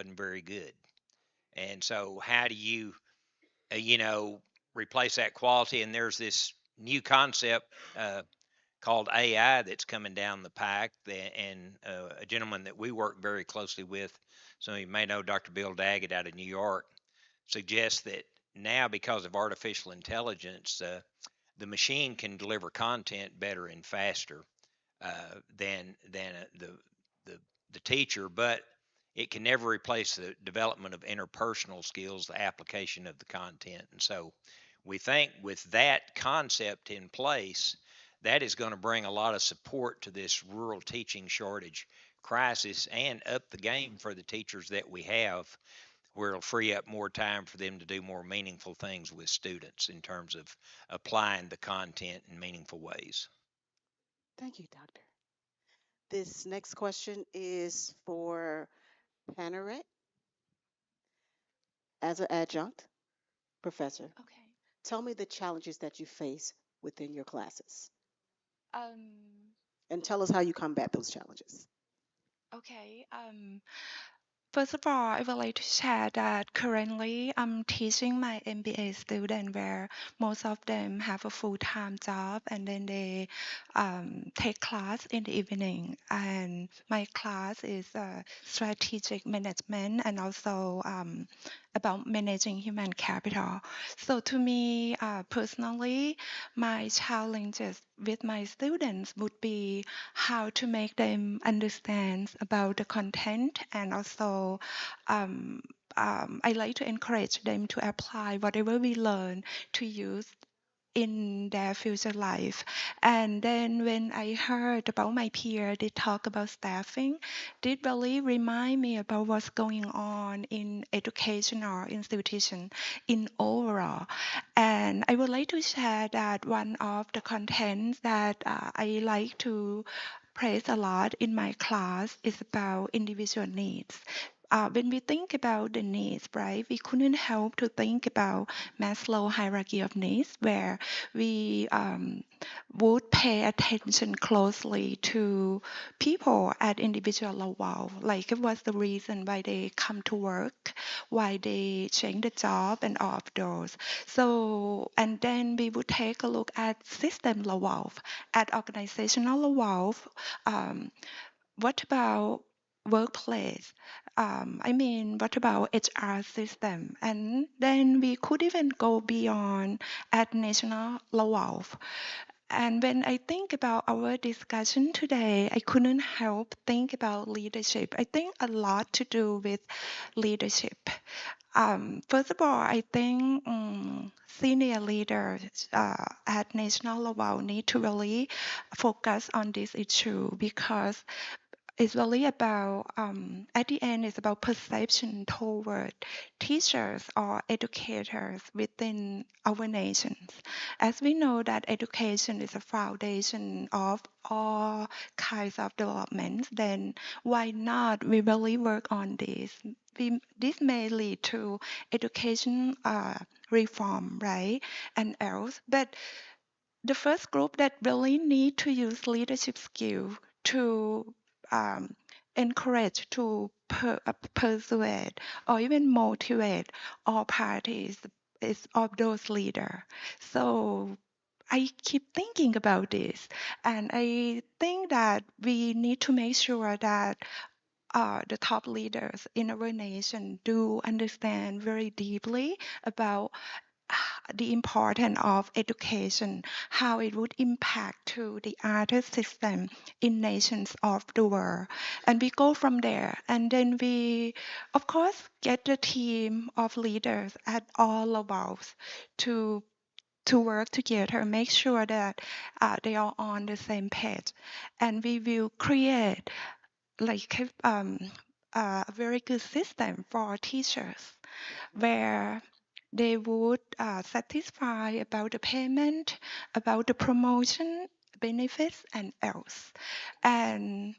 wasn't very good. And so, how do you, you know, replace that quality? And there's this new concept called AI that's coming down the pike, and a gentleman that we work very closely with, some of you may know Dr. Bill Daggett out of New York, suggests that now because of artificial intelligence, the machine can deliver content better and faster than the the teacher, but it can never replace the development of interpersonal skills, the application of the content. And so we think with that concept in place, that is going to bring a lot of support to this rural teaching shortage crisis and up the game for the teachers that we have, where it'll free up more time for them to do more meaningful things with students in terms of applying the content in meaningful ways. Thank you, Doctor. This next question is for Panaret as an adjunct professor. Okay. Tell me the challenges that you face within your classes Um, and tell us how you combat those challenges. okay. First of all, I would like to share that currently I'm teaching my MBA student where most of them have a full-time job and then they take class in the evening. And my class is strategic management and also about managing human capital. So to me personally, my challenges with my students would be how to make them understand about the content and also um, I like to encourage them to apply whatever we learn to use in their future life. And then when I heard about my peer, they talk about staffing, did really remind me about what's going on in educational institution in overall. And I would like to share that one of the contents that I like to praise a lot in my class is about individual needs. When we think about the needs, right, we couldn't help to think about Maslow hierarchy of needs, where we would pay attention closely to people at individual level, like what's the reason why they come to work, why they change the job, and all of those. So, and then we would take a look at system level, at organizational level. Um, what about workplace? What about HR system? And then we could even go beyond at national level. And when I think about our discussion today, I couldn't help think about leadership. I think a lot to do with leadership. First of all, I think senior leaders at national level need to really focus on this issue because it's really about, at the end, it's about perception toward teachers or educators within our nations. As we know that education is a foundation of all kinds of developments, then why not we really work on this? This may lead to education reform, right, and else. But the first group that really need to use leadership skill to um, encourage to persuade or even motivate all parties is of those leaders. So I keep thinking about this, and I think that we need to make sure that the top leaders in our nation do understand very deeply about the importance of education, how it would impact to the other system in nations of the world. And we go from there. And then we, of course, get a team of leaders at all levels to work together, make sure that they are on the same page. And we will create like a very good system for teachers where they would satisfy about the payment, about the promotion, benefits, and else. And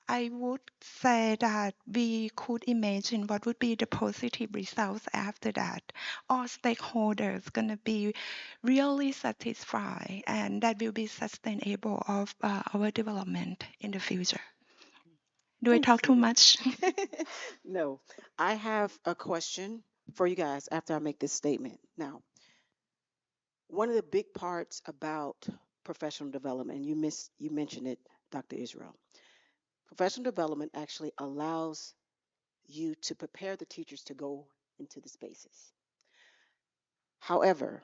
I would say that we could imagine what would be the positive results after that. All stakeholders gonna be really satisfied, and that will be sustainable of our development in the future. Do I Thank you talk too so much? much. No, I have a question for you guys after I make this statement. Now, one of the big parts about professional development, and you mentioned it, Dr. Israel. Professional development actually allows you to prepare the teachers to go into the spaces. However,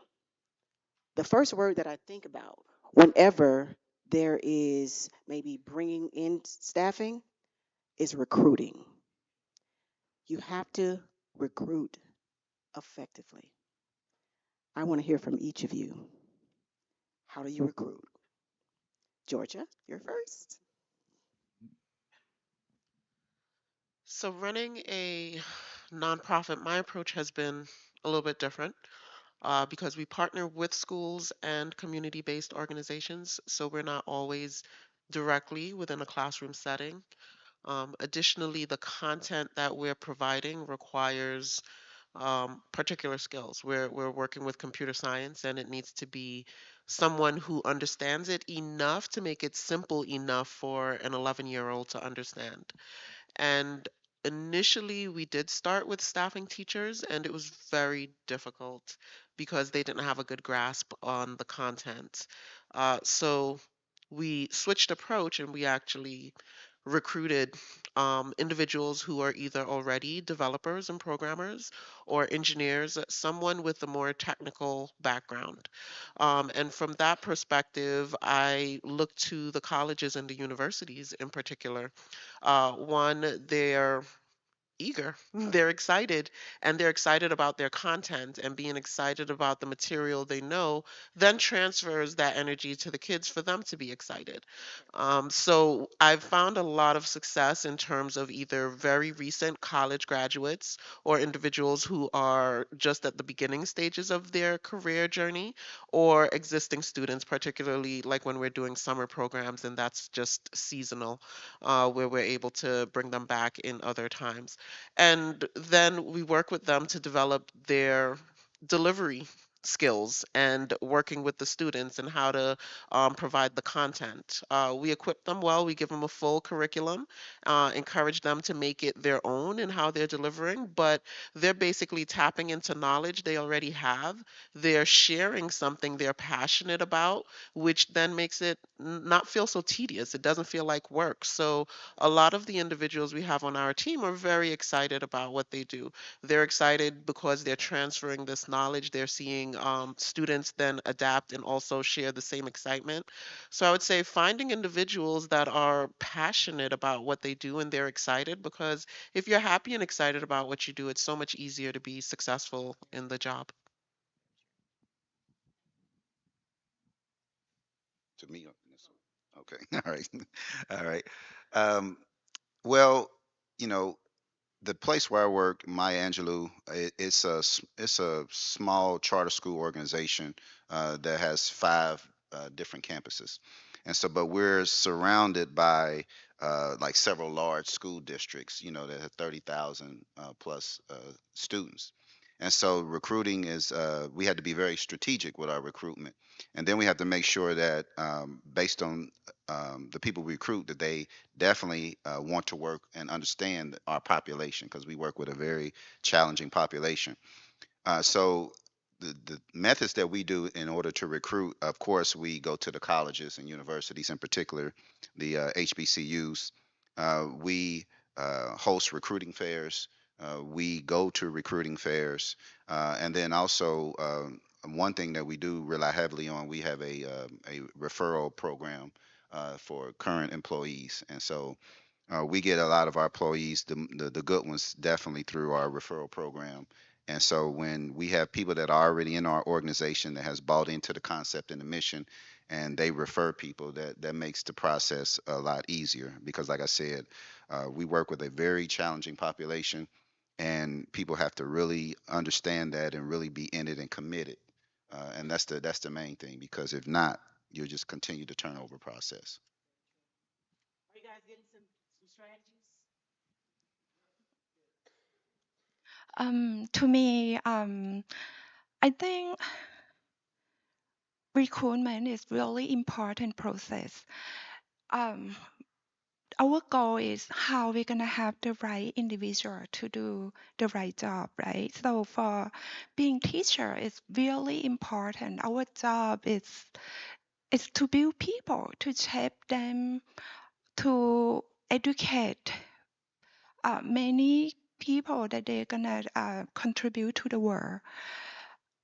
the first word that I think about whenever there is maybe bringing in staffing is recruiting. You have to recruit effectively. I want to hear from each of you. How do you recruit? Georgia, you're first. So, running a nonprofit, my approach has been a little bit different because we partner with schools and community based organizations. So, we're not always directly within a classroom setting. Additionally, the content that we're providing requires particular skills. We're working with computer science, and it needs to be someone who understands it enough to make it simple enough for an 11-year-old to understand. And initially, we did start with staffing teachers, and it was very difficult because they didn't have a good grasp on the content. So we switched approach and we actually recruited individuals who are either already developers and programmers or engineers, someone with a more technical background. And from that perspective, I look to the colleges and the universities in particular. One, they're eager. They're excited, and they're excited about their content, and being excited about the material they know then transfers that energy to the kids for them to be excited. So I've found a lot of success in terms of either very recent college graduates or individuals who are just at the beginning stages of their career journey, or existing students, particularly like when we're doing summer programs and that's just seasonal, where we're able to bring them back in other times. And then we work with them to develop their delivery skills and working with the students and how to provide the content. We equip them well, we give them a full curriculum, encourage them to make it their own in how they're delivering, but they're basically tapping into knowledge they already have. They're sharing something they're passionate about, which then makes it not feel so tedious. It doesn't feel like work. So a lot of the individuals we have on our team are very excited about what they do. They're excited because they're transferring this knowledge. They're seeing students then adapt and also share the same excitement. So I would say finding individuals that are passionate about what they do and they're excited, because if you're happy and excited about what you do, it's so much easier to be successful in the job. To me. Okay. All right. All right. Um, well, you know, the place where I work, Maya Angelou, it's a small charter school organization that has five different campuses, and so but we're surrounded by like several large school districts, that have 30,000 plus students. And so recruiting is we had to be very strategic with our recruitment, and then we have to make sure that based on the people we recruit, that they definitely want to work and understand our population, because we work with a very challenging population. So the methods that we do in order to recruit, of course, we go to the colleges and universities, in particular the HBCUs. We host recruiting fairs. We go to recruiting fairs, and then also one thing that we do rely heavily on. We have a referral program for current employees, and so we get a lot of our employees, the good ones, definitely through our referral program. And so when we have people that are already in our organization that has bought into the concept and the mission, and they refer people, that makes the process a lot easier, because, like I said, we work with a very challenging population, and people have to really understand that and really be in it and committed. And that's the main thing, because if not, you'll just continue the turnover process. Are you guys getting some strategies? To me, I think recruitment is really important process. Um, our goal is how we're gonna have the right individual to do the right job, right? So for being teacher, it's really important. Our job is to build people, to shape them, to educate many people that they're gonna contribute to the world.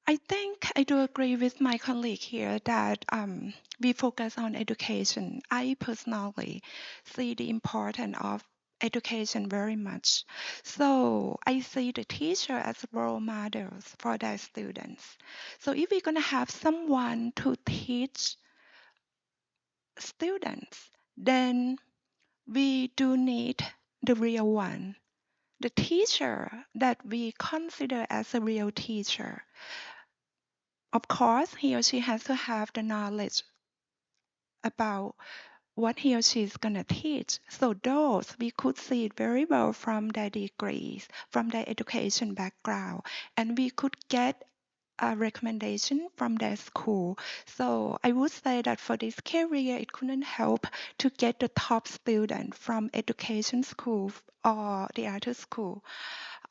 I think I do agree with my colleague here that we focus on education. I personally see the importance of education very much. So I see the teacher as role models for their students. So if we're going to have someone to teach students, then we do need the real one, the teacher that we consider as a real teacher. Of course, he or she has to have the knowledge about what he or she is going to teach. So those we could see it very well from their degrees, from their education background, and we could get a recommendation from their school. So I would say that for this career, it couldn't help to get the top student from education school or the other school.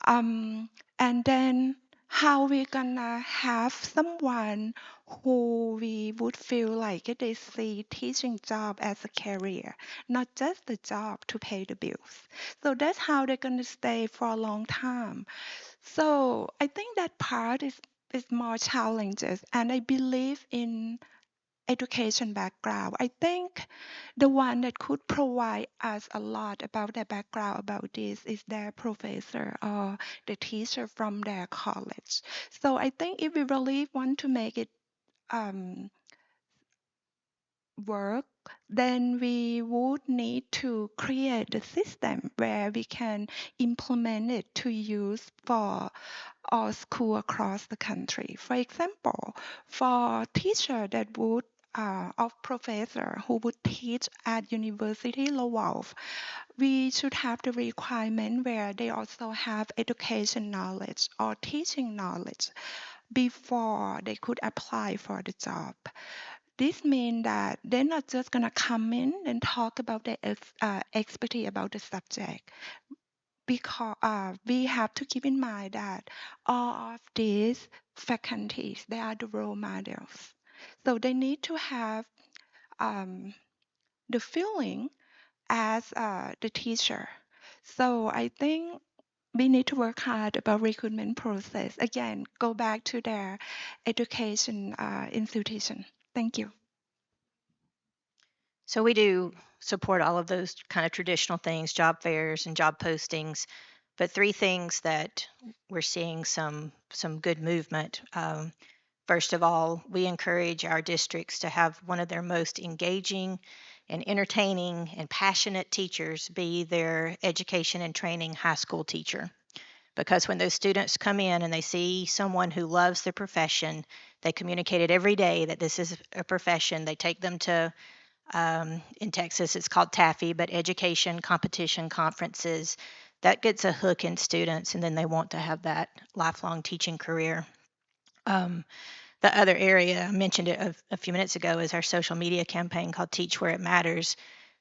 And then how we gonna have someone who we would feel like they see teaching job as a career, not just the job to pay the bills. So that's how they're gonna stay for a long time. So I think that part is more challenges, and I believe in education background. I think the one that could provide us a lot about their background about this is their professor or the teacher from their college. So I think if we really want to make it um, work, then we would need to create a system where we can implement it to use for all schools across the country. For example, for teacher that would of professor who would teach at University Lowell, we should have the requirement where they also have education knowledge or teaching knowledge before they could apply for the job. This means that they're not just going to come in and talk about their expertise about the subject, because we have to keep in mind that all of these faculties, they are the role models. So they need to have the feeling as the teacher. So I think we need to work hard about recruitment process. Again, go back to their education institution. Thank you. So we do support all of those kind of traditional things, job fairs and job postings, but three things that we're seeing some good movement. First of all, we encourage our districts to have one of their most engaging and entertaining and passionate teachers be their education and training high school teacher. Because when those students come in and they see someone who loves their profession, they communicate it every day that this is a profession. They take them to in Texas, it's called TAFE, but education, competition, conferences. That gets a hook in students, and then they want to have that lifelong teaching career. The other area, I mentioned it a few minutes ago, is our social media campaign called Teach Where It Matters.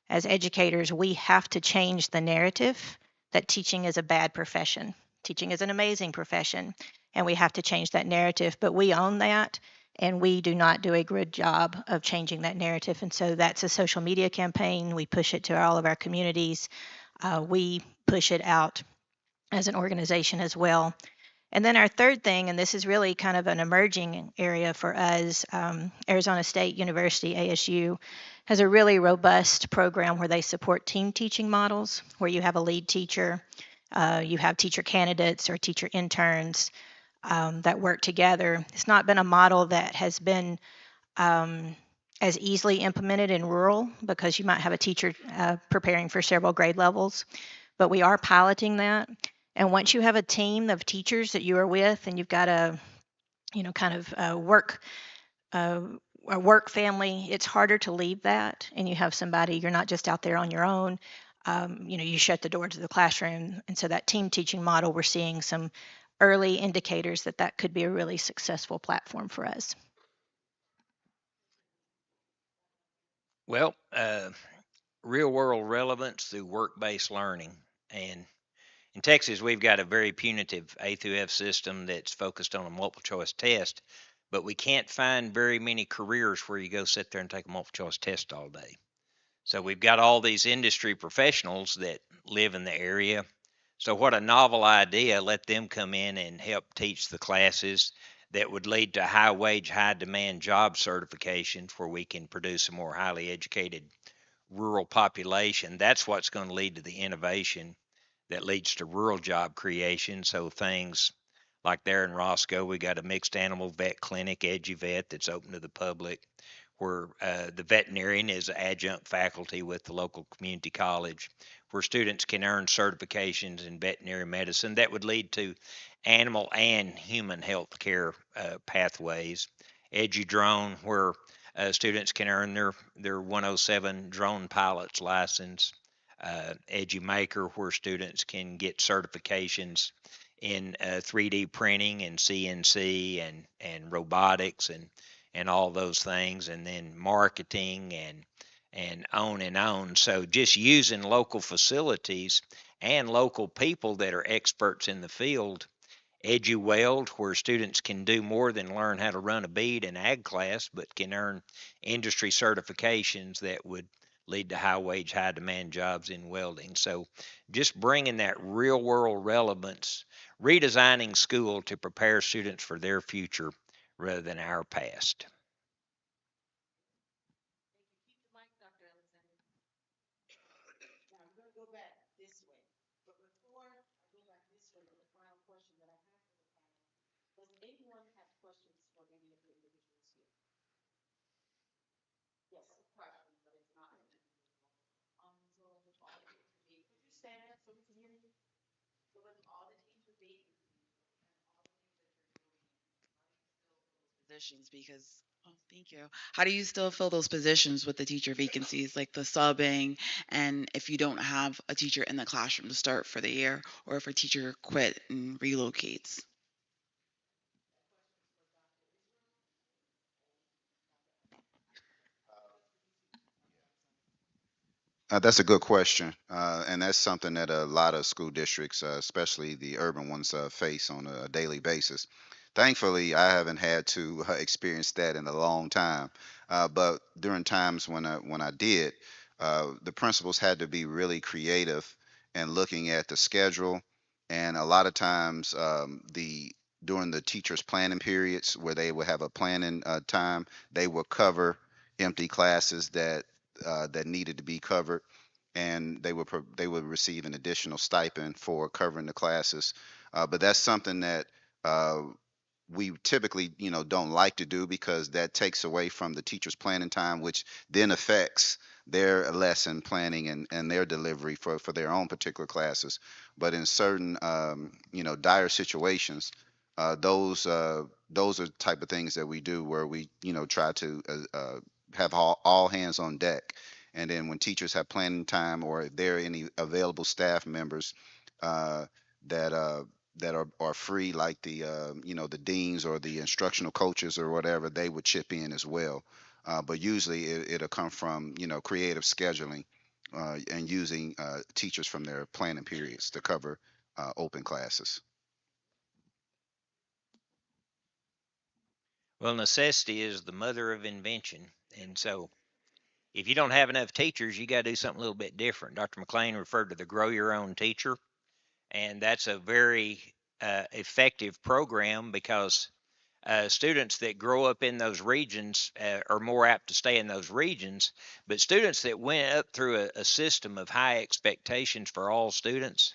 As educators, we have to change the narrative that teaching is a bad profession. Teaching is an amazing profession, and we have to change that narrative, but we own that, and we do not do a good job of changing that narrative. And so that's a social media campaign. We push it to all of our communities. We push it out as an organization as well. And then our third thing, and this is really kind of an emerging area for us, Arizona State University, ASU, has a really robust program where they support team teaching models, where you have a lead teacher, you have teacher candidates or teacher interns that work together. It's not been a model that has been as easily implemented in rural because you might have a teacher preparing for several grade levels, but we are piloting that. And once you have a team of teachers that you are with and you've got a, kind of a work family, it's harder to leave that. And you have somebody, you're not just out there on your own. You shut the door to the classroom. And so that team teaching model, we're seeing some early indicators that could be a really successful platform for us. Well, real world relevance through work-based learning. And in Texas, we've got a very punitive A through F system that's focused on a multiple choice test, but we can't find very many careers where you go sit there and take a multiple choice test all day. So we've got all these industry professionals that live in the area. So what a novel idea, let them come in and help teach the classes that would lead to high wage, high demand job certifications where we can produce a more highly educated rural population. That's what's going to lead to the innovation that leads to rural job creation. So things like there in Roscoe, we got a mixed animal vet clinic, EduVet, that's open to the public, where the veterinarian is adjunct faculty with the local community college, where students can earn certifications in veterinary medicine that would lead to animal and human health care pathways. EduDrone, where students can earn their 107 drone pilot's license. EduMaker, where students can get certifications in 3D printing and CNC and robotics and all those things, and then marketing and on and on. So just using local facilities and local people that are experts in the field. EduWeld, where students can do more than learn how to run a bead in ag class, but can earn industry certifications that would lead to high wage, high demand jobs in welding. So just bringing that real world relevance, redesigning school to prepare students for their future rather than our past. Keep the mic, Dr. Alexander. Now I'm going to go back this way. But before I go back this way with the final question that I have for the panel, does anyone have questions for any of the individuals here? Yes, a question, but it's not an individual. So with all the teacher vacancies, could you stand up so we can hear you? So with all the teacher vacancies and all the things that you're doing, Positions because thank you. How do you still fill those positions with the teacher vacancies, like the subbing, and if you don't have a teacher in the classroom to start for the year, or if a teacher quit and relocates? That's a good question, and that's something that a lot of school districts, especially the urban ones, face on a daily basis. Thankfully, I haven't had to experience that in a long time, but during times when I did, the principals had to be really creative and looking at the schedule, and a lot of times the during the teachers' planning periods where they would have a planning time, they would cover empty classes that needed to be covered, and they would receive an additional stipend for covering the classes. But that's something that uh, we typically, don't like to do because that takes away from the teacher's planning time, which then affects their lesson planning and their delivery for their own particular classes. But in certain, dire situations, those are the type of things that we do where we, try to have all hands on deck. And then when teachers have planning time, or if there are any available staff members uh, that are free, like the deans or the instructional coaches or whatever, they would chip in as well. But usually it'll come from creative scheduling and using teachers from their planning periods to cover open classes. Well, necessity is the mother of invention. And so if you don't have enough teachers, you got to do something a little bit different. Dr. McLean referred to the Grow Your Own Teacher, and that's a very effective program because students that grow up in those regions are more apt to stay in those regions. But students that went up through a system of high expectations for all students,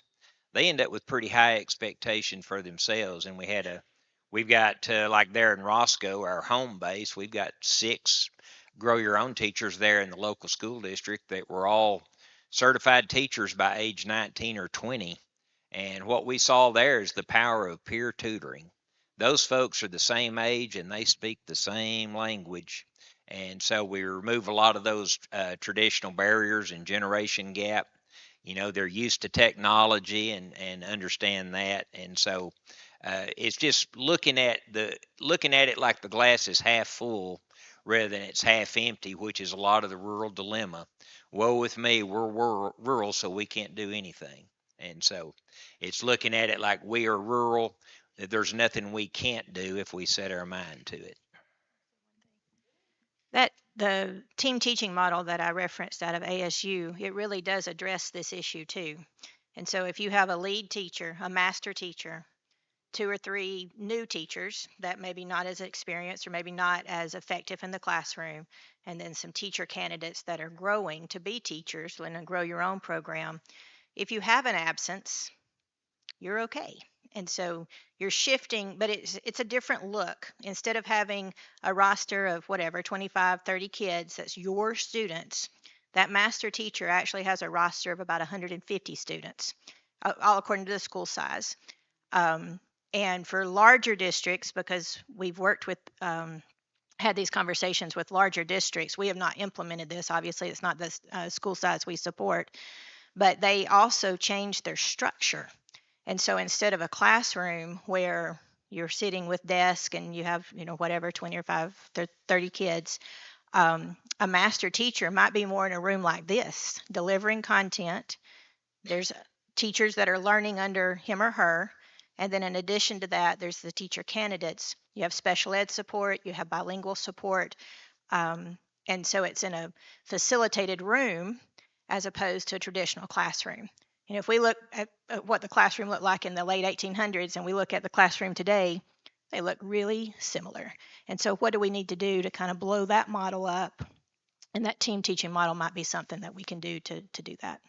they end up with pretty high expectations for themselves. And we've got like there in Roscoe, our home base, we've got 6 grow your own teachers there in the local school district that were all certified teachers by age 19 or 20. And what we saw there is the power of peer tutoring. Those folks are the same age and they speak the same language. And so we remove a lot of those traditional barriers and generation gap. They're used to technology and understand that. And so it's just looking at it like the glass is half full rather than it's half empty, which is a lot of the rural dilemma. Woe with me, we're rural, so we can't do anything. And so it's looking at it like we are rural, that there's nothing we can't do if we set our mind to it. That the team teaching model that I referenced out of ASU, it really does address this issue too. And so if you have a lead teacher, a master teacher, 2 or 3 new teachers that maybe not as experienced or maybe not as effective in the classroom, and then some teacher candidates that are growing to be teachers and grow your own program. If you have an absence, you're okay. And so you're shifting, but it's a different look. Instead of having a roster of whatever 25, 30 kids, that's your students, that master teacher actually has a roster of about 150 students, all according to the school size. And for larger districts, because we've worked with had these conversations with larger districts, we have not implemented this. Obviously, it's not the school size we support, but they also changed their structure. And so instead of a classroom where you're sitting with desk and you have, whatever, 25, 30 kids, a master teacher might be more in a room like this, delivering content. There's teachers that are learning under him or her. And then in addition to that, there's the teacher candidates. You have special ed support, you have bilingual support. And so it's in a facilitated room as opposed to a traditional classroom. If we look at what the classroom looked like in the late 1800s and we look at the classroom today, they look really similar. And so what do we need to do to kind of blow that model up? And that team teaching model might be something that we can do to do that.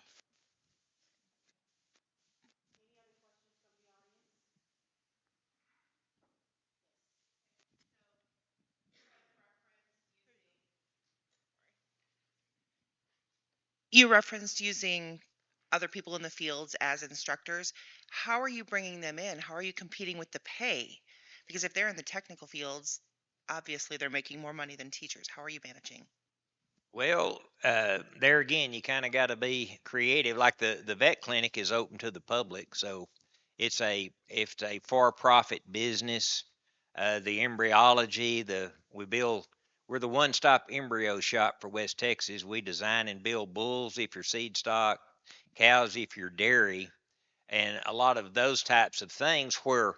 You referenced using other people in the fields as instructors. How are you bringing them in? How are you competing with the pay? Because if they're in the technical fields, obviously they're making more money than teachers. How are you managing? Well, there again, you kind of got to be creative. Like the vet clinic is open to the public, so it's a for-profit business. The embryology, we're the one-stop embryo shop for West Texas. We design and build bulls if you're seed stock, cows if you're dairy, and a lot of those types of things where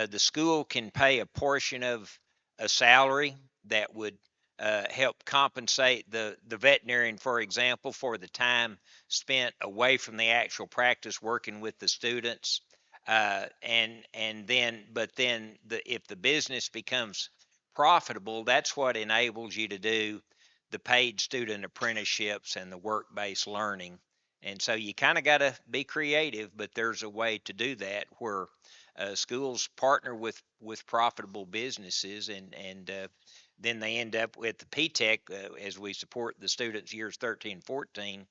the school can pay a portion of a salary that would help compensate the veterinarian, for example, for the time spent away from the actual practice working with the students. If the business becomes profitable, that's what enables you to do the paid student apprenticeships and the work-based learning. And so you kind of got to be creative, but there's a way to do that where schools partner with profitable businesses, and then they end up with the PTech as we support the students years 13, 14,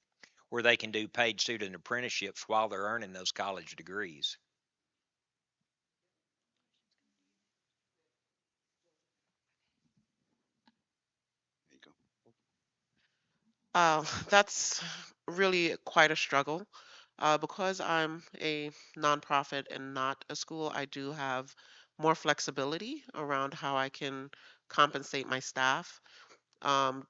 where they can do paid student apprenticeships while they're earning those college degrees. There you go. That's really quite a struggle. Because I'm a nonprofit and not a school, I do have more flexibility around how I can compensate my staff.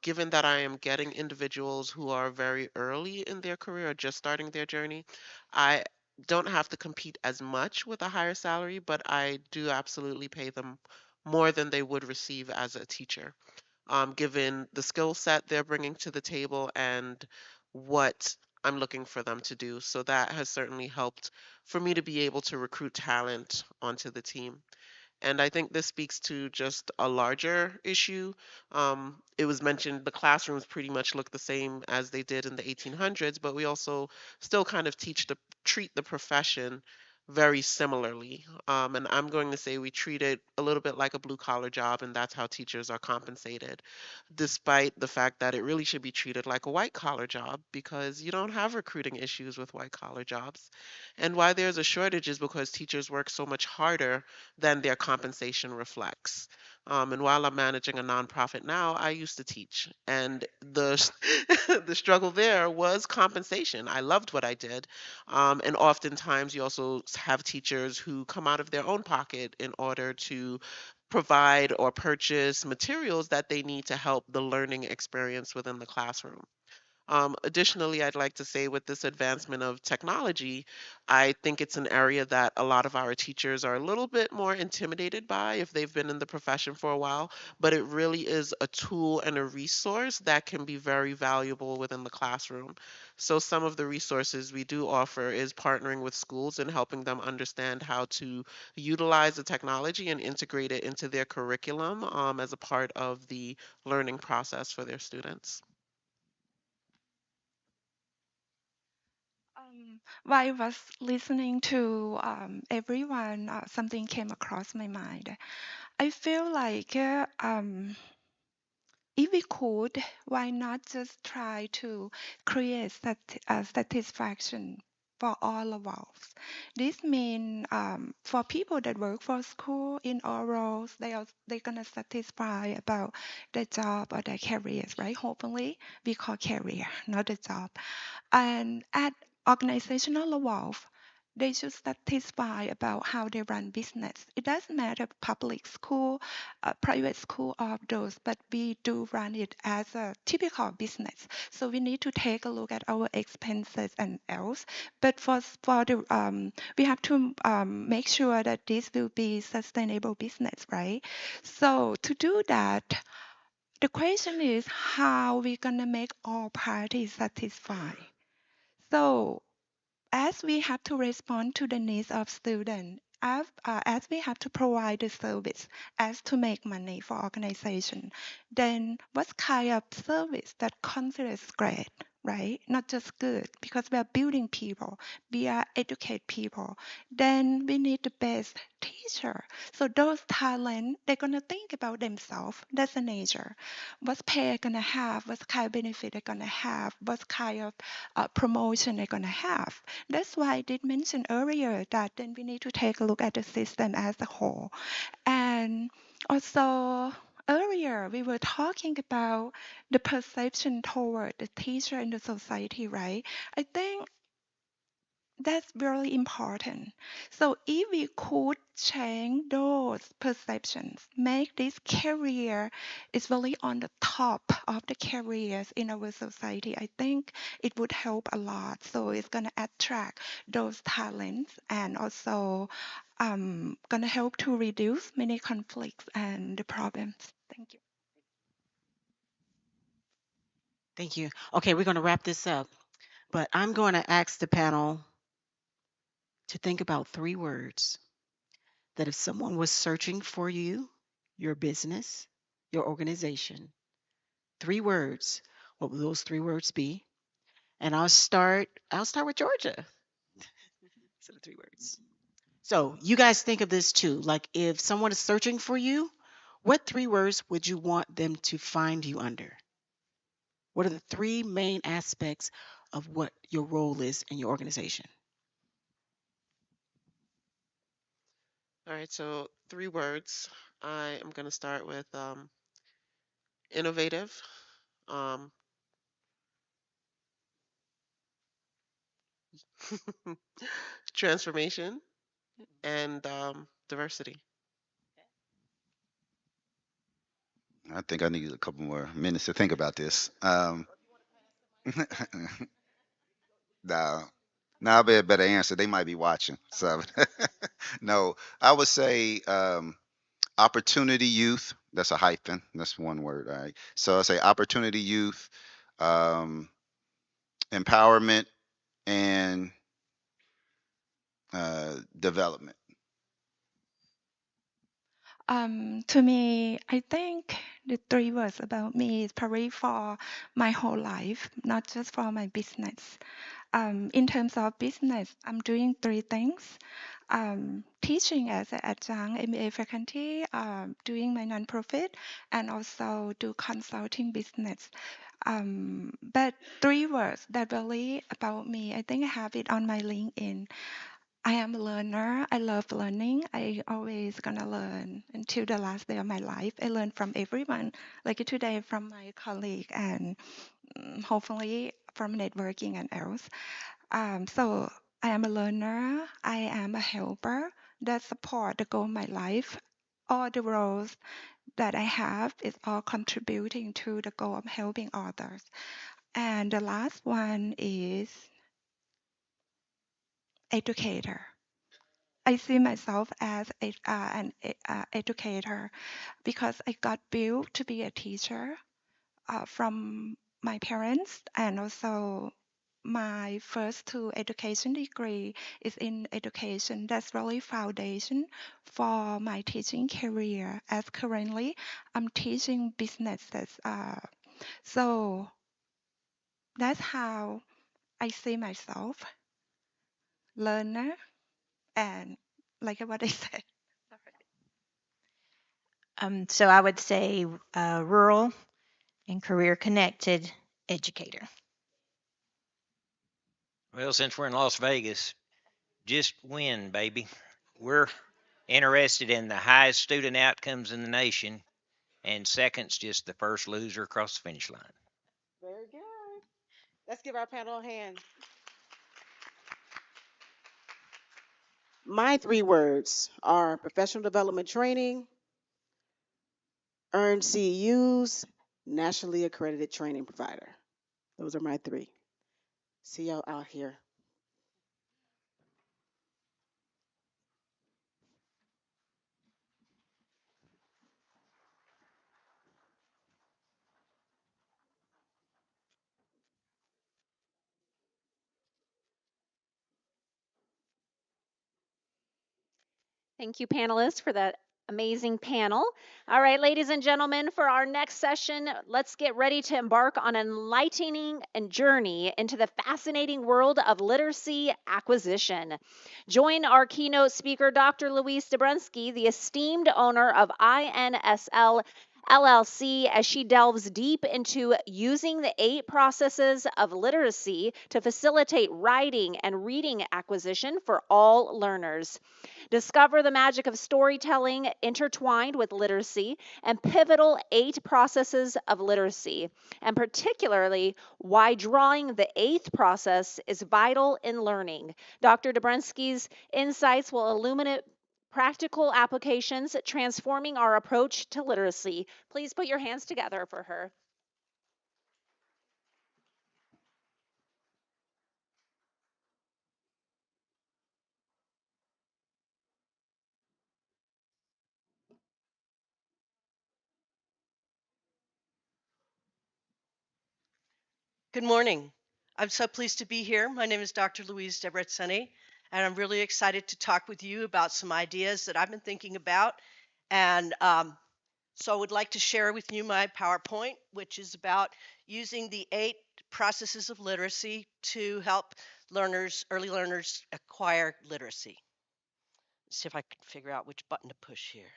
Given that I am getting individuals who are very early in their career or just starting their journey, I don't have to compete as much with a higher salary, but I do absolutely pay them more than they would receive as a teacher, given the skill set they're bringing to the table and what I'm looking for them to do. So that has certainly helped for me to be able to recruit talent onto the team. And I think this speaks to just a larger issue. It was mentioned the classrooms pretty much look the same as they did in the 1800s, but we also still kind of treat the profession very similarly. And I'm going to say we treat it a little bit like a blue collar job, and that's how teachers are compensated, despite the fact that it really should be treated like a white collar job because you don't have recruiting issues with white collar jobs. And why there's a shortage is because teachers work so much harder than their compensation reflects. And while I'm managing a nonprofit now, I used to teach, and the struggle there was compensation. I loved what I did, and oftentimes you also have teachers who come out of their own pocket in order to provide or purchase materials that they need to help the learning experience within the classroom. Additionally, I'd like to say with this advancement of technology, I think it's an area that a lot of our teachers are a little bit more intimidated by if they've been in the profession for a while, but it really is a tool and a resource that can be very valuable within the classroom. So some of the resources we do offer is partnering with schools and helping them understand how to utilize the technology and integrate it into their curriculum as a part of the learning process for their students. While I was listening to everyone, something came across my mind. I feel like if we could, why not just try to create satisfaction for all of us? This means for people that work for school in all roles, they're gonna satisfy about their job or their careers, right? Hopefully, we call career, not a job. And at organizational level, they should satisfy about how they run business. It doesn't matter public school, private school, or those, but we do run it as a typical business. So we need to take a look at our expenses and else. But for the we have to make sure that this will be sustainable business, right? So to do that, the question is how we gonna make all parties satisfied. So as we have to respond to the needs of students, as we have to provide the service, as to make money for organization, then what kind of service that considers great, right? Not just good, because we are building people, we are educate people. Then we need the best teacher. So those talent, they're gonna think about themselves. That's the nature. What pay they're gonna have, what kind of benefit they're gonna have, what kind of promotion they're gonna have. That's why I did mention earlier that then we need to take a look at the system as a whole. And also, earlier we were talking about the perception toward the teacher in the society, right? I think that's really important. So if we could change those perceptions, make this career is really on the top of the careers in our society, I think it would help a lot. So it's gonna attract those talents and also gonna help to reduce many conflicts and the problems. Thank you. Thank you. Okay, we're going to wrap this up, but I'm going to ask the panel to think about 3 words that if someone was searching for you, your business, your organization, 3 words, what would those 3 words be? And I'll start with Georgia. So the 3 words. So you guys think of this too. Like if someone is searching for you, what 3 words would you want them to find you under? What are the 3 main aspects of what your role is in your organization? All right, so 3 words. I am going to start with innovative, um, transformation, and diversity. I think I need a couple more minutes to think about this. No, now I'll be a better answer. They might be watching. So, no, I would say opportunity youth. That's a hyphen. That's one word. All right. So I say opportunity youth, um, empowerment, and development. To me, I think the 3 words about me is probably for my whole life, not just for my business. In terms of business, I'm doing 3 things. Teaching as an adjunct MBA faculty, doing my nonprofit, and also do consulting business. But 3 words that really about me, I think I have it on my LinkedIn. I am a learner. I love learning. I always gonna learn until the last day of my life. I learn from everyone, like today from my colleague and hopefully from networking and else. So I am a learner. I am a helper that support the goal of my life. all the roles that I have is all contributing to the goal of helping others. And the last one is educator. I see myself as an educator because I got built to be a teacher from my parents, and also my first two education degree is in education. That's really foundation for my teaching career. As currently, I'm teaching businesses. So that's how I see myself, learner, and like what I said. So I would say rural and career connected educator. Well, since we're in Las Vegas, just win, baby. We're interested in the highest student outcomes in the nation, and second's just the first loser across the finish line. Very good. Let's give our panel a hand. My 3 words are professional development training, earned CEUs, nationally accredited training provider. Those are my 3. See y'all out here. Thank you, panelists, for that amazing panel. All right, ladies and gentlemen, for our next session, let's get ready to embark on an enlightening and journey into the fascinating world of literacy acquisition. Join our keynote speaker, Dr. Louise Dabrowski, the esteemed owner of INSL LLC, as she delves deep into using the 8 processes of literacy to facilitate writing and reading acquisition for all learners. Discover the magic of storytelling intertwined with literacy and pivotal 8 processes of literacy, and particularly why drawing the 8th process is vital in learning. Dr. Dabrowski's insights will illuminate practical applications transforming our approach to literacy. Please put your hands together for her. Good morning. I'm so pleased to be here. My name is Dr. Louise Dabrowski, and I'm really excited to talk with you about some ideas that I've been thinking about. And so I would like to share with you my PowerPoint, which is about using the 8 processes of literacy to help learners, early learners, acquire literacy. Let's see if I can figure out which button to push here.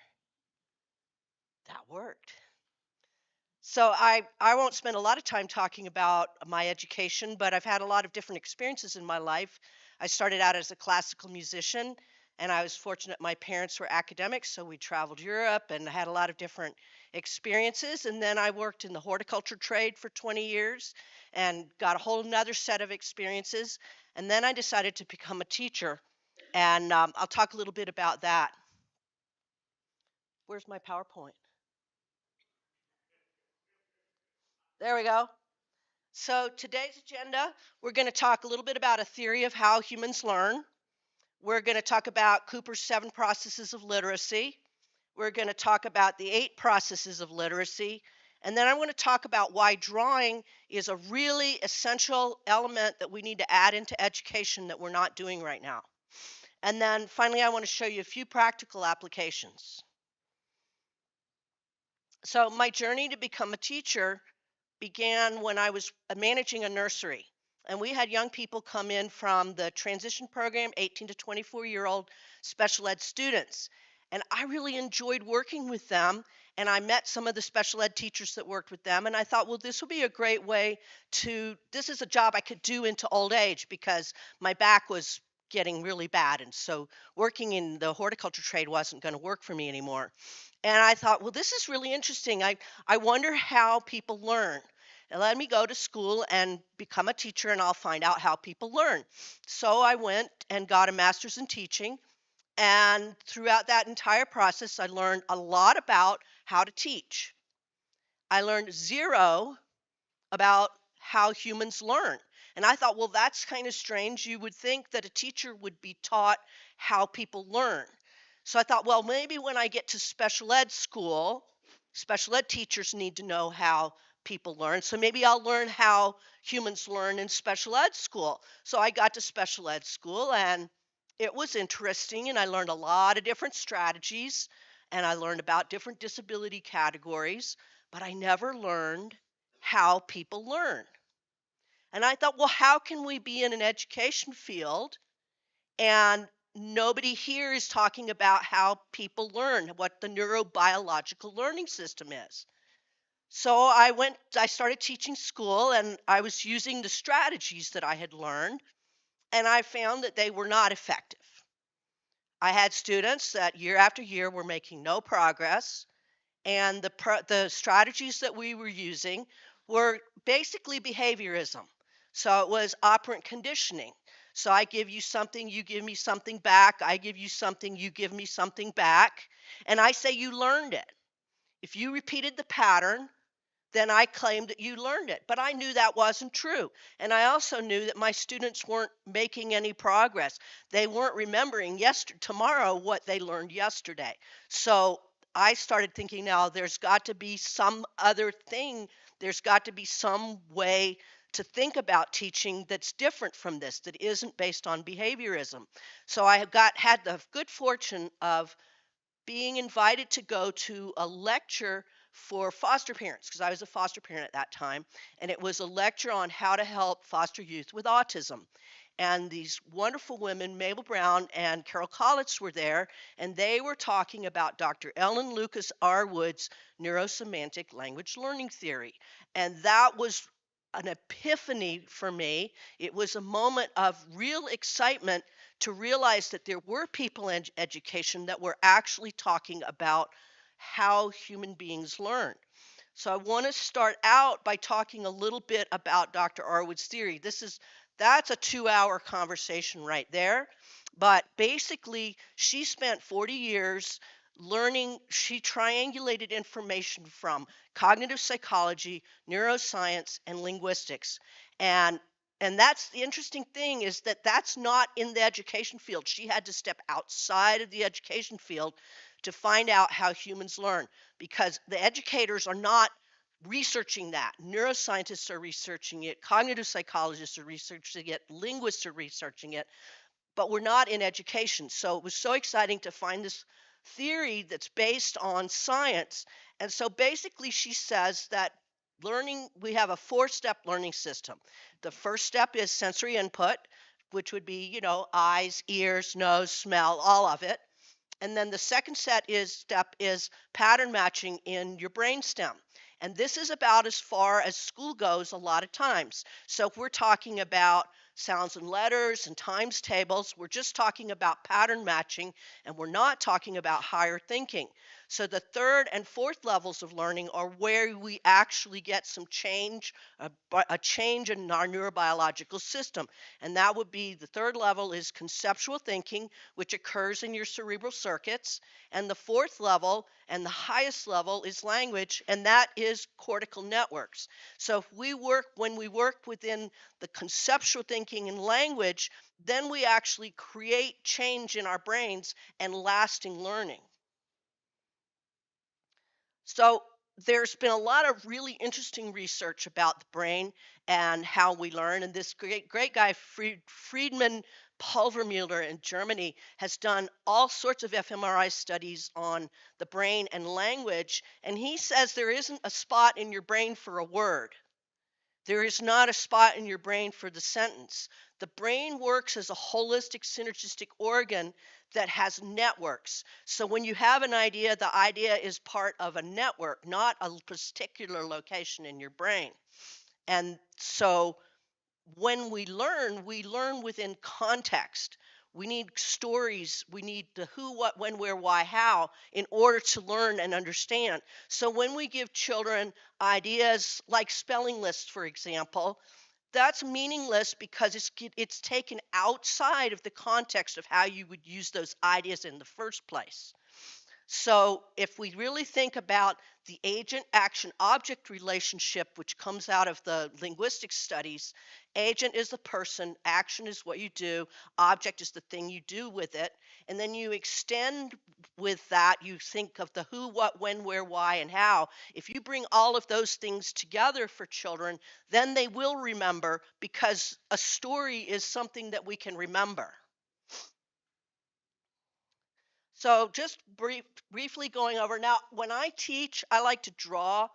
That worked. So I won't spend a lot of time talking about my education, but I've had a lot of different experiences in my life. I started out as a classical musician, and I was fortunate my parents were academics, so we traveled Europe and had a lot of different experiences. And then I worked in the horticulture trade for 20 years and got a whole nother set of experiences. And then I decided to become a teacher, and I'll talk a little bit about that. Where's my PowerPoint? There we go. So today's agenda, we're going to talk a little bit about a theory of how humans learn. We're going to talk about Cooper's 7 processes of literacy. We're going to talk about the 8 processes of literacy. And then I'm going to talk about why drawing is a really essential element that we need to add into education that we're not doing right now. And then finally, I want to show you a few practical applications. So my journey to become a teacher began when I was managing a nursery. And we had young people come in from the transition program, 18 to 24-year-old special ed students. And I really enjoyed working with them. And I met some of the special ed teachers that worked with them. And I thought, well, this would be a great way this is a job I could do into old age because my back was getting really bad. And so working in the horticulture trade wasn't going to work for me anymore. And I thought, well, this is really interesting. I wonder how people learn. And let me go to school and become a teacher, and I'll find out how people learn. So I went and got a master's in teaching. And throughout that entire process, I learned a lot about how to teach. I learned zero about how humans learn. And I thought, well, that's kind of strange. You would think that a teacher would be taught how people learn. So I thought, well, maybe when I get to special ed school, special ed teachers need to know how people learn. So maybe I'll learn how humans learn in special ed school. So I got to special ed school and it was interesting, and I learned a lot of different strategies, and I learned about different disability categories, but I never learned how people learn. And I thought, well, how can we be in an education field and nobody here is talking about how people learn, what the neurobiological learning system is? So I started teaching school, and I was using the strategies that I had learned, and I found that they were not effective. I had students that year after year were making no progress, and the strategies that we were using were basically behaviorism. So it was operant conditioning. So I give you something, you give me something back. I give you something, you give me something back. And I say you learned it. If you repeated the pattern, then I claimed that you learned it. But I knew that wasn't true. And I also knew that my students weren't making any progress. They weren't remembering tomorrow what they learned yesterday. So I started thinking, now there's got to be some other thing. There's got to be some way to think about teaching that's different from this, that isn't based on behaviorism. So I had the good fortune of being invited to go to a lecture for foster parents, because I was a foster parent at that time, and it was a lecture on how to help foster youth with autism. And these wonderful women, Mabel Brown and Carol Collins, were there, and they were talking about Dr. Ellen Lucas Arwood's neurosemantic language learning theory. And that was an epiphany for me. It was a moment of real excitement to realize that there were people in education that were actually talking about how human beings learn. So I want to start out by talking a little bit about Dr. Arwood's theory. That's a 2-hour conversation right there. But basically, she spent 40 years learning. She triangulated information from cognitive psychology, neuroscience, and linguistics. And that's the interesting thing, is that that's not in the education field. She had to step outside of the education field to find out how humans learn, because the educators are not researching that. Neuroscientists are researching it, cognitive psychologists are researching it, linguists are researching it, but we're not in education. So it was so exciting to find this theory that's based on science. And so basically, she says that we have a 4-step learning system. The first step is sensory input, which would be, eyes, ears, nose, smell, all of it. And then the second step is pattern matching in your brainstem. And this is about as far as school goes a lot of times. So if we're talking about sounds and letters and times tables, we're just talking about pattern matching, and we're not talking about higher thinking. So the third and fourth levels of learning are where we actually get some change, a change in our neurobiological system. And that would be, the third level is conceptual thinking, which occurs in your cerebral circuits. And the fourth level and the highest level is language, and that is cortical networks. So when we work within the conceptual thinking and language, then we actually create change in our brains and lasting learning. So there's been a lot of really interesting research about the brain and how we learn. And this great guy, Friedman Pulvermuller in Germany, has done all sorts of fMRI studies on the brain and language. And he says there isn't a spot in your brain for a word. There is not a spot in your brain for the sentence. The brain works as a holistic synergistic organ that has networks. So when you have an idea, the idea is part of a network, not a particular location in your brain. And so when we learn within context. We need stories. We need the who, what, when, where, why, how in order to learn and understand. So when we give children ideas like spelling lists, for example, that's meaningless because it's taken outside of the context of how you would use those ideas in the first place. So if we really think about the agent action object relationship, which comes out of the linguistic studies, agent is the person, action is what you do, object is the thing you do with it. And then you extend with that, you think of the who, what, when, where, why, and how. If you bring all of those things together for children, then they will remember, because a story is something that we can remember. So just briefly going over now, when I teach, I like to draw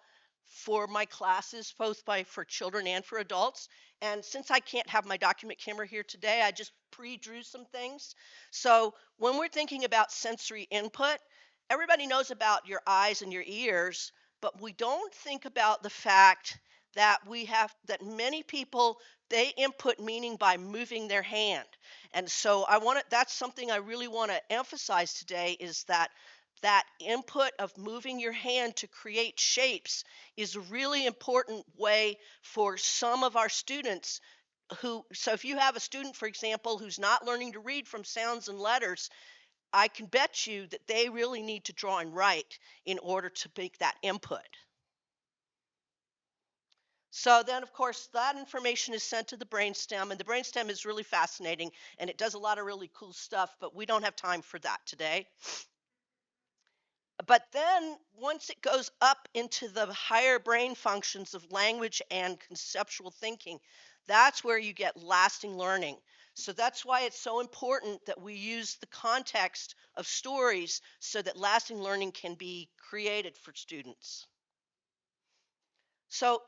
for my classes, both for children and for adults. And since I can't have my document camera here today, I just pre-drew some things. So when we're thinking about sensory input, everybody knows about your eyes and your ears, but we don't think about the fact that that many people, they input meaning by moving their hand. And so that's something I really want to emphasize today, is that input of moving your hand to create shapes is a really important way for some of our students so if you have a student, for example, who's not learning to read from sounds and letters, I can bet you that they really need to draw and write in order to make that input. So then, of course, that information is sent to the brainstem, and the brainstem is really fascinating, and it does a lot of really cool stuff, but we don't have time for that today. But then once it goes up into the higher brain functions of language and conceptual thinking, that's where you get lasting learning. So that's why it's so important that we use the context of stories so that lasting learning can be created for students. So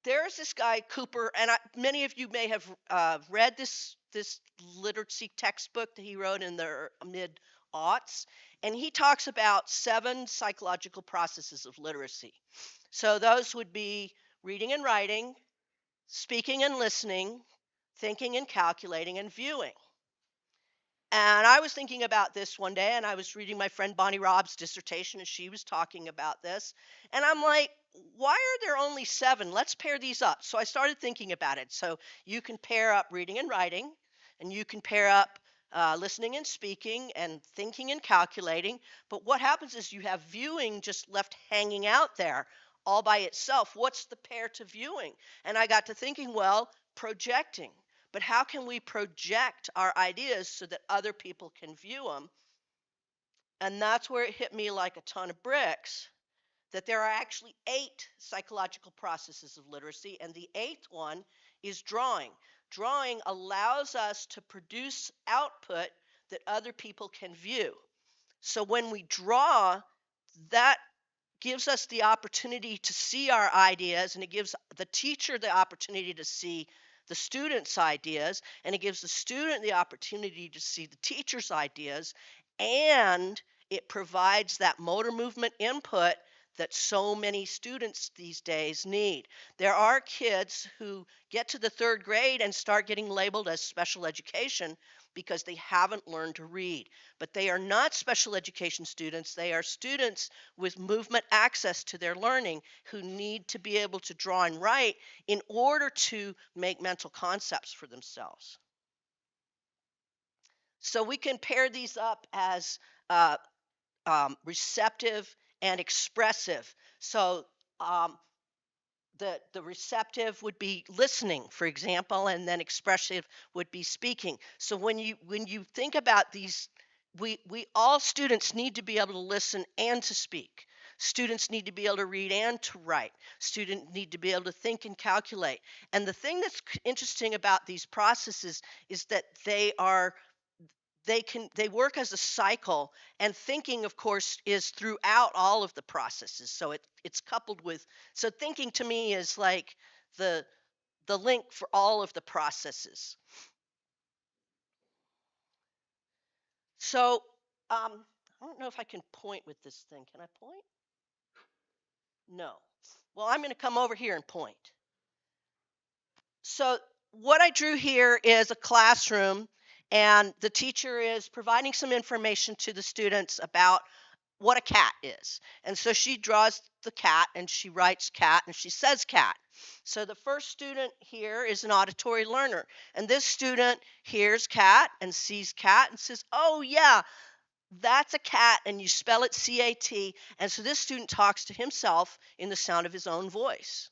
there's this guy, Cooper, and many of you may have read this literacy textbook that he wrote in the mid-aughts, and he talks about 7 psychological processes of literacy. So those would be reading and writing, speaking and listening, thinking and calculating, and viewing. And I was thinking about this one day, and I was reading my friend Bonnie Robb's dissertation, and she was talking about this. And I'm like, why are there only 7? Let's pair these up. So I started thinking about it. So you can pair up reading and writing, and you can pair up listening and speaking, and thinking and calculating. But what happens is you have viewing just left hanging out there all by itself. What's the pair to viewing? And I got to thinking, well, projecting. But how can we project our ideas so that other people can view them? And that's where it hit me like a ton of bricks, that there are actually 8 psychological processes of literacy, and the 8th one is drawing. Drawing allows us to produce output that other people can view. So when we draw, that gives us the opportunity to see our ideas, and it gives the teacher the opportunity to see the student's ideas, and it gives the student the opportunity to see the teacher's ideas, and it provides that motor movement input that so many students these days need. There are kids who get to the 3rd grade and start getting labeled as special education because they haven't learned to read. But they are not special education students. They are students with movement access to their learning who need to be able to draw and write in order to make mental concepts for themselves. So we can pair these up as receptive and expressive. So the receptive would be listening, for example, and then expressive would be speaking. So when you think about these, we all students need to be able to listen and to speak. Students need to be able to read and to write. Students need to be able to think and calculate. And the thing that's interesting about these processes is that they work as a cycle, and thinking, of course, is throughout all of the processes. So it's coupled with, so thinking to me is like the link for all of the processes. So I don't know if I can point with this thing. Can I point? No. Well, I'm going to come over here and point. So what I drew here is a classroom, and the teacher is providing some information to the students about what a cat is. And so she draws the cat and she writes cat and she says cat. So the first student here is an auditory learner. And this student hears cat and sees cat and says, oh, yeah, that's a cat, and you spell it C-A-T. And so this student talks to himself in the sound of his own voice.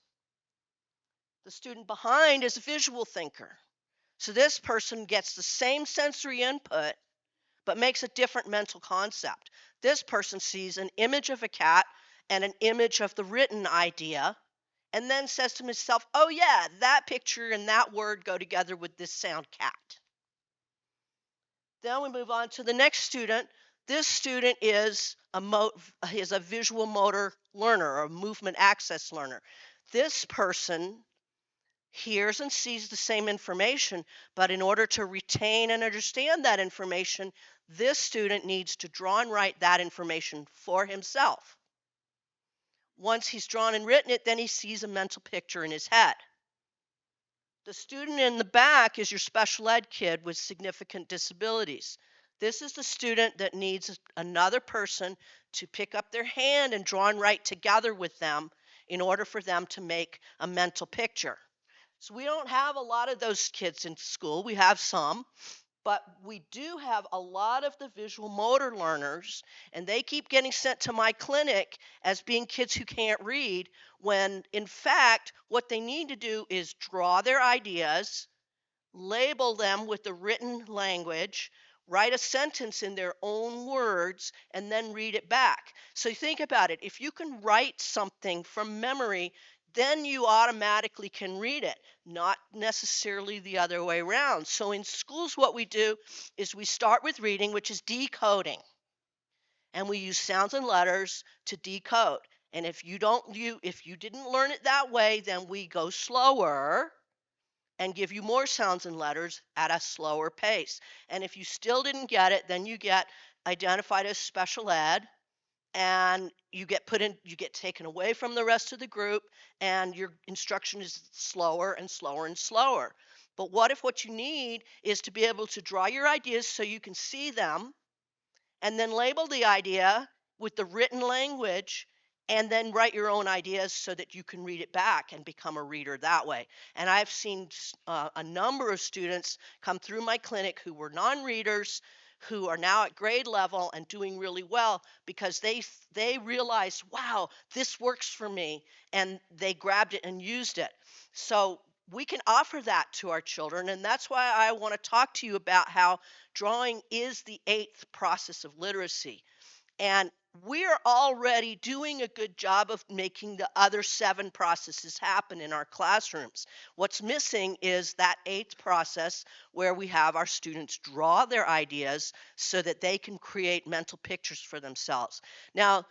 The student behind is a visual thinker. So this person gets the same sensory input, but makes a different mental concept. This person sees an image of a cat and an image of the written idea, and then says to himself, oh yeah, that picture and that word go together with this sound cat. Then we move on to the next student. This student is a visual motor learner or a movement access learner. This person hears and sees the same information, but in order to retain and understand that information, this student needs to draw and write that information for himself. Once he's drawn and written it, then he sees a mental picture in his head. The student in the back is your special ed kid with significant disabilities. This is the student that needs another person to pick up their hand and draw and write together with them in order for them to make a mental picture. So we don't have a lot of those kids in school. We have some, but we do have a lot of the visual motor learners, and they keep getting sent to my clinic as being kids who can't read, when in fact what they need to do is draw their ideas, label them with the written language, write a sentence in their own words, and then read it back. So think about it. If you can write something from memory, then you automatically can read it, not necessarily the other way around. So in schools, what we do is we start with reading, which is decoding. And we use sounds and letters to decode. And if you didn't learn it that way, then we go slower and give you more sounds and letters at a slower pace. And if you still didn't get it, then you get identified as special ed, and you get taken away from the rest of the group, and your instruction is slower and slower and slower. But what if what you need is to be able to draw your ideas so you can see them, and then label the idea with the written language, and then write your own ideas so that you can read it back and become a reader that way. And I've seen a number of students come through my clinic who were non-readers, who are now at grade level and doing really well because they realized, wow, this works for me, and they grabbed it and used it. So we can offer that to our children, and that's why I want to talk to you about how drawing is the 8th process of literacy. And we're already doing a good job of making the other 7 processes happen in our classrooms. What's missing is that 8th process where we have our students draw their ideas so that they can create mental pictures for themselves. Now,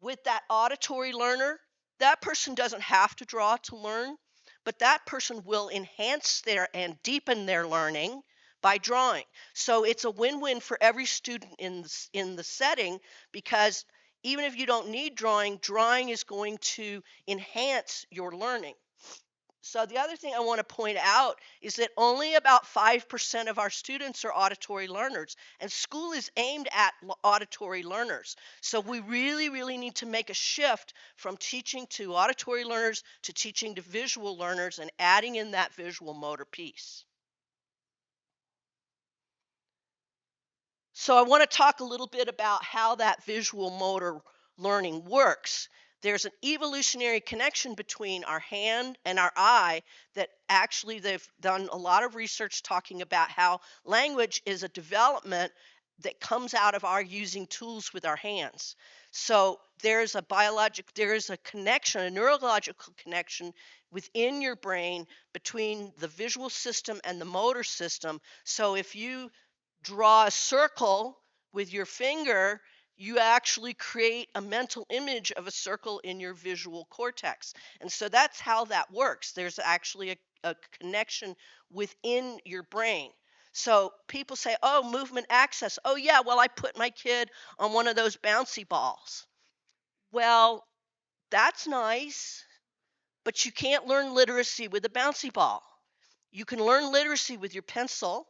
with that auditory learner, that person doesn't have to draw to learn, but that person will enhance and deepen their learning by drawing. So it's a win-win for every student in the setting, because even if you don't need drawing, drawing is going to enhance your learning. So the other thing I want to point out is that only about 5% of our students are auditory learners, and school is aimed at auditory learners. So we really, really need to make a shift from teaching to auditory learners to teaching to visual learners and adding in that visual motor piece. So I want to talk a little bit about how that visual motor learning works. There's an evolutionary connection between our hand and our eye that actually they've done a lot of research talking about how language is a development that comes out of our using tools with our hands. So there's a connection, a neurological connection within your brain between the visual system and the motor system. So if you draw a circle with your finger, you actually create a mental image of a circle in your visual cortex. And so that's how that works. There's actually a connection within your brain. So people say, oh, movement access. Oh, yeah, well, I put my kid on one of those bouncy balls. Well, that's nice, but you can't learn literacy with a bouncy ball. You can learn literacy with your pencil,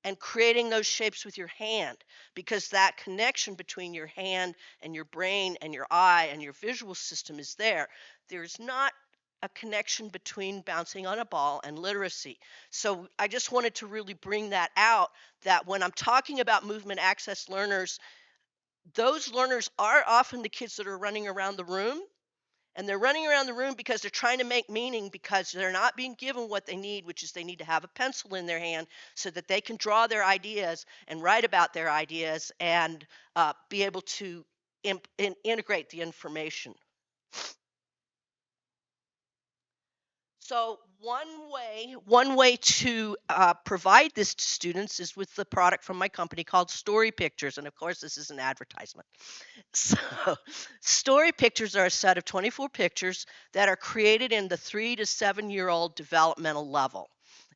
and creating those shapes with your hand, because that connection between your hand and your brain and your eye and your visual system is there. There's not a connection between bouncing on a ball and literacy. So I just wanted to really bring that out, that when I'm talking about movement access learners, those learners are often the kids that are running around the room, and they're running around the room because they're trying to make meaning, because they're not being given what they need, which is they need to have a pencil in their hand so that they can draw their ideas and write about their ideas and be able to integrate the information. So one way to provide this to students is with the product from my company called Story Pictures, and of course this is an advertisement. So Story Pictures are a set of 24 pictures that are created in the 3 to 7-year-old developmental level.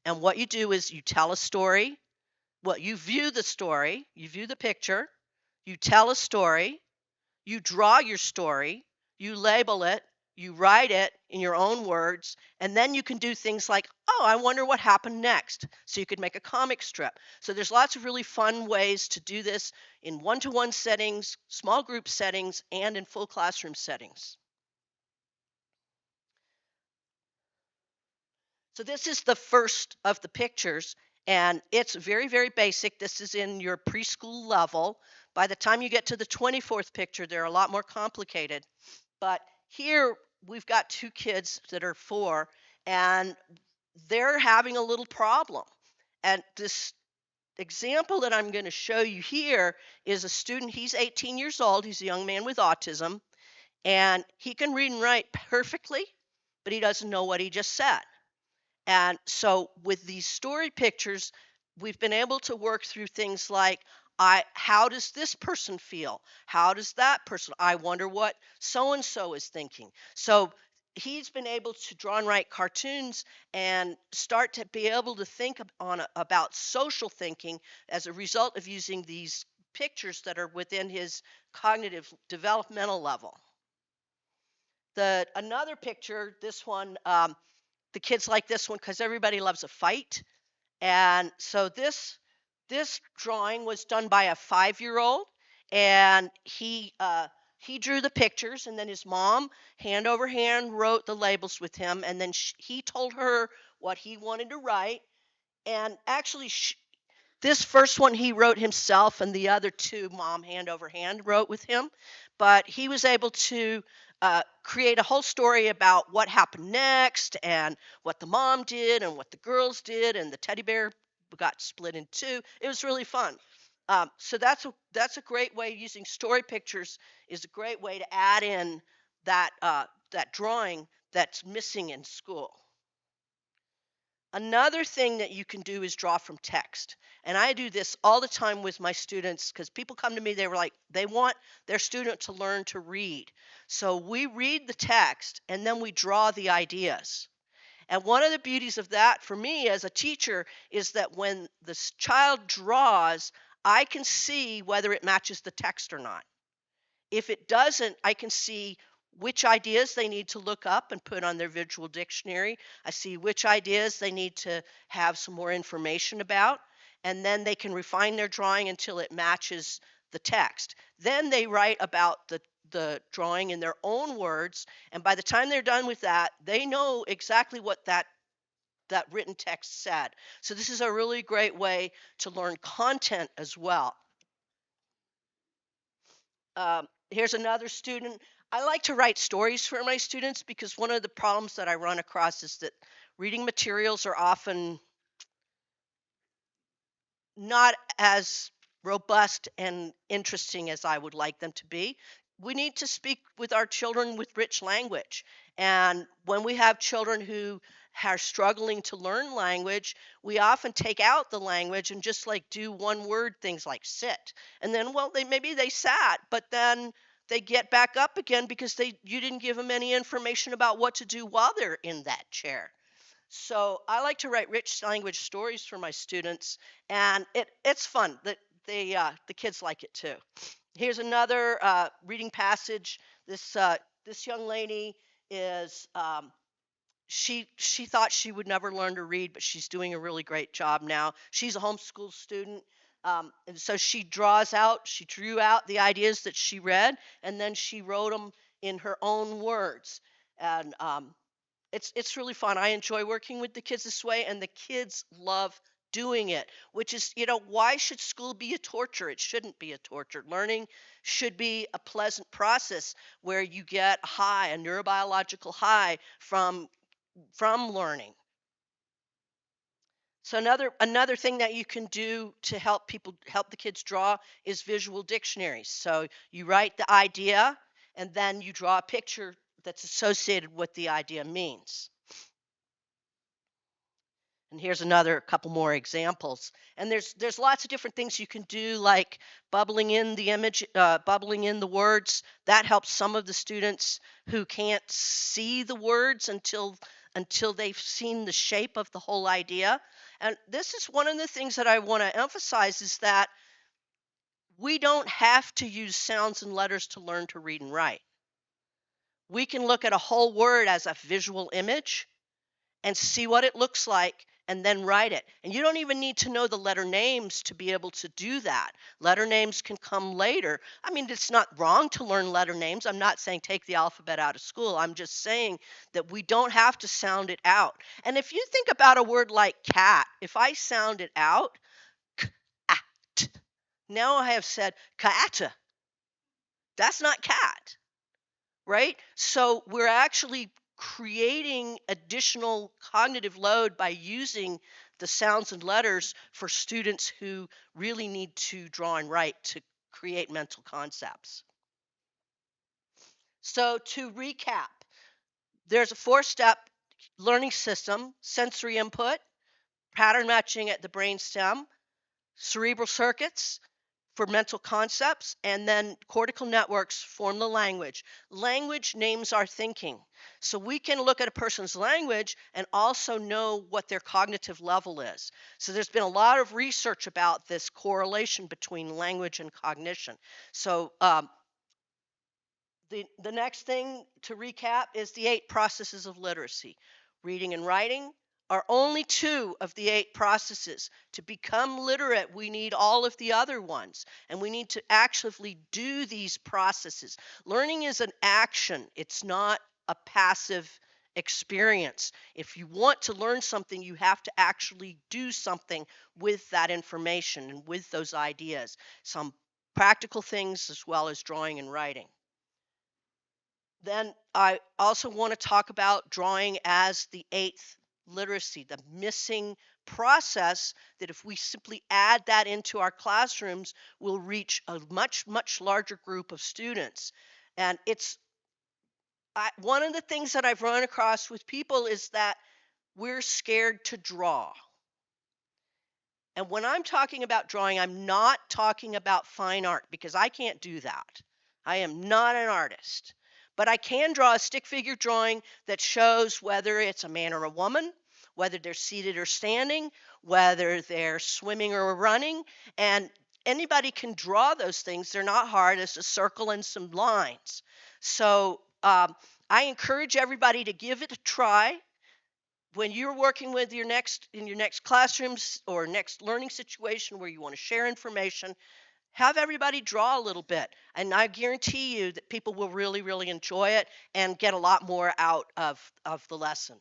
And what you do is you tell a story. Well, you view the story, you view the picture, you tell a story, you draw your story, you label it, you write it in your own words, and then you can do things like, oh, I wonder what happened next. So you could make a comic strip. So there's lots of really fun ways to do this in one-to-one settings, small group settings, and in full classroom settings. So this is the first of the pictures, and it's very, very basic. This is in your preschool level. By the time you get to the 24th picture, they're a lot more complicated. But here we've got 2 kids that are 4, and they're having a little problem. And this example that I'm going to show you here is a student. He's 18 years old. He's a young man with autism, and he can read and write perfectly, but he doesn't know what he just said. And so with these story pictures, we've been able to work through things like, how does this person feel? How does that person? I wonder what so-and-so is thinking. So he's been able to draw and write cartoons and start to be able to think about social thinking as a result of using these pictures that are within his cognitive developmental level. Another picture, this one, the kids like this one because everybody loves a fight. And so this drawing was done by a 5-year-old, and he drew the pictures, and then his mom hand over hand wrote the labels with him, and then he told her what he wanted to write. And actually this first one he wrote himself, and the other 2 mom hand over hand wrote with him. But he was able to create a whole story about what happened next and what the mom did and what the girls did, and the teddy bear got split in 2. It was really fun. So that's a great way. Using story pictures is a great way to add in that drawing that's missing in school. Another thing that you can do is draw from text. And I do this all the time with my students because people come to me, they want their student to learn to read. So we read the text and then we draw the ideas. And one of the beauties of that for me as a teacher is that when this child draws, I can see whether it matches the text or not. If it doesn't, I can see which ideas they need to look up and put on their visual dictionary. I see which ideas they need to have some more information about, and then they can refine their drawing until it matches the text. Then they write about the drawing in their own words, and by the time they're done with that, they know exactly what that written text said. So this is a really great way to learn content as well. Here's another student. I like to write stories for my students because one of the problems that I run across is that reading materials are often not as robust and interesting as I would like them to be. We need to speak with our children with rich language. And when we have children who are struggling to learn language, we often take out the language and just like do one word things like sit. And then, well, maybe they sat, but then they get back up again because you didn't give them any information about what to do while they're in that chair. So I like to write rich language stories for my students, and it's fun. The kids like it too. Here's another reading passage. This young lady is she thought she would never learn to read, but she's doing a really great job now. She's a homeschool student, and so she drew out the ideas that she read, and then she wrote them in her own words. And it's really fun. I enjoy working with the kids this way, and the kids love doing it. Which is, why should school be a torture? It shouldn't be a torture. Learning should be a pleasant process where you get a neurobiological high from learning. So another thing that you can do to help the kids draw is visual dictionaries. So you write the idea and then you draw a picture that's associated with the idea means. And here's another couple more examples. And there's lots of different things you can do, like bubbling in the image, bubbling in the words. That helps some of the students who can't see the words until they've seen the shape of the whole idea. And this is one of the things that I want to emphasize, is that we don't have to use sounds and letters to learn to read and write. We can look at a whole word as a visual image and see what it looks like and then write it. And you don't even need to know the letter names to be able to do that. Letter names can come later. I mean, it's not wrong to learn letter names. I'm not saying take the alphabet out of school. I'm just saying that we don't have to sound it out. And if you think about a word like cat, if I sound it out, cat, now I have said cat. That's not cat, right? So we're actually creating additional cognitive load by using the sounds and letters for students who really need to draw and write to create mental concepts. So to recap, there's a 4-step learning system: sensory input, pattern matching at the brainstem, cerebral circuits for mental concepts, and then cortical networks form the language. Language names our thinking. So we can look at a person's language and also know what their cognitive level is. So there's been a lot of research about this correlation between language and cognition. So the next thing to recap is the 8 processes of literacy. Reading and writing are only 2 of the 8 processes. To become literate, we need all of the other ones, and we need to actively do these processes. Learning is an action. It's not a passive experience. If you want to learn something, you have to actually do something with that information and with those ideas. Some practical things as well as drawing and writing. Then I also want to talk about drawing as the 8th literacy, the missing process that if we simply add that into our classrooms, we'll reach a much, much larger group of students. And one of the things that I've run across with people is that we're scared to draw. And when I'm talking about drawing, I'm not talking about fine art, because I can't do that. I am not an artist. But I can draw a stick figure drawing that shows whether it's a man or a woman, whether they're seated or standing, whether they're swimming or running. And anybody can draw those things. They're not hard. It's a circle and some lines. So I encourage everybody to give it a try. When you're working with in your next classrooms or next learning situation where you want to share information, have everybody draw a little bit, and I guarantee you that people will really, really enjoy it and get a lot more out of the lesson.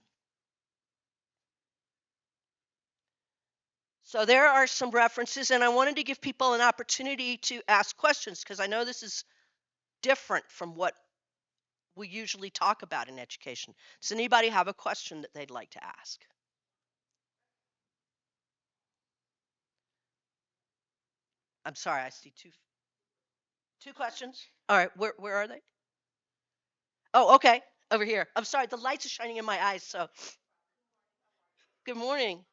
So there are some references, and I wanted to give people an opportunity to ask questions, because I know this is different from what we usually talk about in education. Does anybody have a question that they'd like to ask? I'm sorry, I see two questions. All right, where are they? Oh, okay, over here. I'm sorry, the lights are shining in my eyes, so. Good morning.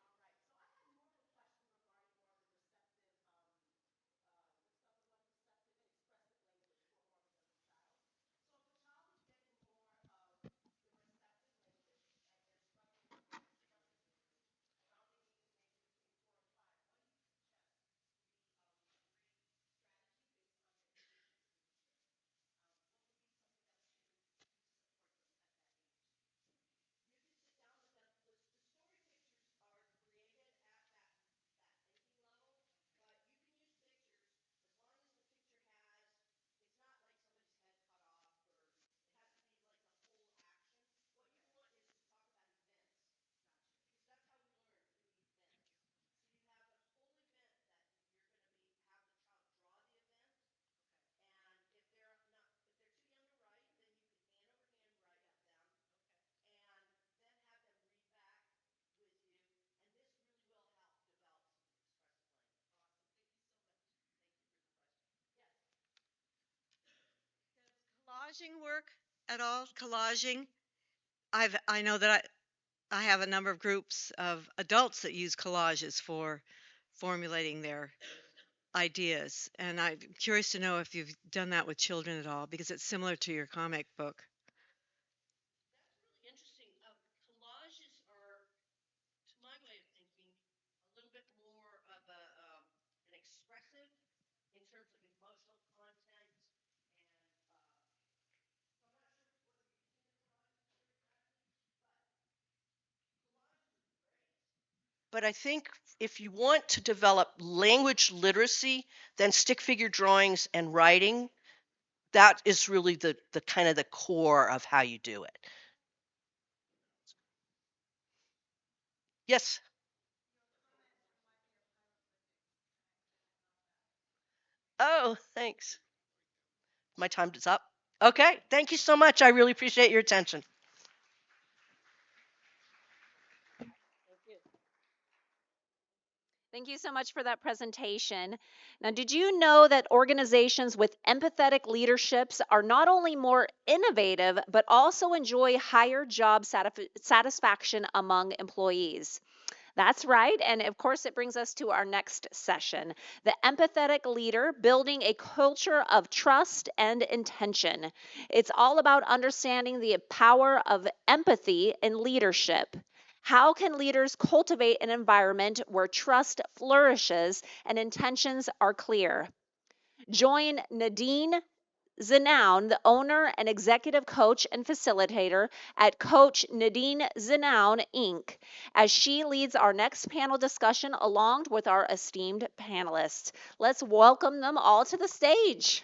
collaging work at all? Collaging? I know that I have a number of groups of adults that use collages for formulating their ideas, and I'm curious to know if you've done that with children at all, because it's similar to your comic book. Interesting. Collages are, to my way of thinking, a little bit more of an expressive in terms of emotional content. But I think if you want to develop language literacy, then stick figure drawings and writing, that is really the kind of the core of how you do it. Yes. Oh, thanks. My time is up. Okay. Thank you so much. I really appreciate your attention. Thank you so much for that presentation. Now, did you know that organizations with empathetic leaderships are not only more innovative, but also enjoy higher job satisfaction among employees? That's right. And of course, it brings us to our next session, the empathetic leader, building a culture of trust and intention. It's all about understanding the power of empathy in leadership. How can leaders cultivate an environment where trust flourishes and intentions are clear? Join Nadine Zenoun, the owner and executive coach and facilitator at Coach Nadine Zenoun Inc., as she leads our next panel discussion along with our esteemed panelists. Let's welcome them all to the stage.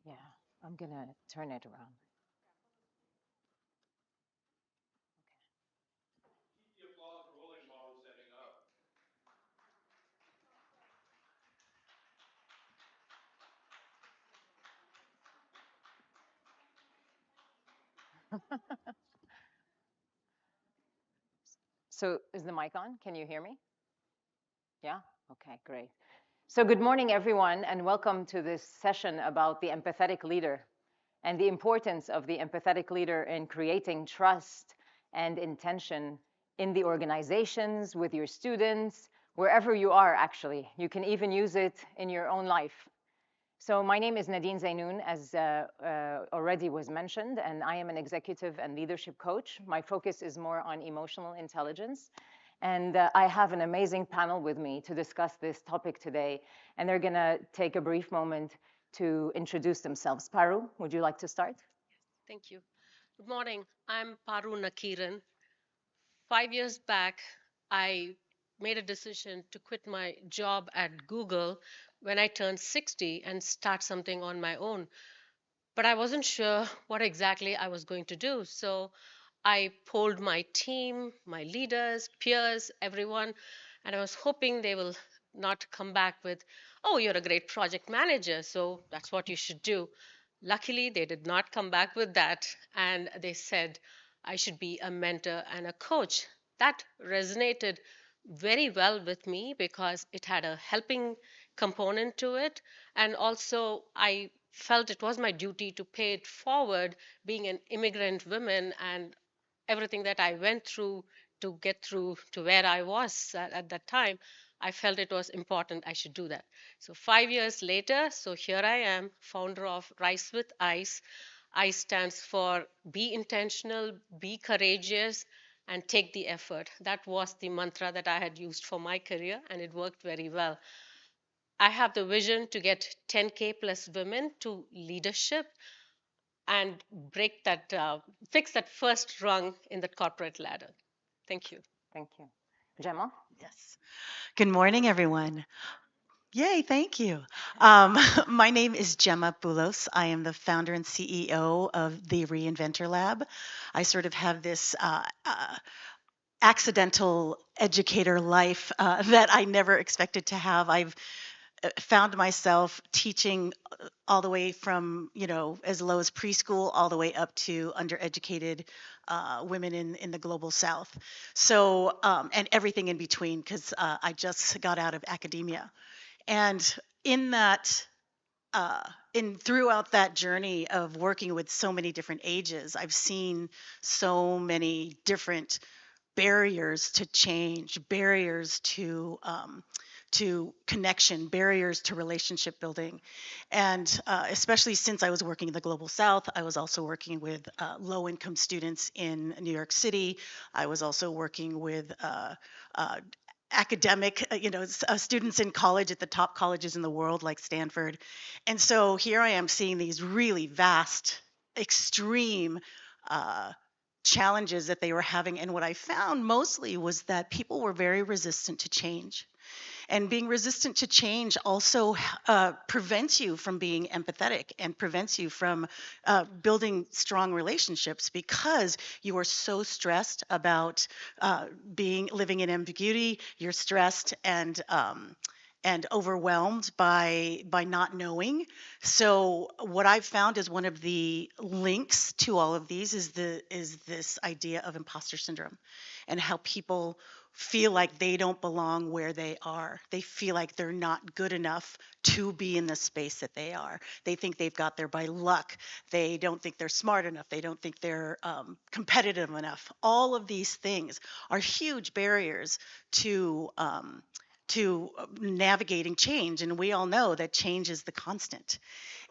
Yeah, I'm gonna turn it around. So is the mic on? Can you hear me? Yeah? Okay, great. So good morning, everyone, and welcome to this session about the empathetic leader and the importance of the empathetic leader in creating trust and intention in the organizations, with your students, wherever you are, actually. You can even use it in your own life. So my name is Nadine Zainoun, as already was mentioned, and I am an executive and leadership coach. My focus is more on emotional intelligence. And I have an amazing panel with me to discuss this topic today. And they're gonna take a brief moment to introduce themselves. Paru, would you like to start? Thank you. Good morning. I'm Paru Nakiran. 5 years back, I made a decision to quit my job at Google when I turned 60 and start something on my own. But I wasn't sure what exactly I was going to do. So I polled my team, my leaders, peers, everyone, and I was hoping they will not come back with, oh, you're a great project manager, so that's what you should do. Luckily, they did not come back with that, and they said I should be a mentor and a coach. That resonated very well with me because it had a helping component to it, and also I felt it was my duty to pay it forward, being an immigrant woman and everything that I went through to get through to where I was at that time. I felt it was important I should do that. So 5 years later, so here I am, founder of Rise with ICE. ICE stands for be intentional, be courageous, and take the effort. That was the mantra that I had used for my career, and it worked very well. I have the vision to get 10K plus women to leadership and break that, fix that first rung in the corporate ladder. Thank you. Thank you. Gemma? Yes. Good morning, everyone. Yay, thank you. My name is Gemma Boulos. I am the founder and CEO of the Reinventor Lab. I sort of have this accidental educator life that I never expected to have. I've found myself teaching all the way from, as low as preschool all the way up to undereducated women in the global south. So, and everything in between, because I just got out of academia. And in that, throughout that journey of working with so many different ages, I've seen so many different barriers to change, barriers to connection, barriers to relationship building. And especially since I was working in the Global South, I was also working with low-income students in New York City. I was also working with academic, students in college at the top colleges in the world like Stanford. And so here I am seeing these really vast, extreme challenges that they were having. And what I found mostly was that people were very resistant to change. And being resistant to change also prevents you from being empathetic and prevents you from building strong relationships, because you are so stressed about living in ambiguity. You're stressed and overwhelmed by not knowing. So what I've found is one of the links to all of these is this idea of imposter syndrome, and how people feel like they don't belong where they are. They feel like they're not good enough to be in the space that they are. They think they've got there by luck. They don't think they're smart enough. They don't think they're competitive enough. All of these things are huge barriers to navigating change. And we all know that change is the constant.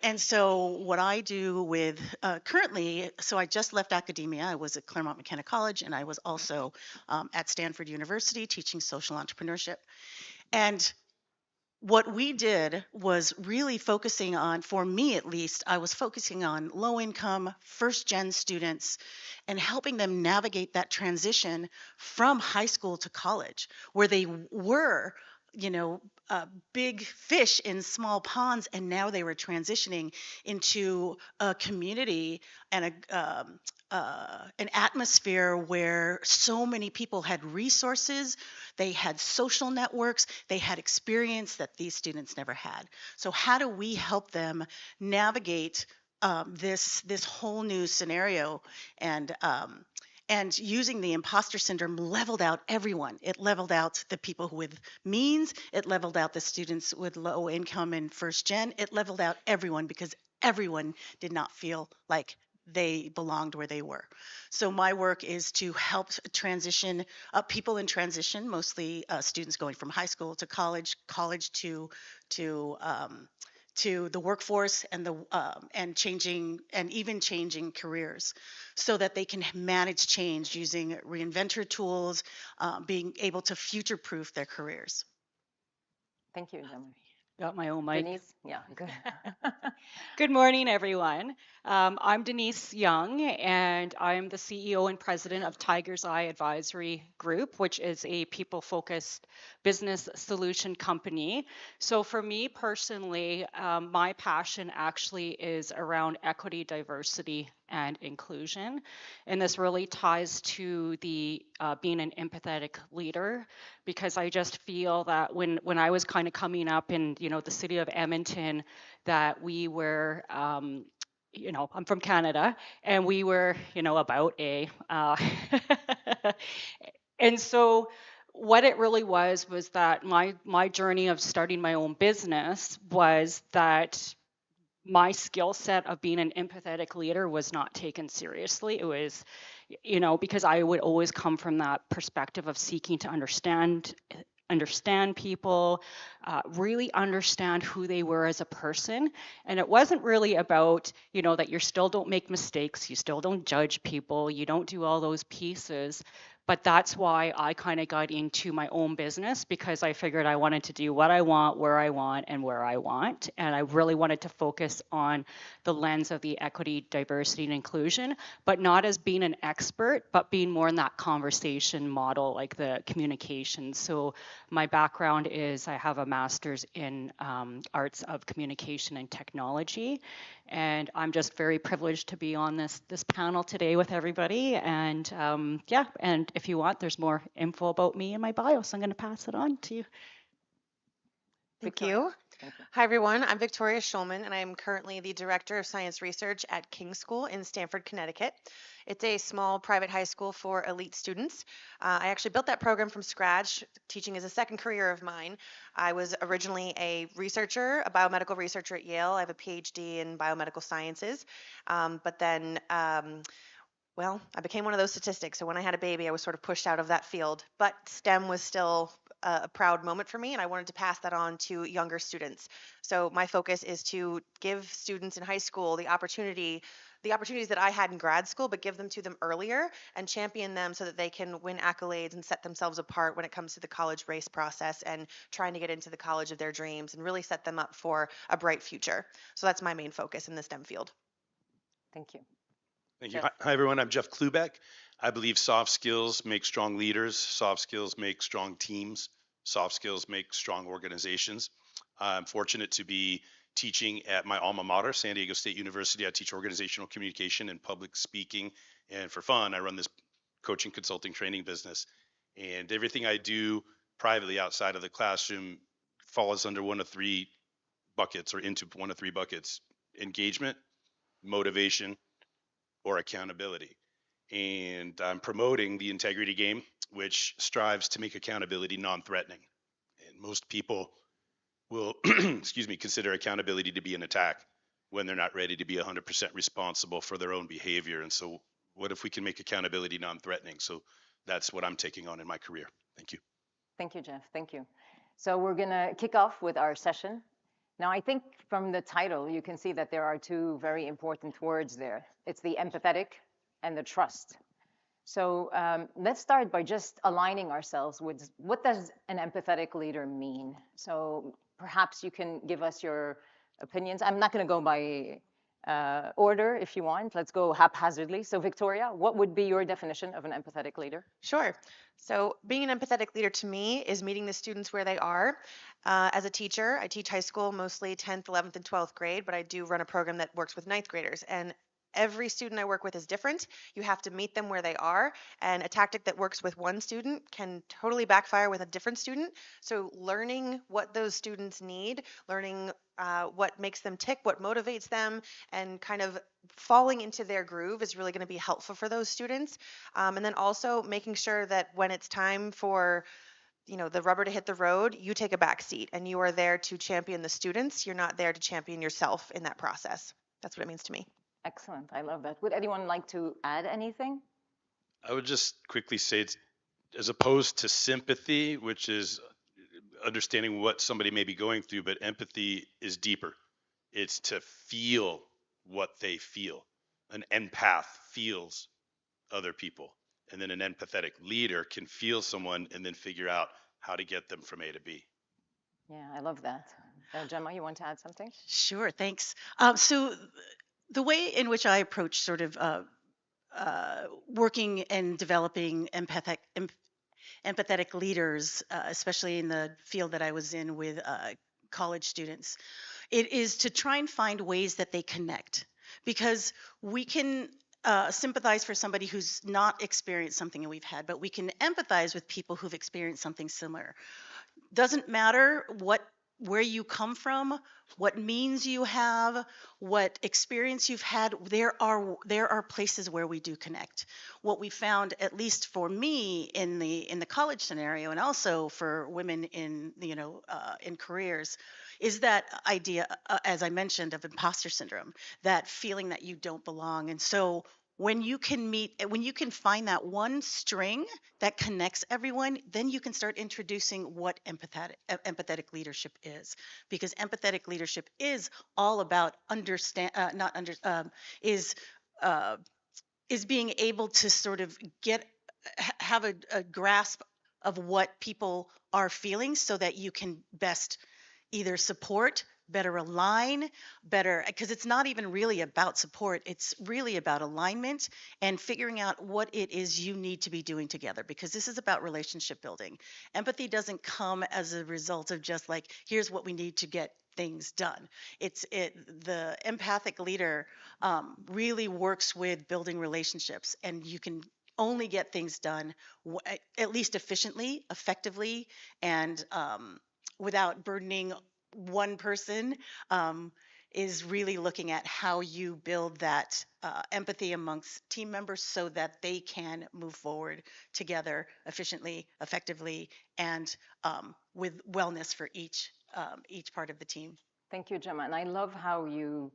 And so what I do with currently, so I just left academia. I was at Claremont McKenna College, and I was also at Stanford University teaching social entrepreneurship. And what we did was really focusing on, for me at least, I was focusing on low income, first gen students and helping them navigate that transition from high school to college, where they were, big fish in small ponds, and now they were transitioning into a community and an atmosphere where so many people had resources, they had social networks, they had experience that these students never had. So how do we help them navigate this whole new scenario? And using the imposter syndrome leveled out everyone. It leveled out the people with means. It leveled out the students with low income and first gen. It leveled out everyone, because everyone did not feel like they belonged where they were. So my work is to help transition people in transition, mostly students going from high school to college, college to the workforce, and changing, and even changing careers, so that they can manage change using reinventor tools, being able to future-proof their careers. Thank you, Gemma. Got my own mic. Denise? Yeah, good. Good morning, everyone. I'm Denise Young, and I'm the CEO and president of Tiger's Eye Advisory Group, which is a people-focused business solution company. So for me personally, my passion actually is around equity, diversity, and inclusion. And this really ties to the being an empathetic leader, because I just feel that when I was kind of coming up in, the city of Edmonton, that we were, I'm from Canada, and we were, about A. And so what it really was that my journey of starting my own business was that my skill set of being an empathetic leader was not taken seriously. It was, because I would always come from that perspective of seeking to understand people, really understand who they were as a person. And it wasn't really about, that you still don't make mistakes, you still don't judge people, you don't do all those pieces. But that's why I kind of got into my own business, because I figured I wanted to do what I want, where I want, and where I want. And I really wanted to focus on the lens of the equity, diversity, and inclusion, but not as being an expert, but being more in that conversation model, like the communication. So my background is I have a master's in arts of communication and technology. And I'm just very privileged to be on this panel today with everybody. And and if you want, there's more info about me in my bio, so I'm going to pass it on to you. Thank you. Thank you. Hi, everyone. I'm Victoria Schulman, and I am currently the Director of Science Research at King School in Stamford, Connecticut. It's a small private high school for elite students. I actually built that program from scratch. Teaching is a second career of mine. I was originally a researcher, a biomedical researcher at Yale. I have a PhD in biomedical sciences. But then well, I became one of those statistics. So when I had a baby, I was sort of pushed out of that field. But STEM was still a proud moment for me, and I wanted to pass that on to younger students. So my focus is to give students in high school the opportunities that I had in grad school, but give them to them earlier and champion them so that they can win accolades and set themselves apart when it comes to the college race process and trying to get into the college of their dreams and really set them up for a bright future. So that's my main focus in the STEM field. Thank you. Thank you. Jeff. Hi, everyone. I'm Jeff Klubeck. I believe soft skills make strong leaders. Soft skills make strong teams. Soft skills make strong organizations. I'm fortunate to be teaching at my alma mater, San Diego State University. I teach organizational communication and public speaking. And for fun, I run this coaching, consulting, training business. And everything I do privately outside of the classroom falls under one of three buckets or into one of three buckets: engagement, motivation, or accountability. And I'm promoting the integrity game, which strives to make accountability non-threatening. And most people will, excuse me, consider accountability to be an attack when they're not ready to be 100% responsible for their own behavior. And so what if we can make accountability non-threatening? So that's what I'm taking on in my career. Thank you. Thank you, Jeff. Thank you. So we're going to kick off with our session. Now, I think from the title, you can see that there are two very important words there. It's the empathetic and the trust. So let's start by just aligning ourselves with what does an empathetic leader mean? So perhaps you can give us your opinions. I'm not going to go by order if you want. Let's go haphazardly. So Victoria, what would be your definition of an empathetic leader? Sure. So being an empathetic leader to me is meeting the students where they are. As a teacher, I teach high school, mostly 10th, 11th, and 12th grade, but I do run a program that works with ninth graders. And every student I work with is different. You have to meet them where they are. And a tactic that works with one student can totally backfire with a different student. So learning what those students need, learning what makes them tick, what motivates them, and kind of falling into their groove is really going to be helpful for those students. And then also making sure that when it's time for the rubber to hit the road, you take a back seat and you are there to champion the students. You're not there to champion yourself in that process. That's what it means to me. Excellent. I love that. Would anyone like to add anything? I would just quickly say it's as opposed to sympathy, which is understanding what somebody may be going through, but empathy is deeper. It's to feel what they feel. An empath feels other people, and then an empathetic leader can feel someone and then figure out how to get them from A to B. Yeah, I love that. Gemma, you want to add something? Sure, thanks. So the way in which I approach sort of working and developing empathetic leaders, especially in the field that I was in with college students, it is to try and find ways that they connect, because we can sympathize for somebody who's not experienced something that we've had, but we can empathize with people who've experienced something similar. Doesn't matter where you come from, what means you have, what experience you've had, there are places where we do connect. What we found, at least for me in the college scenario, and also for women in in careers, is that idea, as I mentioned, of imposter syndrome, that feeling that you don't belong. And so when you can find that one string that connects everyone, then you can start introducing what empathetic leadership is, because empathetic leadership is all about is being able to sort of have a grasp of what people are feeling, so that you can best either support, better align, because it's not even really about support. It's really about alignment and figuring out what it is you need to be doing together, because this is about relationship building. Empathy doesn't come as a result of just like, here's what we need to get things done. The empathic leader really works with building relationships, and you can only get things done at least efficiently, effectively, and without burdening one person is really looking at how you build that empathy amongst team members so that they can move forward together efficiently, effectively, and with wellness for each part of the team. Thank you, Gemma. And I love how you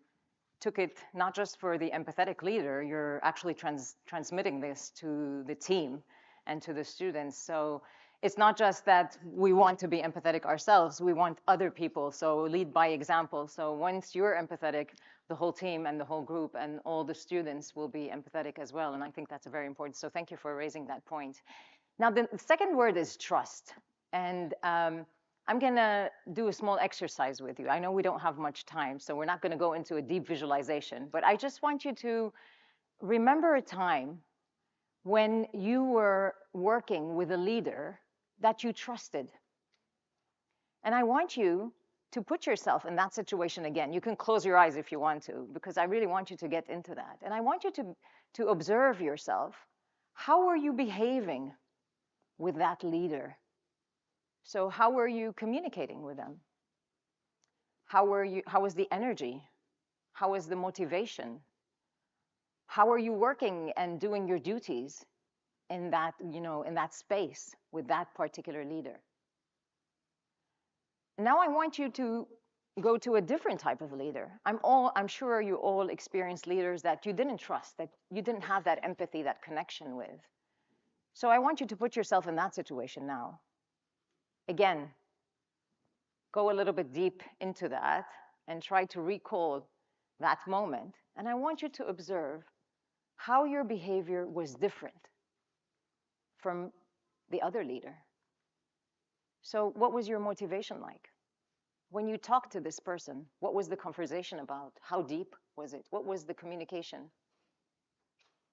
took it not just for the empathetic leader, you're actually transmitting this to the team and to the students. So it's not just that we want to be empathetic ourselves, we want other people. So lead by example. So once you're empathetic, the whole team and the whole group and all the students will be empathetic as well. And I think that's very important. So thank you for raising that point. Now, the second word is trust. And I'm going to do a small exercise with you. I know we don't have much time, so we're not going to go into a deep visualization, but I just want you to remember a time when you were working with a leader that you trusted. And I want you to put yourself in that situation again. You can close your eyes if you want to, because I really want you to get into that. And I want you to observe yourself. How are you behaving with that leader? So how were you communicating with them? How was the energy? How was the motivation? How are you working and doing your duties in that, in that space with that particular leader? Now I want you to go to a different type of leader. I'm sure you all experienced leaders that you didn't trust, that you didn't have that empathy, that connection with. So I want you to put yourself in that situation now. Again, go a little bit deep into that and try to recall that moment. And I want you to observe how your behavior was different from the other leader. So what was your motivation like? When you talked to this person, what was the conversation about? How deep was it? What was the communication?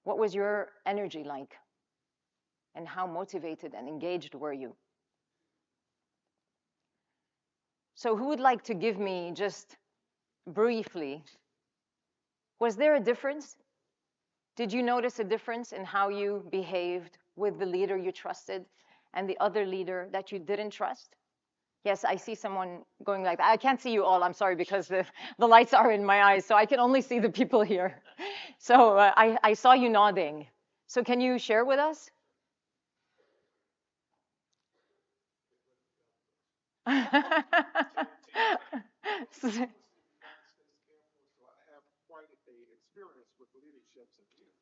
What was your energy like? And how motivated and engaged were you? So who would like to give me just briefly, was there a difference? Did you notice a difference in how you behaved with the leader you trusted and the other leader that you didn't trust? Yes, I see someone going like that. I can't see you all, I'm sorry, because the lights are in my eyes, so I can only see the people here. So I saw you nodding. So can you share with us?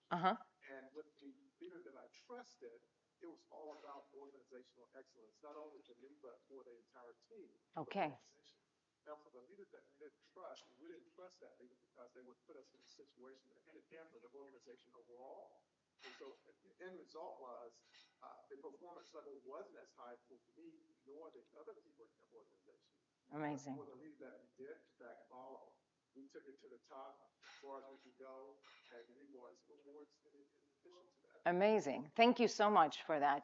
Uh-huh. And with the leader that I trusted, it was all about organizational excellence, not only for me, but for the entire team. Okay. Now, for the leader that we didn't trust, we didn't trust that leader because they would put us in a situation that could hamper the organization overall. And so the end result was the performance level wasn't as high for me nor the other people in the organization. Amazing. For the leader that we did, in fact, follow, we took it to the top as far as we could go, and we was awards in addition to that. Amazing. Thank you so much for that.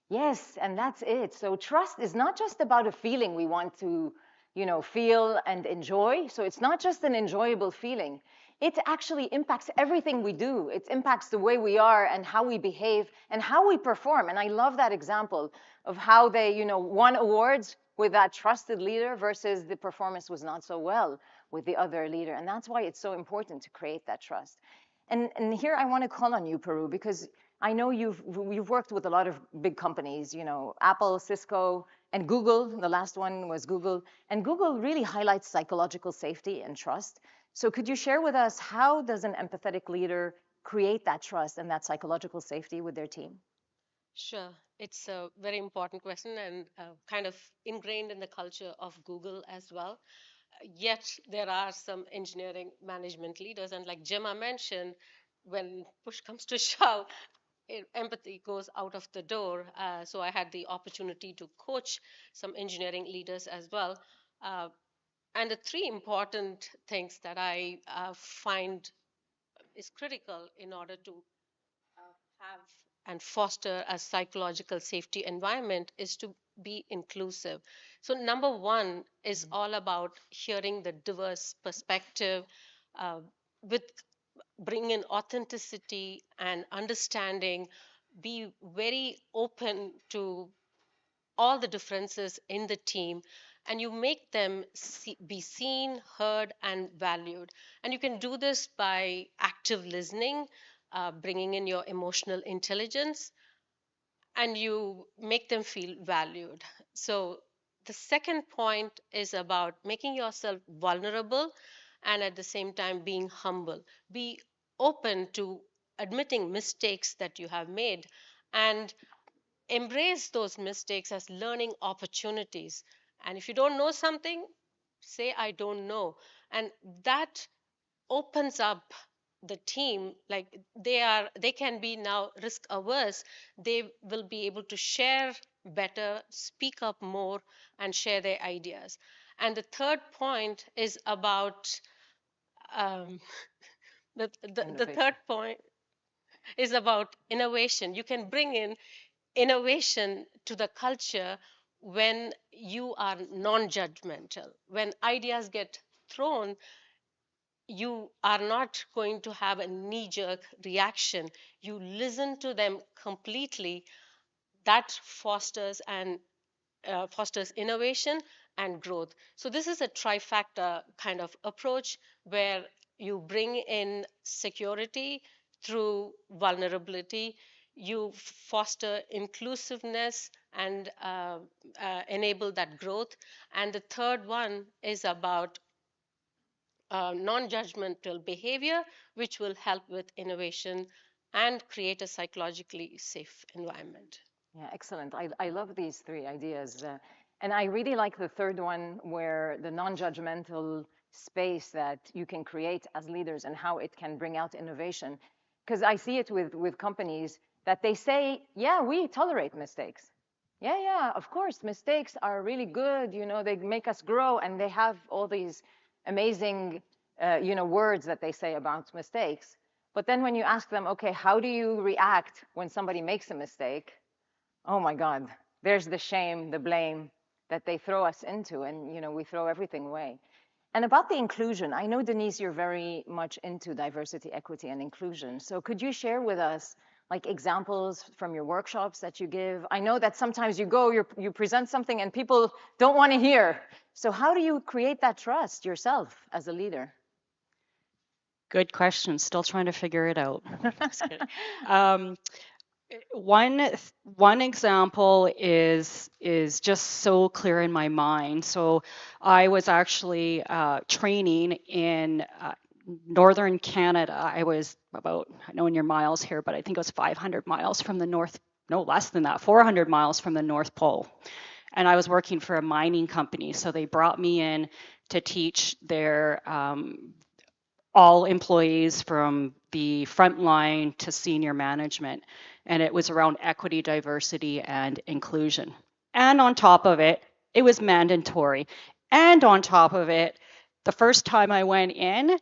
Yes, and that's it. So trust is not just about a feeling we want to, feel and enjoy. So it's not just an enjoyable feeling. It actually impacts everything we do. It impacts the way we are and how we behave and how we perform. And I love that example of how they, won awards with that trusted leader versus the performance was not so well with the other leader. And that's why it's so important to create that trust. And here I want to call on you, Peru, because I know you've worked with a lot of big companies, Apple, Cisco, and Google. The last one was Google. And Google really highlights psychological safety and trust. So could you share with us, how does an empathetic leader create that trust and that psychological safety with their team? Sure. It's a very important question and kind of ingrained in the culture of Google as well. Yet there are some engineering management leaders, and like Gemma mentioned, when push comes to shove, empathy goes out of the door. So I had the opportunity to coach some engineering leaders as well. And the three important things that I find is critical in order to have and foster a psychological safety environment is to be inclusive. So number one is all about hearing the diverse perspective, with bring in authenticity and understanding, be very open to all the differences in the team, and you make them be seen, heard, and valued. And you can do this by active listening, bringing in your emotional intelligence, and you make them feel valued. So the second point is about making yourself vulnerable and at the same time being humble. Be open to admitting mistakes that you have made and embrace those mistakes as learning opportunities. And if you don't know something, say, I don't know. And that opens up the team. Like they can be now risk averse. They will be able to share better, speak up more, and share their ideas. And the third point is about um, the third point is about innovation. You can bring in innovation to the culture when you are non-judgmental. When ideas get thrown, you are not going to have a knee-jerk reaction. You listen to them completely. That fosters innovation and growth. So this is a trifecta kind of approach where you bring in security through vulnerability, you foster inclusiveness and enable that growth. And the third one is about non-judgmental behavior, which will help with innovation and create a psychologically safe environment. Yeah, excellent. I love these three ideas. And I really like the third one, where the non-judgmental space that you can create as leaders and how it can bring out innovation. Because I see it with companies that they say, yeah, we tolerate mistakes. Yeah, of course, mistakes are really good. You know, they make us grow, and they have all these amazing, words that they say about mistakes. But then when you ask them, okay, how do you react when somebody makes a mistake? Oh my God, there's the shame, the blame that they throw us into, and we throw everything away. And about the inclusion, I know, Denise, you're very much into diversity, equity, and inclusion. So could you share with us like examples from your workshops that you give? I know that sometimes you present something and people don't want to hear. So how do you create that trust yourself as a leader? Good question. Still trying to figure it out. One example is just so clear in my mind. So I was actually training in northern Canada. I was about, I know in your miles here, but I think it was 500 miles from the north, no less than that, 400 miles from the North Pole. And I was working for a mining company. So they brought me in to teach their all employees from the front line to senior management. And it was around equity, diversity, and inclusion. And on top of it, it was mandatory. And on top of it, the first time I went in,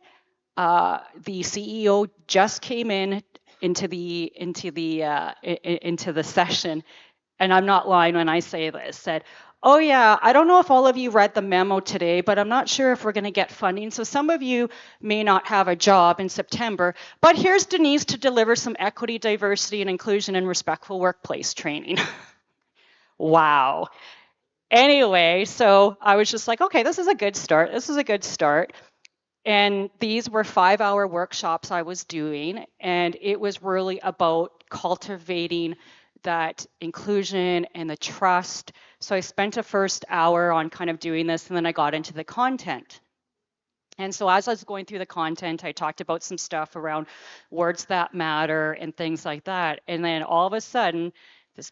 the CEO just came into the session, and I'm not lying when I say this, said, oh yeah, I don't know if all of you read the memo today, but I'm not sure if we're going to get funding. So some of you may not have a job in September, but here's Denise to deliver some equity, diversity, and inclusion and respectful workplace training. Wow. Anyway, so I was just like, okay, this is a good start. This is a good start. And these were 5-hour workshops I was doing, and it was really about cultivating that inclusion and the trust. So I spent a first hour on kind of doing this, and then I got into the content. And so as I was going through the content, I talked about some stuff around words that matter and things like that. And then all of a sudden, this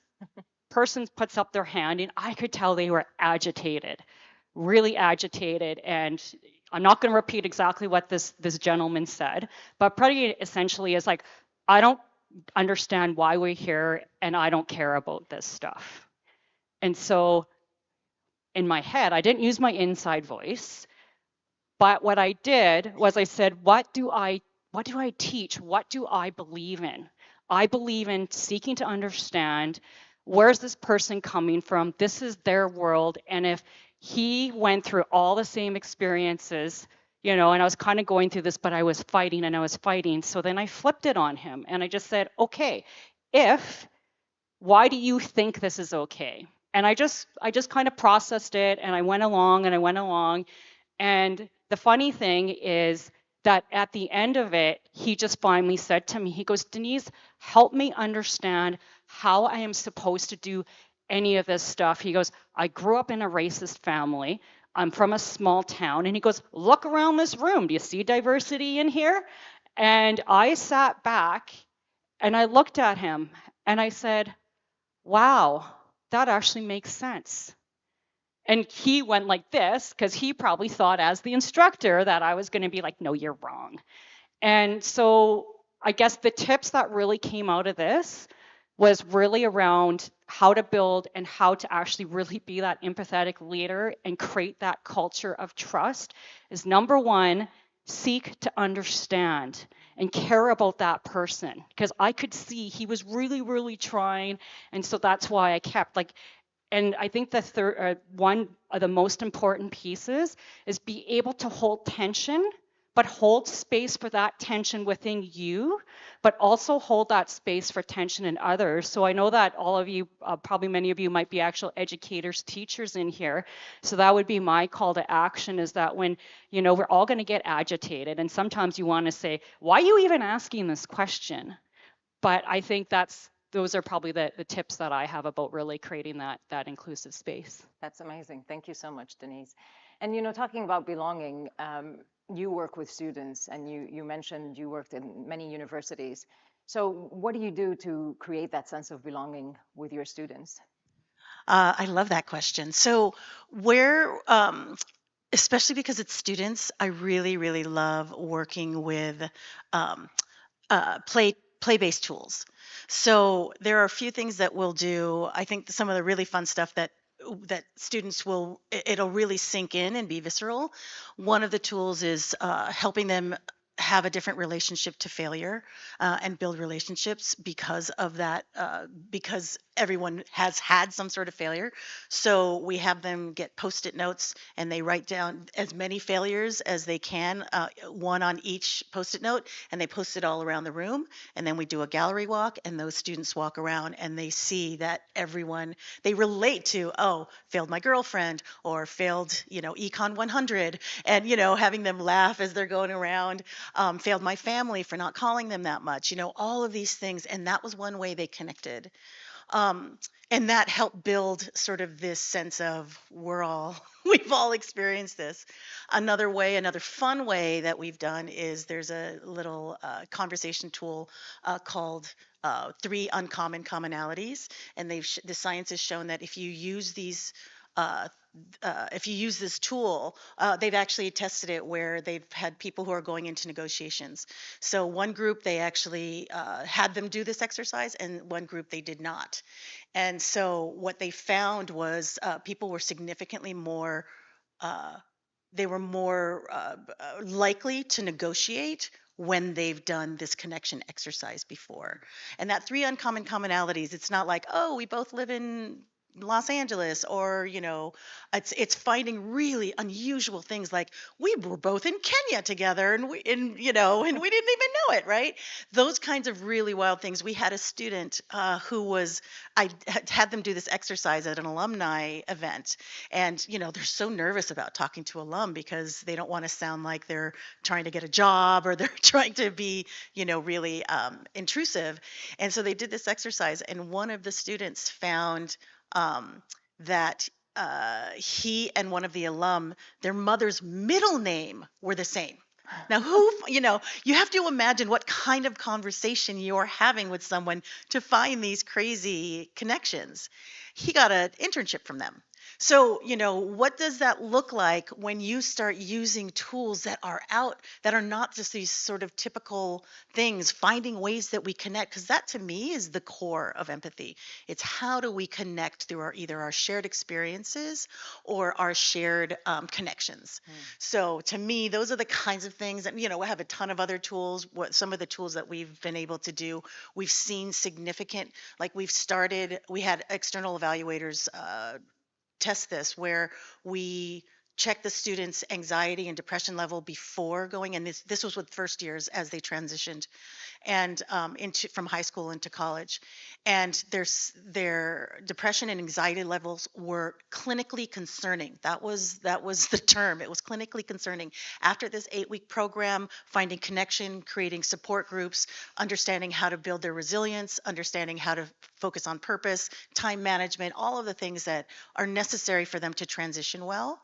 person puts up their hand, and I could tell they were agitated, really agitated. And I'm not going to repeat exactly what this gentleman said, but pretty essentially is like, I don't understand why we're here, and I don't care about this stuff. And so in my head, I didn't use my inside voice, but what I did was I said, what do I teach? What do I believe in? I believe in seeking to understand, where's this person coming from? This is their world. And if he went through all the same experiences, and I was kind of going through this, but I was fighting and I was fighting. So then I flipped it on him and I just said, okay, why do you think this is okay? And I just kind of processed it, and I went along and I went along. And the funny thing is that at the end of it, he just finally said to me, he goes, Denise, help me understand how I am supposed to do any of this stuff. He goes, I grew up in a racist family. I'm from a small town. And he goes, look around this room. Do you see diversity in here? And I sat back and I looked at him and I said, wow, that actually makes sense. And he went like this because he probably thought, as the instructor, that I was going to be like, no, you're wrong. And so I guess the tips that really came out of this was really around how to build and how to actually really be that empathetic leader and create that culture of trust is number one, seek to understand and care about that person, because I could see he was really, really trying. And so that's why I kept like, and I think the third, one of the most important pieces is be able to hold tension, but hold space for that tension within you, but also hold that space for tension in others. So I know that all of you, probably many of you might be actual educators, teachers in here. So that would be my call to action, is that when, we're all going to get agitated, and sometimes you want to say, why are you even asking this question? But I think those are probably the tips that I have about really creating that inclusive space. That's amazing. Thank you so much, Denise. And talking about belonging, you work with students, and you mentioned you worked in many universities. So what do you do to create that sense of belonging with your students? I love that question. So where, especially because it's students, I really, really love working with um, play-based tools. So there are a few things that we'll do. I think some of the really fun stuff that students will, it'll really sink in and be visceral. One of the tools is helping them have a different relationship to failure and build relationships because of that, because everyone has had some sort of failure. So we have them get post-it notes, and they write down as many failures as they can, one on each post-it note, and they post it all around the room. And then we do a gallery walk, and those students walk around and they see that everyone, they relate to, oh, failed my girlfriend, or failed, Econ 100, and, having them laugh as they're going around. Failed my family for not calling them that much, all of these things. And that was one way they connected. And that helped build sort of this sense of we've all experienced this. Another fun way that we've done is there's a little conversation tool called 3 Uncommon Commonalities. And the science has shown that if you use these if you use this tool, they've actually tested it where they've had people who are going into negotiations. So one group, they actually had them do this exercise, and one group they did not. And so what they found was people were significantly more, they were more likely to negotiate when they've done this connection exercise before. And that 3 uncommon commonalities, it's not like, oh, we both live in Los Angeles, or it's finding really unusual things like we were both in Kenya together, and we didn't even know it, right? Those kinds of really wild things. We had a student I had them do this exercise at an alumni event, and they're so nervous about talking to alum because they don't want to sound like they're trying to get a job, or they're trying to be really intrusive. And so they did this exercise, and one of the students found that he and one of the alum, their mother's middle name were the same. Now, you have to imagine what kind of conversation you're having with someone to find these crazy connections. He got an internship from them. So, what does that look like when you start using tools that are not just these sort of typical things, finding ways that we connect? Because that, to me, is the core of empathy. It's how do we connect through either our shared experiences or our shared connections. So, to me, those are the kinds of things that, we have a ton of other tools. Some of the tools that we've been able to do, we've seen significant, like we had external evaluators test this, where we check the students' anxiety and depression level before going, and this was with first years as they transitioned and into from high school into college, and their depression and anxiety levels were clinically concerning. That was the term. It was clinically concerning. After this 8-week program, finding connection, creating support groups, understanding how to build their resilience, understanding how to focus on purpose, time management, all of the things that are necessary for them to transition well,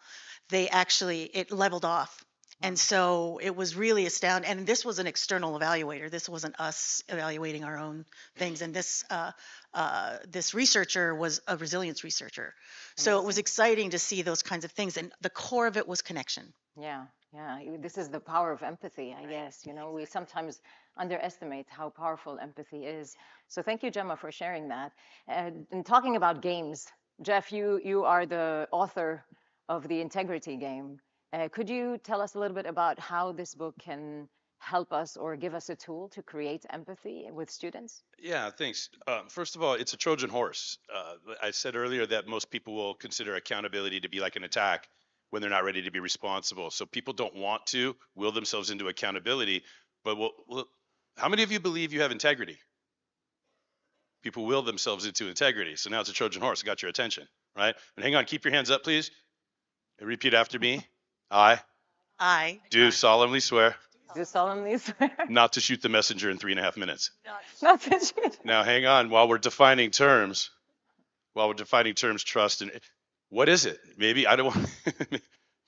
it leveled off. And so it was really astounding. And this was an external evaluator. This wasn't us evaluating our own things. And this researcher was a resilience researcher. So it was exciting to see those kinds of things. And the core of it was connection. Yeah, yeah. This is the power of empathy, I guess. You know, we sometimes underestimate how powerful empathy is. So thank you, Gemma, for sharing that. And talking about games, Jeff, you are the author of the Integrity Game. Could you tell us a little bit about how this book can help us or give us a tool to create empathy with students? Yeah, thanks. First of all, it's a Trojan horse. I said earlier that most people will consider accountability to be like an attack when they're not ready to be responsible. So people don't want to will themselves into accountability. But how many of you believe you have integrity? People will themselves into integrity. So now it's a Trojan horse. It got your attention, right? And hang on, keep your hands up, please. And repeat after me. I do solemnly swear Do solemnly swear not to shoot the messenger in 3.5 minutes. not to shoot. Now, hang on. While we're defining terms, trust, and what is it? Maybe I don't want.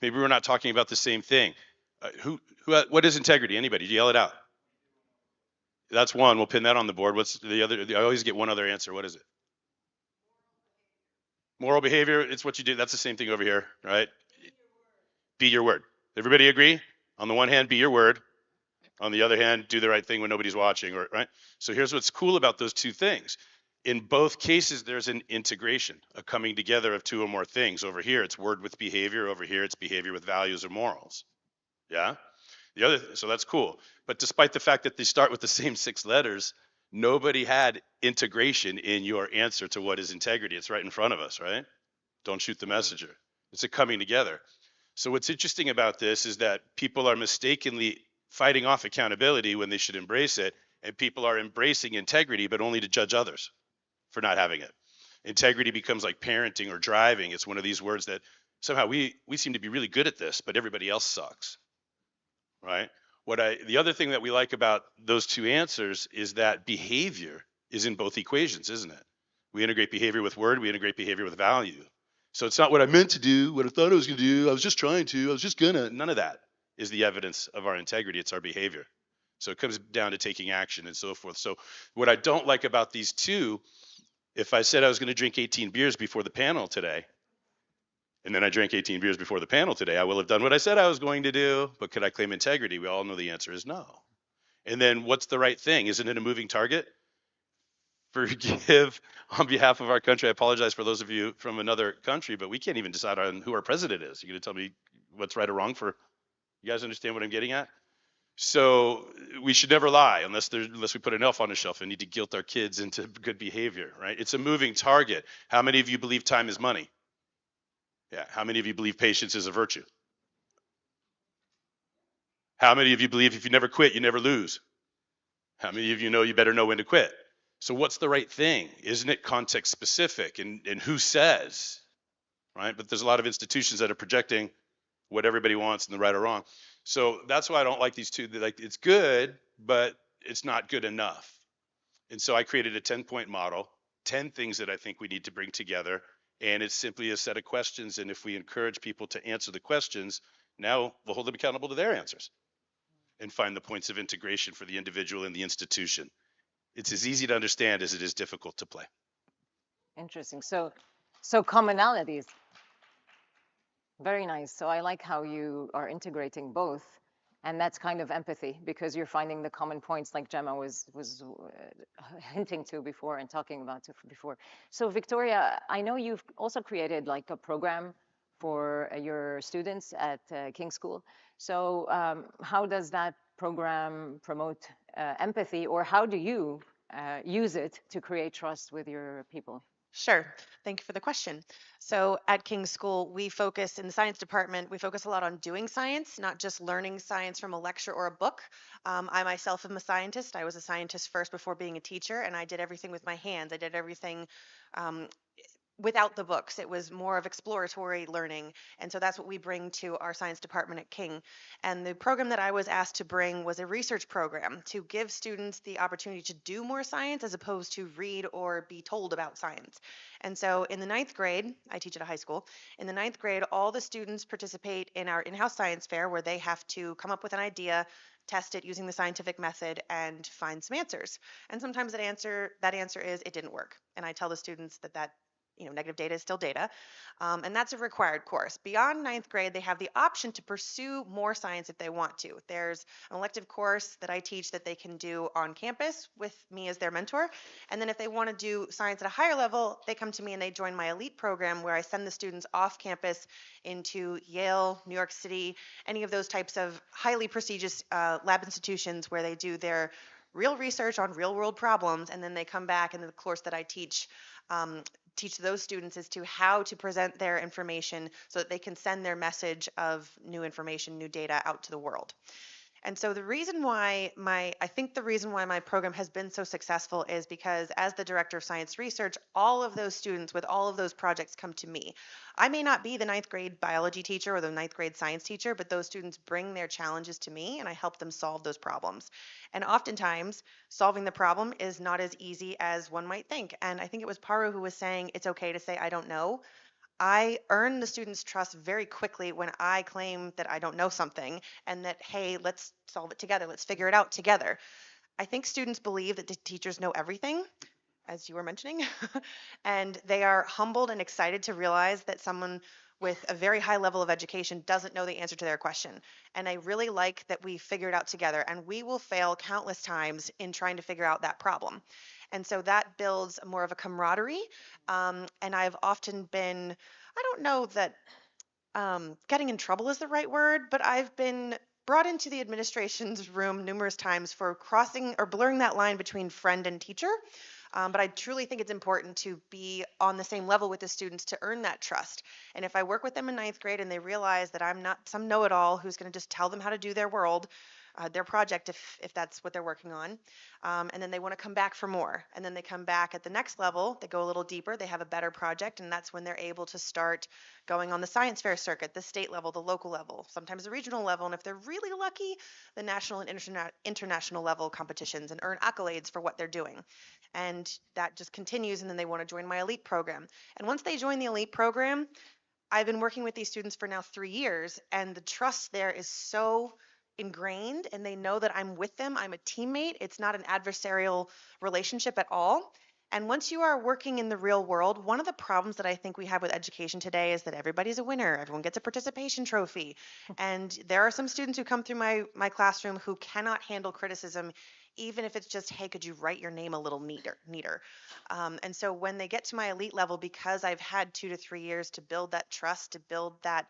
Maybe we're not talking about the same thing. What is integrity? Anybody? Yell it out. That's one. We'll pin that on the board. What's the other? I always get one other answer. What is it? Moral behavior. It's what you do. That's the same thing over here, right? Be your word. Everybody agree? On the one hand, be your word. On the other hand, do the right thing when nobody's watching, right? So here's what's cool about those two things. In both cases, there's an integration, a coming together of two or more things. Over here, it's word with behavior. Over here, it's behavior with values or morals. Yeah? So that's cool. But despite the fact that they start with the same 6 letters, nobody had integration in your answer to what is integrity. It's right in front of us, right? Don't shoot the messenger. It's a coming together. So what's interesting about this is that people are mistakenly fighting off accountability when they should embrace it, and people are embracing integrity, but only to judge others for not having it. Integrity becomes like parenting or driving. It's one of these words that somehow we seem to be really good at this, but everybody else sucks, right? The other thing that we like about those two answers is that behavior is in both equations, isn't it? We integrate behavior with word, we integrate behavior with value. So it's not what I meant to do, what I thought I was going to do, I was just trying to, I was just gonna. None of that is the evidence of our integrity. It's our behavior. So it comes down to taking action and so forth. So what I don't like about these two, if I said I was going to drink 18 beers before the panel today, and then I drank 18 beers before the panel today, I will have done what I said I was going to do, but could I claim integrity? We all know the answer is no. And then what's the right thing? Isn't it a moving target? Forgive on behalf of our country. I apologize for those of you from another country, but we can't even decide on who our president is. You're going to tell me what's right or wrong for, you guys understand what I'm getting at? So we should never lie unless we put an elf on the shelf and need to guilt our kids into good behavior, right? It's a moving target. How many of you believe time is money? Yeah. How many of you believe patience is a virtue? How many of you believe if you never quit, you never lose? How many of you know you better know when to quit? So what's the right thing? Isn't it context specific? And who says, right? But there's a lot of institutions that are projecting what everybody wants in the right or wrong. So that's why I don't like these two. Like, it's good, but it's not good enough. And so I created a 10-point model, 10 things that I think we need to bring together. And it's simply a set of questions. And if we encourage people to answer the questions, now we'll hold them accountable to their answers and find the points of integration for the individual and the institution. It's as easy to understand as it is difficult to play. Interesting. So commonalities. Very nice. So I like how you are integrating both, and that's kind of empathy because you're finding the common points like Gemma was hinting to before and talking about before. So Victoria, I know you've also created like a program for your students at King School. So how does that program promote empathy, or how do you use it to create trust with your people? Sure. Thank you for the question. So at King's School, we focus in the science department, we focus a lot on doing science, not just learning science from a lecture or a book. I myself am a scientist. I was a scientist first before being a teacher, and I did everything with my hands. I did everything um, without the books. It was more of exploratory learning. And so that's what we bring to our science department at King. And the program that I was asked to bring was a research program to give students the opportunity to do more science as opposed to read or be told about science. And so in the ninth grade, I teach at a high school. In the ninth grade, all the students participate in our in-house science fair where they have to come up with an idea, test it using the scientific method, and find some answers. And sometimes that answer is it didn't work. And I tell the students that negative data is still data. And that's a required course. Beyond ninth grade, they have the option to pursue more science if they want to. There's an elective course that I teach that they can do on campus with me as their mentor. And then if they want to do science at a higher level, they come to me and they join my elite program where I send the students off campus into Yale, New York City, any of those types of highly prestigious lab institutions where they do their real research on real world problems, and then they come back, and the course that I teach those students as to how to present their information so that they can send their message of new information, new data out to the world. And so I think the reason why my program has been so successful is because as the director of science research, all of those students with all of those projects come to me. I may not be the ninth grade biology teacher or the ninth grade science teacher, but those students bring their challenges to me and I help them solve those problems. And oftentimes, solving the problem is not as easy as one might think. And I think it was Paru who was saying it's okay to say, I don't know. I earn the students' trust very quickly when I claim that I don't know something and that, hey, let's solve it together, let's figure it out together. I think students believe that the teachers know everything, as you were mentioning, and they are humbled and excited to realize that someone with a very high level of education doesn't know the answer to their question. And I really like that we figure it out together, and we will fail countless times in trying to figure out that problem. And so that builds more of a camaraderie. And I've often been, I don't know that getting in trouble is the right word, but I've been brought into the administration's room numerous times for crossing or blurring that line between friend and teacher. But I truly think it's important to be on the same level with the students to earn that trust. And if I work with them in ninth grade and they realize that I'm not some know-it-all who's going to just tell them how to do their project if that's what they're working on, and then they want to come back for more, and then they come back at the next level, they go a little deeper, they have a better project, and that's when they're able to start going on the science fair circuit, the state level, the local level, sometimes the regional level, and if they're really lucky, the national and international level competitions, and earn accolades for what they're doing. And that just continues, and then they want to join my elite program. And once they join the elite program, I've been working with these students for now 3 years, and the trust there is so ingrained, and they know that I'm with them. I'm a teammate. It's not an adversarial relationship at all. And once you are working in the real world, one of the problems that I think we have with education today is that everybody's a winner. Everyone gets a participation trophy. And there are some students who come through my classroom who cannot handle criticism, even if it's just, hey, could you write your name a little neater? And so when they get to my elite level, because I've had 2 to 3 years to build that trust, to build that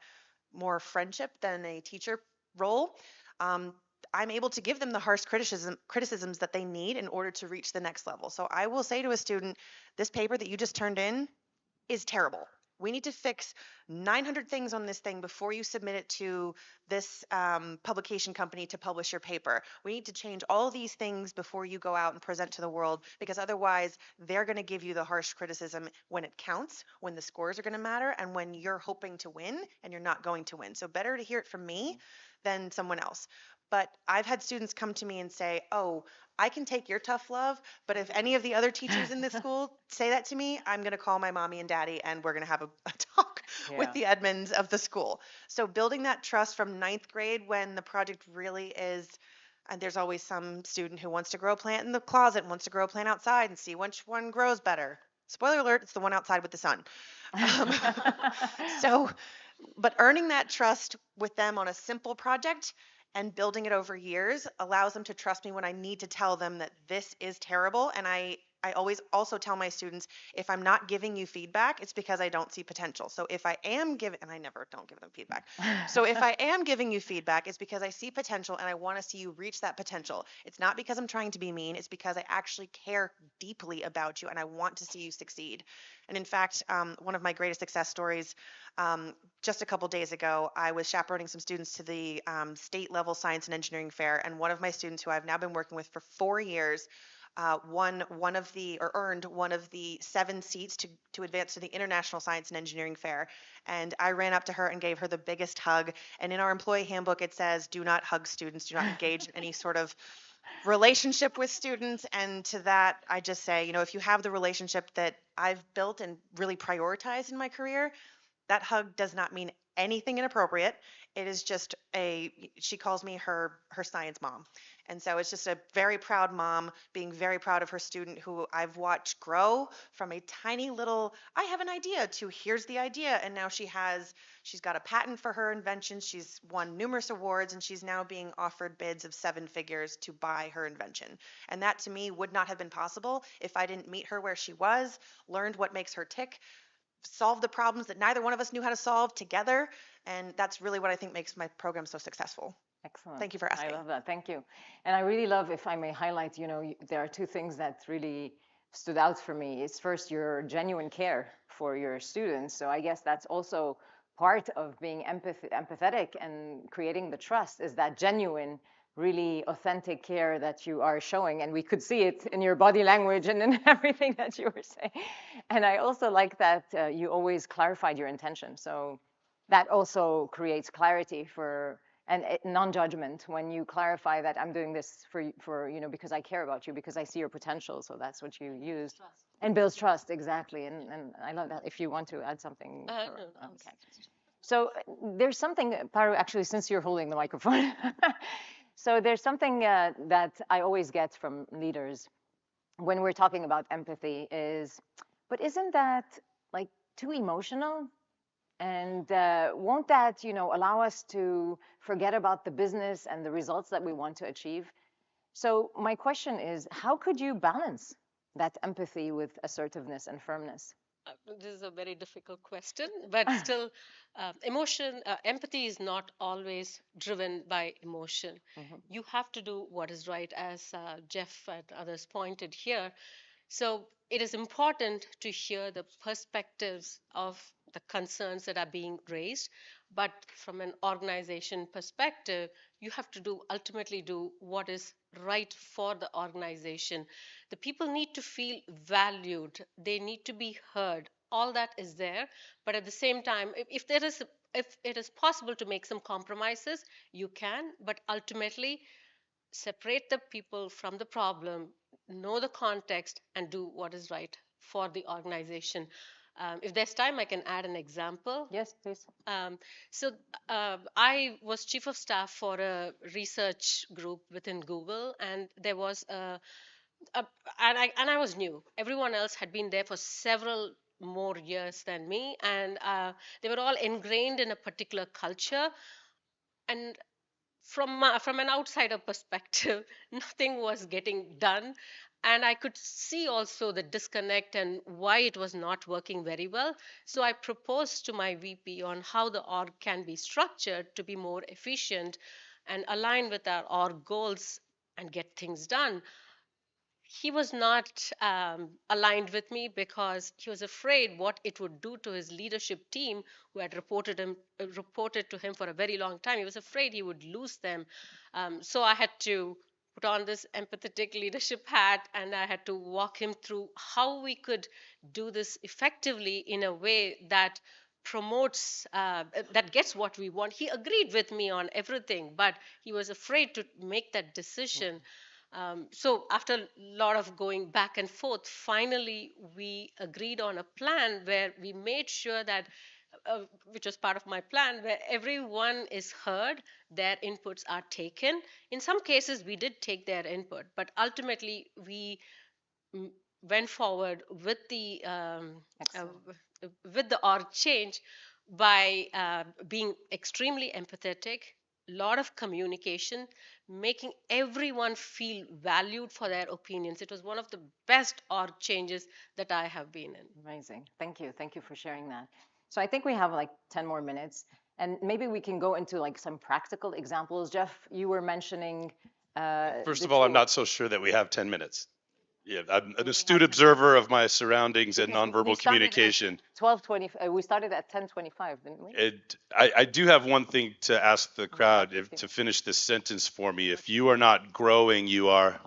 more friendship than a teacher role, um, I'm able to give them the harsh criticisms that they need in order to reach the next level. So I will say to a student, this paper that you just turned in is terrible. We need to fix 900 things on this thing before you submit it to this publication company to publish your paper. We need to change all of these things before you go out and present to the world, because otherwise they're going to give you the harsh criticism when it counts, when the scores are going to matter, and when you're hoping to win and you're not going to win. So better to hear it from me than someone else. But I've had students come to me and say, oh, I can take your tough love, but if any of the other teachers in this school say that to me, I'm going to call my mommy and daddy and we're going to have a talk with Yeah. the admins of the school. So building that trust from ninth grade when the project really is, and there's always some student who wants to grow a plant in the closet and wants to grow a plant outside and see which one grows better. Spoiler alert, it's the one outside with the sun. Um, so, but earning that trust with them on a simple project and building it over years allows them to trust me when I need to tell them that this is terrible, and I I always also tell my students, if I'm not giving you feedback, it's because I don't see potential. So if I am giving, and I never don't give them feedback. So if I am giving you feedback, it's because I see potential and I want to see you reach that potential. It's not because I'm trying to be mean. It's because I actually care deeply about you and I want to see you succeed. And in fact, one of my greatest success stories, just a couple days ago, I was chaperoning some students to the state level science and engineering fair. And one of my students, who I've now been working with for 4 years, won one of the, or earned one of the 7 seats to advance to the International Science and Engineering Fair. And I ran up to her and gave her the biggest hug. And in our employee handbook, it says, do not hug students, do not engage in any sort of relationship with students. And to that, I just say, if you have the relationship that I've built and really prioritized in my career, that hug does not mean anything inappropriate. It is just she calls me her science mom. And so it's just a very proud mom being very proud of her student who I've watched grow from a tiny little, I have an idea, to here's the idea. And now she's got a patent for her invention. She's won numerous awards and she's now being offered bids of 7 figures to buy her invention. And that to me would not have been possible if I didn't meet her where she was, learned what makes her tick, solve the problems that neither one of us knew how to solve together. And that's really what I think makes my program so successful. Excellent. Thank you for asking. I love that. Thank you. And I really love, if I may highlight, there are 2 things that really stood out for me. It's first your genuine care for your students. So I guess that's also part of being empathetic and creating the trust, is that genuine, really authentic care that you are showing. And we could see it in your body language and in everything that you were saying. And I also like that you always clarified your intention. So that also creates clarity and non-judgment when you clarify that I'm doing this for because I care about you, because I see your potential. So that's what you use. And builds trust, exactly. And I love that. If you want to add something. No, Okay. So there's something, Paru, actually, since you're holding the microphone. So there's something that I always get from leaders when we're talking about empathy is, but isn't that like too emotional? And won't that, allow us to forget about the business and the results that we want to achieve? So my question is, how could you balance that empathy with assertiveness and firmness? This is a very difficult question, but still, empathy is not always driven by emotion. You have to do what is right, as Jeff and others pointed here. So it is important to hear the perspectives of the concerns that are being raised, but from an organization perspective, you have to ultimately do what is right for the organization. The people need to feel valued. They need to be heard. All that is there, but at the same time, if it is possible to make some compromises, you can, but ultimately separate the people from the problem, know the context, and do what is right for the organization. If there's time, I can add an example. Yes, please. I was chief of staff for a research group within Google, and there was and I was new. Everyone else had been there for several more years than me, and they were all ingrained in a particular culture. And from an outsider perspective, nothing was getting done, and I could see also the disconnect and why it was not working very well. So I proposed to my VP on how the org can be structured to be more efficient and align with our org goals and get things done. He was not aligned with me because he was afraid what it would do to his leadership team, who had reported to him for a very long time. He was afraid he would lose them. So I had to put on this empathetic leadership hat, and I had to walk him through how we could do this effectively in a way that promotes that gets what we want. He agreed with me on everything, but he was afraid to make that decision. So after a lot of going back and forth, finally we agreed on a plan where we made sure that, which was part of my plan, where everyone is heard, their inputs are taken. In some cases, we did take their input, but ultimately we went forward with the org change by being extremely empathetic, lot of communication, making everyone feel valued for their opinions. It was one of the best org changes that I have been in. Amazing. Thank you. Thank you for sharing that. So I think we have like 10 more minutes, and maybe we can go into like some practical examples. Jeff, you were mentioning First the of all, I'm tool. not so sure that we have 10 minutes. Yeah, I'm an astute observer of my surroundings and Because we nonverbal started communication. at 12:20. We started at 10:25, didn't we? I do have one thing to ask the crowd to finish this sentence for me. If you are not growing, you are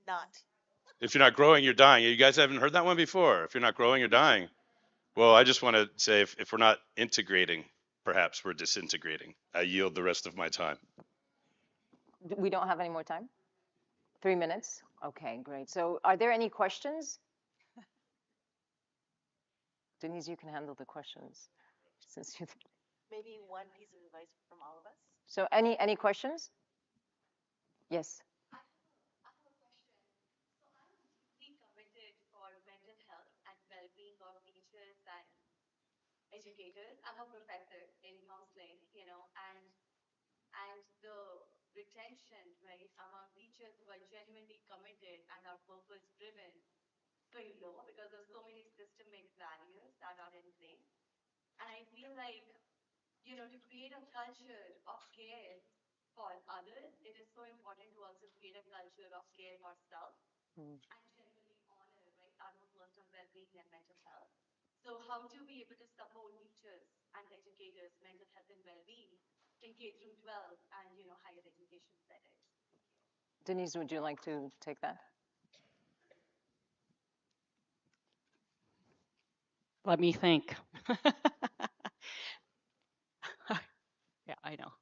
Not. If you're not growing, you're dying. You guys haven't heard that one before. If you're not growing, you're dying. Well, I just want to say if we're not integrating, perhaps we're disintegrating. I yield the rest of my time. We don't have any more time? 3 minutes? Okay, great. So are there any questions? Denise, you can handle the questions since you. Maybe one piece of advice from all of us. So any questions? Yes. Committed for mental health and well-being of teachers and educators. I'm a professor in counseling, and the retention, right, among teachers who are genuinely committed and are purpose-driven very low because there's so many systemic barriers that are in place. And I feel like, to create a culture of care for others, it is so important to also create a culture of care for self and generally honor, right, our own personal well-being and mental health. So how to be able to support teachers and educators' mental health and well-being in K through 12 and higher education settings. Denise, would you like to take that? Let me think. Yeah, I know.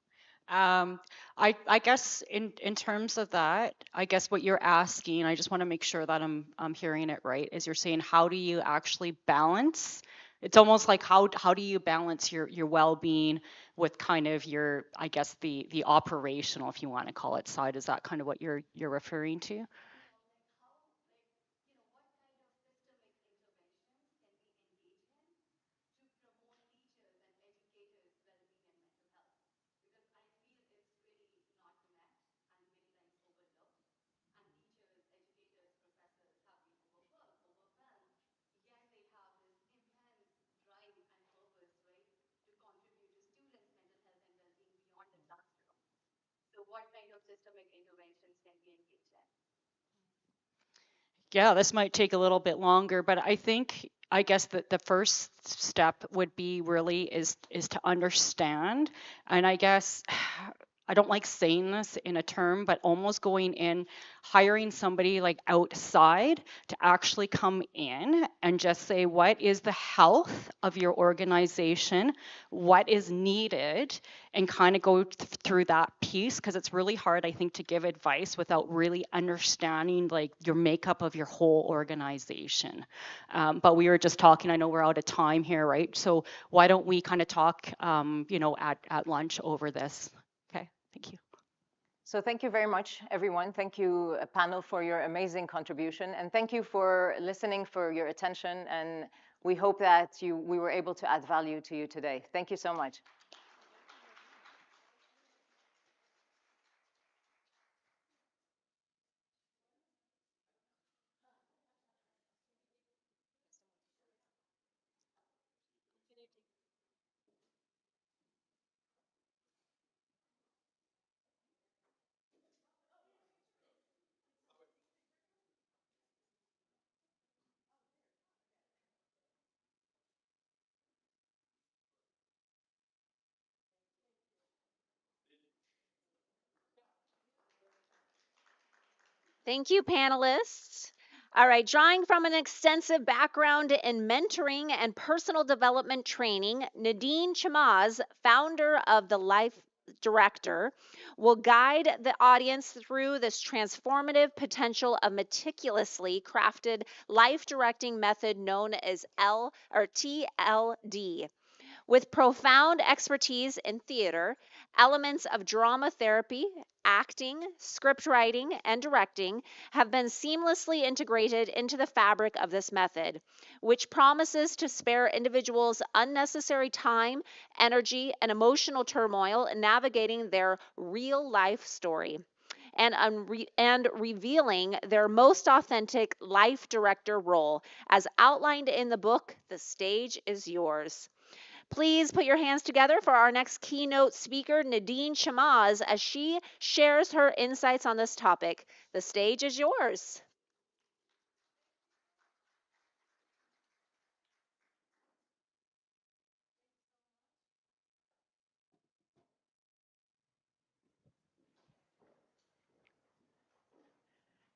I guess in terms of that, I guess what you're asking, I just want to make sure that I'm hearing it right, is you're saying how do you actually balance? It's almost like how do you balance your well-being with kind of your, I guess, the operational, if you want to call it, side. Is that kind of what you're referring to? So what kind of systemic interventions can be engaged in? Yeah, this might take a little bit longer, but I guess that the first step would be really is to understand. And I guess I don't like saying this in a term, but almost going in, hiring somebody like outside to actually come in and just say, what is the health of your organization? What is needed? And kind of go through that piece, because it's really hard, I think, to give advice without really understanding like your makeup of your whole organization. But we were just talking, I know we're out of time here, right? So why don't we kind of talk, at lunch over this? Okay, thank you. So thank you very much, everyone. Thank you, panel, for your amazing contribution. And thank you for listening, for your attention. And we hope that we were able to add value to you today. Thank you so much. Thank you, panelists. All right, drawing from an extensive background in mentoring and personal development training, Nadine Chamaz, founder of the Life Director, will guide the audience through this transformative potential of meticulously crafted life directing method known as TLD. With profound expertise in theater, elements of drama therapy, acting, script writing, and directing have been seamlessly integrated into the fabric of this method, which promises to spare individuals unnecessary time, energy, and emotional turmoil in navigating their real life story and revealing their most authentic life director role. As outlined in the book, The Stage is Yours. Please put your hands together for our next keynote speaker, Nadine Chamaz, as she shares her insights on this topic. The stage is yours.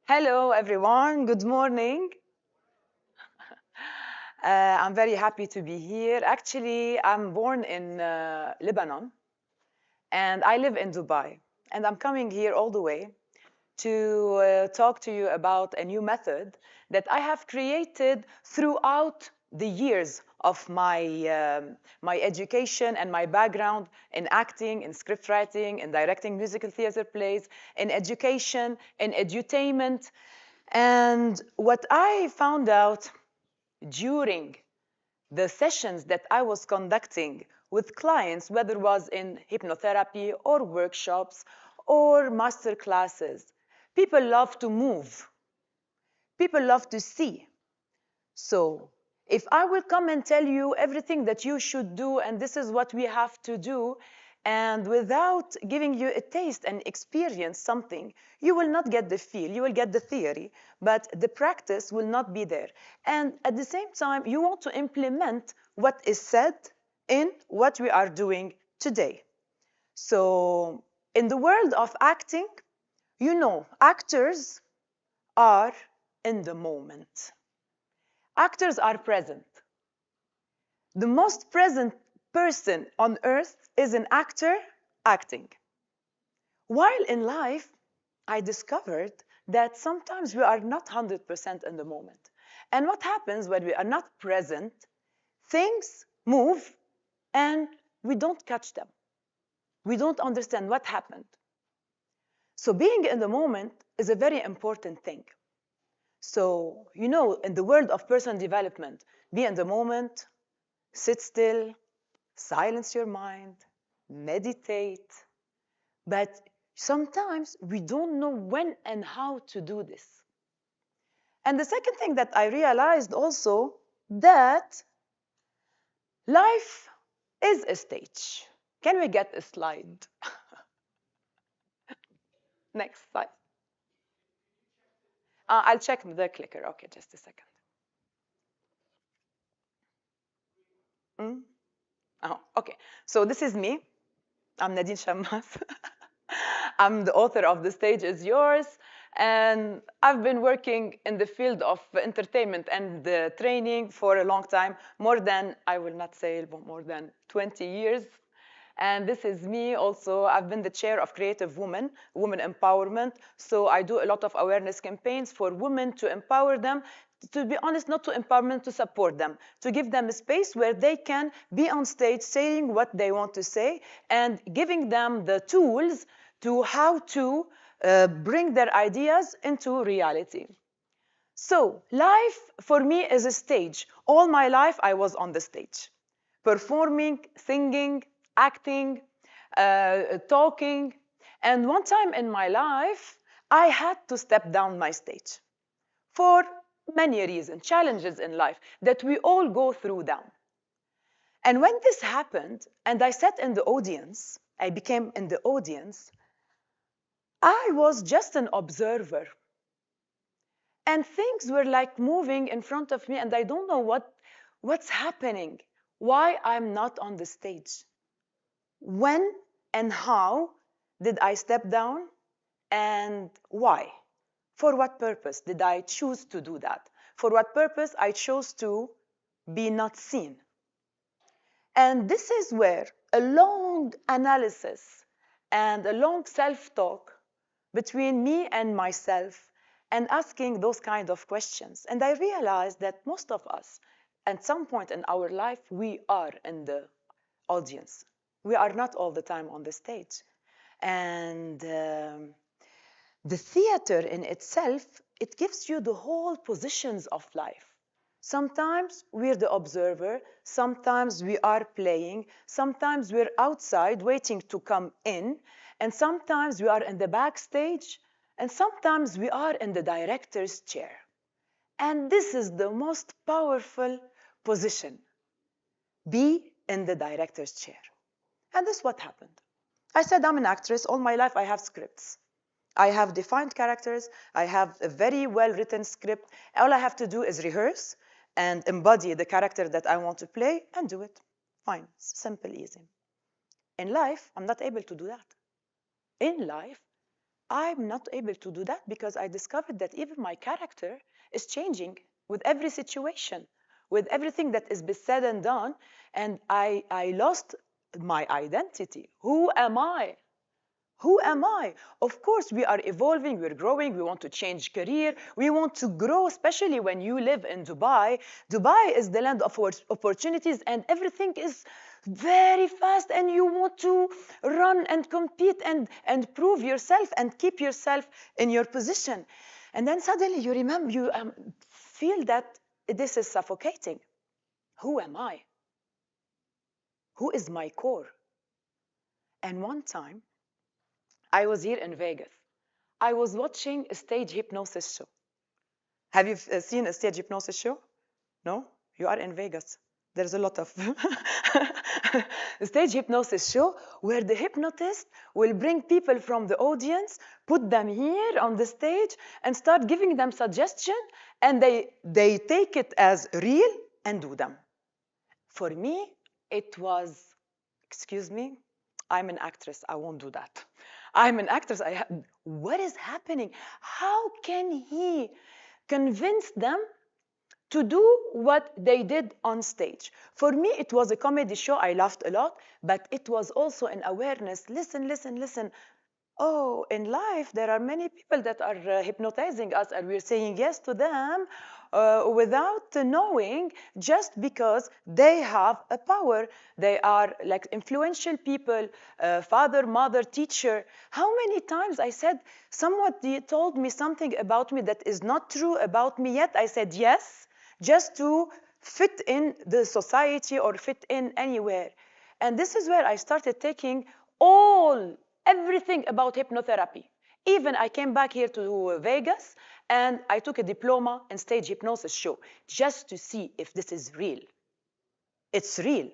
Hello, everyone. Good morning. I'm very happy to be here. Actually, I'm born in Lebanon, and I live in Dubai. And I'm coming here all the way to talk to you about a new method that I have created throughout the years of my education and my background in acting, in script writing, in directing musical theater plays, in education, in edutainment. And what I found out during the sessions that I was conducting with clients, whether it was in hypnotherapy or workshops or master classes, people love to move. People love to see. So if I will come and tell you everything that you should do, and this is what we have to do, and without giving you a taste and experience something, you will not get the feel. You will get the theory, but the practice will not be there. And at the same time, you want to implement what is said in what we are doing today. So in the world of acting, you know, actors are in the moment. Actors are present. The most present person on earth is an actor acting. While in life, I discovered that sometimes we are not 100% in the moment. And what happens when we are not present, things move and we don't catch them. We don't understand what happened. So being in the moment is a very important thing. So, you know, in the world of personal development, be in the moment, sit still, silence your mind, meditate. But sometimes we don't know when and how to do this. And the second thing that I realized also, that life is a stage. Can we get a slide? Next slide. I'll check the clicker. Okay, just a second. Oh, okay. So this is me. I'm Nadine Chamaz. I'm the author of The Stage is Yours. And I've been working in the field of entertainment and training for a long time, more than, I will not say more than 20 years. And this is me also. I've been the chair of Creative Women, Women Empowerment. So I do a lot of awareness campaigns for women to empower them. To be honest, not to empowerment, to support them, to give them a space where they can be on stage saying what they want to say and giving them the tools to how to bring their ideas into reality. So life for me is a stage. All my life I was on the stage, performing, singing, acting, talking. And one time in my life, I had to step down my stage for many reasons, challenges in life that we all go through them. And when this happened, and I sat in the audience, I became in the audience, I was just an observer. And things were like moving in front of me, and I don't know what's happening, why I'm not on the stage. When and how did I step down, and why? For what purpose did I choose to do that? For what purpose I chose to be not seen? And this is where a long analysis and a long self-talk between me and myself and asking those kind of questions. And I realized that most of us, at some point in our life, we are in the audience. We are not all the time on the stage. And the theater in itself, it gives you the whole positions of life. Sometimes we're the observer, sometimes we are playing, sometimes we're outside waiting to come in, and sometimes we are in the backstage, and sometimes we are in the director's chair. And this is the most powerful position. Be in the director's chair. And this is what happened. I said, I'm an actress. All my life I have scripts. I have defined characters. I have a very well-written script. All I have to do is rehearse and embody the character that I want to play and do it. Fine, simple, easy. In life, I'm not able to do that. In life, I'm not able to do that because I discovered that even my character is changing with every situation, with everything that is said and done, and I lost my identity. Who am I? Who am I? Of course, we are evolving, we're growing, we want to change career, we want to grow, especially when you live in Dubai. Dubai is the land of opportunities and everything is very fast and you want to run and compete and prove yourself and keep yourself in your position. And then suddenly you remember, you feel that this is suffocating. Who am I? Who is my core? And one time, I was here in Vegas. I was watching a stage hypnosis show. Have you seen a stage hypnosis show? No? You are in Vegas. There's a lot of a stage hypnosis show where the hypnotist will bring people from the audience, put them here on the stage, and start giving them suggestion, and they take it as real and do them. For me, it was, excuse me, I'm an actress. I won't do that. I'm an actress. What is happening? How can he convince them to do what they did on stage? For me, it was a comedy show. I laughed a lot, but it was also an awareness. Listen, listen, listen. Oh, in life, there are many people that are hypnotizing us, and we're saying yes to them without knowing, just because they have a power. They are like influential people, father, mother, teacher. How many times I said, somebody told me something about me that is not true about me yet. I said yes, just to fit in the society or fit in anywhere. And this is where I started taking everything about hypnotherapy. Even I came back here to Vegas and I took a diploma in stage hypnosis show just to see if this is real. It's real.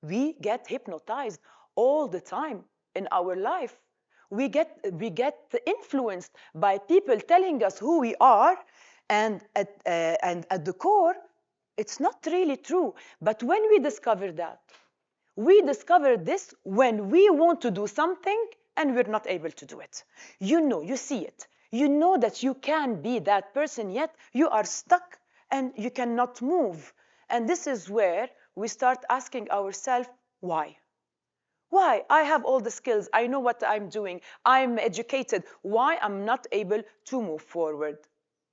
We get hypnotized all the time in our life. We get influenced by people telling us who we are, and at the core, it's not really true. But when we discover that, we discover this when we want to do something and we're not able to do it. You know, you see it. You know that you can be that person, yet you are stuck and you cannot move. And this is where we start asking ourselves, why? Why? I have all the skills. I know what I'm doing. I'm educated. Why I'm not able to move forward?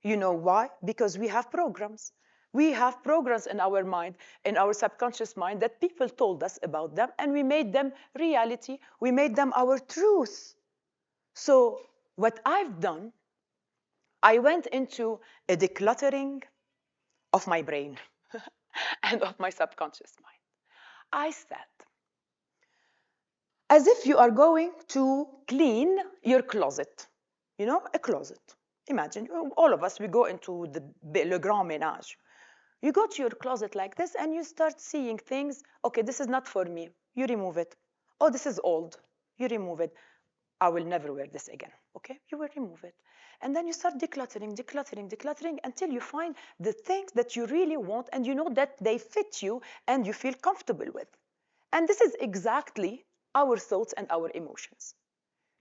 You know why? Because we have programs. We have programs in our mind, in our subconscious mind, that people told us about them, and we made them reality. We made them our truth. So what I've done, I went into a decluttering of my brain and of my subconscious mind. I said, as if you are going to clean your closet, you know, a closet. Imagine, all of us, we go into le grand ménage. You go to your closet like this and you start seeing things. Okay, this is not for me. You remove it. Oh, this is old. You remove it. I will never wear this again. Okay, you will remove it. And then you start decluttering, decluttering, decluttering until you find the things that you really want and you know that they fit you and you feel comfortable with. And this is exactly our thoughts and our emotions.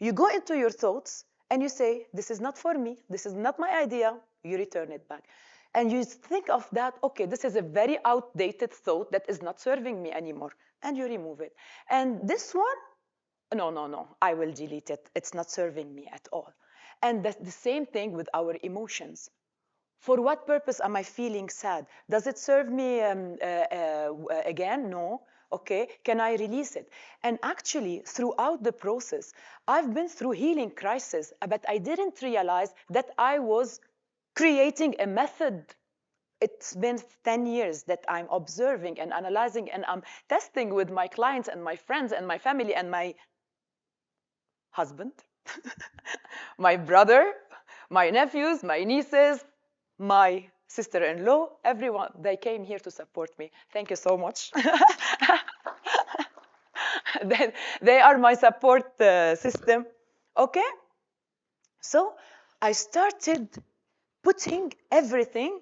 You go into your thoughts and you say, this is not for me. This is not my idea. You return it back. And you think of that, okay, this is a very outdated thought that is not serving me anymore. And you remove it. And this one, no, I will delete it. It's not serving me at all. And that's the same thing with our emotions. For what purpose am I feeling sad? Does it serve me again? No. Okay, can I release it? And actually, throughout the process, I've been through healing crisis, but I didn't realize that I was creating a method. It's been 10 years that I'm observing and analyzing, and I'm testing with my clients and my friends and my family and my husband, my brother, my nephews, my nieces, my sister-in-law, everyone. They came here to support me. Thank you so much. They are my support system. Okay? So I started putting everything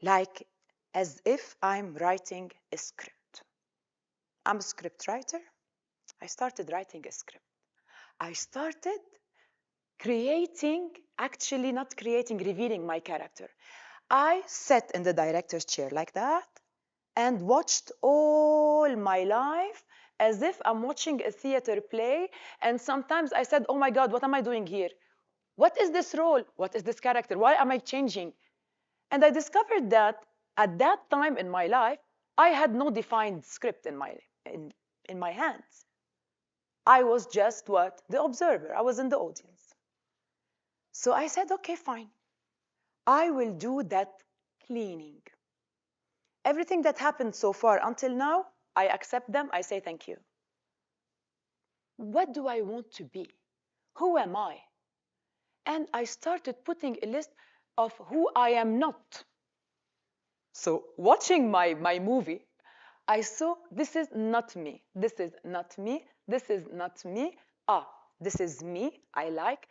like as if I'm writing a script. I'm a script writer. I started writing a script. I started creating, actually not creating, revealing my character. I sat in the director's chair like that and watched all my life as if I'm watching a theater play. And sometimes I said, oh my God, what am I doing here? What is this role? What is this character? Why am I changing? And I discovered that at that time in my life, I had no defined script in my hands. I was just what? The observer. I was in the audience. So I said, okay, fine. I will do that cleaning. Everything that happened so far until now, I accept them. I say thank you. What do I want to be? Who am I? And I started putting a list of who I am not. So watching my movie, I saw this is not me. This is not me. This is not me. This is me. I like.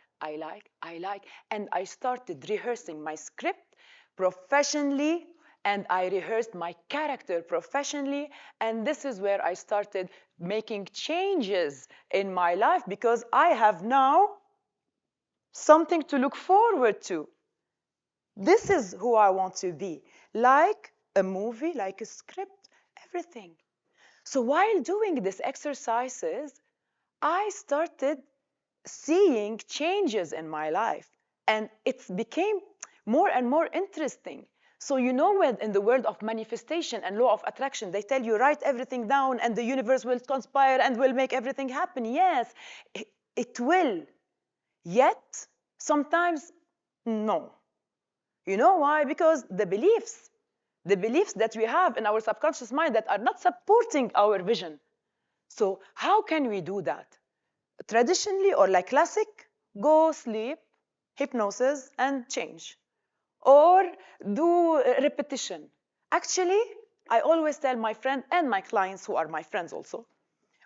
And I started rehearsing my script professionally, and I rehearsed my character professionally. And this is where I started making changes in my life, because I have now something to look forward to. This is who I want to be, like a movie, like a script, everything. So while doing these exercises, I started seeing changes in my life, and it became more and more interesting. So you know, when in the world of manifestation and law of attraction, they tell you write everything down and the universe will conspire and will make everything happen. Yes, it will. Yet sometimes no. You know why? Because the beliefs that we have in our subconscious mind that are not supporting our vision. So how can we do that? Traditionally, or like classic, go sleep, hypnosis, and change. Or do repetition. Actually, I always tell my friend and my clients, who are my friends also,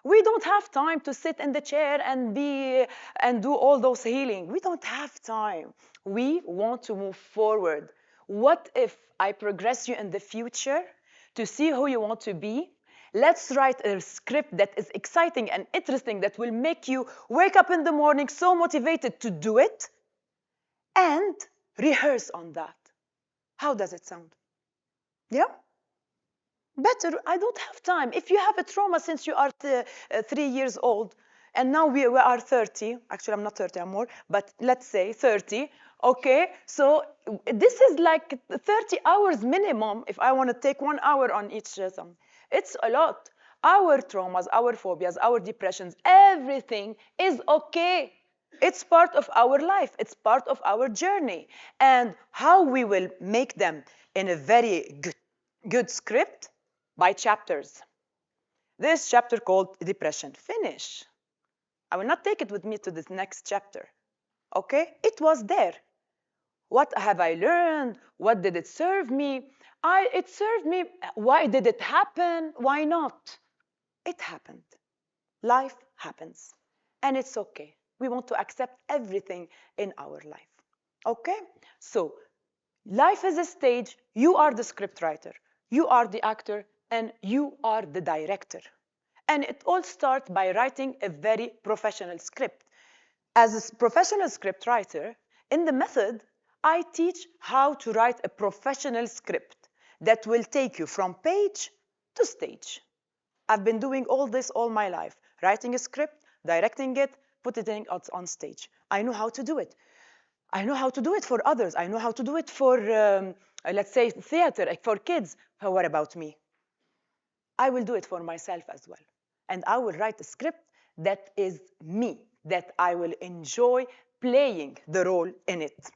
we don't have time to sit in the chair and do all those healing. We don't have time. We want to move forward. What if I progress you in the future to see who you want to be? Let's write a script that is exciting and interesting, that will make you wake up in the morning so motivated to do it, and rehearse on that. How does it sound? Yeah? Better. I don't have time. If you have a trauma since you are 3 years old, and now we are 30, actually I'm not 30, I'm more, but let's say 30, okay? So this is like 30 hours minimum if I want to take 1 hour on each song. It's a lot. Our traumas, our phobias, our depressions, everything is okay. It's part of our life. It's part of our journey. And how we will make them in a very good script? By chapters. This chapter called depression. Finish. I will not take it with me to this next chapter. Okay? It was there. What have I learned? What did it serve me? It served me. Why did it happen? Why not? It happened. Life happens. And it's okay. We want to accept everything in our life. Okay? So, life is a stage. You are the script writer. You are the actor. And you are the director. And it all starts by writing a very professional script. As a professional script writer, in the method, I teach how to write a professional script that will take you from page to stage. I've been doing all this all my life, writing a script, directing it, putting it on stage. I know how to do it. I know how to do it for others. I know how to do it for, let's say, theater, for kids. What about me? I will do it for myself as well. And I will write a script that is me, that I will enjoy playing the role in it.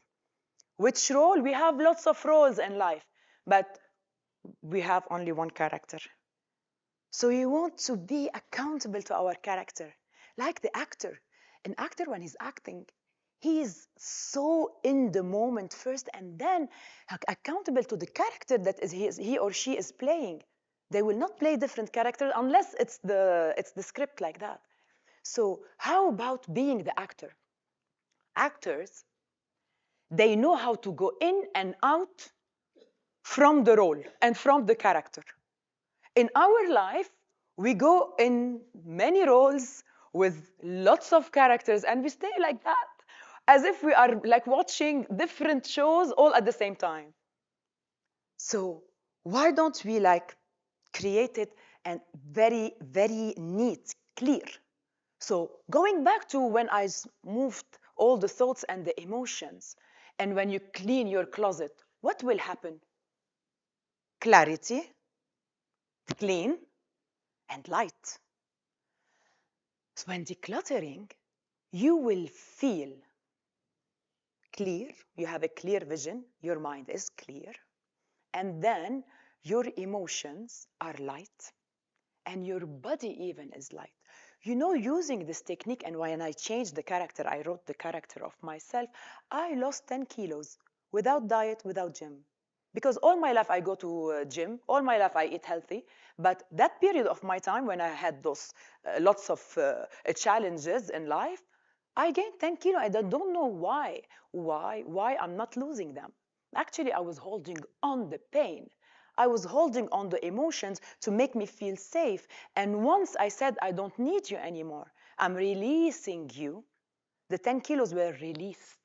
Which role? We have lots of roles in life, but we have only one character. So we want to be accountable to our character, like the actor. An actor, when he's acting, he is so in the moment first, and then accountable to the character that he or she is playing. They will not play different characters unless it's the script like that. So how about being the actor? Actors, they know how to go in and out from the role and from the character. In our life, we go in many roles with lots of characters, and we stay like that, as if we are like watching different shows all at the same time. So why don't we like create it and very, very neat, clear? So going back to when I moved all the thoughts and the emotions, and when you clean your closet, what will happen? Clarity, clean, and light. So when decluttering, you will feel clear, you have a clear vision, your mind is clear, and then your emotions are light, and your body even is light. You know, using this technique, and when I changed the character, I wrote the character of myself, I lost 10 kilos without diet, without gym. Because all my life I go to gym, all my life I eat healthy, but that period of my time when I had those lots of challenges in life, I gained 10 kilos. I don't know why I'm not losing them. Actually, I was holding on the pain. I was holding on the emotions to make me feel safe. And once I said, I don't need you anymore, I'm releasing you, the 10 kilos were released.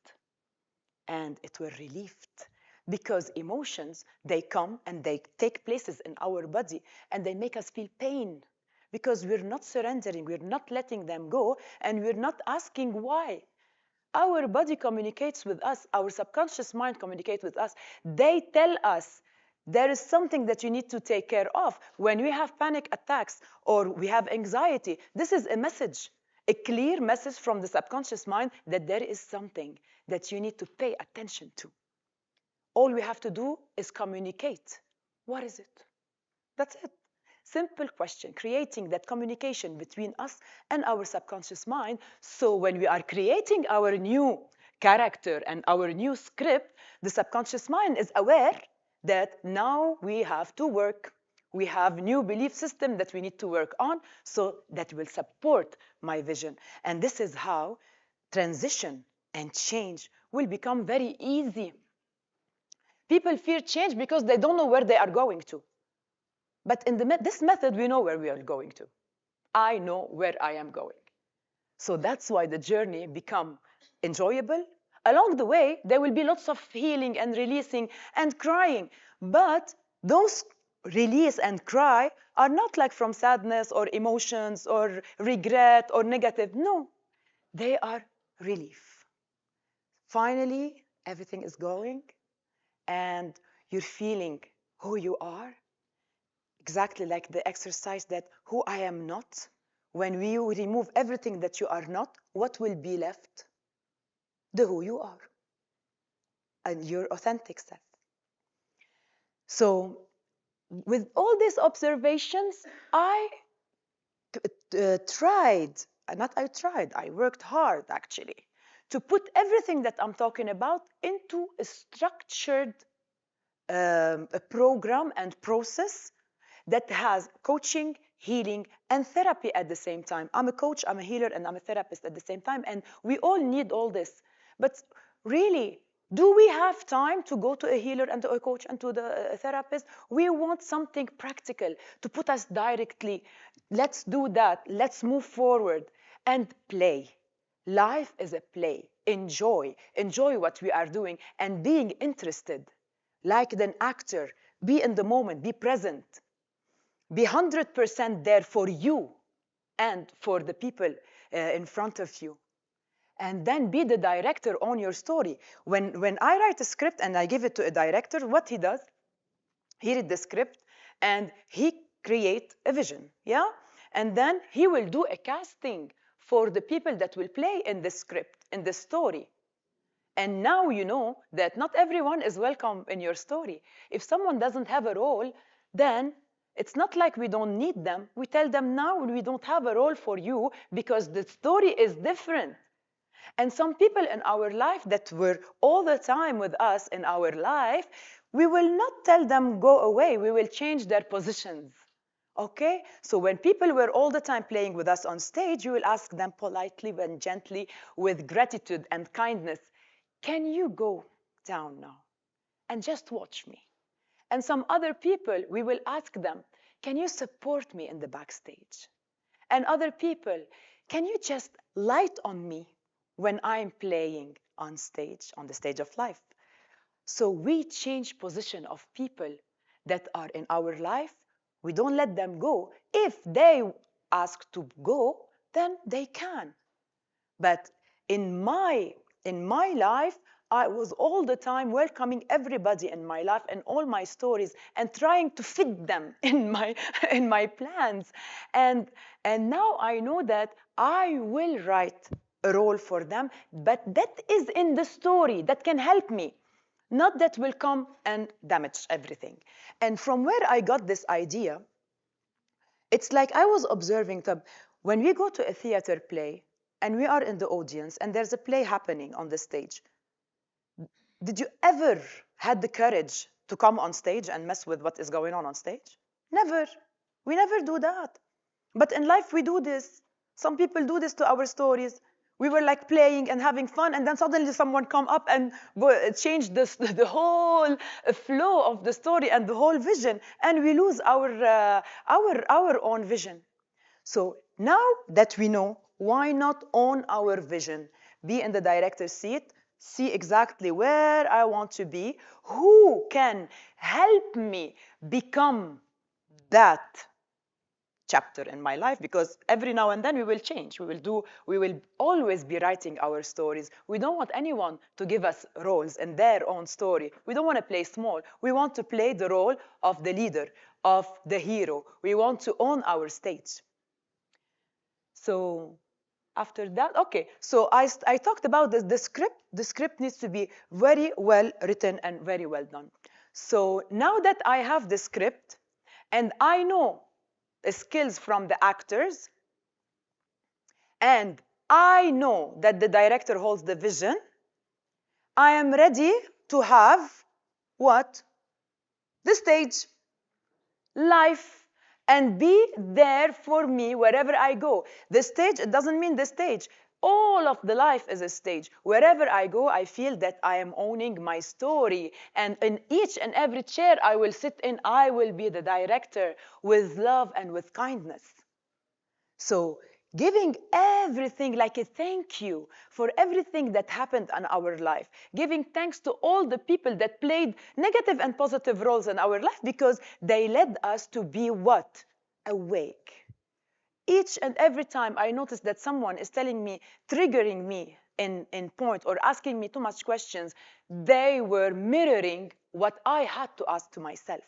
And it were relieved. Because emotions, they come and they take places in our body and they make us feel pain. Because we're not surrendering, we're not letting them go, and we're not asking why. Our body communicates with us, our subconscious mind communicates with us. They tell us there is something that you need to take care of. When we have panic attacks or we have anxiety, this is a message, a clear message from the subconscious mind that there is something that you need to pay attention to. All we have to do is communicate. What is it? That's it. Simple question, creating that communication between us and our subconscious mind. So when we are creating our new character and our new script, the subconscious mind is aware that now we have to work. We have new belief system that we need to work on, so that will support my vision. And this is how transition and change will become very easy. People fear change because they don't know where they are going to. But in this method, we know where we are going to. I know where I am going. So that's why the journey becomes enjoyable. Along the way, there will be lots of healing and releasing and crying. But those release and cry are not like from sadness or emotions or regret or negative. No, they are relief. Finally, everything is going and you're feeling who you are. Exactly like the exercise that who I am not. When you remove everything that you are not, what will be left? The who you are and your authentic self. So with all these observations, I worked hard actually to put everything that I'm talking about into a structured a program and process that has coaching, healing, and therapy at the same time. I'm a coach, I'm a healer, and I'm a therapist at the same time, and we all need all this. But really, do we have time to go to a healer and to a coach and to the therapist? We want something practical to put us directly. Let's do that. Let's move forward and play. Life is a play. Enjoy what we are doing and being interested. Like an actor, be in the moment, be present. Be 100% there for you and for the people in front of you. And then be the director on your story. When I write a script and I give it to a director, what he does, he reads the script and he create a vision, yeah? And then he will do a casting for the people that will play in the script, in the story. And now you know that not everyone is welcome in your story. If someone doesn't have a role, then it's not like we don't need them. We tell them now we don't have a role for you because the story is different. And some people in our life that were all the time with us in our life, we will not tell them go away. We will change their positions. Okay? So when people were all the time playing with us on stage, you will ask them politely and gently with gratitude and kindness, can you go down now and just watch me? And some other people, we will ask them, can you support me in the backstage? And other people, can you just light on me when I'm playing on stage, on the stage of life? So we change position of people that are in our life. We don't let them go. If they ask to go, then they can. But in my life, I was all the time welcoming everybody in my life and all my stories and trying to fit them in my plans. And now I know that I will write a role for them, but that is in the story that can help me, not that will come and damage everything. And from where I got this idea, it's like I was observing them. When we go to a theater play and we are in the audience and there's a play happening on the stage, did you ever had the courage to come on stage and mess with what is going on stage? Never. We never do that. But in life, we do this. Some people do this to our stories. We were like playing and having fun, and then suddenly someone come up and change the whole flow of the story and the whole vision, and we lose our own vision. So now that we know, why not own our vision? Be in the director's seat, see exactly where I want to be, who can help me become that chapter in my life, because every now and then we will change. We will always be writing our stories. We don't want anyone to give us roles in their own story. We don't want to play small. We want to play the role of the leader, of the hero. We want to own our stage. So after that, okay, so I talked about the script. The script needs to be very well written and very well done. So now that I have the script and I know skills from the actors, and I know that the director holds the vision, I am ready to have what? The stage, life, and be there for me wherever I go. The stage, it doesn't mean the stage. All of the life is a stage. Wherever I go, I feel that I am owning my story. And in each and every chair I will sit in, I will be the director with love and with kindness. So giving everything like a thank you for everything that happened in our life. Giving thanks to all the people that played negative and positive roles in our life because they led us to be what? Awake. Each and every time I notice that someone is telling me, triggering me in point or asking me too much questions, they were mirroring what I had to ask to myself.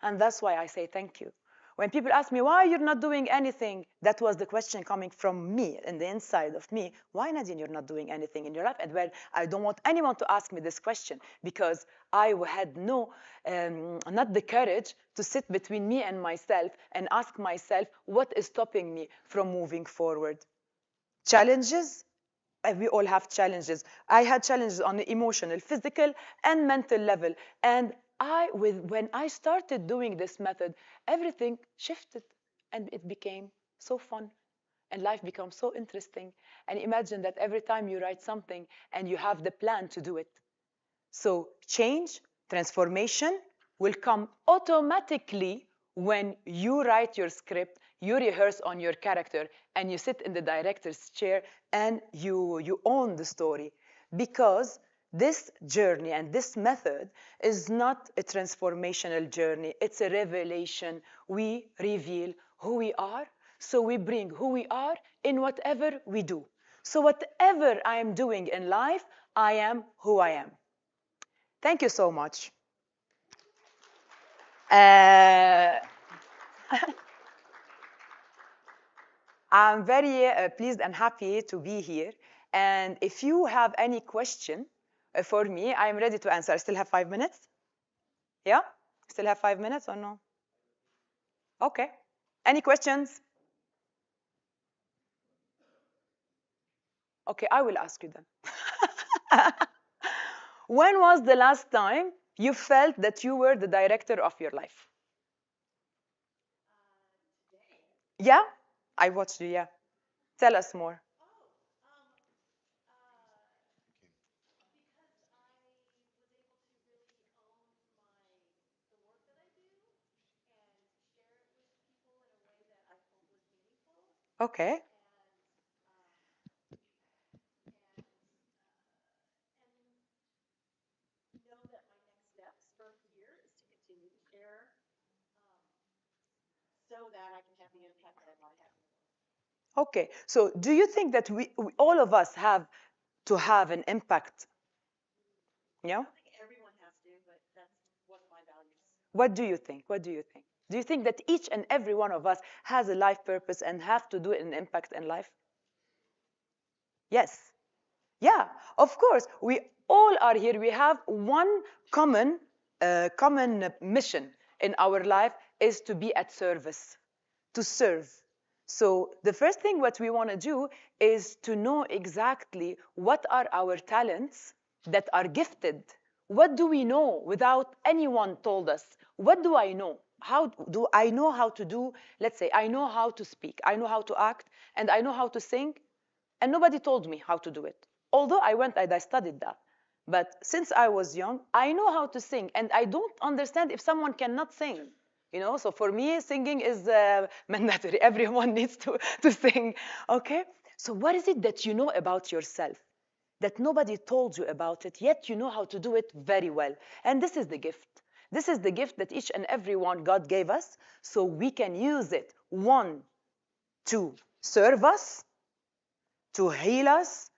And that's why I say thank you. When people ask me, why you're not doing anything, that was the question coming from me, in the inside of me. Why, Nadine, you're not doing anything in your life? And well, I don't want anyone to ask me this question because I had not the courage to sit between me and myself and ask myself, what is stopping me from moving forward? Challenges? We all have challenges. I had challenges on the emotional, physical, and mental level. And when I started doing this method, everything shifted and it became so fun and life becomes so interesting. And imagine that every time you write something and you have the plan to do it. So change, transformation will come automatically when you write your script, you rehearse on your character, and you sit in the director's chair and you own the story. Because this journey and this method is not a transformational journey. It's a revelation. We reveal who we are, so we bring who we are in whatever we do. So whatever I am doing in life, I am who I am. Thank you so much. I'm very pleased and happy to be here. And if you have any question for me, I'm ready to answer. I still have 5 minutes? Yeah? Still have 5 minutes or no? Okay. Any questions? Okay, I will ask you them. When was the last time you felt that you were the director of your life? Yeah? I watched you, yeah. Tell us more. Okay. Okay, so do you think that we all of us have to have an impact? Yeah? What do you think? What do you think? Do you think that each and every one of us has a life purpose and have to do an impact in life? Yes. Yeah, of course. We all are here. We have one common mission in our life is to be at service, to serve. So the first thing what we want to do is to know exactly what are our talents that are gifted. What do we know without anyone told us? What do I know? How do I know how to do? Let's say I know how to speak, I know how to act, and I know how to sing, and nobody told me how to do it. Although I went and I studied that. But since I was young, I know how to sing, and I don't understand if someone cannot sing. You know, so for me, singing is mandatory. Everyone needs to sing, okay? So what is it that you know about yourself that nobody told you about it, yet you know how to do it very well? And this is the gift. This is the gift that each and every one God gave us, so we can use it, one, to serve us, to heal us,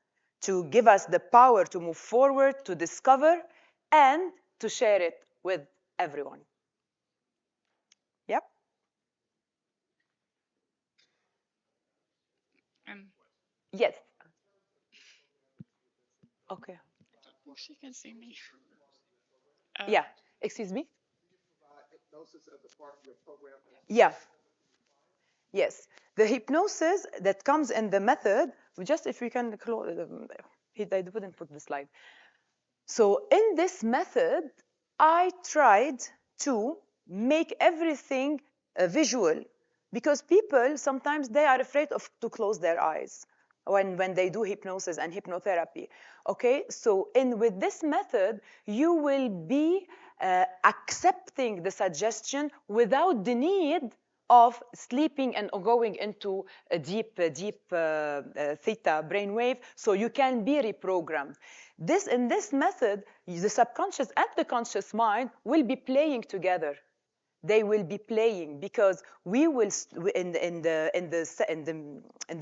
to give us the power to move forward, to discover, and to share it with everyone. Yep. Yes. Okay. She can see me. Yeah. Excuse me? Yeah. Yes. The hypnosis that comes in the method, just if we can close, I wouldn't put the slide. So in this method, I tried to make everything visual, because people sometimes they are afraid to close their eyes when they do hypnosis and hypnotherapy. Okay, so with this method, you will be accepting the suggestion without the need of sleeping and going into a deep theta brainwave, so you can be reprogrammed. In this method, the subconscious and the conscious mind will be playing together. They will be playing, because we will in the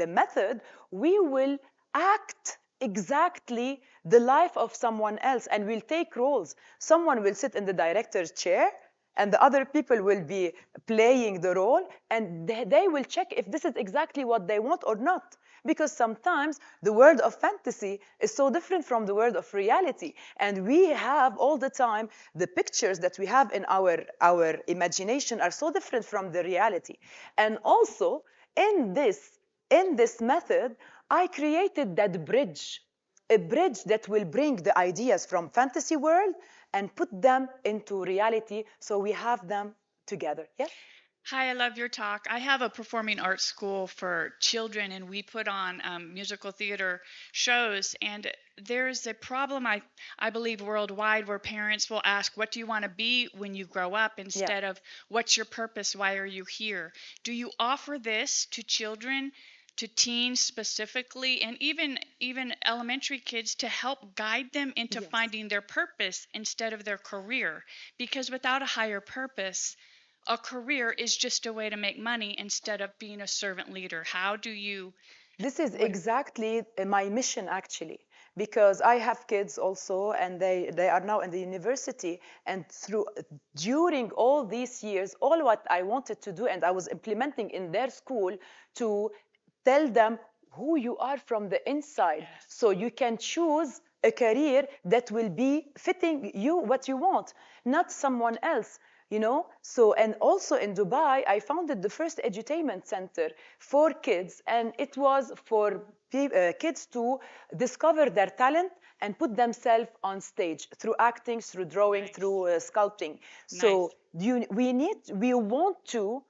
method we will act exactly the life of someone else, and we'll take roles. Someone will sit in the director's chair, and the other people will be playing the role, and they will check if this is exactly what they want or not. Because sometimes the world of fantasy is so different from the world of reality. And we have all the time, the pictures that we have in our imagination are so different from the reality. And also, in this method, I created that bridge, a bridge that will bring the ideas from fantasy world and put them into reality, so we have them together. Yes? Hi, I love your talk. I have a performing arts school for children, and we put on musical theater shows. And there's a problem, I believe, worldwide, where parents will ask, what do you want to be when you grow up, instead of what's your purpose? Why are you here? Do you offer this to children, to teens specifically, and even elementary kids, to help guide them into finding their purpose instead of their career? Because without a higher purpose, a career is just a way to make money instead of being a servant leader. How do you? This is exactly my mission, actually. because I have kids also, and they are now in the university. And during all these years, all what I wanted to do, and I was implementing in their school, to tell them who you are from the inside, so you can choose a career that will be fitting you, what you want, not someone else. So, and also in Dubai, I founded the first edutainment center for kids, and it was for kids to discover their talent and put themselves on stage through acting, through drawing, through sculpting. So we want to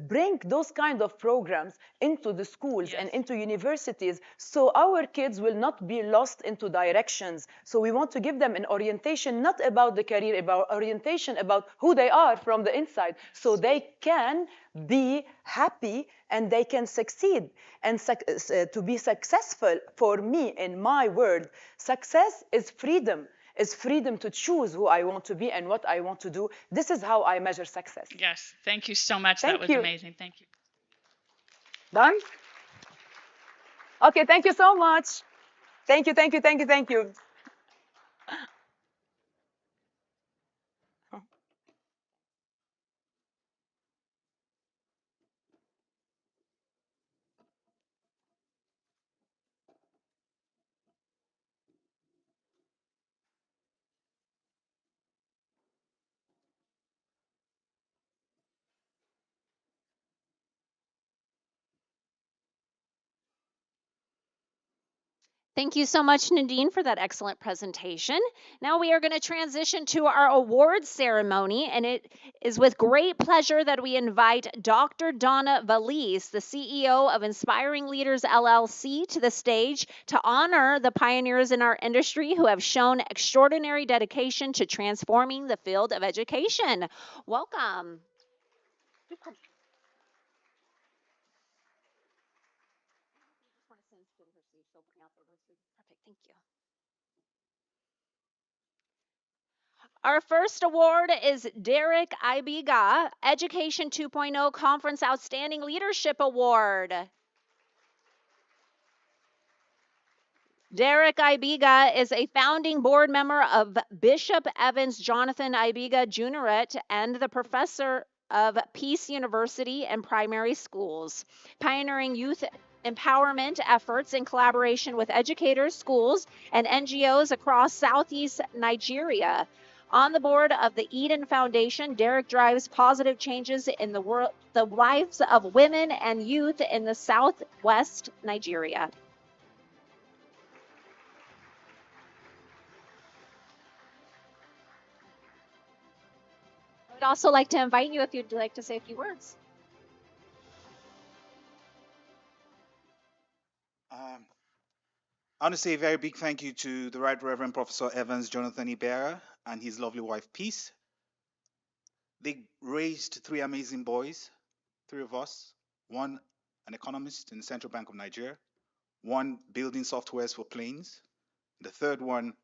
bring those kind of programs into the schools and into universities, so our kids will not be lost into directions. So we want to give them an orientation, not about the career, about orientation about who they are from the inside, so they can be happy and they can succeed. And to be successful, for me, in my word, success is freedom. Is freedom to choose who I want to be and what I want to do. This is how I measure success. Yes, thank you so much. Thank That was you. amazing. Thank you. Done? Okay, thank you so much. Thank you, thank you, thank you, thank you. Thank you so much, Nadine, for that excellent presentation. Now we are going to transition to our awards ceremony, and it is with great pleasure that we invite Dr. Donna Valise, the CEO of Inspiring Leaders LLC, to the stage to honor the pioneers in our industry who have shown extraordinary dedication to transforming the field of education. Welcome. Perfect, thank you. Our first award is Derek Ibiga, Education 2.0 Conference Outstanding Leadership Award. Derek Ibiga is a founding board member of Bishop Evans Jonathan Ibiga Juniorette and the professor of Peace University and primary schools, pioneering youth empowerment efforts in collaboration with educators, schools, and NGOs across Southeast Nigeria. On the board of the Eden Foundation, Derek drives positive changes in the lives of women and youth in the Southwest Nigeria. I would also like to invite you if you'd like to say a few words. I want to say a very big thank you to the Right Reverend Professor Evans Jonathan Ibera and his lovely wife, Peace. They raised three amazing boys, three of us, one an economist in the Central Bank of Nigeria, one building softwares for planes, the third one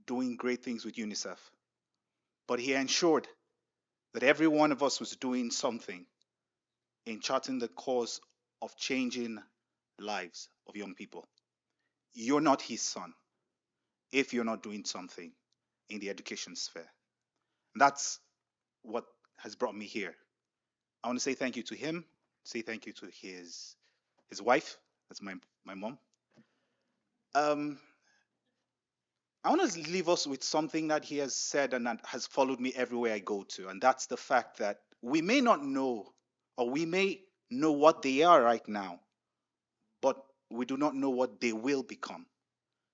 doing great things with UNICEF. But he ensured that every one of us was doing something in charting the course of changing lives of young people. You're not his son if you're not doing something in the education sphere. That's what has brought me here. I want to say thank you to him, say thank you to his wife, that's my mom. I want to leave us with something that he has said and that has followed me everywhere I go to, and that's the fact that we may not know, or we may know what they are right now, but we do not know what they will become.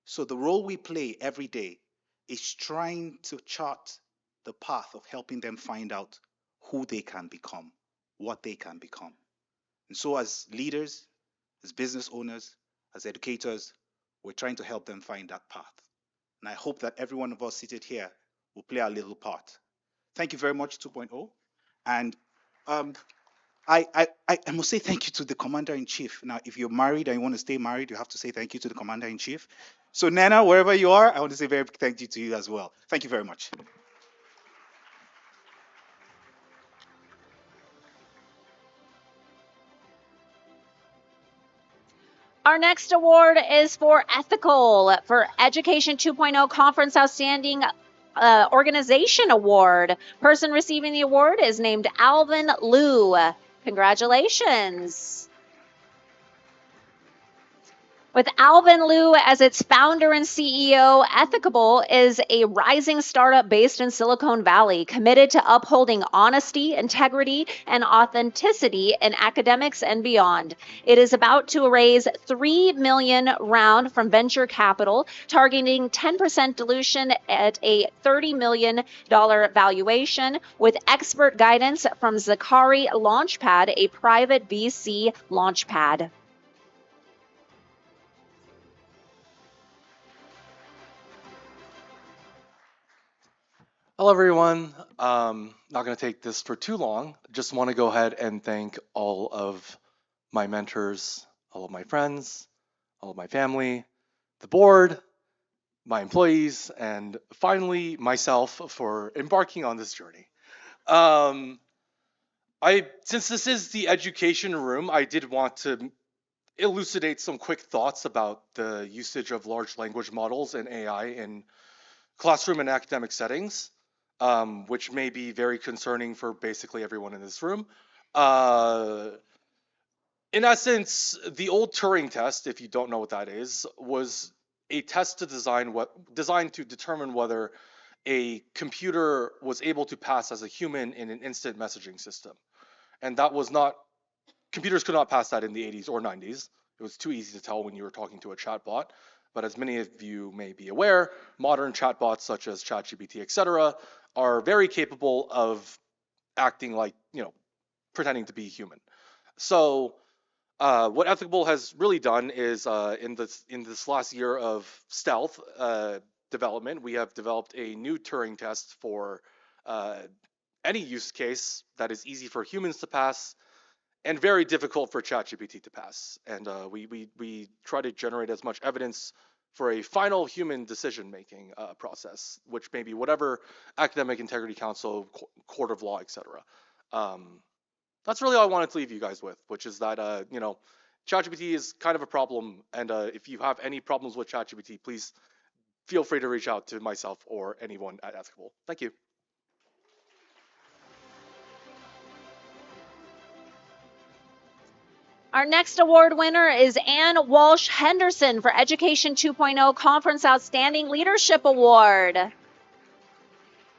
So the role we play every day is trying to chart the path of helping them find out who they can become, what they can become. And so as leaders, as business owners, as educators, we're trying to help them find that path. And I hope that every one of us seated here will play our little part. Thank you very much, 2.0. And I must say thank you to the Commander-in-Chief. Now, if you're married and you want to stay married, you have to say thank you to the Commander-in-Chief. So Nana, wherever you are, I want to say very big thank you to you as well. Thank you very much. Our next award is for Ethical for Education 2.0 Conference Outstanding Organization Award. Person receiving the award is named Alvin Liu. Congratulations. With Alvin Liu as its founder and CEO, Ethicable is a rising startup based in Silicon Valley, committed to upholding honesty, integrity, and authenticity in academics and beyond. It is about to raise $3 million round from venture capital, targeting 10% dilution at a $30 million valuation, with expert guidance from Zakari Launchpad, a private VC launchpad. Hello, everyone. Not going to take this for too long. Just want to go ahead and thank all of my mentors, all of my friends, all of my family, the board, my employees, and finally myself for embarking on this journey. Since this is the education room, I did want to elucidate some quick thoughts about the usage of large language models and AI in classroom and academic settings. Which may be very concerning for basically everyone in this room. In essence, the old Turing test, if you don't know what that is, was a test to designed to determine whether a computer was able to pass as a human in an instant messaging system. And that was not, computers could not pass that in the 80s or 90s. It was too easy to tell when you were talking to a chatbot. But as many of you may be aware, modern chatbots such as ChatGPT, etc., are very capable of acting like, pretending to be human. So what Ethicable has really done is in this last year of stealth development, we have developed a new Turing test for any use case that is easy for humans to pass and very difficult for ChatGPT to pass. And we try to generate as much evidence for a final human decision-making process, which may be whatever Academic Integrity Council, Court of Law, etc. That's really all I wanted to leave you guys with, which is that, ChatGPT is kind of a problem, and if you have any problems with ChatGPT, please feel free to reach out to myself or anyone at Ethicable. Thank you. Our next award winner is Ann Walsh Henderson for Education 2.0 Conference Outstanding Leadership Award.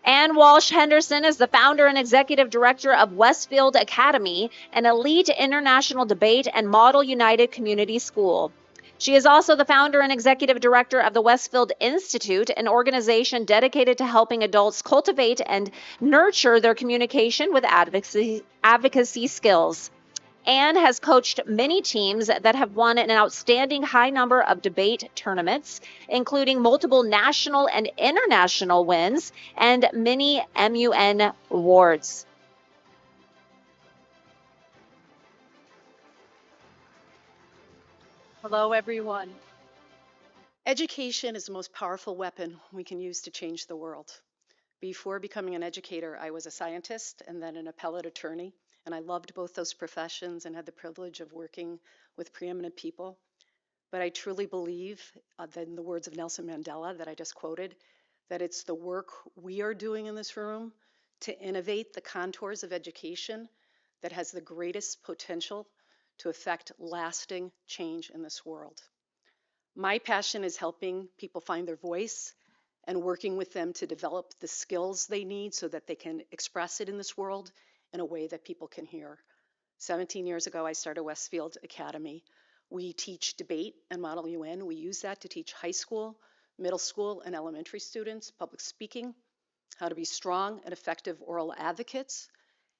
Ann Walsh Henderson is the founder and executive director of Westfield Academy, an elite international debate and model united community school. She is also the founder and executive director of the Westfield Institute, an organization dedicated to helping adults cultivate and nurture their communication with advocacy skills. Ann has coached many teams that have won an outstanding high number of debate tournaments, including multiple national and international wins and many MUN awards. Hello, everyone. Education is the most powerful weapon we can use to change the world. Before becoming an educator, I was a scientist and then an appellate attorney. And I loved both those professions and had the privilege of working with preeminent people. But I truly believe, in the words of Nelson Mandela that I just quoted, that it's the work we are doing in this room to innovate the contours of education that has the greatest potential to affect lasting change in this world. My passion is helping people find their voice and working with them to develop the skills they need so that they can express it in this world in a way that people can hear. 17 years ago, I started Westfield Academy. We teach debate and Model UN. We use that to teach high school, middle school, and elementary students public speaking, how to be strong and effective oral advocates,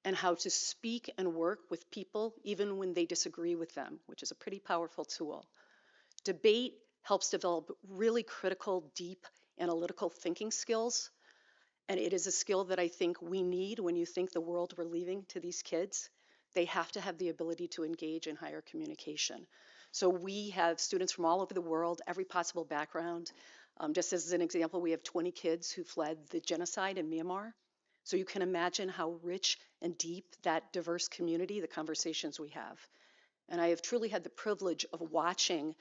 and how to speak and work with people even when they disagree with them, which is a pretty powerful tool. Debate helps develop really critical, deep, analytical thinking skills. And it is a skill that I think we need when you think the world we're leaving to these kids. They have to have the ability to engage in higher communication. So we have students from all over the world, every possible background. Just as an example, we have 20 kids who fled the genocide in Myanmar. So you can imagine how rich and deep that diverse community, the conversations we have. And I have truly had the privilege of watching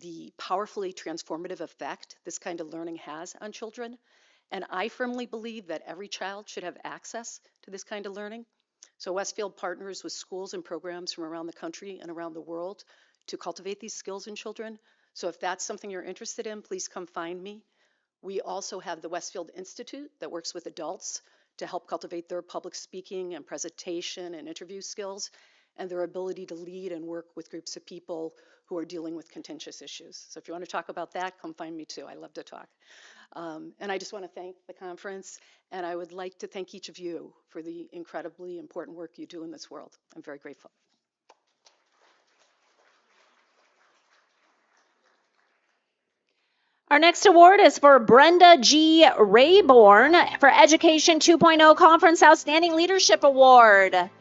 the powerfully transformative effect this kind of learning has on children. And I firmly believe that every child should have access to this kind of learning. So Westfield partners with schools and programs from around the country and around the world to cultivate these skills in children. So if that's something you're interested in, please come find me. We also have the Westfield Institute that works with adults to help cultivate their public speaking and presentation and interview skills and their ability to lead and work with groups of people who are dealing with contentious issues. So if you want to talk about that, come find me too. I love to talk. And I just want to thank the conference, and I would like to thank each of you for the incredibly important work you do in this world. I'm very grateful. Our next award is for Brenda G. Rayborn for Education 2.0 Conference Outstanding Leadership Award.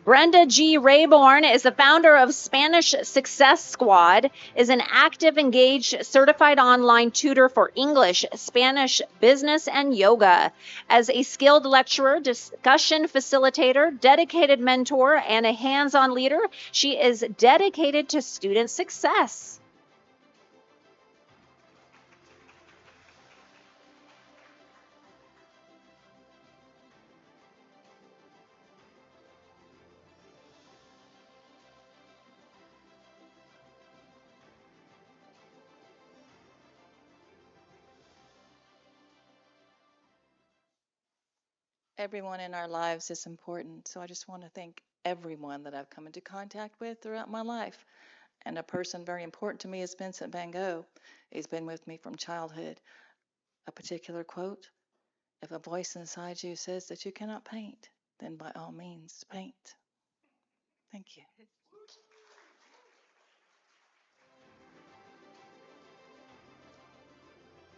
Brenda G. Rayborn is the founder of Spanish Success Squad, is an active, engaged, certified online tutor for English, Spanish, business, and yoga. As a skilled lecturer, discussion facilitator, dedicated mentor, and a hands-on leader, she is dedicated to student success. Everyone in our lives is important. So I just want to thank everyone that I've come into contact with throughout my life. And a person very important to me is Vincent van Gogh. He's been with me from childhood. A particular quote, if a voice inside you says that you cannot paint, then by all means paint. Thank you.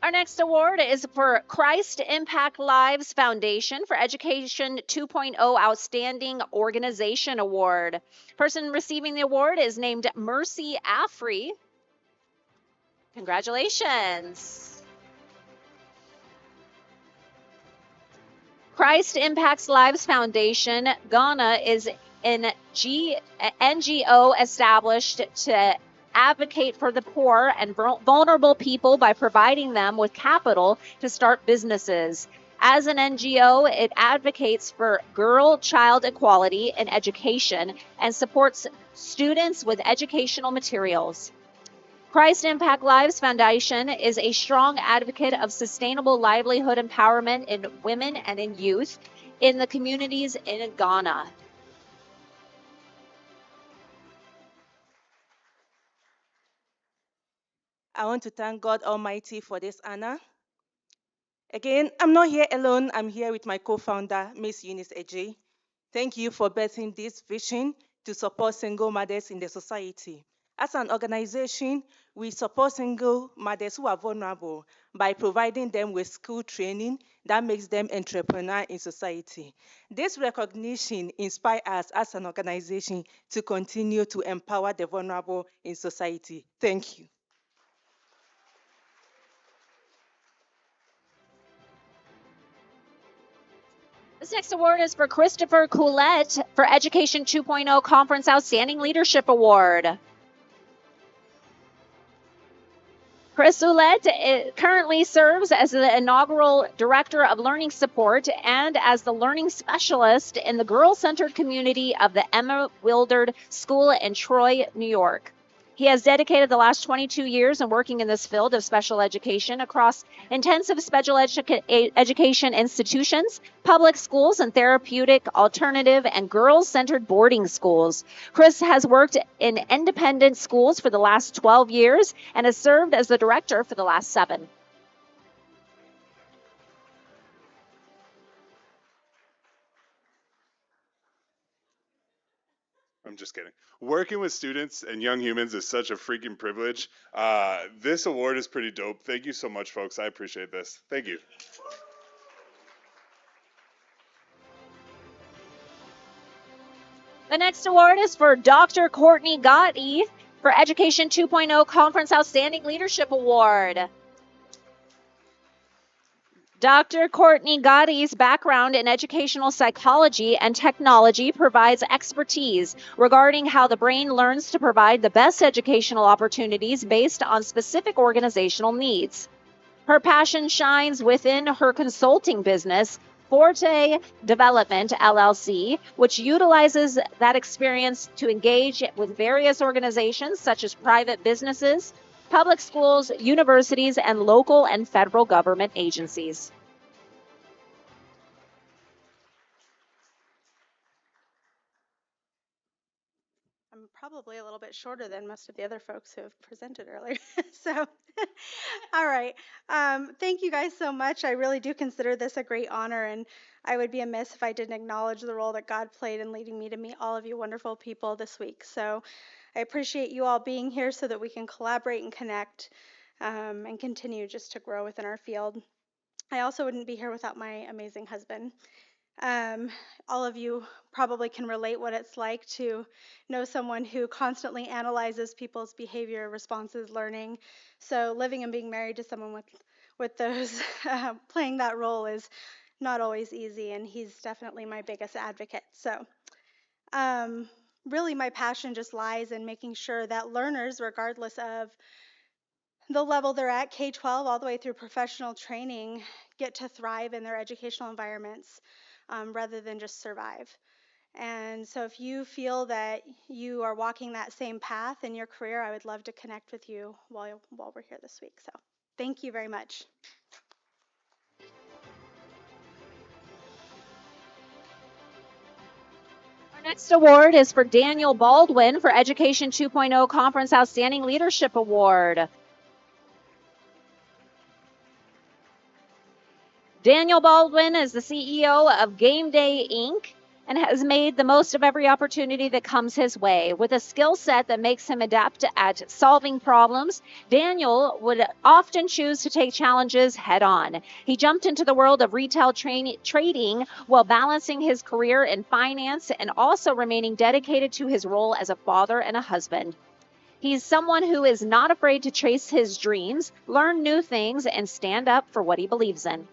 Our next award is for Christ Impact Lives Foundation for Education 2.0 Outstanding Organization Award. Person receiving the award is named Mercy Afri. Congratulations. Christ Impacts Lives Foundation, Ghana, is an NGO established to advocate for the poor and vulnerable people by providing them with capital to start businesses. As an NGO, it advocates for girl-child equality in education and supports students with educational materials. Christ Impact Lives Foundation is a strong advocate of sustainable livelihood empowerment in women and in youth in the communities in Ghana. I want to thank God Almighty for this honor. Again, I'm not here alone. I'm here with my co-founder, Miss Eunice Eji. Thank you for birthing this vision to support single mothers in the society. As an organization, we support single mothers who are vulnerable by providing them with skill training that makes them entrepreneurs in society. This recognition inspires us as an organization to continue to empower the vulnerable in society. Thank you. This next award is for Christopher Coulette for Education 2.0 Conference Outstanding Leadership Award. Chris Coulette currently serves as the inaugural Director of Learning Support and as the Learning Specialist in the Girl-Centered Community of the Emma Wilderd School in Troy, New York. He has dedicated the last 22 years in working in this field of special education across intensive special education institutions, public schools, and therapeutic, alternative, and girls-centered boarding schools. Chris has worked in independent schools for the last 12 years and has served as the director for the last 7. I'm just kidding. Working with students and young humans is such a freaking privilege. This award is pretty dope. Thank you so much, folks. I appreciate this. Thank you. The next award is for Dr. Courtney Gotti for Education 2.0 Conference Outstanding Leadership Award. Dr. Courtney Gotti's background in educational psychology and technology provides expertise regarding how the brain learns to provide the best educational opportunities based on specific organizational needs. Her passion shines within her consulting business, Forte Development LLC, which utilizes that experience to engage with various organizations such as private businesses, public schools, universities, and local and federal government agencies. I'm probably a little bit shorter than most of the other folks who have presented earlier. So, all right. Thank you guys so much. I really do consider this a great honor, and I would be amiss if I didn't acknowledge the role that God played in leading me to meet all of you wonderful people this week. So, I appreciate you all being here so that we can collaborate and connect and continue just to grow within our field. I also wouldn't be here without my amazing husband. All of you probably can relate what it's like to know someone who constantly analyzes people's behavior, responses, learning. So living and being married to someone with those playing that role is not always easy, and he's definitely my biggest advocate. So really my passion just lies in making sure that learners, regardless of the level they're at, K-12 all the way through professional training, get to thrive in their educational environments rather than just survive. And so if you feel that you are walking that same path in your career, I would love to connect with you while we're here this week. So thank you very much. Our next award is for Daniel Baldwin for Education 2.0 Conference Outstanding Leadership Award. Daniel Baldwin is the CEO of Game Day Inc. and has made the most of every opportunity that comes his way. With a skill set that makes him adept at solving problems, Daniel would often choose to take challenges head on. He jumped into the world of retail trading while balancing his career in finance and also remaining dedicated to his role as a father and a husband. He's someone who is not afraid to chase his dreams, learn new things, and stand up for what he believes in.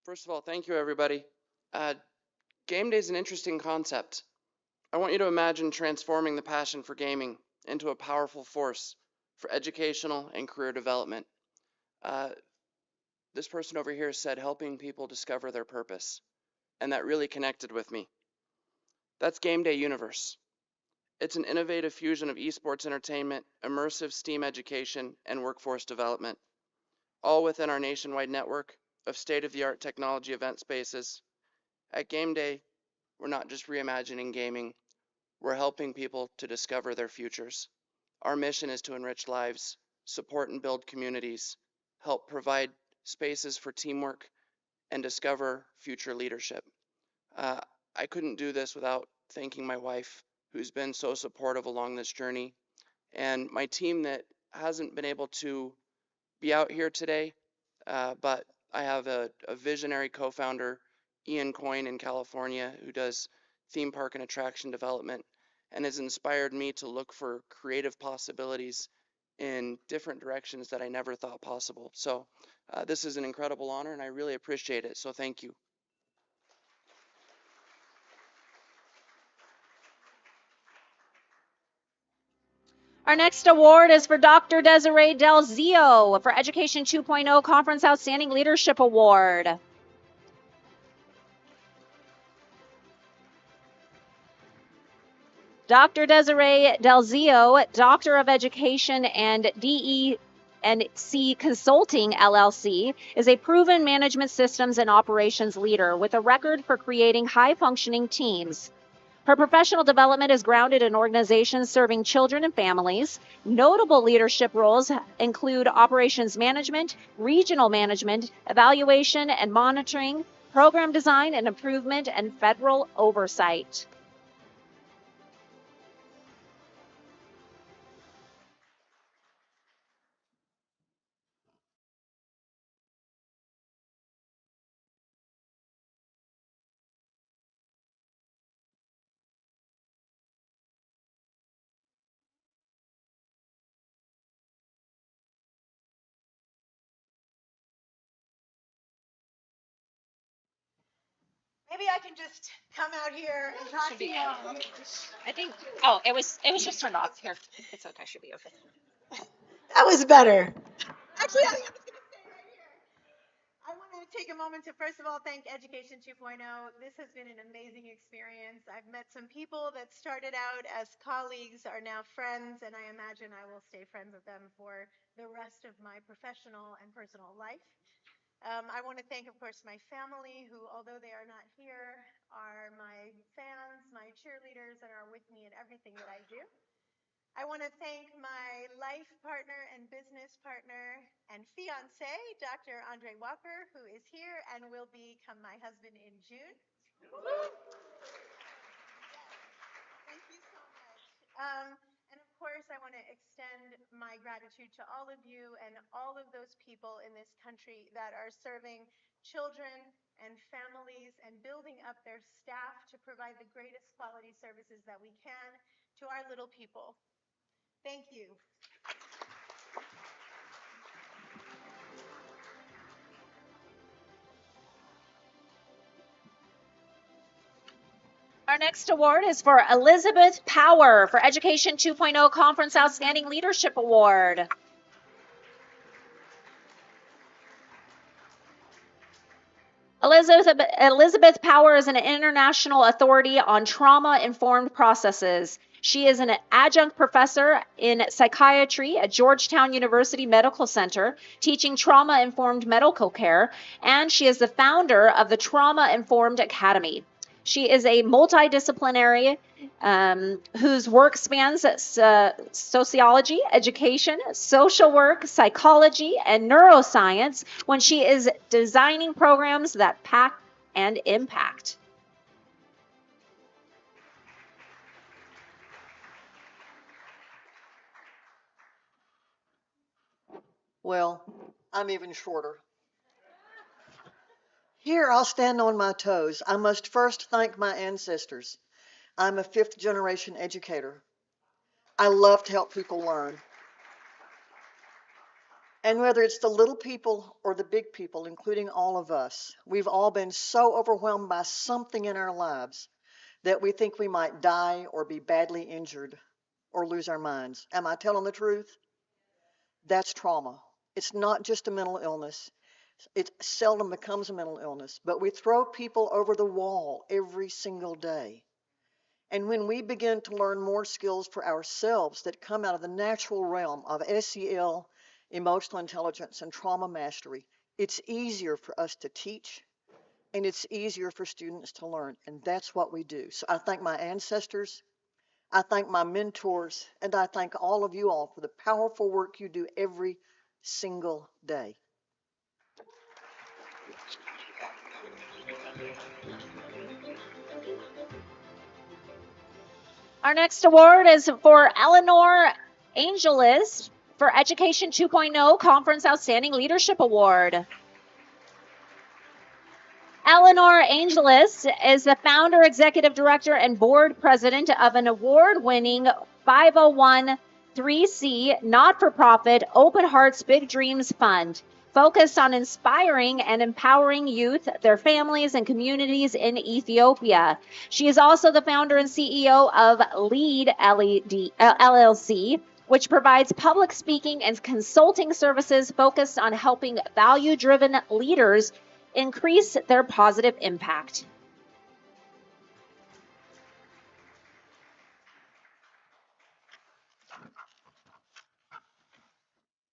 First of all, thank you, everybody. Game day is an interesting concept. I want you to imagine transforming the passion for gaming into a powerful force for educational and career development. This person over here said helping people discover their purpose, and that really connected with me. That's Game Day Universe. It's an innovative fusion of esports entertainment, immersive STEAM education, and workforce development, all within our nationwide network of state-of-the-art technology event spaces. At Game Day, we're not just reimagining gaming, we're helping people to discover their futures. Our mission is to enrich lives, support and build communities, help provide spaces for teamwork, and discover future leadership. I couldn't do this without thanking my wife, who's been so supportive along this journey, and my team that hasn't been able to be out here today, but I have a visionary co-founder, Ian Coyne in California, who does theme park and attraction development and has inspired me to look for creative possibilities in different directions that I never thought possible. So this is an incredible honor and I really appreciate it. So thank you. Our next award is for Dr. Desiree Del Zio for Education 2.0 Conference Outstanding Leadership Award. Dr. Desiree Del Zio, Doctor of Education and DE&C Consulting LLC, is a proven management systems and operations leader with a record for creating high-functioning teams. Her professional development is grounded in organizations serving children and families. Notable leadership roles include operations management, regional management, evaluation and monitoring, program design and improvement, and federal oversight. Maybe I can just come out here and talk to you. I think. Oh, it was just turned off. Here, it's okay. Should be okay. That was better. Actually, I was going to stay right here. I want to take a moment to, first of all, thank Education 2.0. This has been an amazing experience. I've met some people that started out as colleagues, are now friends, and I imagine I will stay friends with them for the rest of my professional and personal life. I want to thank, of course, my family, who, although they are not here, are my fans, my cheerleaders, and are with me in everything that I do. I want to thank my life partner and business partner and fiance, Dr. Andre Walker, who is here and will become my husband in June. Thank you so much. And of course, I want to extend my gratitude to all of you and all of those people in this country that are serving children and families and building up their staff to provide the greatest quality services that we can to our little people. Thank you. Our next award is for Elizabeth Power for Education 2.0 Conference Outstanding Leadership Award. Elizabeth Power is an international authority on trauma-informed processes. She is an adjunct professor in psychiatry at Georgetown University Medical Center, teaching trauma-informed medical care, and she is the founder of the Trauma-Informed Academy. She is a multidisciplinary whose work spans sociology, education, social work, psychology, and neuroscience when she is designing programs that pack and impact. Well, I'm even shorter. Here, I'll stand on my toes. I must first thank my ancestors. I'm a fifth-generation educator. I love to help people learn. And whether it's the little people or the big people, including all of us, we've all been so overwhelmed by something in our lives that we think we might die or be badly injured or lose our minds. Am I telling the truth? That's trauma. It's not just a mental illness. It seldom becomes a mental illness, but we throw people over the wall every single day. And when we begin to learn more skills for ourselves that come out of the natural realm of SEL, emotional intelligence, and trauma mastery, it's easier for us to teach, and it's easier for students to learn, and that's what we do. So I thank my ancestors, I thank my mentors, and I thank all of you all for the powerful work you do every single day. Our next award is for Eleanor Angelis for Education 2.0 Conference Outstanding Leadership Award. Eleanor Angelis is the founder, executive director, and board president of an award-winning 501(c) not-for-profit Open Hearts Big Dreams Fund, focused on inspiring and empowering youth, their families, and communities in Ethiopia. She is also the founder and CEO of LEAD LLC, which provides public speaking and consulting services focused on helping value-driven leaders increase their positive impact.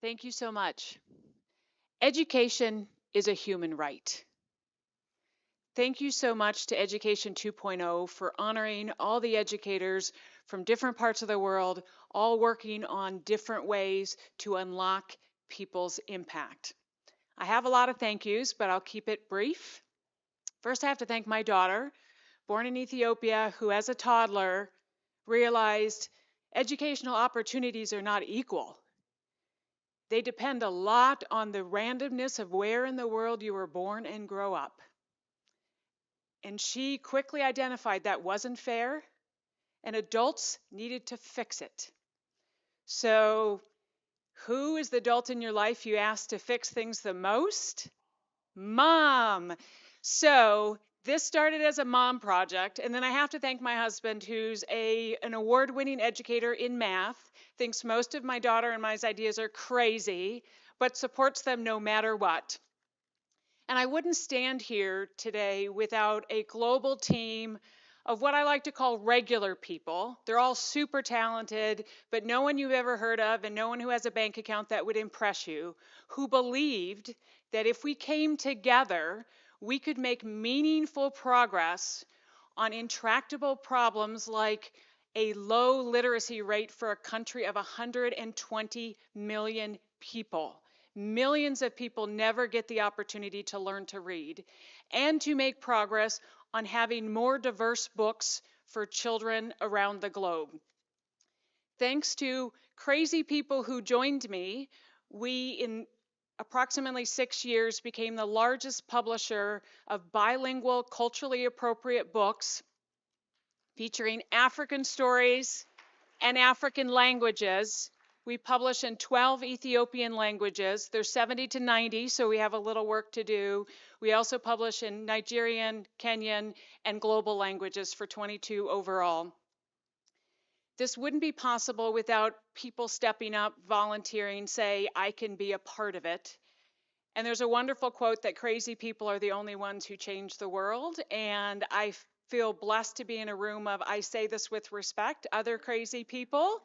Thank you so much. Education is a human right. Thank you so much to Education 2.0 for honoring all the educators from different parts of the world, all working on different ways to unlock people's impact. I have a lot of thank yous, but I'll keep it brief. First, I have to thank my daughter, born in Ethiopia, who as a toddler realized educational opportunities are not equal. They depend a lot on the randomness of where in the world you were born and grow up. And she quickly identified that wasn't fair, and adults needed to fix it. So, who is the adult in your life you ask to fix things the most? Mom. So, This started as a mom project, and then I have to thank my husband, who's an award-winning educator in math, thinks most of my daughter and my ideas are crazy, but supports them no matter what. And I wouldn't stand here today without a global team of what I like to call regular people. They're all super talented, but no one you've ever heard of and no one who has a bank account that would impress you, who believed that if we came together, we could make meaningful progress on intractable problems like a low literacy rate for a country of 120 million people. Millions of people never get the opportunity to learn to read, and to make progress on having more diverse books for children around the globe. Thanks to crazy people who joined me, we, in approximately 6 years, became the largest publisher of bilingual, culturally appropriate books featuring African stories and African languages. We publish in 12 Ethiopian languages. There's 70 to 90, so we have a little work to do. We also publish in Nigerian, Kenyan, and global languages for 22 overall. This wouldn't be possible without people stepping up, volunteering, say, I can be a part of it. And there's a wonderful quote that crazy people are the only ones who change the world. And I feel blessed to be in a room of, I say this with respect, other crazy people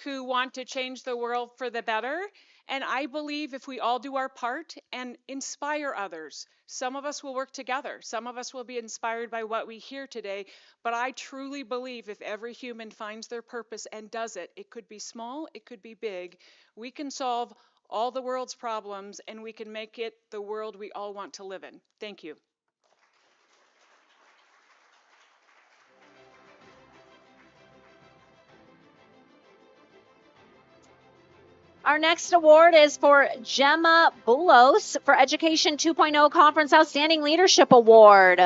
who want to change the world for the better. And I believe if we all do our part and inspire others, some of us will work together. Some of us will be inspired by what we hear today. But I truly believe if every human finds their purpose and does it, it could be small, it could be big, we can solve all the world's problems and we can make it the world we all want to live in. Thank you. Our next award is for Gemma Bulos for Education 2.0 Conference Outstanding Leadership Award.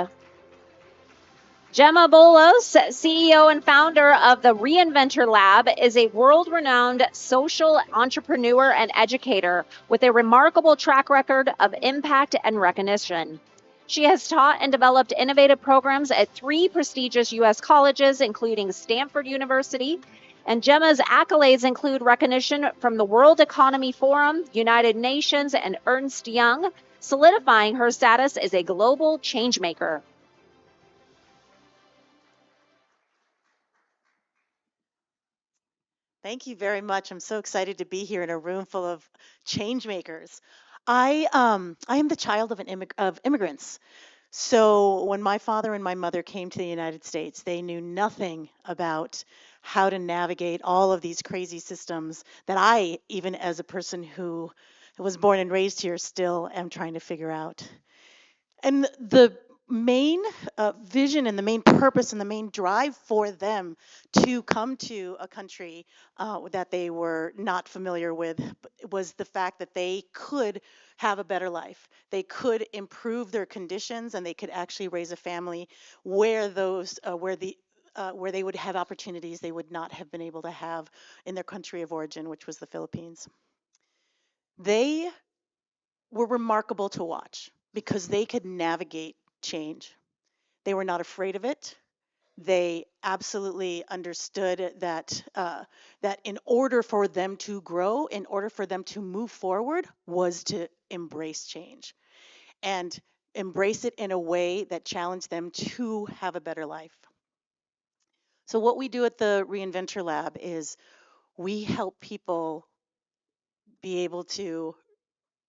Gemma Bulos, CEO and founder of the Reinventor Lab, is a world-renowned social entrepreneur and educator with a remarkable track record of impact and recognition. She has taught and developed innovative programs at 3 prestigious U.S. colleges, including Stanford University. And Gemma's accolades include recognition from the World Economy Forum, United Nations, and Ernst Young, solidifying her status as a global changemaker. Thank you very much. I'm so excited to be here in a room full of change makers. I am the child of immigrants. So when my father and my mother came to the United States, they knew nothing about how to navigate all of these crazy systems that I, even as a person who was born and raised here, still am trying to figure out. And the main vision and the main purpose and the main drive for them to come to a country that they were not familiar with was the fact that they could have a better life. They could improve their conditions and they could actually raise a family where where they would have opportunities they would not have been able to have in their country of origin, which was the Philippines. They were remarkable to watch because they could navigate change. They were not afraid of it. They absolutely understood that that in order for them to grow, in order for them to move forward, was to embrace change and embrace it in a way that challenged them to have a better life. So what we do at the Reinventor Lab is we help people be able to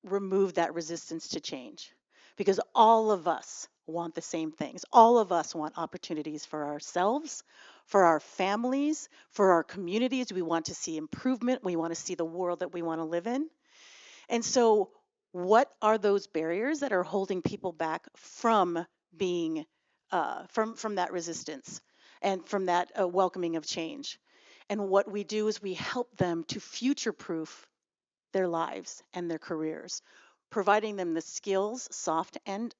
remove that resistance to change, because all of us want the same things. All of us want opportunities for ourselves, for our families, for our communities. We want to see improvement. We want to see the world that we want to live in. And so what are those barriers that are holding people back from being from that resistance and from that welcoming of change? And what we do is we help them to future-proof their lives and their careers, providing them the skills, soft and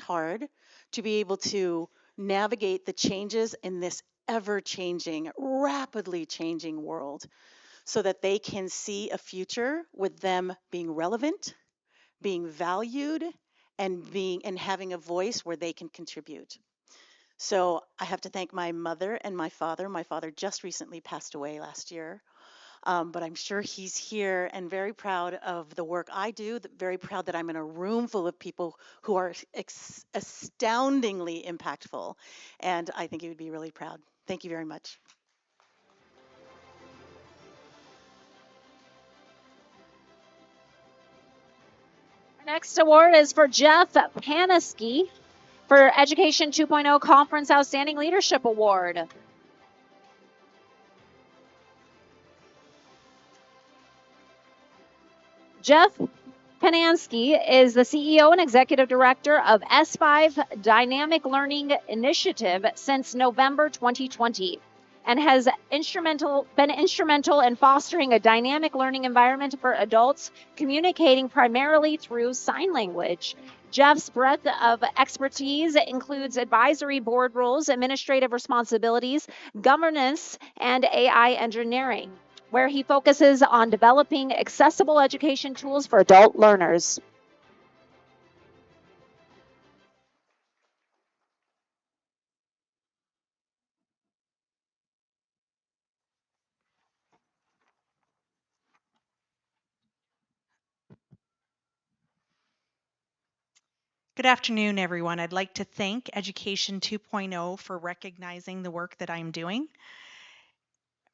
hard, to be able to navigate the changes in this ever-changing, rapidly changing world, so that they can see a future with them being relevant, being valued, and having a voice where they can contribute. So I have to thank my mother and my father. My father just recently passed away last year, but I'm sure he's here and very proud of the work I do, very proud that I'm in a room full of people who are astoundingly impactful, and I think he would be really proud. Thank you very much. Our next award is for Jeff Panisky for Education 2.0 Conference Outstanding Leadership Award. Jeff Panansky is the CEO and Executive Director of S5 Dynamic Learning Initiative since November 2020 and has been instrumental in fostering a dynamic learning environment for adults communicating primarily through sign language. Jeff's breadth of expertise includes advisory board roles, administrative responsibilities, governance, and AI engineering, where he focuses on developing accessible education tools for adult learners. Good afternoon, everyone. I'd like to thank Education 2.0 for recognizing the work that I'm doing.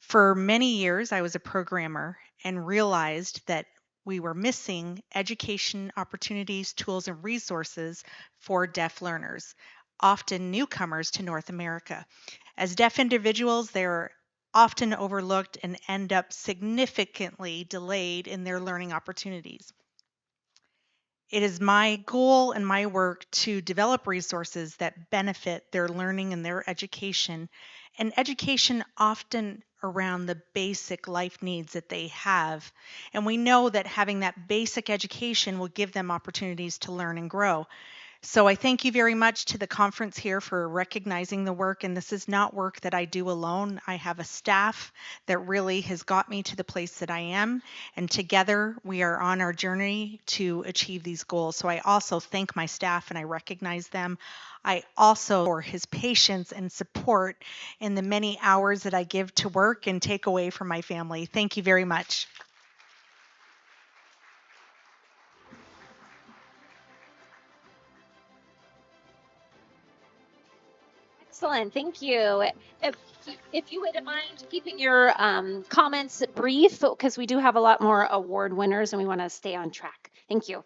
For many years, I was a programmer and realized that we were missing education opportunities, tools, and resources for deaf learners, often newcomers to North America. As deaf individuals, they're often overlooked and end up significantly delayed in their learning opportunities. It is my goal and my work to develop resources that benefit their learning and their education, and education often around the basic life needs that they have. And we know that having that basic education will give them opportunities to learn and grow. So I thank you very much to the conference here for recognizing the work, and this is not work that I do alone. I have a staff that really has got me to the place that I am, and together we are on our journey to achieve these goals. So I also thank my staff and I recognize them. I also for his patience and support in the many hours that I give to work and take away from my family. Thank you very much. Excellent, thank you. If you wouldn't mind keeping your comments brief, because we do have a lot more award winners and we want to stay on track. Thank you.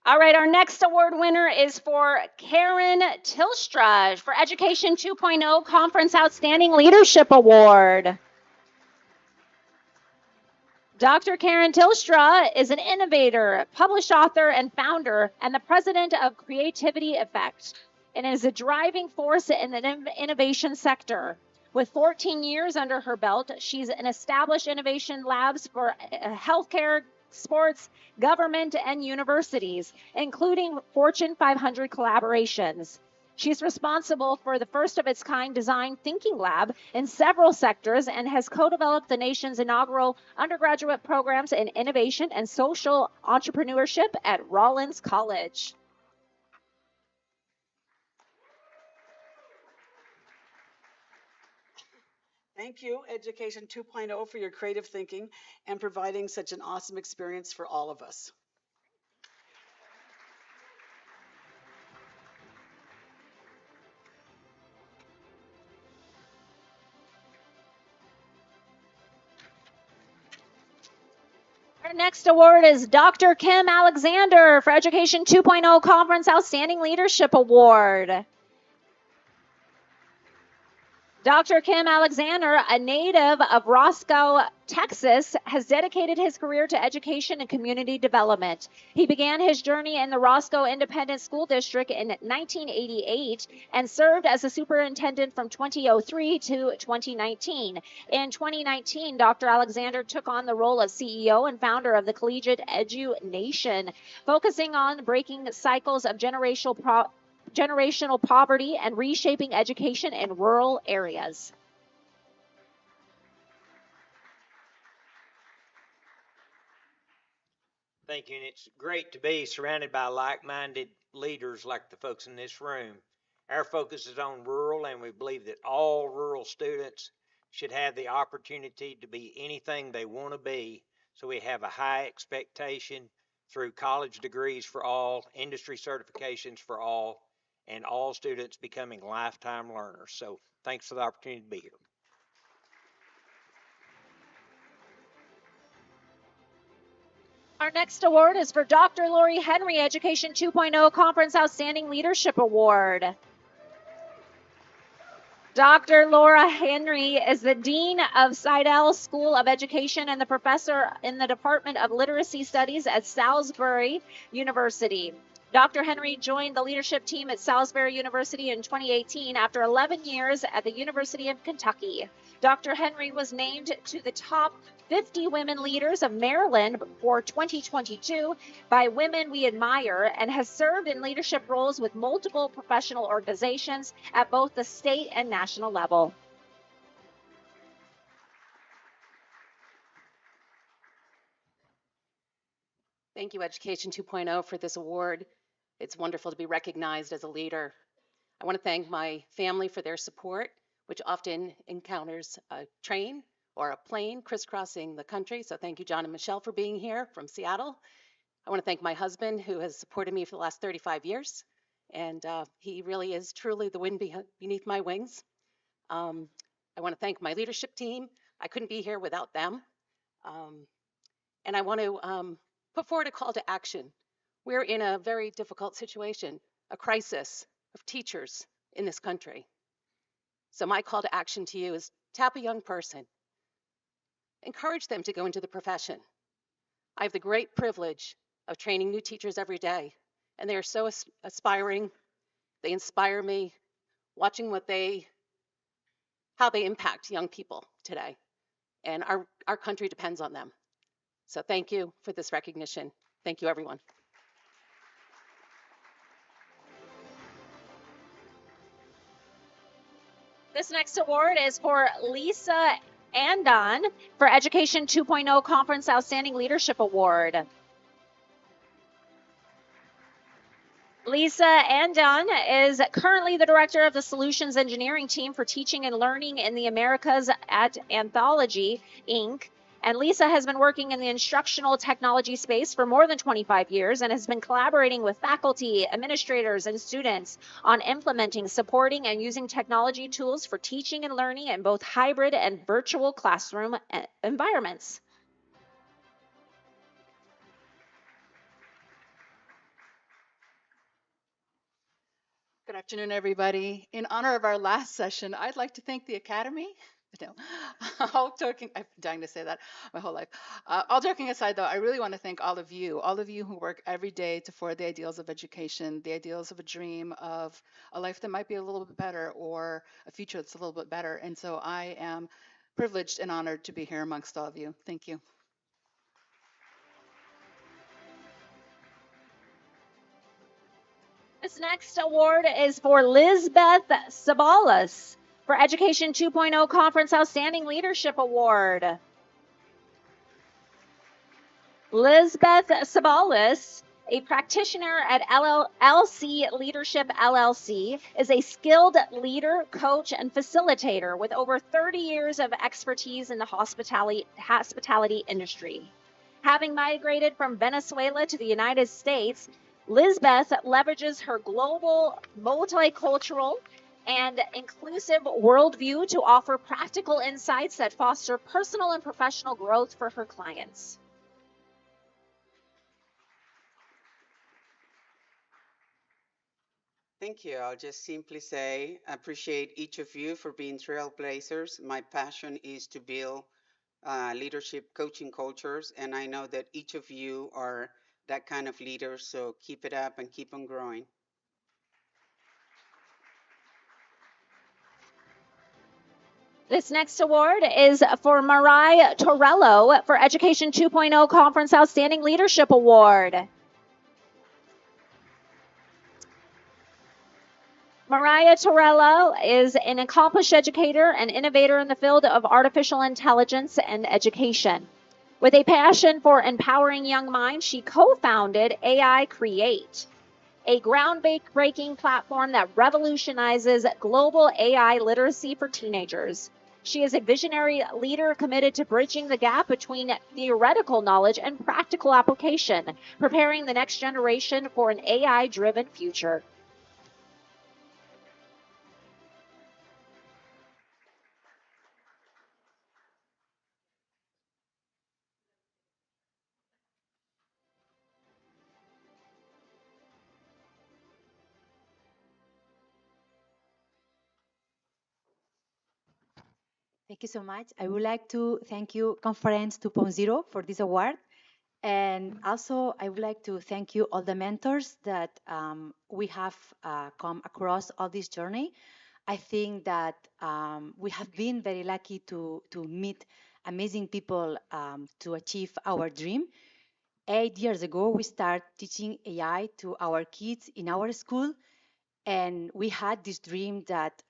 All right, our next award winner is for Karen Tilstra for Education 2.0 Conference Outstanding Leadership Award. Dr. Karen Tilstra is an innovator, published author, and founder, and the president of Creativity Effect, and is a driving force in the innovation sector. With 14 years under her belt, she's an established innovation labs for healthcare, sports, government, and universities, including Fortune 500 collaborations. She's responsible for the first of its kind design thinking lab in several sectors and has co-developed the nation's inaugural undergraduate programs in innovation and social entrepreneurship at Rollins College. Thank you, Education 2.0, for your creative thinking and providing such an awesome experience for all of us. Our next award is Dr. Kim Alexander for Education 2.0 Conference Outstanding Leadership Award. Dr. Kim Alexander, a native of Roscoe, Texas, has dedicated his career to education and community development. He began his journey in the Roscoe Independent School District in 1988 and served as a superintendent from 2003 to 2019. In 2019, Dr. Alexander took on the role of CEO and founder of the Collegiate Edu Nation, focusing on breaking cycles of generational poverty and reshaping education in rural areas. Thank you, and it's great to be surrounded by like-minded leaders like the folks in this room. Our focus is on rural, and we believe that all rural students should have the opportunity to be anything they want to be. So we have a high expectation through college degrees for all, industry certifications for all, and all students becoming lifetime learners. So thanks for the opportunity to be here. Our next award is for Dr. Lori Henry, Education 2.0 Conference Outstanding Leadership Award. Dr. Laura Henry is the Dean of Seidel School of Education and the professor in the Department of Literacy Studies at Salisbury University. Dr. Henry joined the leadership team at Salisbury University in 2018 after 11 years at the University of Kentucky. Dr. Henry was named to the top 50 women leaders of Maryland for 2022 by Women We Admire and has served in leadership roles with multiple professional organizations at both the state and national level. Thank you, Education 2.0, for this award. It's wonderful to be recognized as a leader. I want to thank my family for their support, which often encounters a train or a plane crisscrossing the country. So thank you, John and Michelle, for being here from Seattle. I want to thank my husband, who has supported me for the last 35 years. And he really is truly the wind beneath my wings. I want to thank my leadership team. I couldn't be here without them. And I want to put forward a call to action. We're in a very difficult situation, a crisis of teachers in this country. So my call to action to you is tap a young person. Encourage them to go into the profession. I have the great privilege of training new teachers every day, and they are so aspiring. They inspire me, watching how they impact young people today. And our country depends on them. So thank you for this recognition. Thank you, everyone. This next award is for Lisa Andon for Education 2.0 Conference Outstanding Leadership Award. Lisa Andon is currently the director of the Solutions Engineering Team for Teaching and Learning in the Americas at Anthology, Inc. And Lisa has been working in the instructional technology space for more than 25 years and has been collaborating with faculty, administrators, and students on implementing, supporting, and using technology tools for teaching and learning in both hybrid and virtual classroom environments. Good afternoon, everybody. In honor of our last session, I'd like to thank the Academy. No, all joking, I'm dying to say that my whole life. All joking aside, though, I really want to thank all of you who work every day for the ideals of education, the ideals of a dream of a life that might be a little bit better or a future that's a little bit better. And so I am privileged and honored to be here amongst all of you. Thank you. This next award is for Lizbeth Sabalas for Education 2.0 Conference Outstanding Leadership Award. Lizbeth Sabalas, a practitioner at LC Leadership LLC, is a skilled leader, coach, and facilitator with over 30 years of expertise in the hospitality industry. Having migrated from Venezuela to the United States, Lizbeth leverages her global, multicultural, and inclusive worldview to offer practical insights that foster personal and professional growth for her clients. Thank you. I'll just simply say, I appreciate each of you for being trailblazers. My passion is to build leadership coaching cultures, and I know that each of you are that kind of leader, so keep it up and keep on growing. This next award is for Mariah Torello for Education 2.0 Conference Outstanding Leadership Award. Mariah Torello is an accomplished educator and innovator in the field of artificial intelligence and education. With a passion for empowering young minds, she co-founded AI Create, a groundbreaking platform that revolutionizes global AI literacy for teenagers. She is a visionary leader committed to bridging the gap between theoretical knowledge and practical application, preparing the next generation for an AI driven future. Thank you so much. I would like to thank you, Conference 2.0, for this award. And also, I would like to thank you, all the mentors that we have come across all this journey. I think that we have been very lucky to meet amazing people to achieve our dream. 8 years ago, we started teaching AI to our kids in our school, and we had this dream that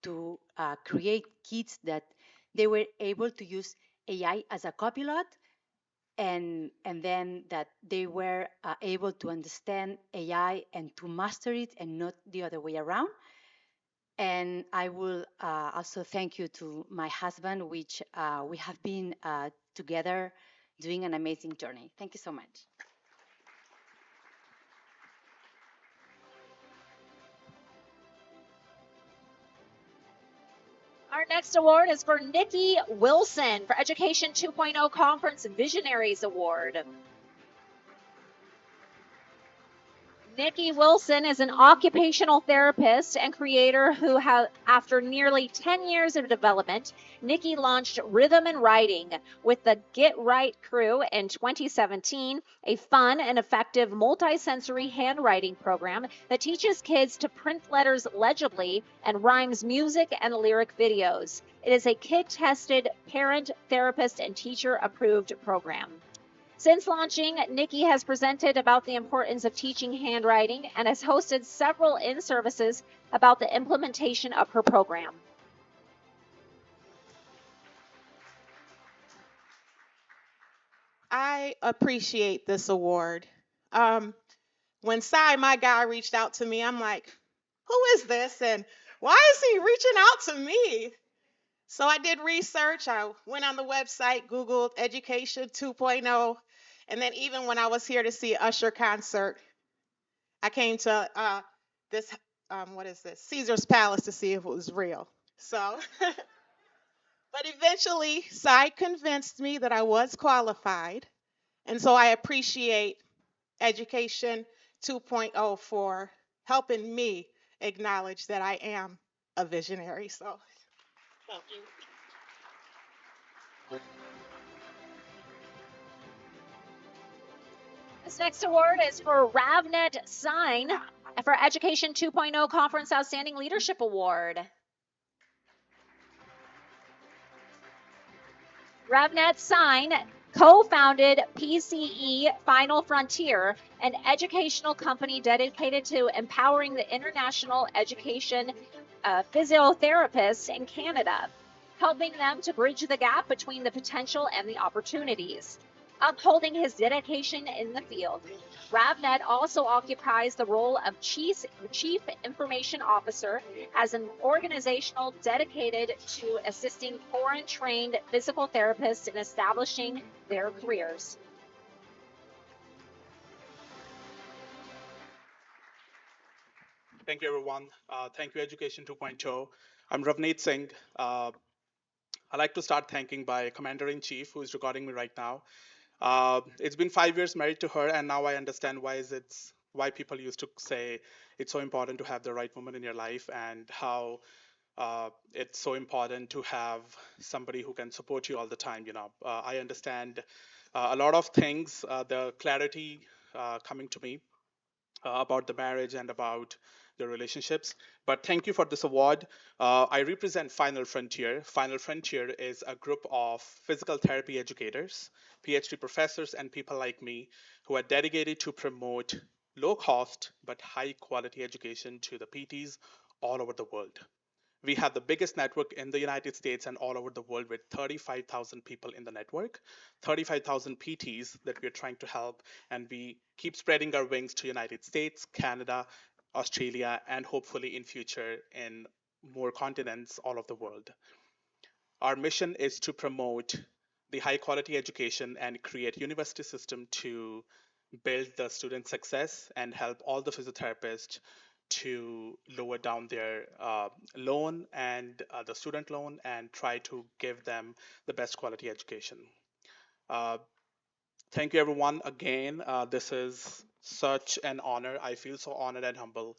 to create kids that they were able to use AI as a copilot, and then that they were able to understand AI and to master it and not the other way around. And I will also thank you to my husband, which we have been together doing an amazing journey. Thank you so much. Our next award is for Nikki Wilson for Education 2.0 Conference Visionaries Award. Nikki Wilson is an occupational therapist and creator who has, after nearly 10 years of development, Nikki launched Rhythm and Writing with the Get Right crew in 2017, a fun and effective multi-sensory handwriting program that teaches kids to print letters legibly and rhymes music and lyric videos. It is a kid-tested, parent, therapist, and teacher-approved program. Since launching, Nikki has presented about the importance of teaching handwriting and has hosted several in-services about the implementation of her program. I appreciate this award. When Cy, my guy, reached out to me, I'm like, who is this? And why is he reaching out to me? So I did research. I went on the website, Googled Education 2.0. And then even when I was here to see Usher concert, I came to this, what is this? Caesar's Palace to see if it was real. So, but eventually, Cy convinced me that I was qualified. And so I appreciate Education 2.0 for helping me acknowledge that I am a visionary. So, thank you. This next award is for Ravnet Sign for Education 2.0 Conference Outstanding Leadership Award. Ravnet Sign co-founded PCE Final Frontier, an educational company dedicated to empowering the international education physiotherapists in Canada, helping them to bridge the gap between the potential and the opportunities. Upholding his dedication in the field, Ravnet also occupies the role of Chief Information Officer as an organizational dedicated to assisting foreign-trained physical therapists in establishing their careers. Thank you, everyone. Thank you, Education 2.0. I'm Ravneet Singh. I'd like to start thanking my Commander-in-Chief, who is recording me right now. It's been 5 years married to her, and now I understand why people used to say it's so important to have the right woman in your life, and how it's so important to have somebody who can support you all the time. I understand a lot of things, the clarity coming to me about the marriage and about the relationships. But thank you for this award. I represent Final Frontier. Final Frontier is a group of physical therapy educators, PhD professors, and people like me who are dedicated to promote low cost but high quality education to the PTs all over the world. We have the biggest network in the United States and all over the world with 35,000 people in the network, 35,000 PTs that we're trying to help, and we keep spreading our wings to United States, Canada, Australia, and hopefully in future in more continents all over the world. Our mission is to promote the high quality education and create university system to build the student success and help all the physiotherapists to lower down their loan and the student loan and try to give them the best quality education. Thank you everyone again. This is such an honor. I feel so honored and humble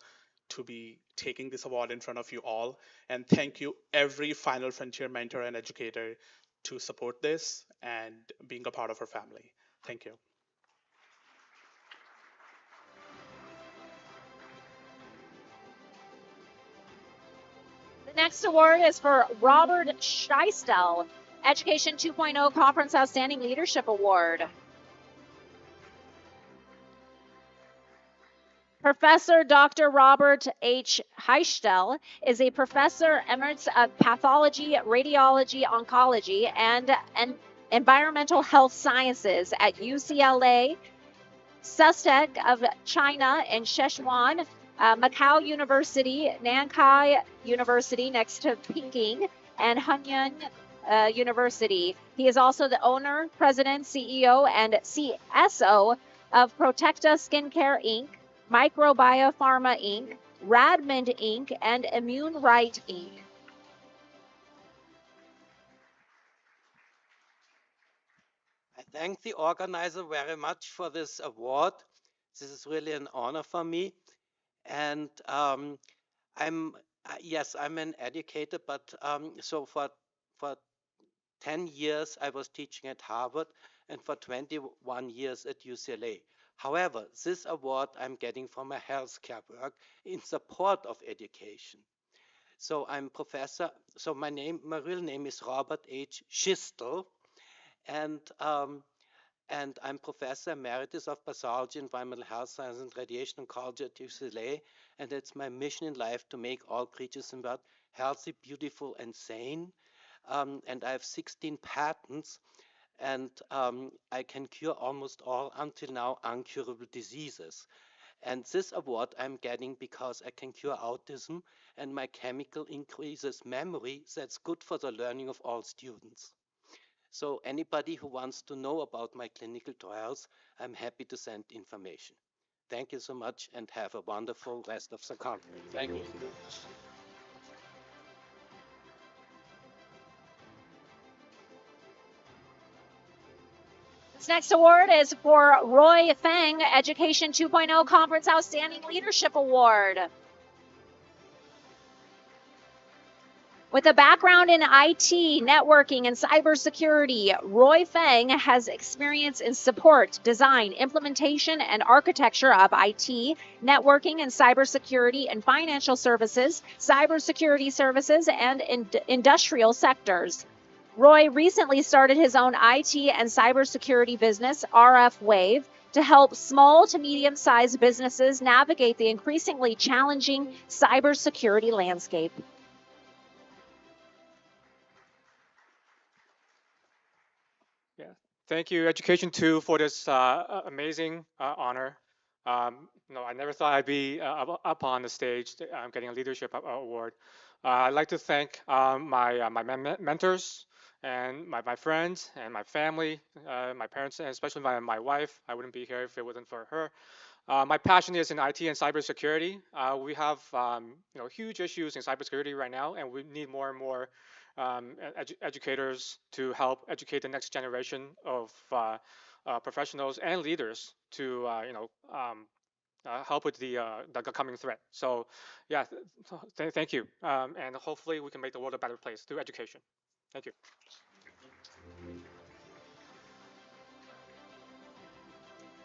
to be taking this award in front of you all. And thank you every Final Frontier mentor and educator to support this and being a part of our family. Thank you. The next award is for Robert Scheistel, Education 2.0 Conference Outstanding Leadership Award. Professor Dr. Robert H. Heichtel is a professor emeritus of pathology, radiology, oncology, and environmental health sciences at UCLA, SUSTEC of China in Sichuan, Macau University, Nankai University next to Peking, and Hunyuan University. He is also the owner, president, CEO, and CSO of Protecta Skincare Inc., Microbiopharma Inc., Radmond Inc., and Immune Right Inc. I thank the organizer very much for this award. This is really an honor for me. And yes, I'm an educator, but so for 10 years I was teaching at Harvard and for 21 years at UCLA. However, this award I'm getting for my healthcare work in support of education. So I'm professor, so my real name is Robert H. Schistel, and I'm Professor Emeritus of Pathology, Environmental Health Science, and Radiation Oncology at UCLA, and it's my mission in life to make all creatures in the world healthy, beautiful, and sane. And I have 16 patents, and I can cure almost all, until now, uncurable diseases. And this award I'm getting because I can cure autism, and my chemical increases memory. That's good for the learning of all students. So anybody who wants to know about my clinical trials, I'm happy to send information. Thank you so much and have a wonderful rest of the conference. Thank you. This next award is for Roy Feng, Education 2.0 Conference Outstanding Leadership Award. With a background in IT, networking, and cybersecurity, Roy Feng has experience in support, design, implementation, and architecture of IT, networking, and cybersecurity and financial services, cybersecurity services, and industrial sectors. Roy recently started his own IT and cybersecurity business, RF Wave, to help small to medium-sized businesses navigate the increasingly challenging cybersecurity landscape. Thank you, Education 2, for this amazing honor. No, I never thought I'd be up on the stage getting a leadership award. I'd like to thank my mentors and my friends and my family, my parents, and especially my wife. I wouldn't be here if it wasn't for her. My passion is in IT and cybersecurity. We have huge issues in cybersecurity right now, and we need more and more educators to help educate the next generation of professionals and leaders to help with the coming threat. So yeah, thank you, and hopefully we can make the world a better place through education. Thank you.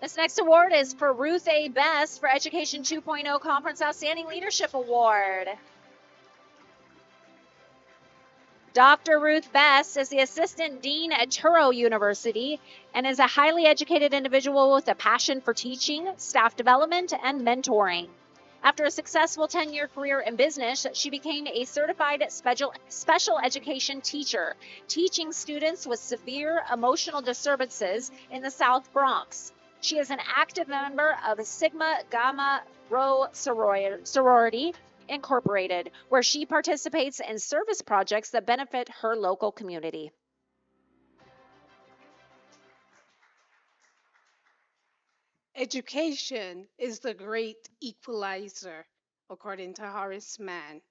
This next award is for Ruth A. Best for Education 2.0 Conference Outstanding Leadership Award. Dr. Ruth Best is the Assistant Dean at Touro University and is a highly educated individual with a passion for teaching, staff development, and mentoring. After a successful 10-year career in business, she became a certified special education teacher, teaching students with severe emotional disturbances in the South Bronx. She is an active member of Sigma Gamma Rho Sorority Incorporated, where she participates in service projects that benefit her local community. Education is the great equalizer, according to Horace Mann.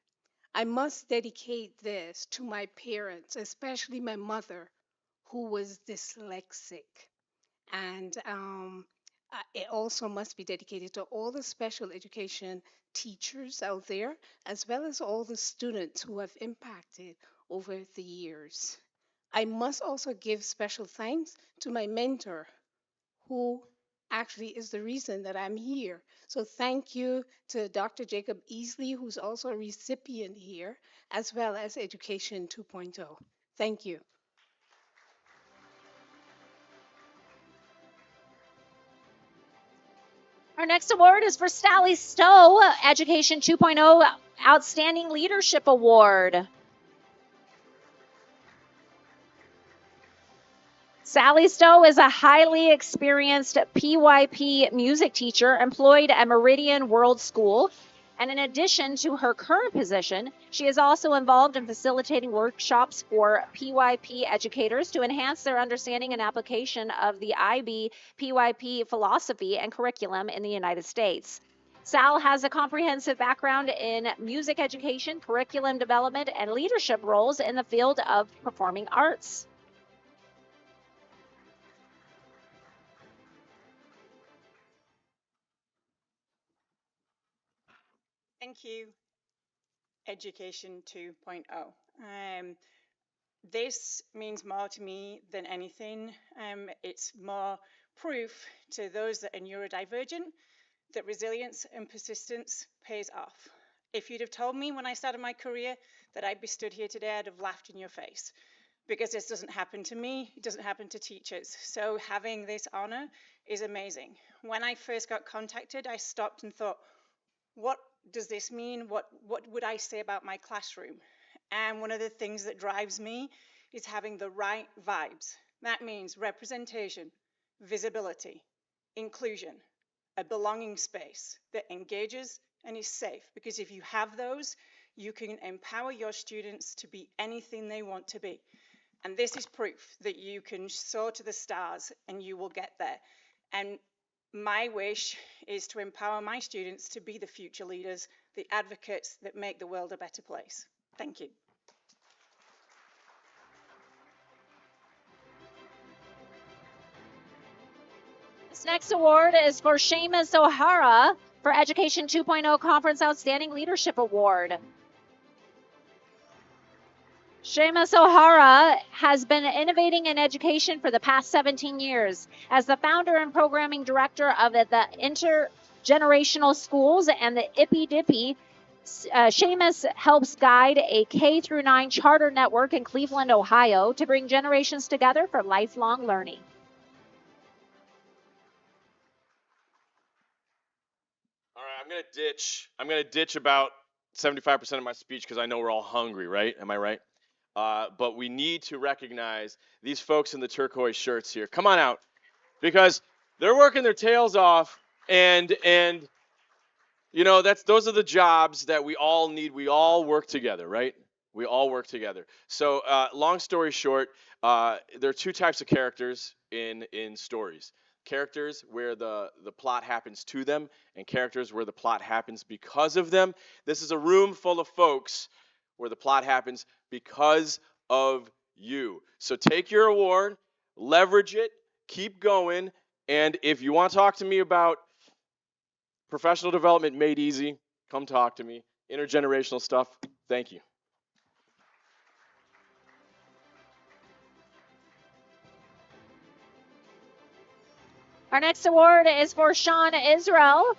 I must dedicate this to my parents, especially my mother, who was dyslexic. And it also must be dedicated to all the special education teachers out there, as well as all the students who have impacted over the years. I must also give special thanks to my mentor, who actually is the reason that I'm here. So thank you to Dr. Jacob Easley, who's also a recipient here, as well as Education 2.0. Thank you. Our next award is for Sally Stowe, Education 2.0 Outstanding Leadership Award. Sally Stowe is a highly experienced PYP music teacher employed at Meridian World School. And in addition to her current position, she is also involved in facilitating workshops for PYP educators to enhance their understanding and application of the IB PYP philosophy and curriculum in the United States. Sal has a comprehensive background in music education, curriculum development, and leadership roles in the field of performing arts. Thank you, Education 2.0. This means more to me than anything. It's more proof to those that are neurodivergent that resilience and persistence pays off. If you'd have told me when I started my career that I'd be stood here today, I'd have laughed in your face, because this doesn't happen to me, it doesn't happen to teachers. So having this honor is amazing. When I first got contacted, I stopped and thought, what does this mean? What would I say about my classroom? And one of the things that drives me is having the right vibes. That means representation, visibility, inclusion, a belonging space that engages and is safe. Because if you have those, you can empower your students to be anything they want to be. And this is proof that you can soar to the stars and you will get there. And my wish is to empower my students to be the future leaders, the advocates that make the world a better place. Thank you. This next award is for Seamus O'Hara for Education 2.0 Conference Outstanding Leadership Award. Seamus O'Hara has been innovating in education for the past 17 years. As the founder and programming director of the Intergenerational Schools and the Ippy Dippy, Seamus helps guide a K-9 charter network in Cleveland, Ohio, to bring generations together for lifelong learning. All right, I'm gonna ditch about 75% of my speech because I know we're all hungry, right? Am I right? But we need to recognize these folks in the turquoise shirts here. Come on out, because they're working their tails off, and you know, those are the jobs that we all need. We all work together, right? We all work together. So, long story short, there are two types of characters in stories. Characters where the plot happens to them, and characters where the plot happens because of them. This is a room full of folks where the plot happens because of you. So take your award, leverage it, keep going, and if you want to talk to me about professional development made easy, come talk to me. Intergenerational stuff, thank you. Our next award is for Sean Israel,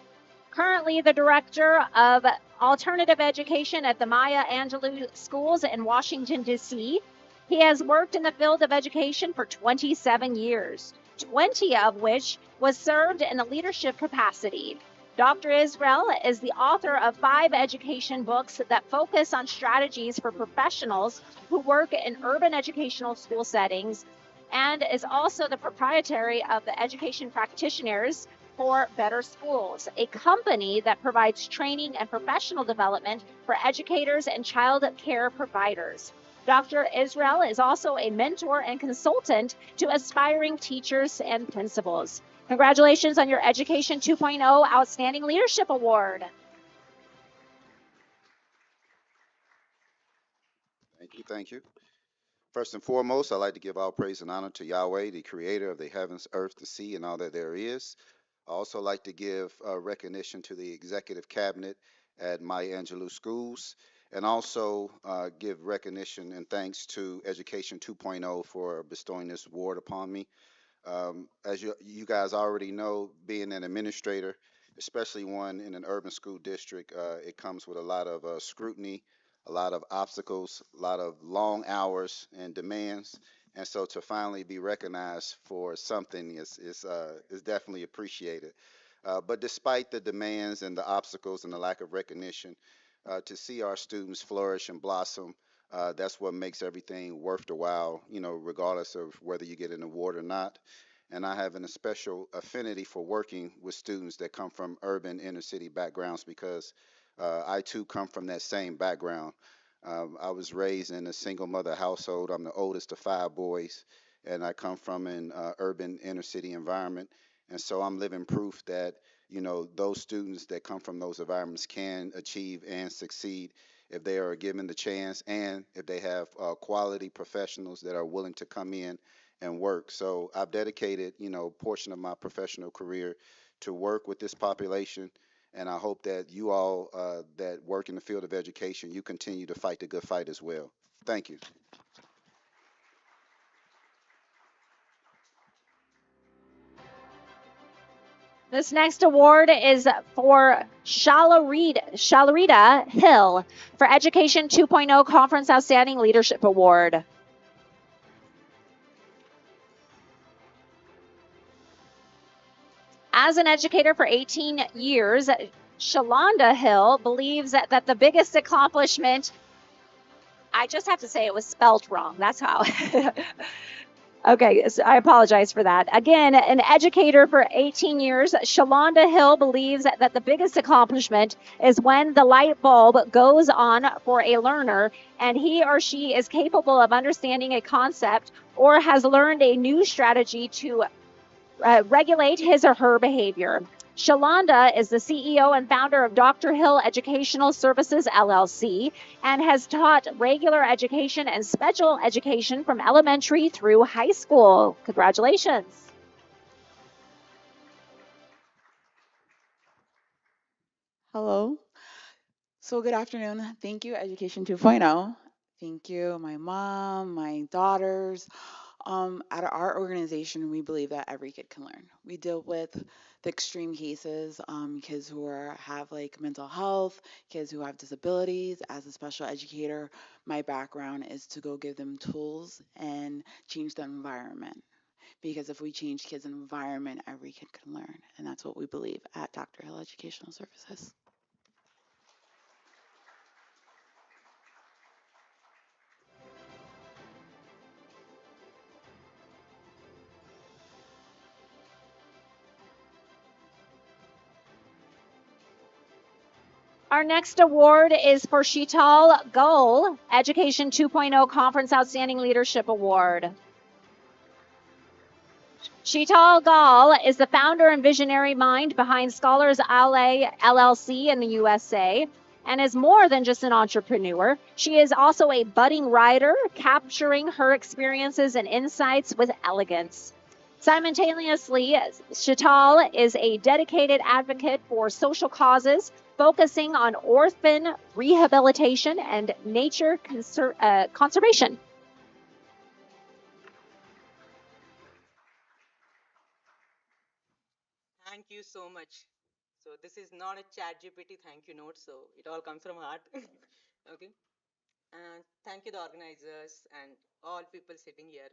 currently the director of alternative education at the Maya Angelou Schools in Washington, D.C. He has worked in the field of education for 27 years, 20 of which was served in a leadership capacity. Dr. Israel is the author of 5 education books that focus on strategies for professionals who work in urban educational school settings and is also the proprietary of the Education Practitioners for Better Schools, a company that provides training and professional development for educators and child care providers. Dr. Israel is also a mentor and consultant to aspiring teachers and principals. Congratulations on your Education 2.0 Outstanding Leadership Award. Thank you. Thank you. First and foremost, I'd like to give all praise and honor to Yahweh, the creator of the heavens, earth, the sea, and all that there is. I also like to give recognition to the executive cabinet at Maya Angelou Schools, and also give recognition and thanks to Education 2.0 for bestowing this award upon me. As you guys already know, being an administrator, especially one in an urban school district, it comes with a lot of scrutiny, a lot of obstacles, a lot of long hours and demands. And so to finally be recognized for something is definitely appreciated. But despite the demands and the obstacles and the lack of recognition, to see our students flourish and blossom, that's what makes everything worth the while, regardless of whether you get an award or not. And I have a special affinity for working with students that come from urban inner city backgrounds because I too come from that same background. I was raised in a single mother household. I'm the oldest of 5 boys, and I come from an urban inner city environment. And so I'm living proof that, those students that come from those environments can achieve and succeed if they are given the chance and if they have quality professionals that are willing to come in and work. So I've dedicated, a portion of my professional career to work with this population, and I hope that you all that work in the field of education, you continue to fight the good fight as well. Thank you. This next award is for Shalarita Hill for Education 2.0 Conference Outstanding Leadership Award. As an educator for 18 years, Shalonda Hill believes that the biggest accomplishment, I just have to say it was spelled wrong. That's how. Okay, so I apologize for that. Again, an educator for 18 years, Shalonda Hill believes that the biggest accomplishment is when the light bulb goes on for a learner and he or she is capable of understanding a concept or has learned a new strategy to regulate his or her behavior. Shalonda is the CEO and founder of Dr. Hill Educational Services, LLC, and has taught regular education and special education from elementary through high school. Congratulations. Hello. So good afternoon. Thank you, Education 2.0. Thank you, my mom, my daughters. At our organization, we believe that every kid can learn. We deal with the extreme cases, kids who have like mental health, kids who have disabilities. As a special educator, my background is to go give them tools and change the environment. Because if we change kids' environment, every kid can learn. And that's what we believe at Dr. Hill Educational Services. Our next award is for Sheetal Goel, Education 2.0 Conference Outstanding Leadership Award. Sheetal Goel is the founder and visionary mind behind Scholars LA LLC in the USA and is more than just an entrepreneur. She is also a budding writer, capturing her experiences and insights with elegance. Simultaneously, Sheetal is a dedicated advocate for social causes, focusing on orphan rehabilitation and nature conservation. Thank you so much. So this is not a chat GPT thank you note, so it all comes from heart. Okay. And thank you the organizers and all people sitting here.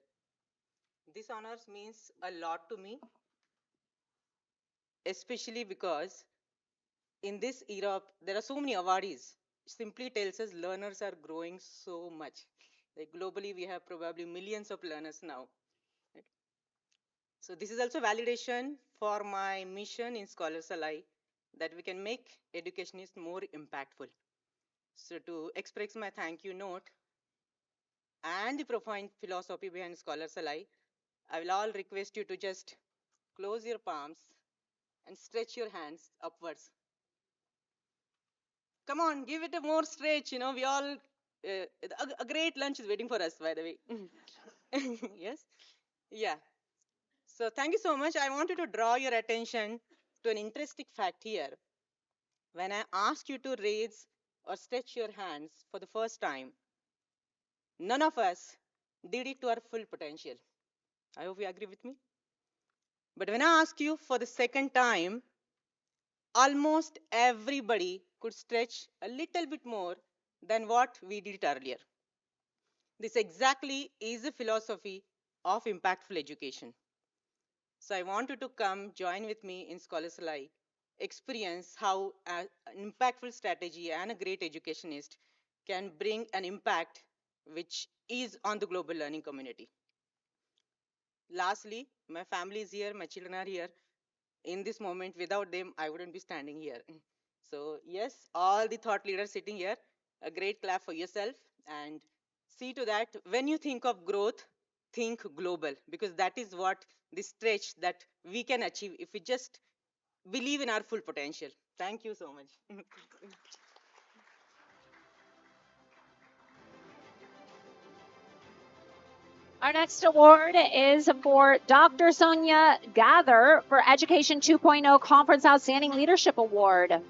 This honors means a lot to me, especially because in this era, there are so many awardees. Simply tells us learners are growing so much. Like globally, we have probably millions of learners now. Right? So this is also validation for my mission in Scholars Ally, that we can make educationists more impactful. So to express my thank you note and the profound philosophy behind Scholars Ally, I will all request you to just close your palms and stretch your hands upwards. Come on, give it a more stretch. You know, we all, a great lunch is waiting for us, by the way. Yes? Yeah. So thank you so much. I wanted to draw your attention to an interesting fact here. When I asked you to raise or stretch your hands for the first time, none of us did it to our full potential. I hope you agree with me. But when I ask you for the second time, almost everybody could stretch a little bit more than what we did earlier. This exactly is the philosophy of impactful education. So I want you to come join with me in Scholars Ally, experience how an impactful strategy and a great educationist can bring an impact which is on the global learning community. Lastly, my family is here, my children are here. In this moment, without them, I wouldn't be standing here. So yes, all the thought leaders sitting here, a great clap for yourself, and see to that when you think of growth, think global, because that is what the stretch that we can achieve if we just believe in our full potential. Thank you so much. Our next award is for Dr. Sonia Gather for Education 2.0 Conference Outstanding Leadership Award.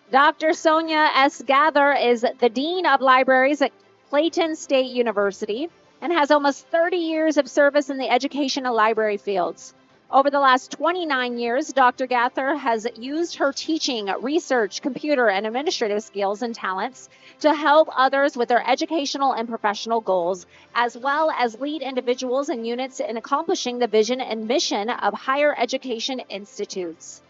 Dr. Sonia S. Gather is the Dean of Libraries at Clayton State University and has almost 30 years of service in the education and library fields. Over the last 29 years, Dr. Gather has used her teaching, research, computer, and administrative skills and talents to help others with their educational and professional goals, as well as lead individuals and units in accomplishing the vision and mission of higher education institutes.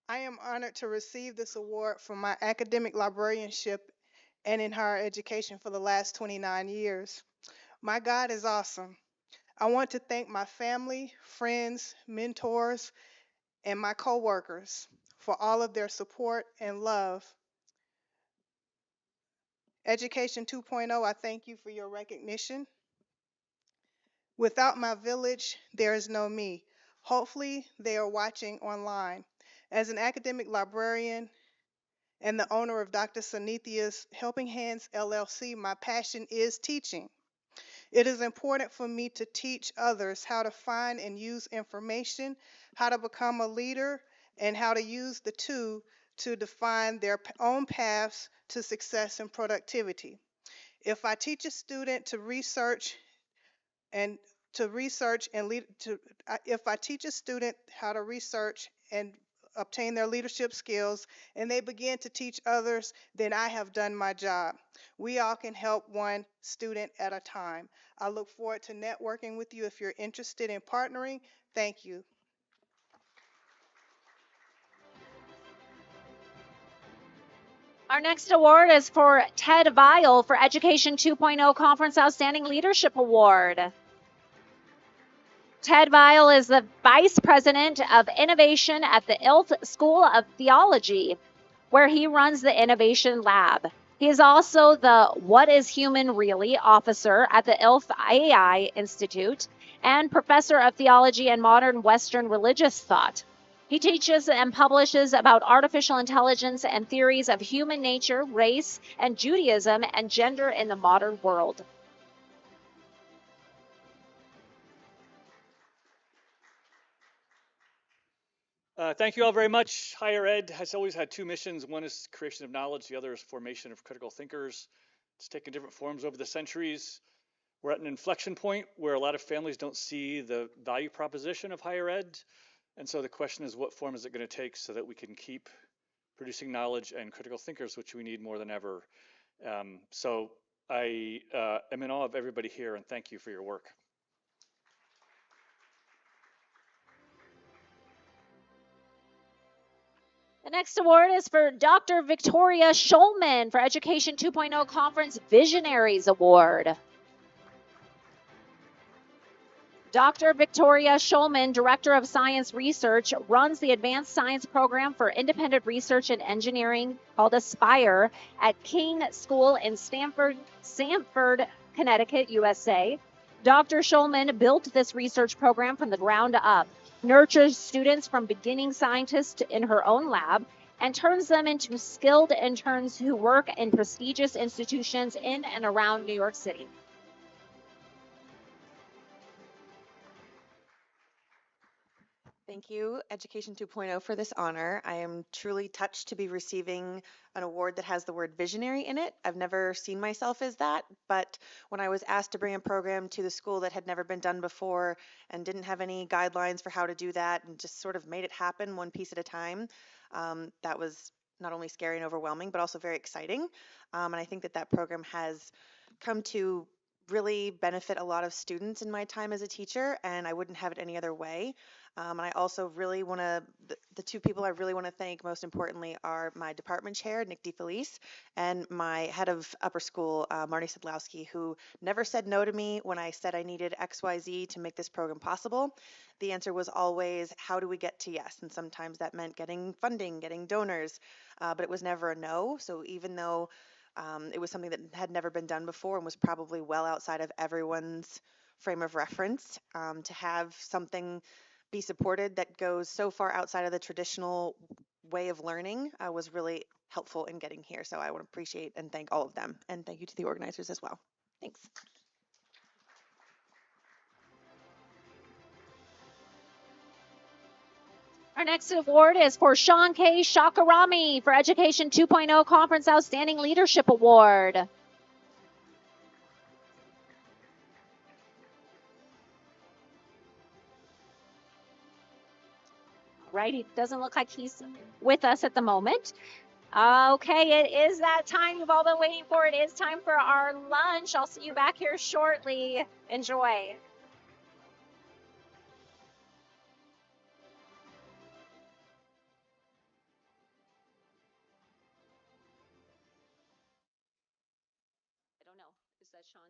I am honored to receive this award for my academic librarianship and in higher education for the last 29 years. My God is awesome. I want to thank my family, friends, mentors, and my coworkers for all of their support and love. Education 2.0, I thank you for your recognition. Without my village, there is no me. Hopefully, they are watching online. As an academic librarian and the owner of Dr. Sanithia's Helping Hands LLC, my passion is teaching. It is important for me to teach others how to find and use information, how to become a leader, and how to use the two to define their own paths to success and productivity. If I teach a student to research and lead if I teach a student how to research and obtain their leadership skills and they begin to teach others, then I have done my job. We all can help one student at a time. I look forward to networking with you if you're interested in partnering. Thank you. Our next award is for Ted Vile for Education 2.0 Conference Outstanding Leadership Award. Ted Vile is the Vice President of Innovation at the ILF School of Theology, where he runs the Innovation Lab. He is also the What is Human Really officer at the ILF AI Institute and Professor of Theology and Modern Western Religious Thought. He teaches and publishes about artificial intelligence and theories of human nature, race, and Judaism and gender in the modern world. Thank you all very much. Higher Ed has always had two missions. One is creation of knowledge. The other is formation of critical thinkers. It's taken different forms over the centuries. We're at an inflection point where a lot of families don't see the value proposition of higher ed. And so the question is, what form is it going to take so that we can keep producing knowledge and critical thinkers, which we need more than ever? So I am in awe of everybody here, and thank you for your work. The next award is for Dr. Victoria Schulman for Education 2.0 Conference Visionaries Award. Dr. Victoria Schulman, Director of Science Research, runs the Advanced Science Program for Independent Research and Engineering called ASPIRE at King School in Sanford, Connecticut, USA. Dr. Schulman built this research program from the ground up, nurtures students from beginning scientists in her own lab, and turns them into skilled interns who work in prestigious institutions in and around New York City. Thank you, Education 2.0, for this honor. I am truly touched to be receiving an award that has the word visionary in it. I've never seen myself as that, but when I was asked to bring a program to the school that had never been done before and didn't have any guidelines for how to do that and just sort of made it happen one piece at a time, that was not only scary and overwhelming, but also very exciting. And I think that that program has come to really benefit a lot of students in my time as a teacher, and I wouldn't have it any other way. And I also really want to, the two people I really want to thank most importantly are my department chair, Nick DeFelice, and my head of upper school, Marty Sedlowski, who never said no to me when I said I needed XYZ to make this program possible. The answer was always, how do we get to yes? And sometimes that meant getting funding, getting donors, but it was never a no. So even though it was something that had never been done before and was probably well outside of everyone's frame of reference, to have something be supported that goes so far outside of the traditional way of learning was really helpful in getting here. So I want to appreciate and thank all of them. And thank you to the organizers as well. Thanks. Our next award is for Sean K. Shakarami for Education 2.0 Conference Outstanding Leadership Award. Right, it doesn't look like he's with us at the moment. Okay, it is that time you've all been waiting for. It is time for our lunch. I'll see you back here shortly. Enjoy. I don't know. Is that Sean?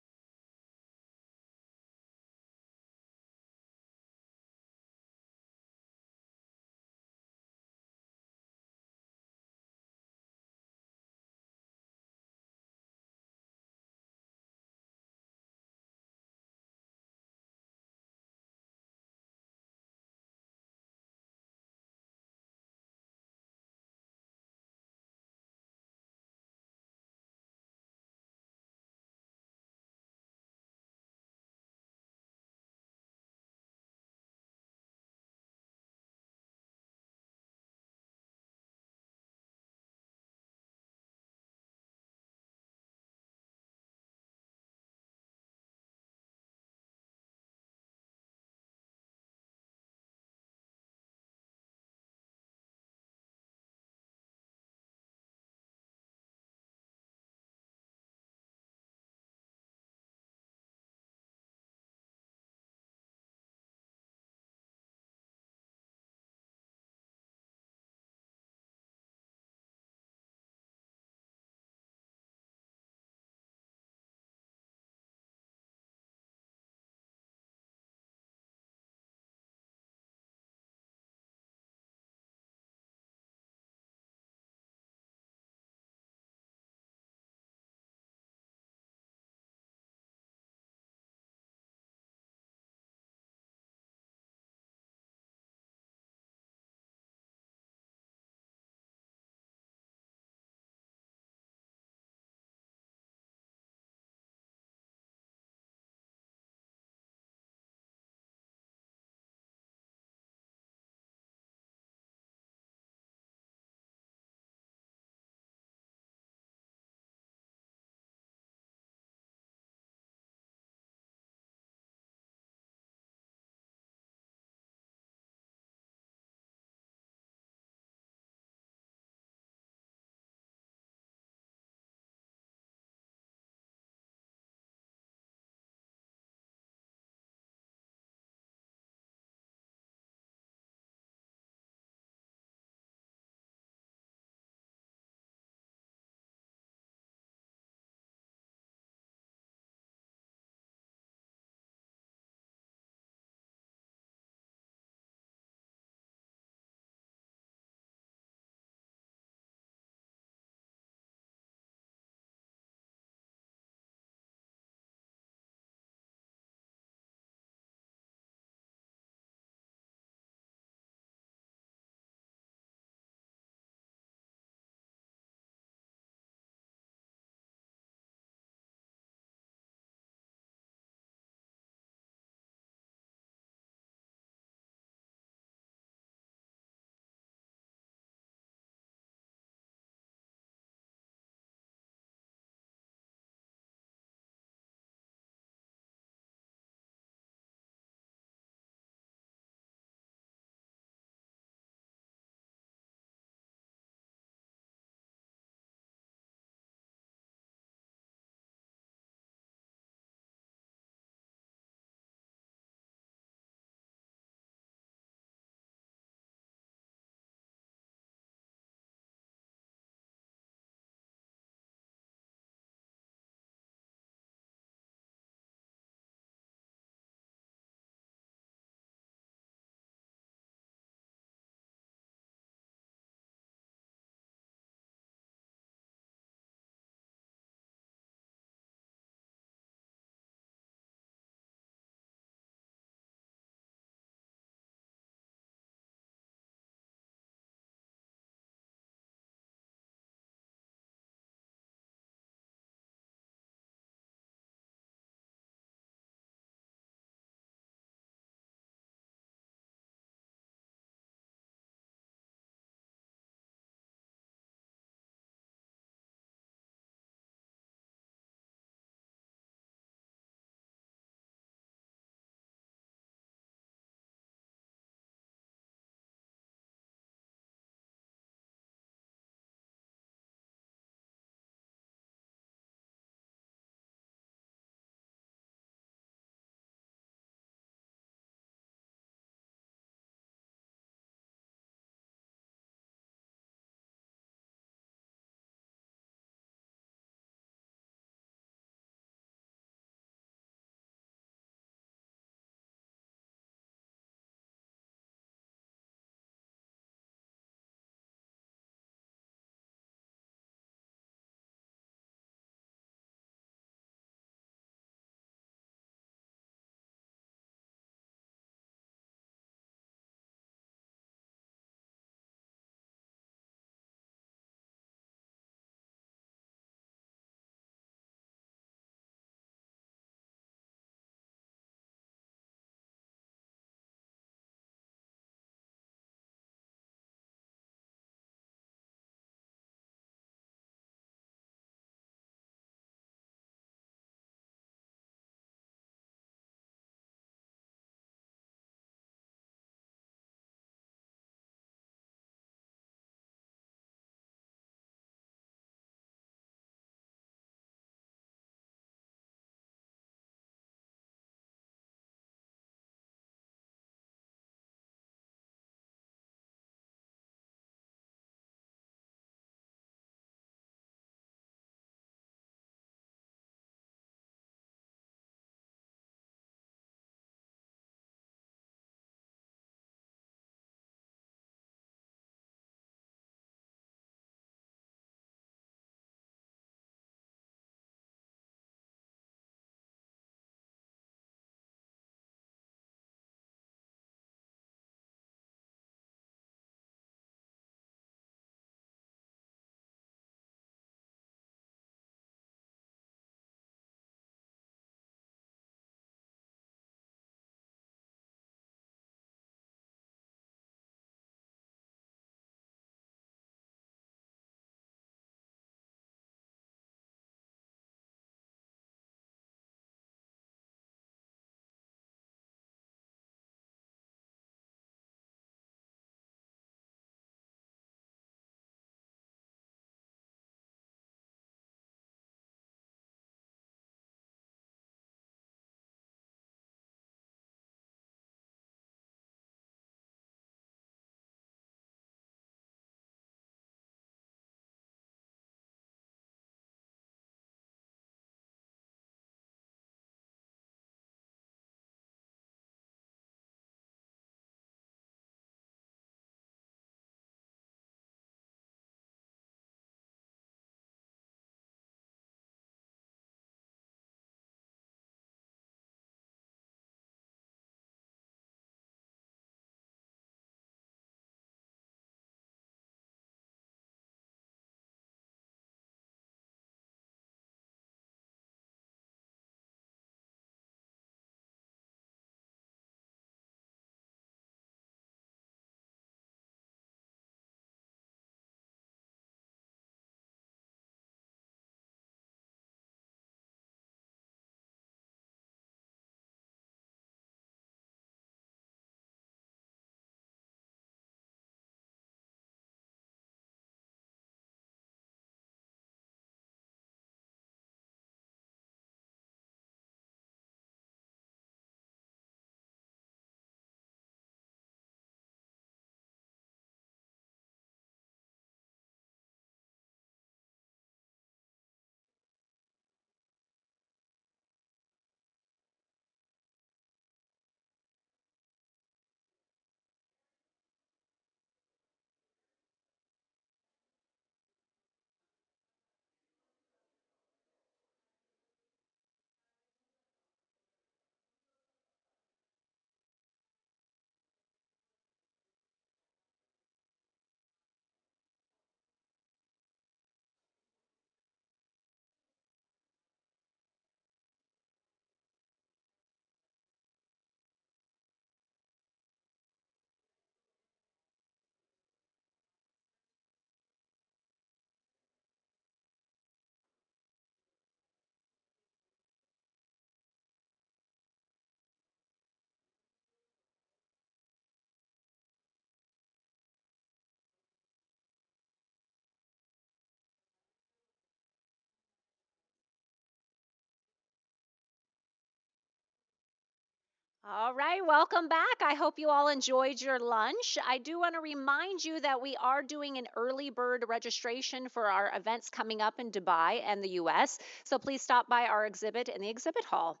All right, welcome back. I hope you all enjoyed your lunch. I do want to remind you that we are doing an early bird registration for our events coming up in Dubai and the US. So please stop by our exhibit in the exhibit hall.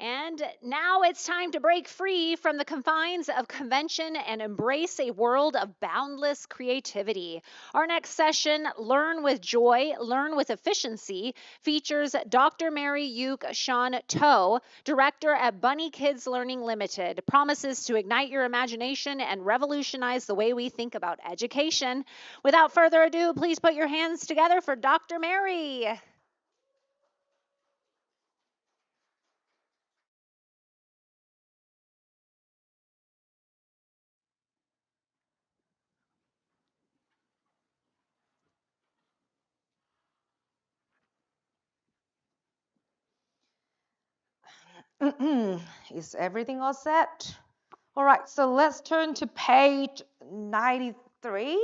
And now it's time to break free from the confines of convention and embrace a world of boundless creativity. Our next session, Learn with Joy, Learn with Efficiency, features Dr. Mary Yuk Sean Toe, director at Bunny Kids Learning Limited, promises to ignite your imagination and revolutionize the way we think about education. Without further ado, please put your hands together for Dr. Mary. Is everything all set? All right, so let's turn to page 93.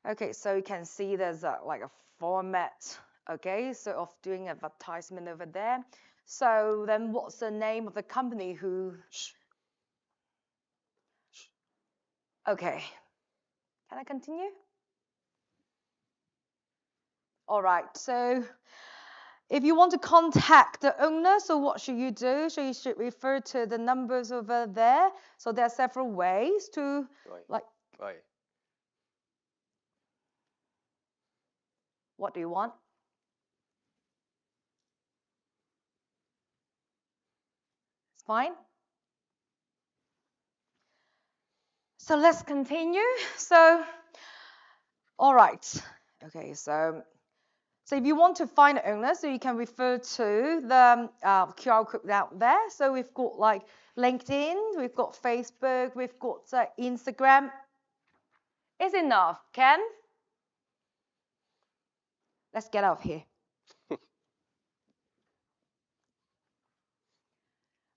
Okay, so you can see there's like a format, okay, so of doing advertisement over there. So then what's the name of the company who... Okay, can I continue? All right, so if you want to contact the owner, so what should you do? So you should refer to the numbers over there. So there are several ways to Right. What do you want? It's fine. So let's continue. So, all right. Okay, so if you want to find the owner, so you can refer to the QR code out there. So we've got like LinkedIn, we've got Facebook, we've got Instagram. Is enough, Ken? Let's get out of here.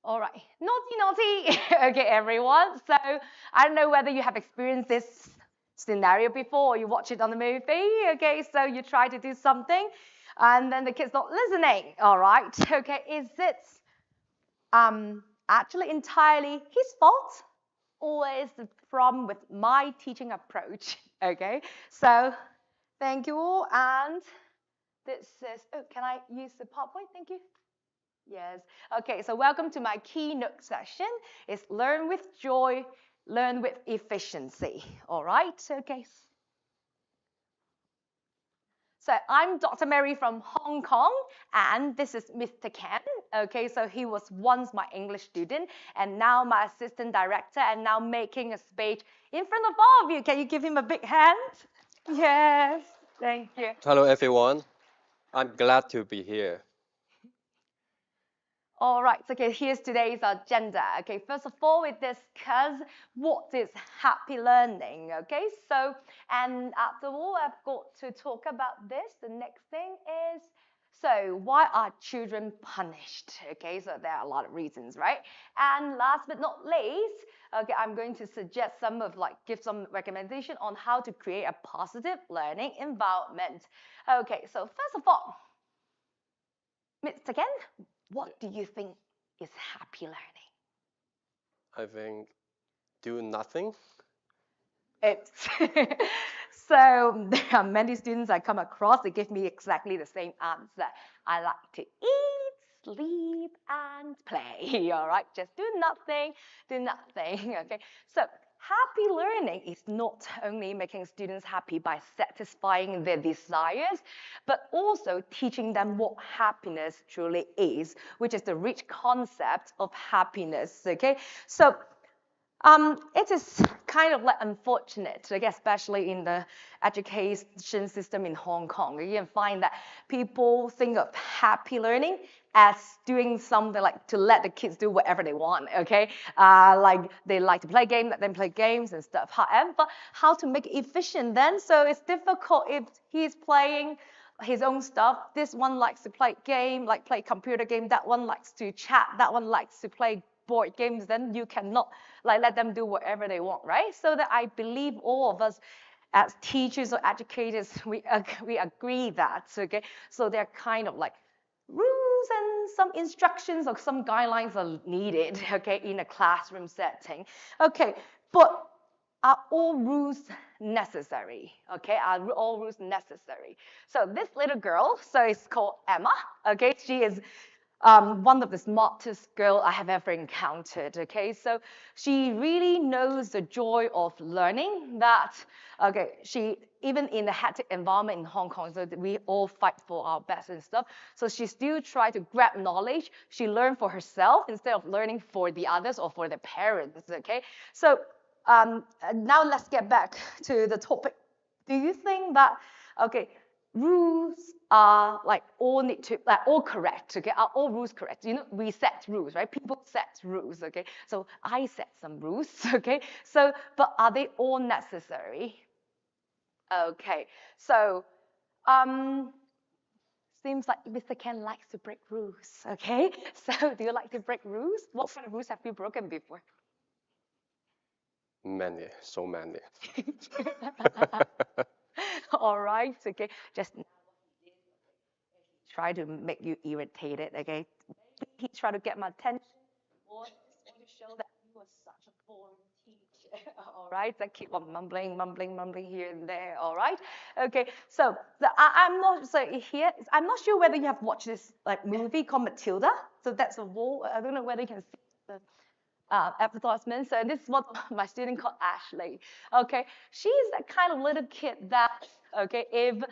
All right, naughty. Okay, everyone. So I don't know whether you have experienced this scenario before or you watch it on the movie. Okay, so you try to do something and then the kid's not listening. All right, okay, is it actually entirely his fault or is the problem with my teaching approach? Okay, so thank you all. And this is, oh, can I use the PowerPoint? Thank you. Yes. Okay, so welcome to my keynote session. It's Learn with Joy, Learn with Efficiency. All right, okay. So I'm Dr. Mary from Hong Kong, and this is Mr. Ken. Okay, so he was once my English student, and now my assistant director, and now making a speech in front of all of you. Can you give him a big hand? Yes, thank you. Hello, everyone. I'm glad to be here. All right, so okay, here's today's agenda. Okay, first of all, we discuss what is happy learning. Okay, so, and after all, I've got to talk about this. The next thing is, so why are children punished? Okay, so there are a lot of reasons, right? And last but not least, okay, I'm going to suggest some of give some recommendation on how to create a positive learning environment. Okay, so first of all, Mr. Ken, what do you think is happy learning? I think do nothing. It's so there are many students I come across, they give me exactly the same answer. I like to eat, sleep, and play. All right, just do nothing. Okay, so happy learning is not only making students happy by satisfying their desires, but also teaching them what happiness truly is, which is the rich concept of happiness. Okay, so it is kind of unfortunate, I guess, especially in the education system in Hong Kong. You can find that people think of happy learning as doing something like to let the kids do whatever they want, okay? Like they like to play games, let them play games and stuff. However, how to make it efficient then? So it's difficult if he's playing his own stuff. This one likes to play game, like play computer game. That one likes to chat. That one likes to play board games. Then you cannot let them do whatever they want, right? So that I believe all of us as teachers or educators, we agree that, okay? So they're kind of rules and some instructions or some guidelines are needed, okay, in a classroom setting. Okay, but are all rules necessary? Okay, are all rules necessary? So this little girl, so it's called Emma, okay, she is one of the smartest girl I have ever encountered, okay? So she really knows the joy of learning that, okay, she, even in the hectic environment in Hong Kong, so that we all fight for our best and stuff, so she still try to grab knowledge. She learn for herself instead of learning for the others or for the parents, okay? So now let's get back to the topic. Do you think that, okay, rules are like all need to like all correct, okay? Are all rules correct? You know, we set rules, right? People set rules, okay? So I set some rules, okay? So, but are they all necessary? Okay, so seems like Mr. Ken likes to break rules, okay? So do you like to break rules? What kind of rules have you broken before? Many, so many. All right, okay. Just try to make you irritated, okay? He tried to get my attention, or just want to show that you are such a boring teacher. All right, I keep on mumbling here and there. All right, okay. So I'm not so here. I'm not sure whether you have watched this like movie called Matilda. So that's a wall. I don't know whether you can see the advertisement. So this is what my student called Ashley. Okay, she's that kind of little kid that, okay, if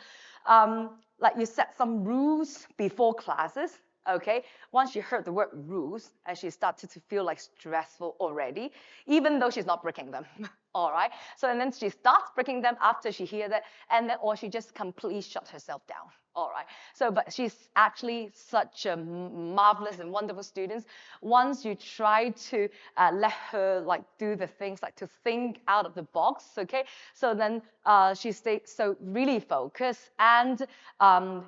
like you set some rules before classes, okay, once she heard the word rules, and she started to feel like stressful already, even though she's not breaking them. All right, so and then she starts breaking them after she hears that, and then or she just completely shut herself down. All right, so but she's actually such a marvelous and wonderful student. Once you try to let her like do the things like to think out of the box, okay, so then she stays so really focused, and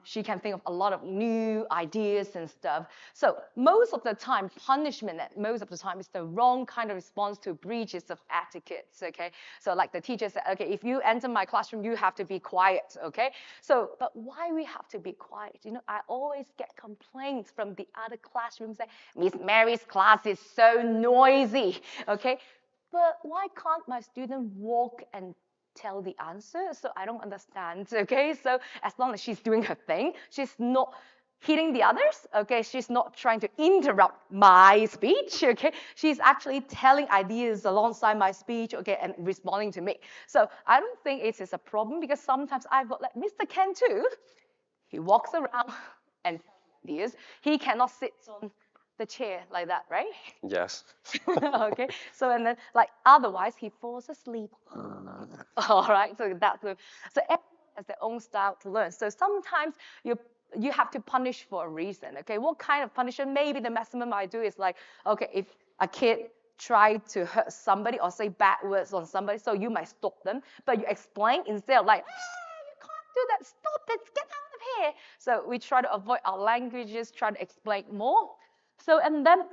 she can think of a lot of new ideas and stuff. So most of the time, punishment most of the time is the wrong kind of response to breaches of etiquette, okay? So like the teacher said, okay, if you enter my classroom, you have to be quiet, okay? So, but why we have to be quiet? You know, I always get complaints from the other classrooms that Miss Mary's class is so noisy, okay? But why can't my student walk and tell the answer? So I don't understand, okay? So as long as she's doing her thing, she's not hitting the others, okay? She's not trying to interrupt my speech, okay? She's actually telling ideas alongside my speech, okay, and responding to me. So I don't think it is a problem because sometimes I've got like Mr. Ken too. He walks around and tells ideas. He cannot sit on the chair like that, right? Yes. Okay, so and then like otherwise he falls asleep. All right, so that's the, so everyone has their own style to learn. So sometimes you have to punish for a reason. Okay, what kind of punishment? Maybe the maximum I do is like, okay, if a kid tried to hurt somebody or say bad words on somebody, so you might stop them, but you explain instead of like, you can't do that, stop it, get out of here. So we try to avoid our languages, try to explain more. So and then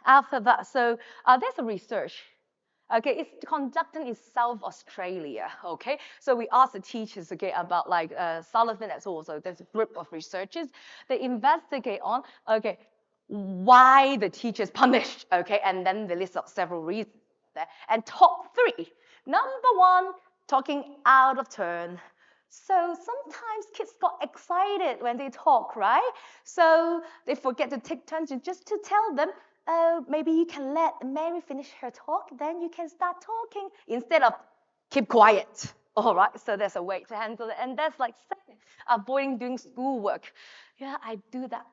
after that, so there's a research. Okay, it's conducted in South Australia. Okay, so we asked the teachers again about like Sullivan as well. So there's a group of researchers. They investigate on okay why the teachers punished. Okay, and then they list out several reasons there. And top 3, number 1, talking out of turn. So sometimes kids got excited when they talk, right? So they forget to take turns just to tell them, oh, maybe you can let Mary finish her talk, then you can start talking instead of keep quiet. All right, so there's a way to handle it. And that's like avoiding doing schoolwork. Yeah, I do that.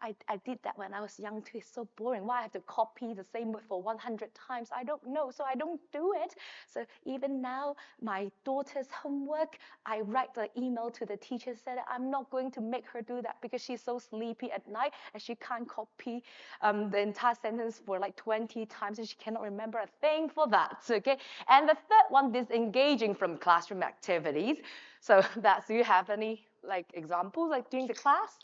I did that when I was young too. It's so boring. Why I have to copy the same word for 100 times? I don't know, so I don't do it. So even now, my daughter's homework, I write the email to the teacher said I'm not going to make her do that because she's so sleepy at night and she can't copy the entire sentence for like 20 times and she cannot remember a thing for that. Okay. And the third one, disengaging from classroom activities. So do you have any like examples like during the class?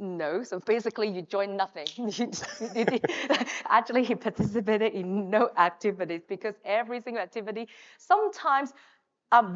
No, so basically you joined nothing. Actually, he participated in no activities because every single activity, sometimes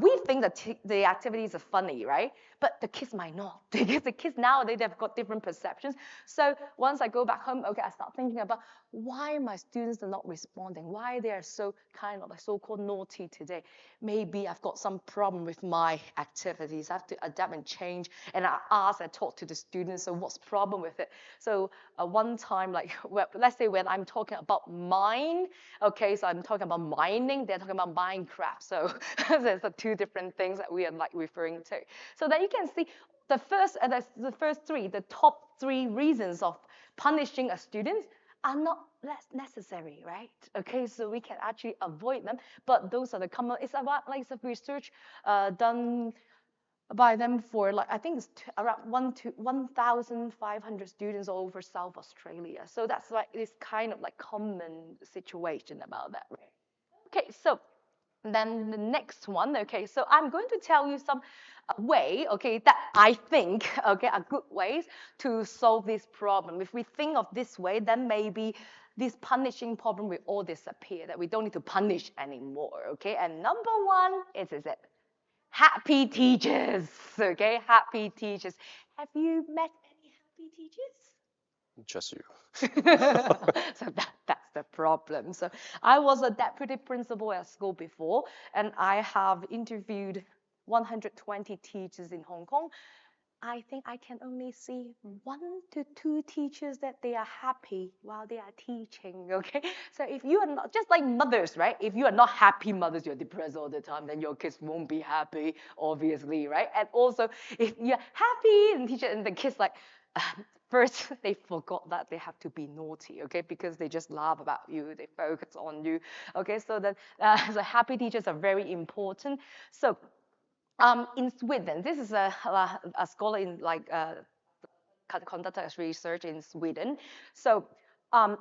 we think that the activities are funny, right? but the kids might not, because the kids nowadays, they've got different perceptions. So once I go back home, okay, I start thinking about why my students are not responding, why they are so kind of like so-called naughty today. Maybe I've got some problem with my activities. I have to adapt and change. And I talk to the students, so what's the problem with it? So one time, like, well, let's say when I'm talking about mine, okay, so I'm talking about mining, they're talking about Minecraft. So there's the two different things that we are like referring to. So that you can see the first three, the top three reasons of punishing a student are not less necessary, right? Okay, so we can actually avoid them, but those are the common, it's about like some research done by them for like, I think it's around 1,500 students all over South Australia. So that's like this kind of like common situation about that, right? Okay, so then the next one, okay, so I'm going to tell you some way, okay, that I think, okay, are good ways to solve this problem. If we think of this way, then maybe this punishing problem will all disappear, that we don't need to punish anymore, okay? And number one is it? Happy teachers, okay? Happy teachers. Have you met any happy teachers? Just you. So that's the problem. So I was a deputy principal at school before, and I have interviewed 120 teachers in Hong Kong. I think I can only see 1 to 2 teachers that they are happy while they are teaching, okay? So if you are not, just like mothers, right? If you are not happy mothers, you're depressed all the time, then your kids won't be happy, obviously, right? And also, if you're happy and teacher and the kids like, first, they forgot that they have to be naughty, okay? Because they just laugh about you, they focus on you, okay? So then, so happy teachers are very important. So in Sweden, this is a scholar in like conducted research in Sweden. So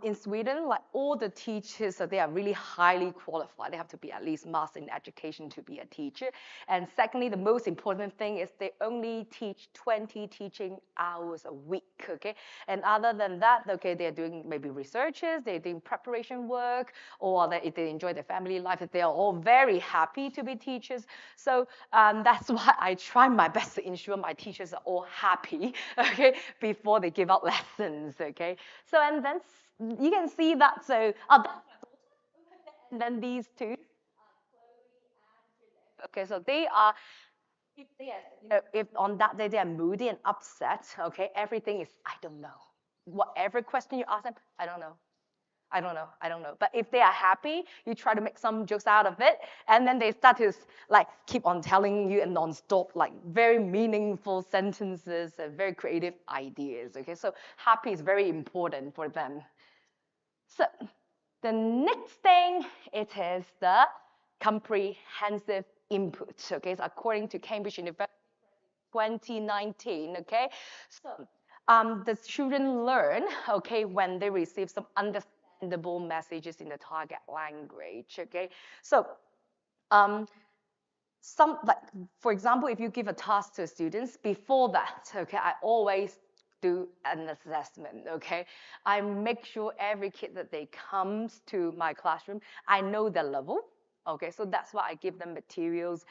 in Sweden, like all the teachers, so they are really highly qualified. They have to be at least master in education to be a teacher. And secondly, the most important thing is they only teach 20 teaching hours a week, okay? And other than that, okay, they're doing maybe researches, they're doing preparation work, or if they enjoy their family life, they are all very happy to be teachers. So that's why I try my best to ensure my teachers are all happy, okay, before they give out lessons, okay? So, and then you can see that, so, and then these two, okay, so they are, if they are, you know, if on that day they are moody and upset, okay, everything is, I don't know. Whatever question you ask them, I don't know. I don't know, I don't know. But if they are happy, you try to make some jokes out of it, and then they start to like keep on telling you and non-stop like very meaningful sentences and very creative ideas, okay? So happy is very important for them. So the next thing, it is the comprehensive input, okay? So according to Cambridge University 2019, okay? So the children learn, okay, when they receive some understandable messages in the target language, okay? So some, like, for example, if you give a task to students, before that, okay, I always do an assessment, okay? I make sure every kid that they comes to my classroom, I know their level, okay? So that's why I give them materials.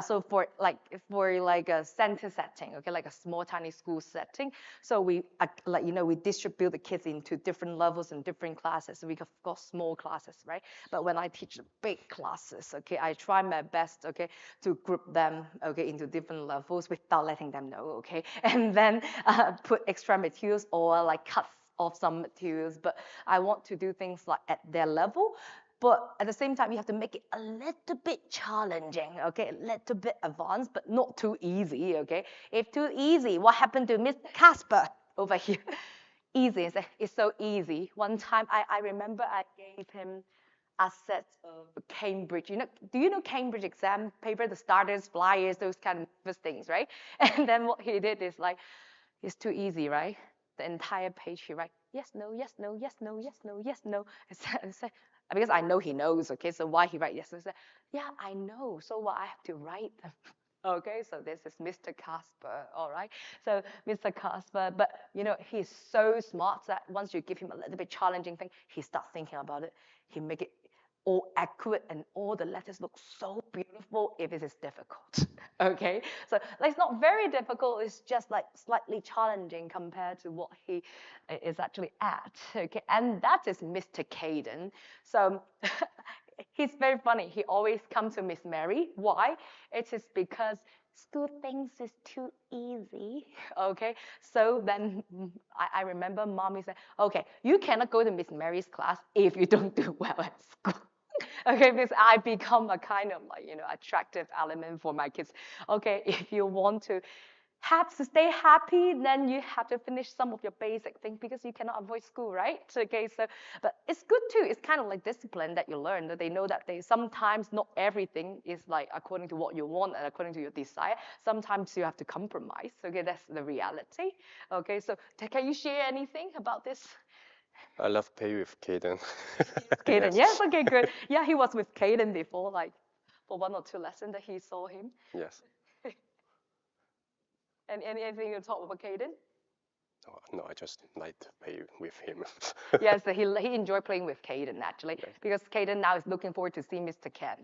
So for like a center setting, okay, like a small tiny school setting, so we like, you know, we distribute the kids into different levels and different classes. So we have got small classes, right? But when I teach the big classes, okay, I try my best, okay, to group them, okay, into different levels without letting them know, okay? And then put extra materials or like cut off some materials, but I want to do things like at their level. But at the same time, you have to make it a little bit challenging, okay? A little bit advanced, but not too easy, okay? If too easy, what happened to Mr. Casper over here? Easy, it's so easy. One time, I remember I gave him a set of Cambridge, you know, do you know Cambridge exam paper, the starters, flyers, those kind of things, right? And then what he did is like, it's too easy, right? The entire page he write, yes, no, yes, no, yes, no, yes, no, yes, no. It's like, because I know he knows, okay, so why he write yes? I said, yeah, I know, so why I have to write them? Okay, so this is Mr. Casper, all right? So Mr. Casper, but you know, he's so smart that once you give him a little bit challenging thing, he starts thinking about it. He make it all accurate and all the letters look so beautiful if it is difficult. Okay, so like, it's not very difficult, it's just like slightly challenging compared to what he is actually at. Okay, and that is Mr. Caden. So he's very funny. He always comes to Miss Mary. Why? It is because school thinks it's too easy. Okay, so then I remember mommy said, okay, you cannot go to Miss Mary's class if you don't do well at school. Okay, because I become a kind of like, attractive element for my kids. Okay, if you want to have to stay happy, then you have to finish some of your basic things because you cannot avoid school, right? Okay, so, but it's good too. It's kind of like discipline that you learn, that they know that they sometimes not everything is like according to what you want and according to your desire. Sometimes you have to compromise. Okay, that's the reality. Okay, so can you share anything about this? I love play with Caden. Caden, yes, okay, good. Yeah, he was with Caden before, like for 1 or 2 lessons that he saw him. Yes. And anything you talk about Caden? No, I just like to play with him. Yes, so he enjoyed playing with Caden actually, because Caden now is looking forward to see Mr. Ken.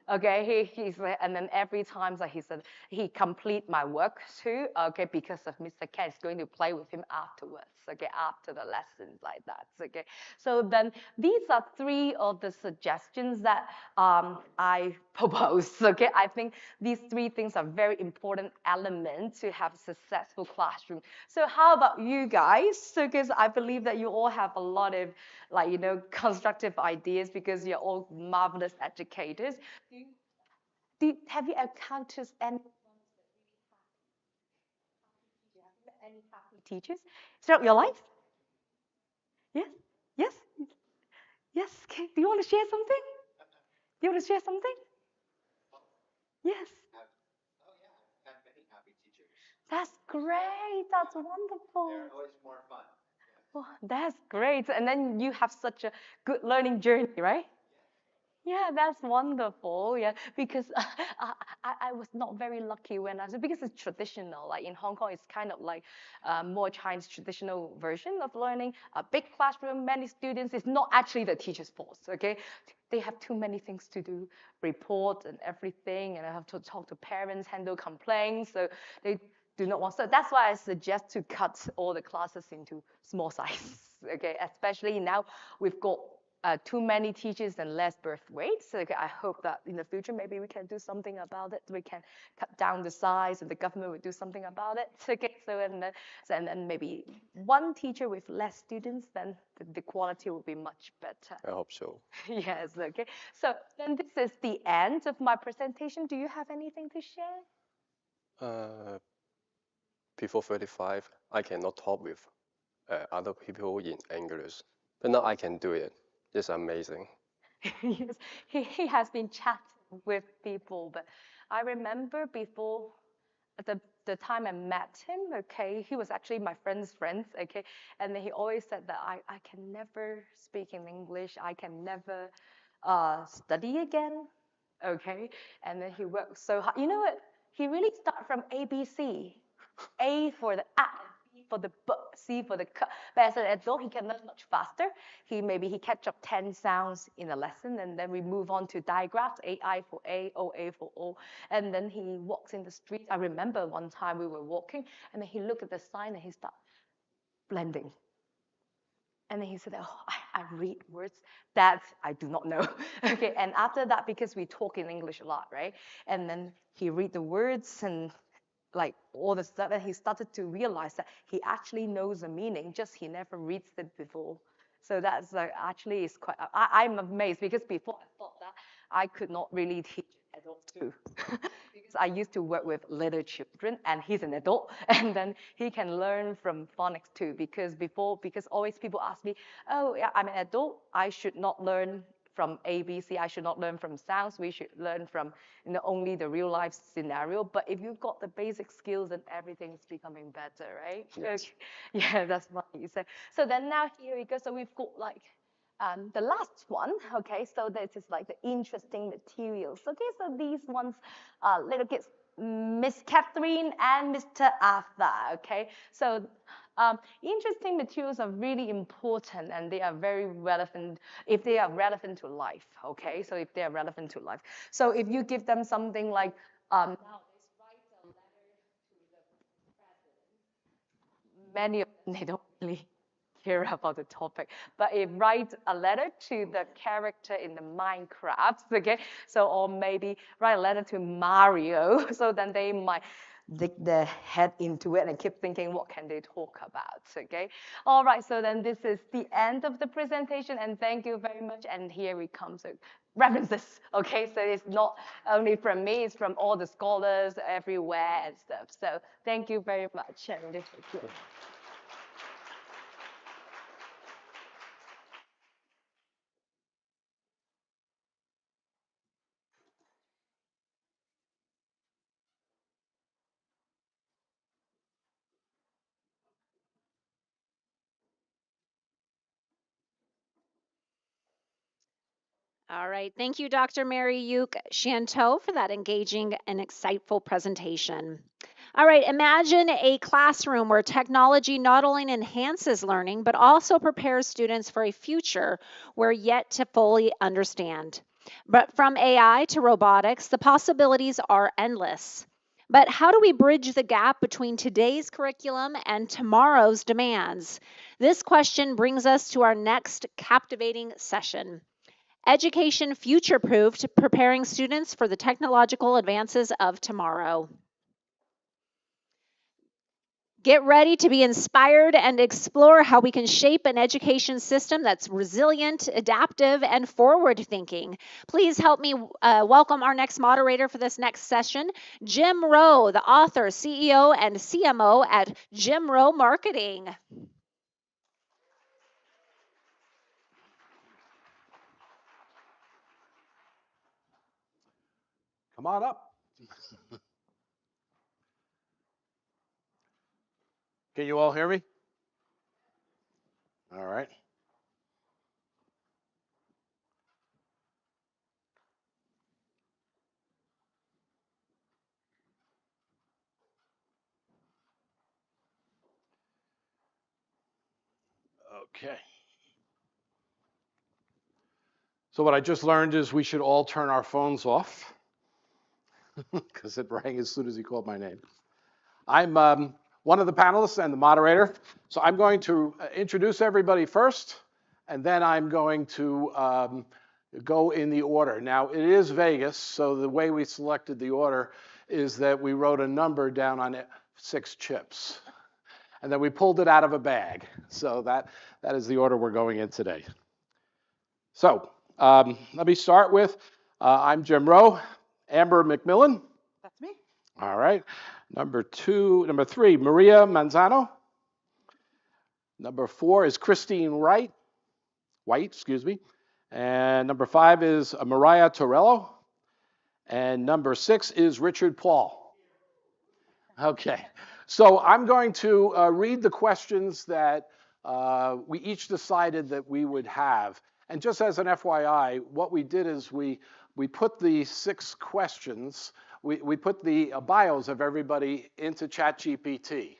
Okay, he's and then every time that he said he complete my work too. Okay, because of Mr. Ken is going to play with him afterwards. Okay, after the lessons like that. Okay, so then these are 3 of the suggestions that I propose. Okay, I think these 3 things are very important elements to have a successful classroom. So how about you guys? Because I believe that you all have a lot of constructive ideas because you're all marvelous educators. Have you encountered any happy teachers throughout your life? Yes? Yes? Yes? Okay. Do you want to share something? Do you want to share something? Yes. That's great. That's wonderful. They're always more fun. Oh, that's great. And then you have such a good learning journey, right? Yeah, that's wonderful. Yeah, because I was not very lucky when because it's traditional. Like in Hong Kong, it's kind of like more Chinese traditional version of learning. A big classroom, many students. It's not actually the teacher's fault. Okay, they have too many things to do, report and everything, and I have to talk to parents, handle complaints. So they do not want. So that's why I suggest to cut all the classes into small size. Okay, especially now we've got too many teachers and less birth weights. So I hope that in the future, maybe we can do something about it. We can cut down the size and the government will do something about it. Okay, so and then maybe 1 teacher with less students, then the quality will be much better. I hope so. Yes, okay. So then this is the end of my presentation. Do you have anything to share? Before 35, I cannot talk with other people in English, but now I can do it. It's amazing. Yes, he has been chatting with people, but I remember before the time I met him, okay, he was actually my friend's friend, okay, and then he always said that I can never speak in English, I can never study again, okay, and then he worked so hard. You know what? He really started from ABC, A for the B for the B, C for the K. But as an adult, he can learn much faster. Maybe he catch up 10 sounds in a lesson, and then we move on to digraphs, AI for A, OA for O. And then he walks in the street. I remember one time we were walking, and then he looked at the sign and he started blending. And then he said, oh, I read words that I do not know. Okay, and after that, because we talk in English a lot, right? And then he read the words and like all the stuff, and he started to realize that he actually knows the meaning, just he never reads it before. So that's actually is quite, I'm amazed because before I thought that I could not really teach adults too. Because I used to work with little children and he's an adult and then he can learn from phonics too because always people ask me, oh yeah, I'm an adult, I should not learn from ABC, I should not learn from sounds, we should learn from only the real life scenario. But if you've got the basic skills, then everything's becoming better, right? Yes. Okay. Yeah, that's what you said. So then now here we go. So we've got like the last one, okay, so this is like the interesting materials. Okay, so these ones are little kids, Miss Catherine and Mr. Arthur, okay? So Interesting materials are really important and they are very relevant if they are relevant to life, okay? So if they are relevant to life. So if you give them something like, nowadays, write a letter to the president. Many of them, they don't really care about the topic, but it write a letter to the character in the Minecraft, okay? So, or maybe write a letter to Mario, so then they might dig their head into it and keep thinking, what can they talk about, okay? All right, so then this is the end of the presentation, and thank you very much, and here it comes. References, okay? So it's not only from me, it's from all the scholars everywhere and stuff. So thank you very much. And this was good. All right. Thank you, Dr. Mary Yuke Shantou, for that engaging and insightful presentation. All right. Imagine a classroom where technology not only enhances learning, but also prepares students for a future we're yet to fully understand. But from AI to robotics, the possibilities are endless. But how do we bridge the gap between today's curriculum and tomorrow's demands? This question brings us to our next captivating session. Education future-proofed, preparing students for the technological advances of tomorrow. Get ready to be inspired and explore how we can shape an education system that's resilient, adaptive, and forward-thinking. Please help me welcome our next moderator for this next session, Jim Rowe, the author, CEO, and CMO at Jim Rowe Marketing. Come on up. Can you all hear me? All right. Okay. So what I just learned is we should all turn our phones off because it rang as soon as he called my name. I'm one of the panelists and the moderator. So I'm going to introduce everybody first, and then I'm going to go in the order. Now, it is Vegas, so the way we selected the order is that we wrote a number down on 6 chips, and then we pulled it out of a bag. So that is the order we're going in today. So let me start with, I'm Jim Rowe, Amber McMillan. That's me. All right. Number 3, Maria Manzano. Number 4 is Christine White, excuse me. And number 5 is Mariah Torello. And number 6 is Richard Paul. Okay. So I'm going to read the questions that we each decided that we would have. And just as an FYI, what we did is we put the 6 questions, we put the bios of everybody into ChatGPT.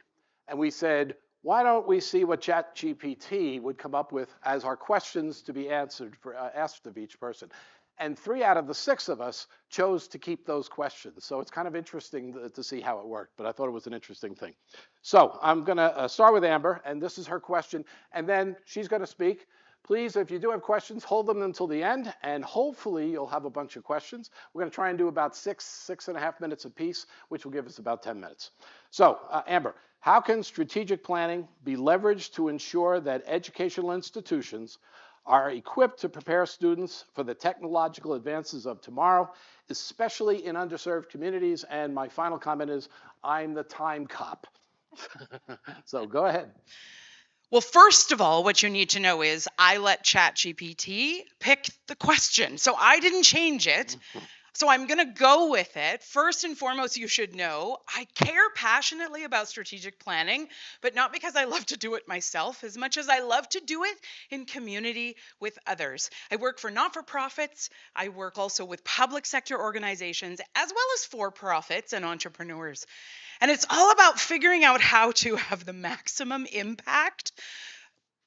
And we said, why don't we see what ChatGPT would come up with as our questions to be answered asked of each person. And 3 out of the 6 of us chose to keep those questions. So it's kind of interesting to see how it worked, but I thought it was an interesting thing. So I'm going to start with Amber, and this is her question, and then she's going to speak. Please, if you do have questions, hold them until the end, and hopefully you'll have a bunch of questions. We're going to try and do about 6.5 minutes apiece, which will give us about 10 minutes. So, Amber, how can strategic planning be leveraged to ensure that educational institutions are equipped to prepare students for the technological advances of tomorrow, especially in underserved communities? And my final comment is, I'm the time cop. So go ahead. Well, first of all, what you need to know is I let ChatGPT pick the question. So I didn't change it. So I'm going to go with it. First and foremost, you should know I care passionately about strategic planning, but not because I love to do it myself as much as I love to do it in community with others. I work for not-for-profits. I work also with public sector organizations as well as for-profits and entrepreneurs. And it's all about figuring out how to have the maximum impact,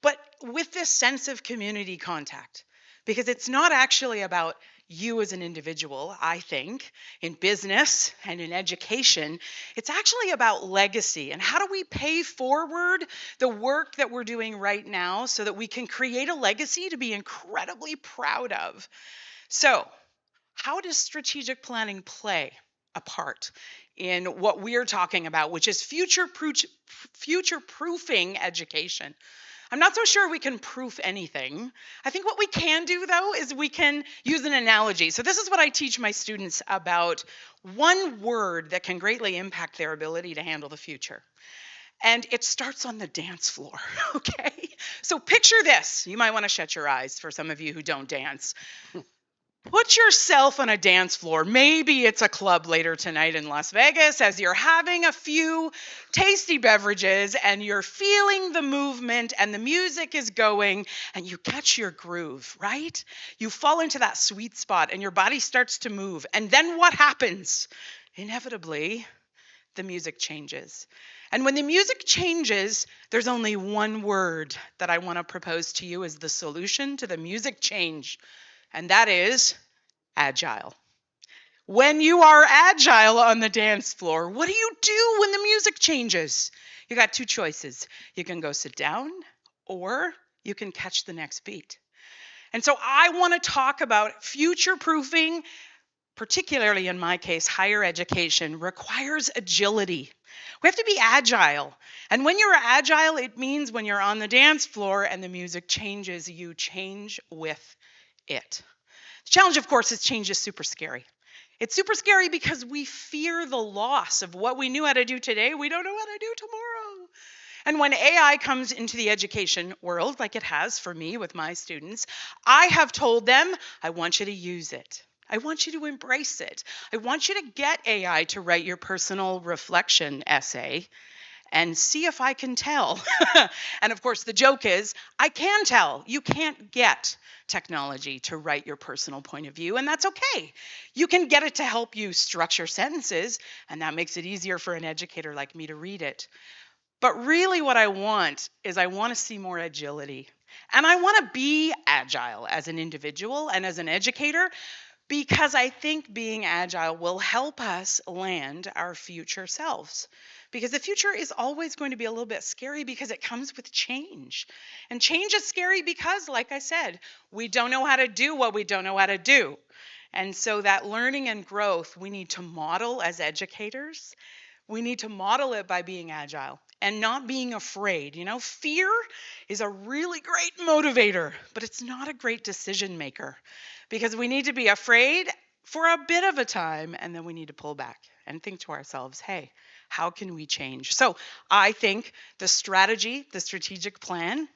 but with this sense of community contact. Because it's not actually about you as an individual, I think, in business and in education. It's actually about legacy and how do we pay forward the work that we're doing right now so that we can create a legacy to be incredibly proud of. So, how does strategic planning play a part in what we're talking about, which is future-proofing education? I'm not so sure we can proof anything. I think what we can do, though, is we can use an analogy. So this is what I teach my students about one word that can greatly impact their ability to handle the future. And it starts on the dance floor, okay? So picture this. You might want to shut your eyes for some of you who don't dance. Put yourself on a dance floor. Maybe it's a club later tonight in Las Vegas as you're having a few tasty beverages and you're feeling the movement and the music is going and you catch your groove, right? You fall into that sweet spot and your body starts to move. And then what happens? Inevitably, the music changes. And when the music changes, there's only one word that I want to propose to you as the solution to the music change. And that is agile. When you are agile on the dance floor, what do you do when the music changes? You got two choices. You can go sit down or you can catch the next beat. And so I want to talk about future-proofing, particularly in my case, higher education requires agility. We have to be agile. And when you're agile, it means when you're on the dance floor and the music changes, you change with it. The challenge, of course, is change is super scary. It's super scary because we fear the loss of what we knew how to do today. We don't know how to do tomorrow. And when AI comes into the education world, like it has for me with my students, I have told them, I want you to use it. I want you to embrace it. I want you to get AI to write your personal reflection essay and see if I can tell. And of course, the joke is, I can tell. You can't get technology to write your personal point of view, and that's okay. You can get it to help you structure sentences, and that makes it easier for an educator like me to read it. But really what I want is I want to see more agility. And I want to be agile as an individual and as an educator, because I think being agile will help us land our future selves. Because the future is always going to be a little bit scary because it comes with change. And change is scary because, like I said, we don't know how to do what we don't know how to do. And so that learning and growth we need to model as educators. We need to model it by being agile and not being afraid. You know, fear is a really great motivator, but it's not a great decision maker because we need to be afraid for a bit of a time and then we need to pull back and think to ourselves, hey, how can we change? So I think the strategy, the strategic plan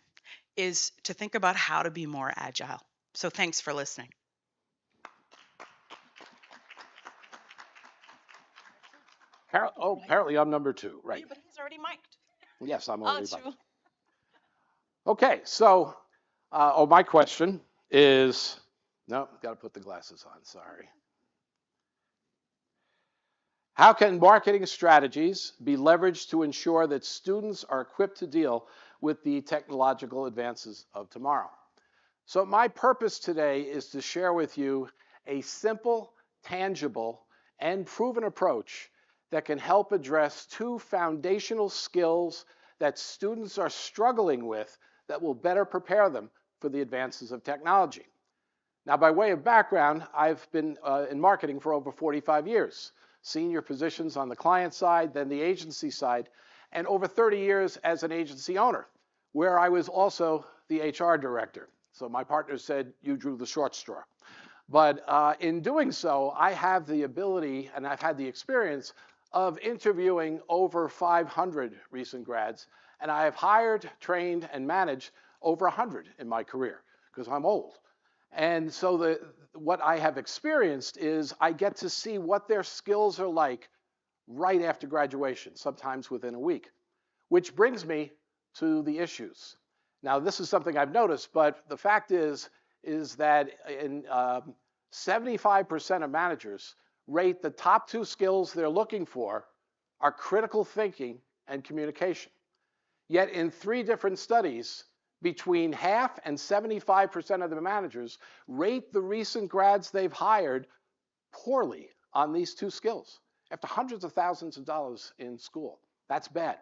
is to think about how to be more agile. So thanks for listening. Apparently I'm number two, right? But he's already mic'd. Yes, I'm already true. mic'd. Okay, so my question is, no, got to put the glasses on, sorry. How can marketing strategies be leveraged to ensure that students are equipped to deal with the technological advances of tomorrow? So my purpose today is to share with you a simple, tangible, and proven approach that can help address two foundational skills that students are struggling with that will better prepare them for the advances of technology. Now, by way of background, I've been in marketing for over 45 years, senior positions on the client side, then the agency side, and over 30 years as an agency owner, where I was also the HR director. So my partner said, you drew the short straw. But in doing so, I have the ability, and I've had the experience of interviewing over 500 recent grads, and I have hired, trained, and managed over 100 in my career, because I'm old. And so what I have experienced is I get to see what their skills are like right after graduation, sometimes within a week, which brings me to the issues. Now, this is something I've noticed, but the fact is that in 75% of managers rate the top 2 skills they're looking for are critical thinking and communication. Yet in 3 different studies, between half and 75% of the managers rate the recent grads they've hired poorly on these 2 skills after hundreds of thousands of dollars in school. That's bad.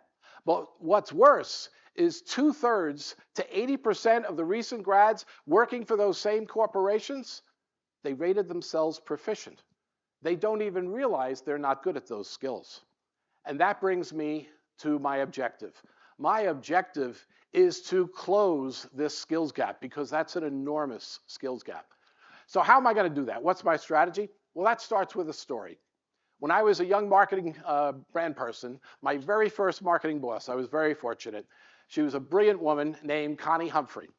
But what's worse is 2/3 to 80% of the recent grads working for those same corporations, they rated themselves proficient. They don't even realize they're not good at those skills. And that brings me to my objective. My objective is to close this skills gap because that's an enormous skills gap. So how am I going to do that? What's my strategy? Well, that starts with a story. When I was a young marketing brand person, my very first marketing boss, I was very fortunate. She was a brilliant woman named Connie Humphrey.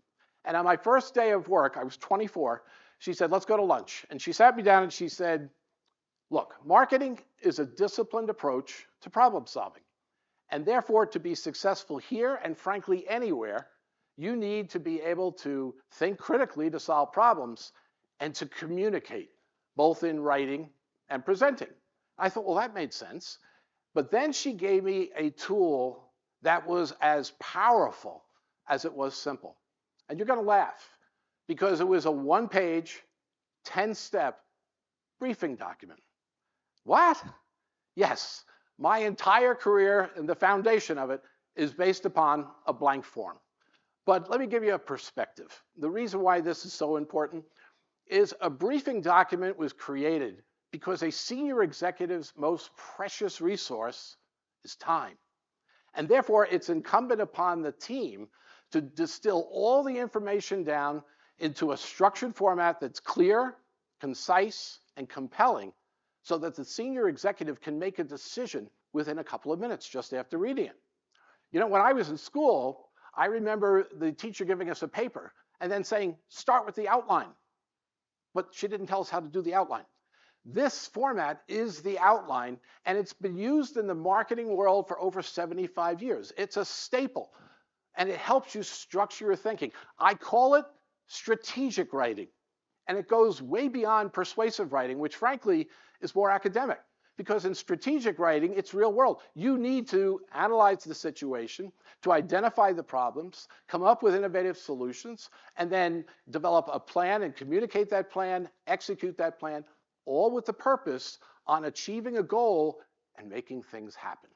And on my first day of work, I was 24, she said, let's go to lunch. And she sat me down and she said, look, marketing is a disciplined approach to problem solving. And therefore, to be successful here and frankly anywhere, you need to be able to think critically to solve problems and to communicate, both in writing and presenting. I thought, well, that made sense. But then she gave me a tool that was as powerful as it was simple. And you're going to laugh because it was a 1-page, 10-step briefing document. What? Yes, my entire career and the foundation of it is based upon a blank form. But let me give you a perspective. The reason why this is so important is a briefing document was created because a senior executive's most precious resource is time. And therefore, it's incumbent upon the team to distill all the information down into a structured format that's clear, concise, and compelling so that the senior executive can make a decision within a couple of minutes just after reading it. You know, when I was in school, I remember the teacher giving us a paper and then saying, start with the outline. But she didn't tell us how to do the outline. This format is the outline, and it's been used in the marketing world for over 75 years. It's a staple, and it helps you structure your thinking. I call it strategic writing, and it goes way beyond persuasive writing, which frankly is more academic. Because in strategic writing, it's real world. You need to analyze the situation, to identify the problems, come up with innovative solutions, and then develop a plan and communicate that plan, execute that plan, all with the purpose on achieving a goal and making things happen.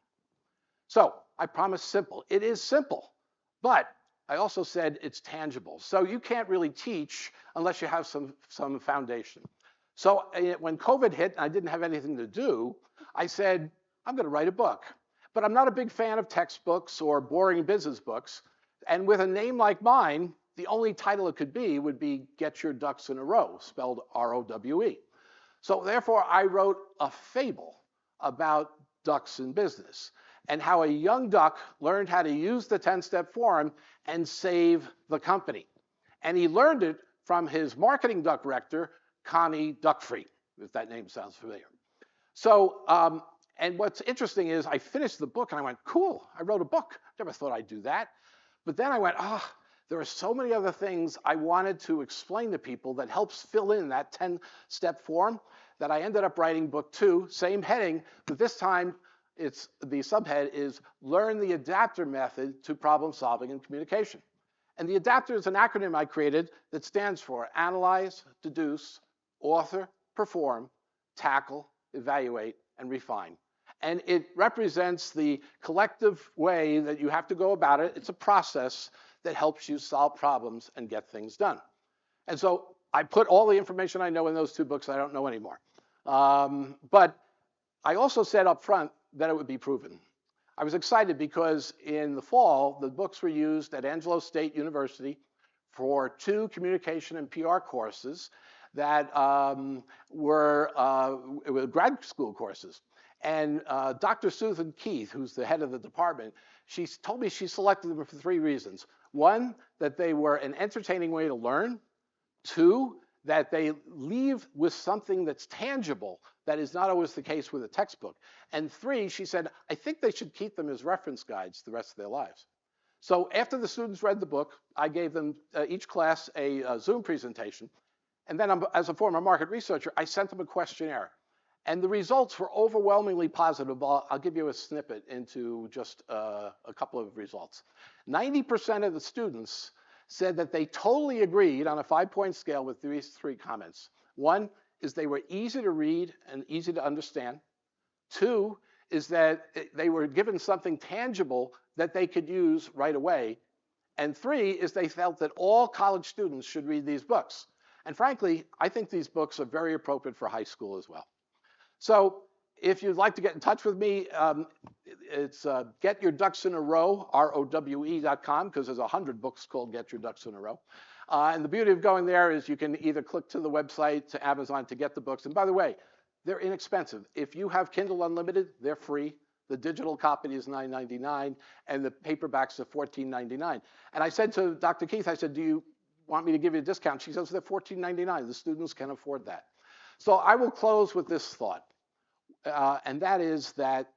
So I promise simple. It is simple, but I also said it's tangible. So you can't really teach unless you have some foundation. So when COVID hit and I didn't have anything to do, I said, I'm going to write a book. But I'm not a big fan of textbooks or boring business books. And with a name like mine, the only title it could be would be Get Your Ducks in a Row, spelled R-O-W-E. So therefore, I wrote a fable about ducks in business and how a young duck learned how to use the 10-step form and save the company. And he learned it from his marketing duck director, Connie Duckfree, if that name sounds familiar. So, and what's interesting is I finished the book and I went, cool, I wrote a book. Never thought I'd do that. But then I went, there are so many other things I wanted to explain to people that helps fill in that 10-step form that I ended up writing book 2, same heading, but this time it's the subhead is Learn the Adapter Method to Problem Solving and Communication. And the adapter is an acronym I created that stands for Analyze, Deduce, Author, Perform, Tackle, Evaluate, and Refine. And it represents the collective way that you have to go about it. It's a process that helps you solve problems and get things done. And so I put all the information I know in those 2 books. I don't know anymore. But I also said up front that it would be proven. I was excited because in the fall, the books were used at Angelo State University for 2 communication and PR courses that were grad school courses. And Dr. Susan Keith, who's the head of the department, she told me she selected them for 3 reasons. 1, that they were an entertaining way to learn. 2, that they leave with something that's tangible. That is not always the case with a textbook. And 3, she said, I think they should keep them as reference guides the rest of their lives. So after the students read the book, I gave them each class a Zoom presentation. And then as a former market researcher, I sent them a questionnaire. And the results were overwhelmingly positive. I'll give you a snippet into just a couple of results. 90% of the students said that they totally agreed on a 5-point scale with these 3 comments. 1 is they were easy to read and easy to understand. 2 is that they were given something tangible that they could use right away. And 3 is they felt that all college students should read these books. And frankly, I think these books are very appropriate for high school as well. So if you'd like to get in touch with me, it's getyourducksinarrow, ROWE.com, because there's 100 books called Get Your Ducks in a Row. And the beauty of going there is you can either click to the website, to Amazon to get the books. And by the way, they're inexpensive. If you have Kindle Unlimited, they're free. The digital copy is $9.99, and the paperbacks are $14.99. And I said to Dr. Keith, I said, do you want me to give you a discount? She says, they're $14.99. The students can afford that. So I will close with this thought, and that is that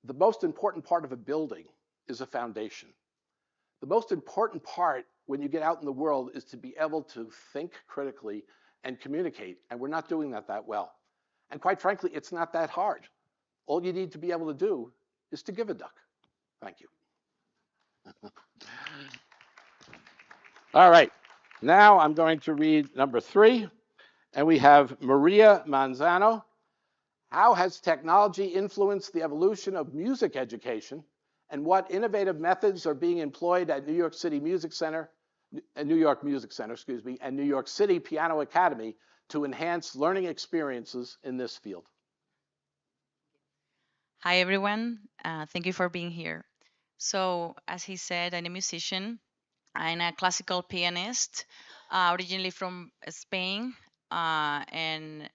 the most important part of a building is a foundation. The most important part when you get out in the world is to be able to think critically and communicate, and we're not doing that well. And quite frankly, it's not that hard. All you need to be able to do is to give a duck. Thank you. All right, now I'm going to read number 3, and we have Maria Manzano. How has technology influenced the evolution of music education, and what innovative methods are being employed at New York Music Center, and New York City Piano Academy to enhance learning experiences in this field? Hi, everyone. Thank you for being here. So, as he said, I'm a musician. I'm a classical pianist, originally from Spain, and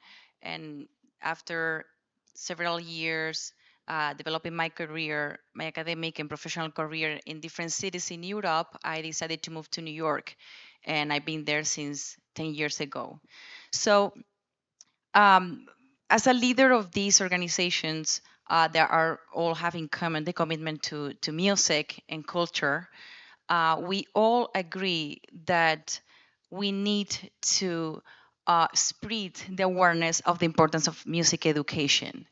after several years developing my career, my academic and professional career in different cities in Europe, I decided to move to New York, and I've been there since 10 years ago. So, as a leader of these organizations, they are all have in common the commitment to music and culture. We all agree that we need to spread the awareness of the importance of music education.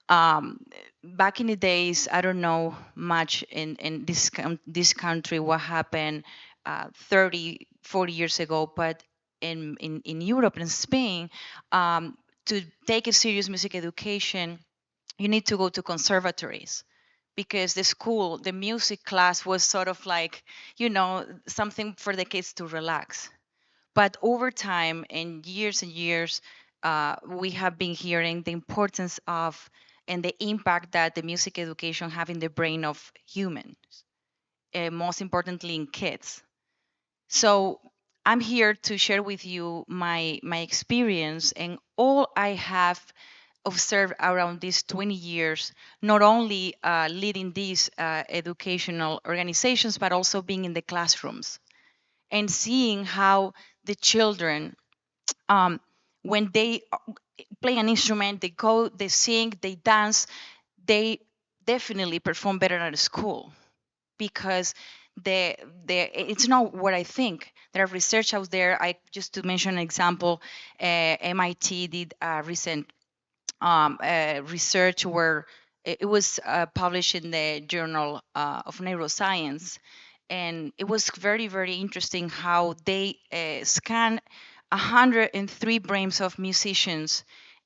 Back in the days, I don't know much in this country what happened 30, 40 years ago, but in Europe and Spain, to take a serious music education, you need to go to conservatories, because the music class was sort of like, something for the kids to relax. But over time and years, we have been hearing the importance of and the impact that the music education have in the brain of humans, most importantly in kids. So I'm here to share with you my experience and all I have observed around these 20 years, not only leading these educational organizations, but also being in the classrooms and seeing how the children, when they play an instrument, they go, they sing, they dance, they definitely perform better at school, because it's not what I think. There are research out there. Just to mention an example, MIT did a recent research where it was published in the Journal of Neuroscience, and it was very, very interesting how they scanned 103 brains of musicians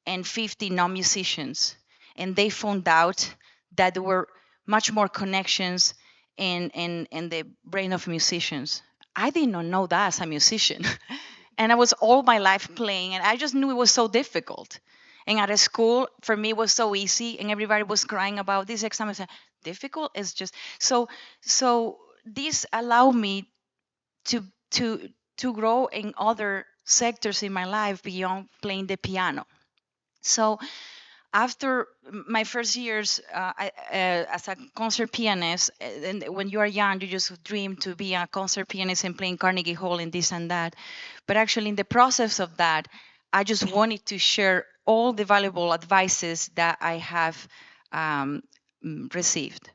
and 50 non-musicians, and they found out that there were much more connections in the brain of musicians. I did not know that as a musician. And I was all my life playing, and I just knew it was so difficult. And at a school, for me, it was so easy, and everybody was crying about this exam. I said, difficult is just so. This allowed me to grow in other sectors in my life beyond playing the piano. So after my first years as a concert pianist, and when you are young, you just dream to be a concert pianist and playing Carnegie Hall and this and that. But actually, in the process of that, I just wanted to share all the valuable advices that I have received.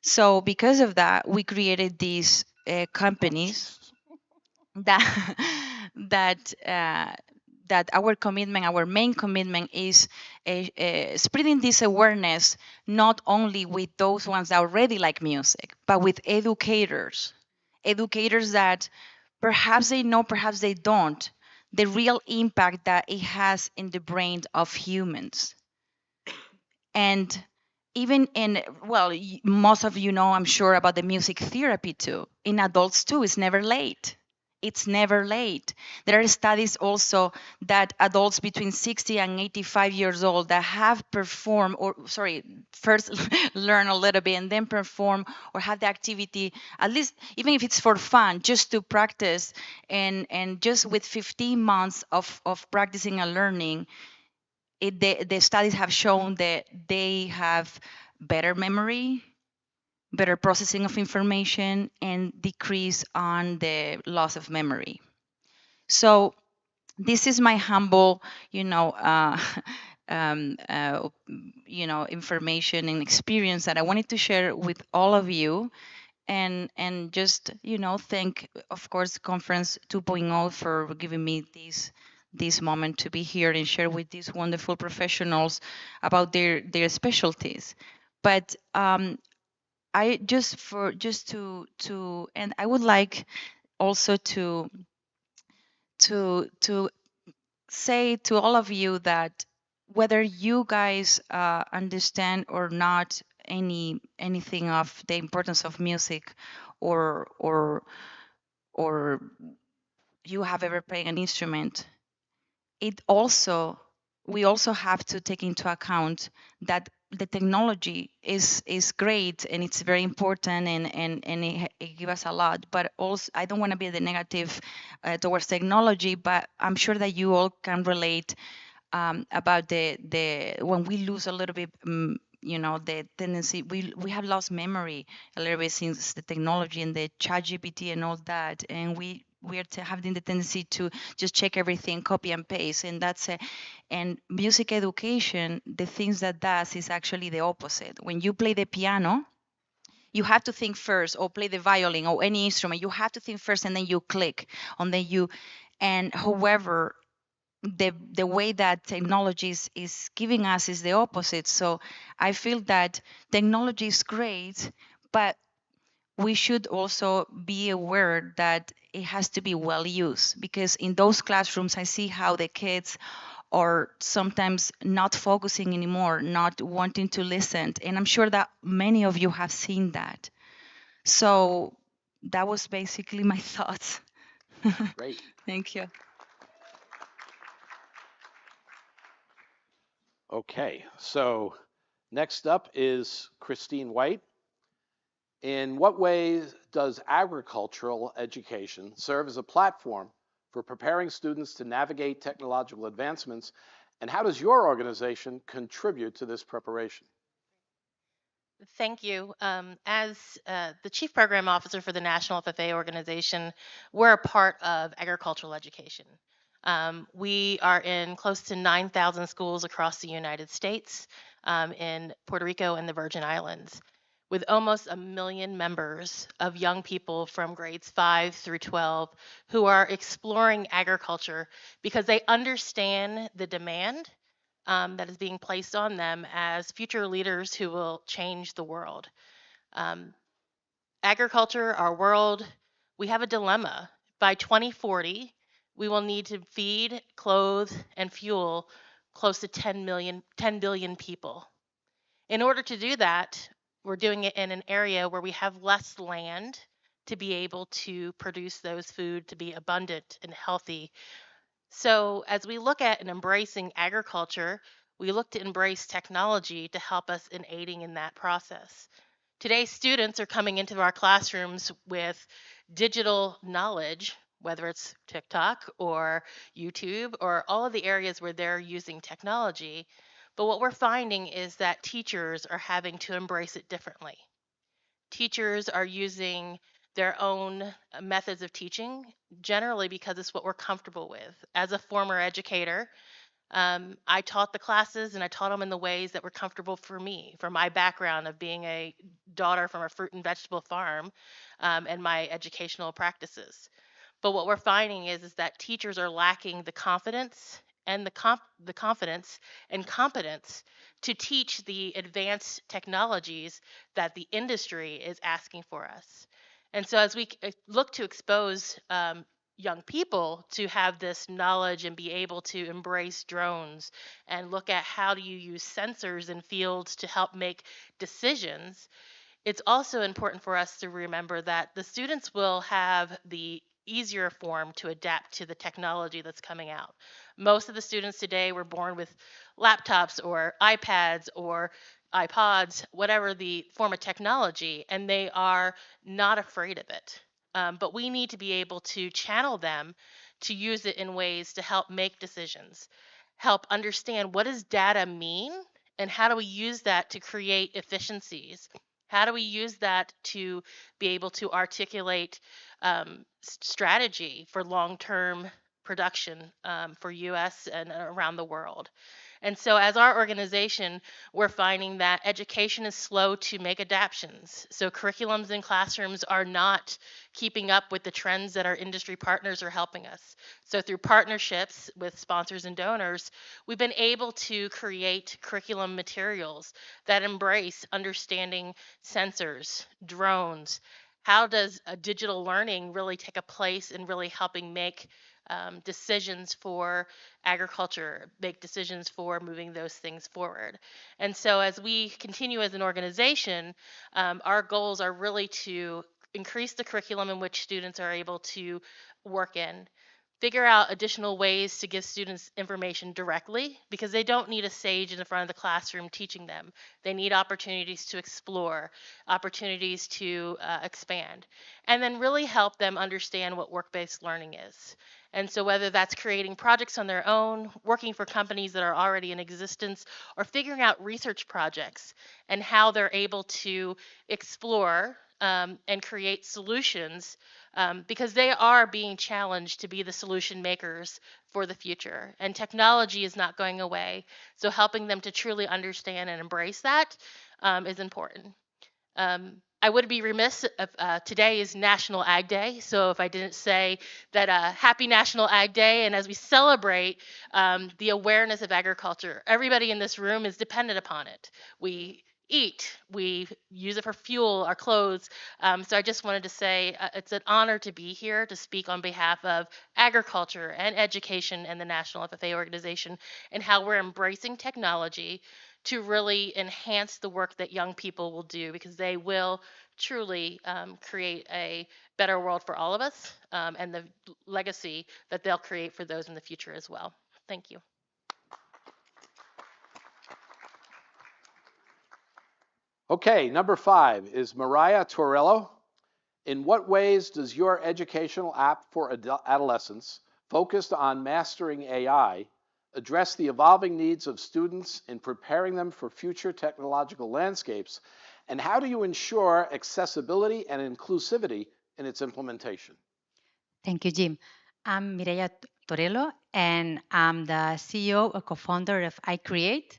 So because of that, we created these companies that that that our commitment, our main commitment is spreading this awareness not only with those ones that already like music, but with educators, educators that perhaps they know, perhaps they don't, the real impact that it has in the brain of humans. And even in, well, most of you know, I'm sure, about the music therapy too. In adults too, it's never late. It's never late. There are studies also that adults between 60 and 85 years old that have performed, or sorry, first learn a little bit and then perform or have the activity, at least even if it's for fun, just to practice, and just with 15 months of practicing and learning, the studies have shown that they have better memory, better processing of information, and decrease on the loss of memory. So this is my humble, information and experience that I wanted to share with all of you, and just thank, of course, Conference 2.0 for giving me this moment to be here and share with these wonderful professionals about their specialties. But I just to and I would like also to say to all of you that whether you guys understand or not anything of the importance of music, or you have ever played an instrument, we also have to take into account that the technology is great and it's very important, and it gives us a lot, but also I don't want to be the negative towards technology, but I'm sure that you all can relate about the when we lose a little bit, the tendency, we have lost memory a little bit since the technology and the chat GPT and all that, and we are having the tendency to just check everything, copy and paste, and that's it. And music education, the things that does is actually the opposite. When you play the piano, you have to think first, or play the violin or any instrument, you have to think first and then you click, and then you, and however, the way that technology is giving us is the opposite. So I feel that technology is great, but we should also be aware that it has to be well used, because in those classrooms I see how the kids are sometimes not focusing anymore, not wanting to listen, and I'm sure that many of you have seen that. So that was basically my thoughts. Great. Thank you. Okay, so next up is Christine White. In what ways does agricultural education serve as a platform for preparing students to navigate technological advancements, and how does your organization contribute to this preparation? Thank you. As the Chief Program Officer for the National FFA organization, we're a part of agricultural education. We are in close to 9,000 schools across the United States, in Puerto Rico and the Virgin Islands, with almost 1 million members of young people from grades 5 through 12 who are exploring agriculture because they understand the demand that is being placed on them as future leaders who will change the world. Agriculture, our world, we have a dilemma. By 2040, we will need to feed, clothe, and fuel close to 10 billion people. In order to do that, we're doing it in an area where we have less land to be able to produce those food to be abundant and healthy. So as we look at and embracing agriculture, we look to embrace technology to help us in aiding in that process. Today, students are coming into our classrooms with digital knowledge, whether it's TikTok or YouTube or all of the areas where they're using technology. But what we're finding is that teachers are having to embrace it differently. Teachers are using their own methods of teaching, generally because it's what we're comfortable with. As a former educator, I taught the classes and I taught them in the ways that were comfortable for me, for my background of being a daughter from a fruit and vegetable farm, and my educational practices. But what we're finding is that teachers are lacking the confidence and the confidence and competence to teach the advanced technologies that the industry is asking for us. And so as we look to expose young people to have this knowledge and be able to embrace drones and look at how do you use sensors in fields to help make decisions, it's also important for us to remember that the students will have the easier form to adapt to the technology that's coming out. Most of the students today were born with laptops or iPads or iPods, whatever the form of technology, and they are not afraid of it. But we need to be able to channel them to use it in ways to help make decisions, help understand what does data mean and how do we use that to create efficiencies. How do we use that to be able to articulate strategy for long-term production for US and around the world? And so as our organization, we're finding that education is slow to make adaptations. So curriculums in classrooms are not keeping up with the trends that our industry partners are helping us. So through partnerships with sponsors and donors, we've been able to create curriculum materials that embrace understanding sensors, drones. How does a digital learning really take a place in really helping make decisions for agriculture, make decisions for moving those things forward? And so as we continue as an organization, our goals are really to increase the curriculum in which students are able to work in, figure out additional ways to give students information directly, because they don't need a sage in the front of the classroom teaching them. They need opportunities to explore, opportunities to expand, and then really help them understand what work-based learning is. And so whether that's creating projects on their own, working for companies that are already in existence, or figuring out research projects and how they're able to explore and create solutions, because they are being challenged to be the solution makers for the future. And technology is not going away. So helping them to truly understand and embrace that is important. I would be remiss if today is National Ag Day. So if I didn't say that happy National Ag Day, and as we celebrate the awareness of agriculture, everybody in this room is dependent upon it. We eat, we use it for fuel, our clothes. So I just wanted to say it's an honor to be here to speak on behalf of agriculture and education and the National FFA organization, and how we're embracing technology to really enhance the work that young people will do, because they will truly create a better world for all of us, and the legacy that they'll create for those in the future as well. Thank you. Okay, number 5 is Mariah Torello. In what ways does your educational app for adolescents focused on mastering AI address the evolving needs of students in preparing them for future technological landscapes? And how do you ensure accessibility and inclusivity in its implementation? Thank you, Jim. I'm Mireia Torello, and I'm the CEO and co-founder of iCreate.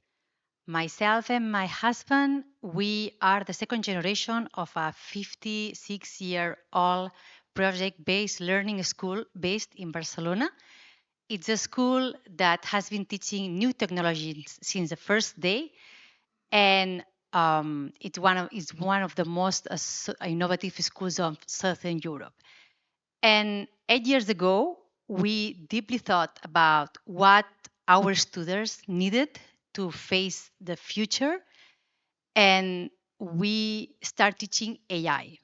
Myself and my husband, we are the second generation of a 56-year-old project-based learning school based in Barcelona. It's a school that has been teaching new technologies since the first day, and it's one of the most innovative schools of Southern Europe. And 8 years ago, we deeply thought about what our students needed to face the future, and we started teaching AI.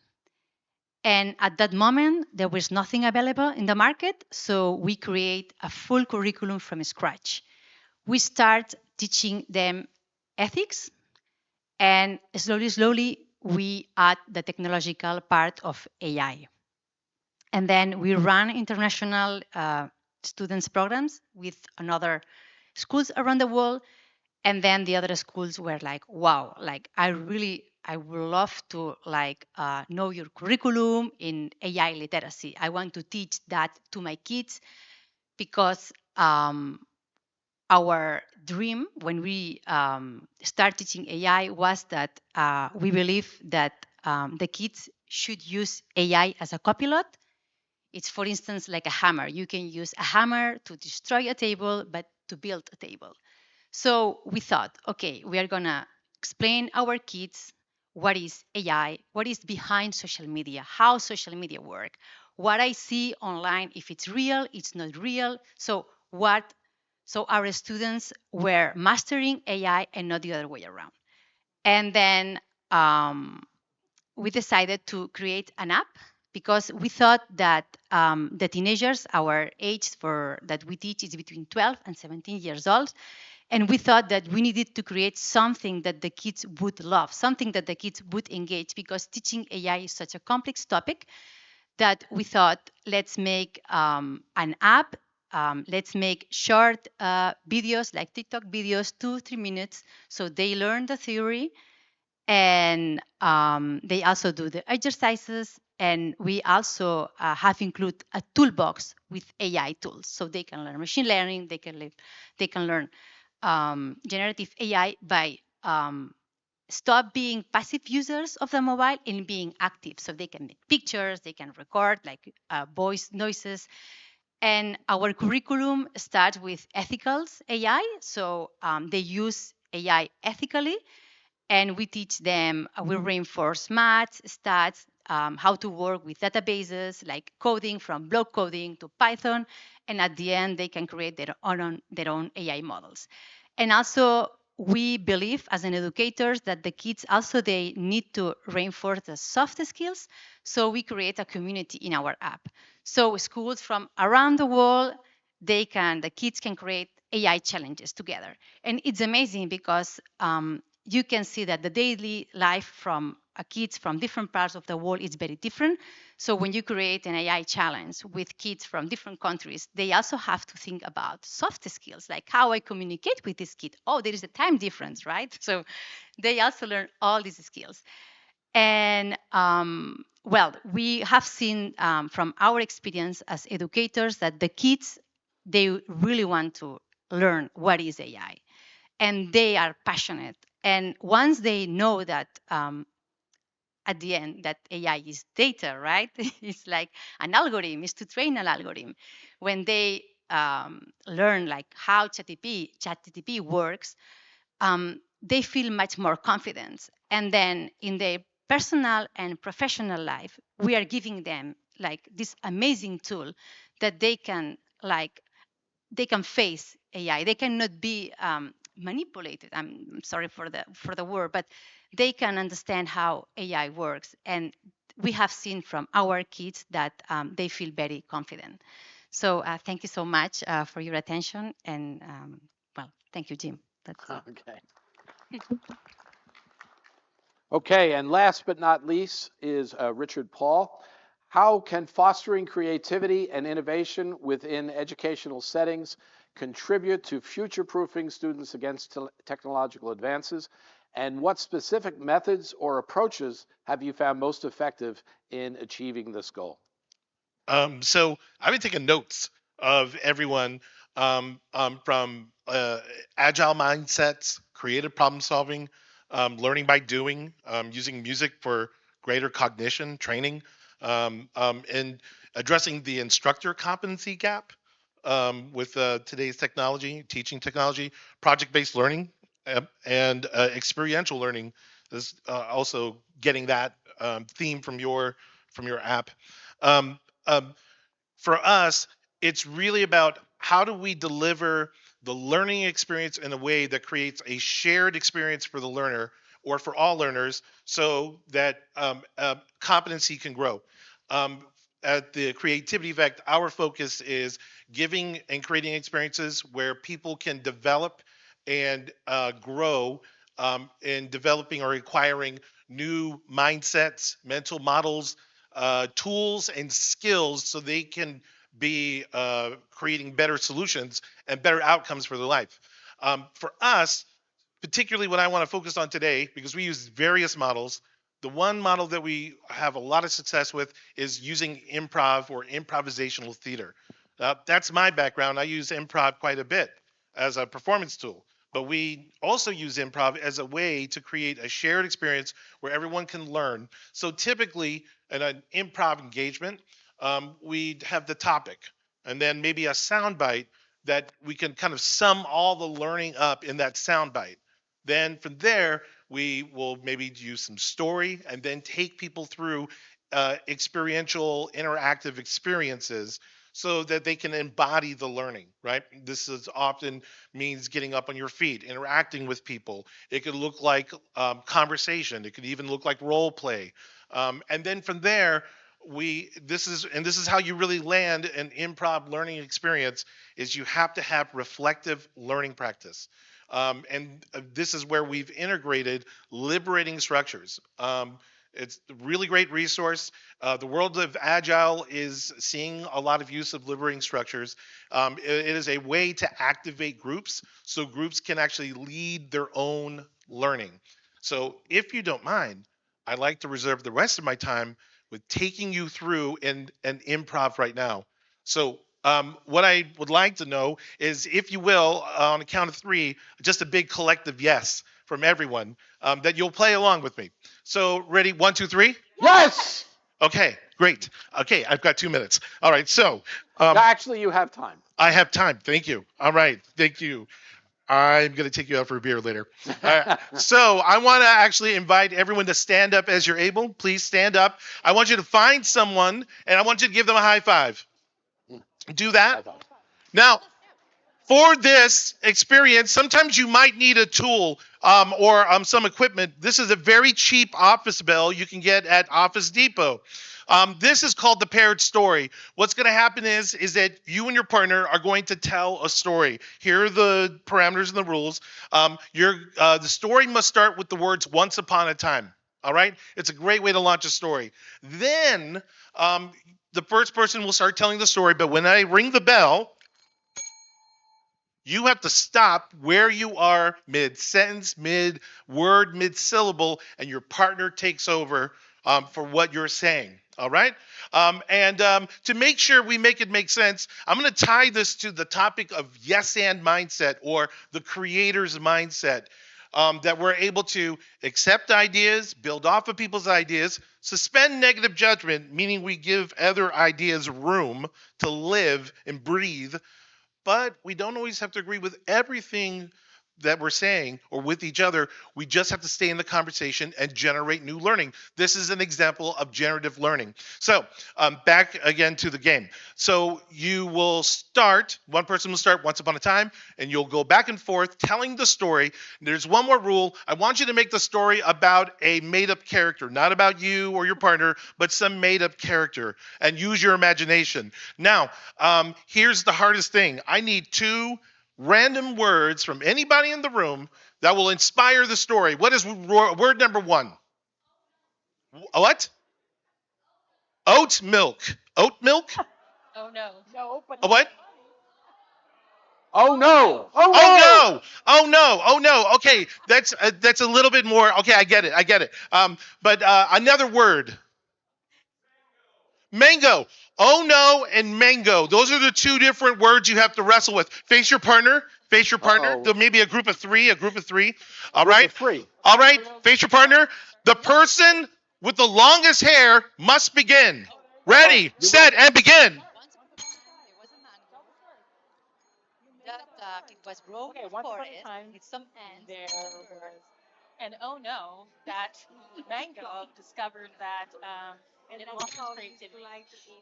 And at that moment, there was nothing available in the market, so we create a full curriculum from scratch. We start teaching them ethics, and slowly, we add the technological part of AI. And then we run international students programs with another schools around the world. And then the other schools were like, wow, like I would love to like know your curriculum in AI literacy. I want to teach that to my kids because our dream when we start teaching AI was that we believe that the kids should use AI as a copilot. It's, for instance, like a hammer. You can use a hammer to destroy a table, but to build a table. So we thought, okay, we are going to explain our kids what is AI, what is behind social media, how social media work, what I see online, if it's real, it's not real. So our students were mastering AI and not the other way around. And then we decided to create an app because we thought that the teenagers, our age for that we teach is between 12 and 17 years old. And we thought that we needed to create something that the kids would love, something that the kids would engage, because teaching AI is such a complex topic that we thought, let's make an app. Let's make short videos, like TikTok videos, 2-3 minutes, so they learn the theory and they also do the exercises. And we also have included a toolbox with AI tools, so they can learn machine learning, they can learn generative AI by stop being passive users of the mobile and being active. So they can make pictures, they can record like voice noises. And our curriculum starts with ethicals AI. So they use AI ethically. And we teach them, we reinforce maths, stats, how to work with databases like coding, from block coding to Python. And at the end, they can create their own AI models. And also, we believe as an educators that the kids also, they need to reinforce the soft skills. So we create a community in our app. So schools from around the world, the kids can create AI challenges together. And it's amazing because you can see that the daily life from kids from different parts of the world is very different. So when you create an AI challenge with kids from different countries, they also have to think about soft skills, like how I communicate with this kid. Oh, there is a time difference, right? So they also learn all these skills. And well, we have seen from our experience as educators that the kids, they really want to learn what is AI, and they are passionate. And once they know that at the end that AI is data, right? It's like an algorithm, is to train an algorithm. When they learn like how ChatGPT works, they feel much more confident. And then in their personal and professional life, we are giving them like this amazing tool that they can face AI. They cannot be manipulated. I'm sorry for the word, but they can understand how AI works. And we have seen from our kids that they feel very confident. So thank you so much for your attention. And well, thank you, Jim. That's it. Okay. Okay, and last but not least is Richard Paul. How can fostering creativity and innovation within educational settings contribute to future-proofing students against technological advances? And what specific methods or approaches have you found most effective in achieving this goal? So I've been taking notes of everyone from agile mindsets, creative problem solving, learning by doing, using music for greater cognition training, and addressing the instructor competency gap with today's technology, teaching technology, project-based learning, and experiential learning is also getting that theme from your app. Um, um, for us, it's really about how do we deliver the learning experience in a way that creates a shared experience for the learner or for all learners so that competency can grow. At the Creativity Effect, our focus is giving and creating experiences where people can develop and grow in developing or acquiring new mindsets, mental models, tools and skills so they can be creating better solutions and better outcomes for their life. For us, particularly what I want to focus on today, because we use various models. The one model that we have a lot of success with is using improv or improvisational theater. That's my background. I use improv quite a bit as a performance tool. But we also use improv as a way to create a shared experience where everyone can learn. So typically, in an improv engagement, we have the topic and then maybe a sound bite that we can kind of sum all the learning up in that sound bite. Then from there, we will maybe use some story and then take people through experiential, interactive experiences so that they can embody the learning, right? This is often means getting up on your feet, interacting with people. It could look like conversation. It could even look like role play. And then from there, this is how you really land an improv learning experience is you have to have reflective learning practice. And this is where we've integrated liberating structures. It's a really great resource. The world of Agile is seeing a lot of use of liberating structures. It is a way to activate groups so groups can actually lead their own learning. So if you don't mind, I'd like to reserve the rest of my time with taking you through an improv right now. So what I would like to know is, if you will, on a count of three, just a big collective yes from everyone, that you'll play along with me. So ready, 1, 2, 3? Yes! Okay, great. Okay, I've got 2 minutes. All right, so. Actually, you have time. I have time, thank you. All right, thank you. I'm going to take you out for a beer later. So I want to actually invite everyone to stand up as you're able. Please stand up. I want you to find someone, and I want you to give them a high five. Do that. Now, for this experience, sometimes you might need a tool or some equipment. This is a very cheap office bell you can get at Office Depot. This is called the paired story. What's going to happen is that you and your partner are going to tell a story. Here are the parameters and the rules. The story must start with the words "once upon a time." All right? It's a great way to launch a story. Then the first person will start telling the story, but when I ring the bell, you have to stop where you are mid-sentence, mid-word, mid-syllable, and your partner takes over for what you're saying. All right? And to make sure we make it make sense, I'm going to tie this to the topic of yes and mindset, or the creator's mindset, that we're able to accept ideas, build off of people's ideas, suspend negative judgment, meaning we give other ideas room to live and breathe, but we don't always have to agree with everything that we're saying or with each other. We just have to stay in the conversation and generate new learning. This is an example of generative learning. So back again to the game. So you will start, one person will start once upon a time, and you'll go back and forth telling the story. There's one more rule. I want you to make the story about a made-up character, not about you or your partner, but some made-up character, and use your imagination. Now, here's the hardest thing. I need 2 random words from anybody in the room that will inspire the story. What is word number 1? What? Oat milk. Oat milk? Oh no. No, but A what? Oh no! Oh no! Oh no! Oh no! Okay, that's a little bit more. Okay, I get it. But another word. Mango. Oh no and mango. Those are the 2 different words you have to wrestle with. Face your partner. Face your partner. Uh-oh. There may be a group of 3. All Group right. of 3. All right. Face your partner. The person with the longest hair must begin. Ready, set, and begin. It was broken forest with some ants. There was, and oh no, that mango discovered that it lost its creativity.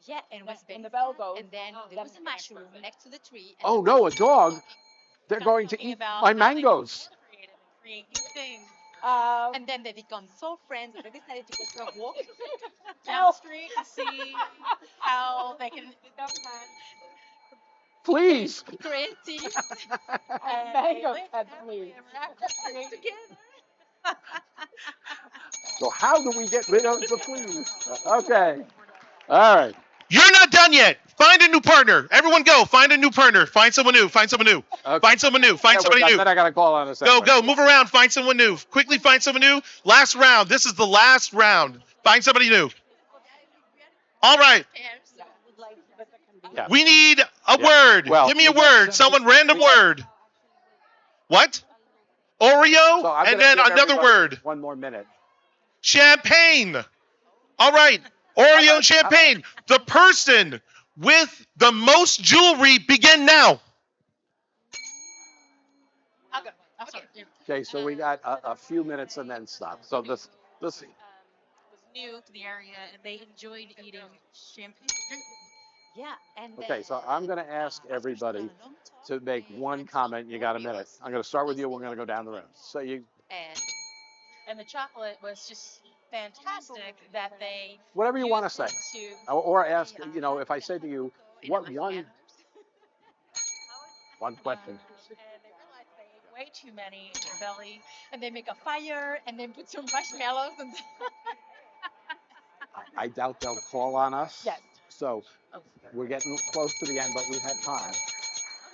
Yeah, and was and the bell goes. and then there was a mushroom next to the tree. And Oh no, a dog! They're going to Talking eat about my how they can mangoes. be creative and create new things. and then they become so friends that they decided to go for a walk. Down the street to see how they can Please. creative. And and mango they said lived please. ever after creating Together. So how do we get rid of the please? Okay. All right. You're not done yet. Find a new partner. Everyone go. Find a new partner. Find someone new. Find someone new. Okay. Find someone new. Find Yeah, somebody new. then I got to call on a Go, second. go. Move around. Find someone new. Quickly find someone new. Last round. This is the last round. Find somebody new. All right. Yeah. We need a Yeah. word. Well, Give me a we got- word. Someone random we got- word. What? Oreo? So I'm And gonna then give another everybody word. One more minute. Champagne. All right. Oreo and champagne. The person with the most jewelry, begin now. Okay, so we got a few minutes and then stop. So this was new to the area and they enjoyed eating champagne. Yeah, and okay. So I'm going to ask everybody to make one comment. You got a minute. I'm going to start with you. We're going to go down the road. So you, and the chocolate was just fantastic that they whatever you want to say, to or ask. You know, if I say to you, what one question. way too many in their belly, and they make a fire and then put some marshmallows and I doubt they'll call on us. Yes. So we're getting close to the end, but we have time.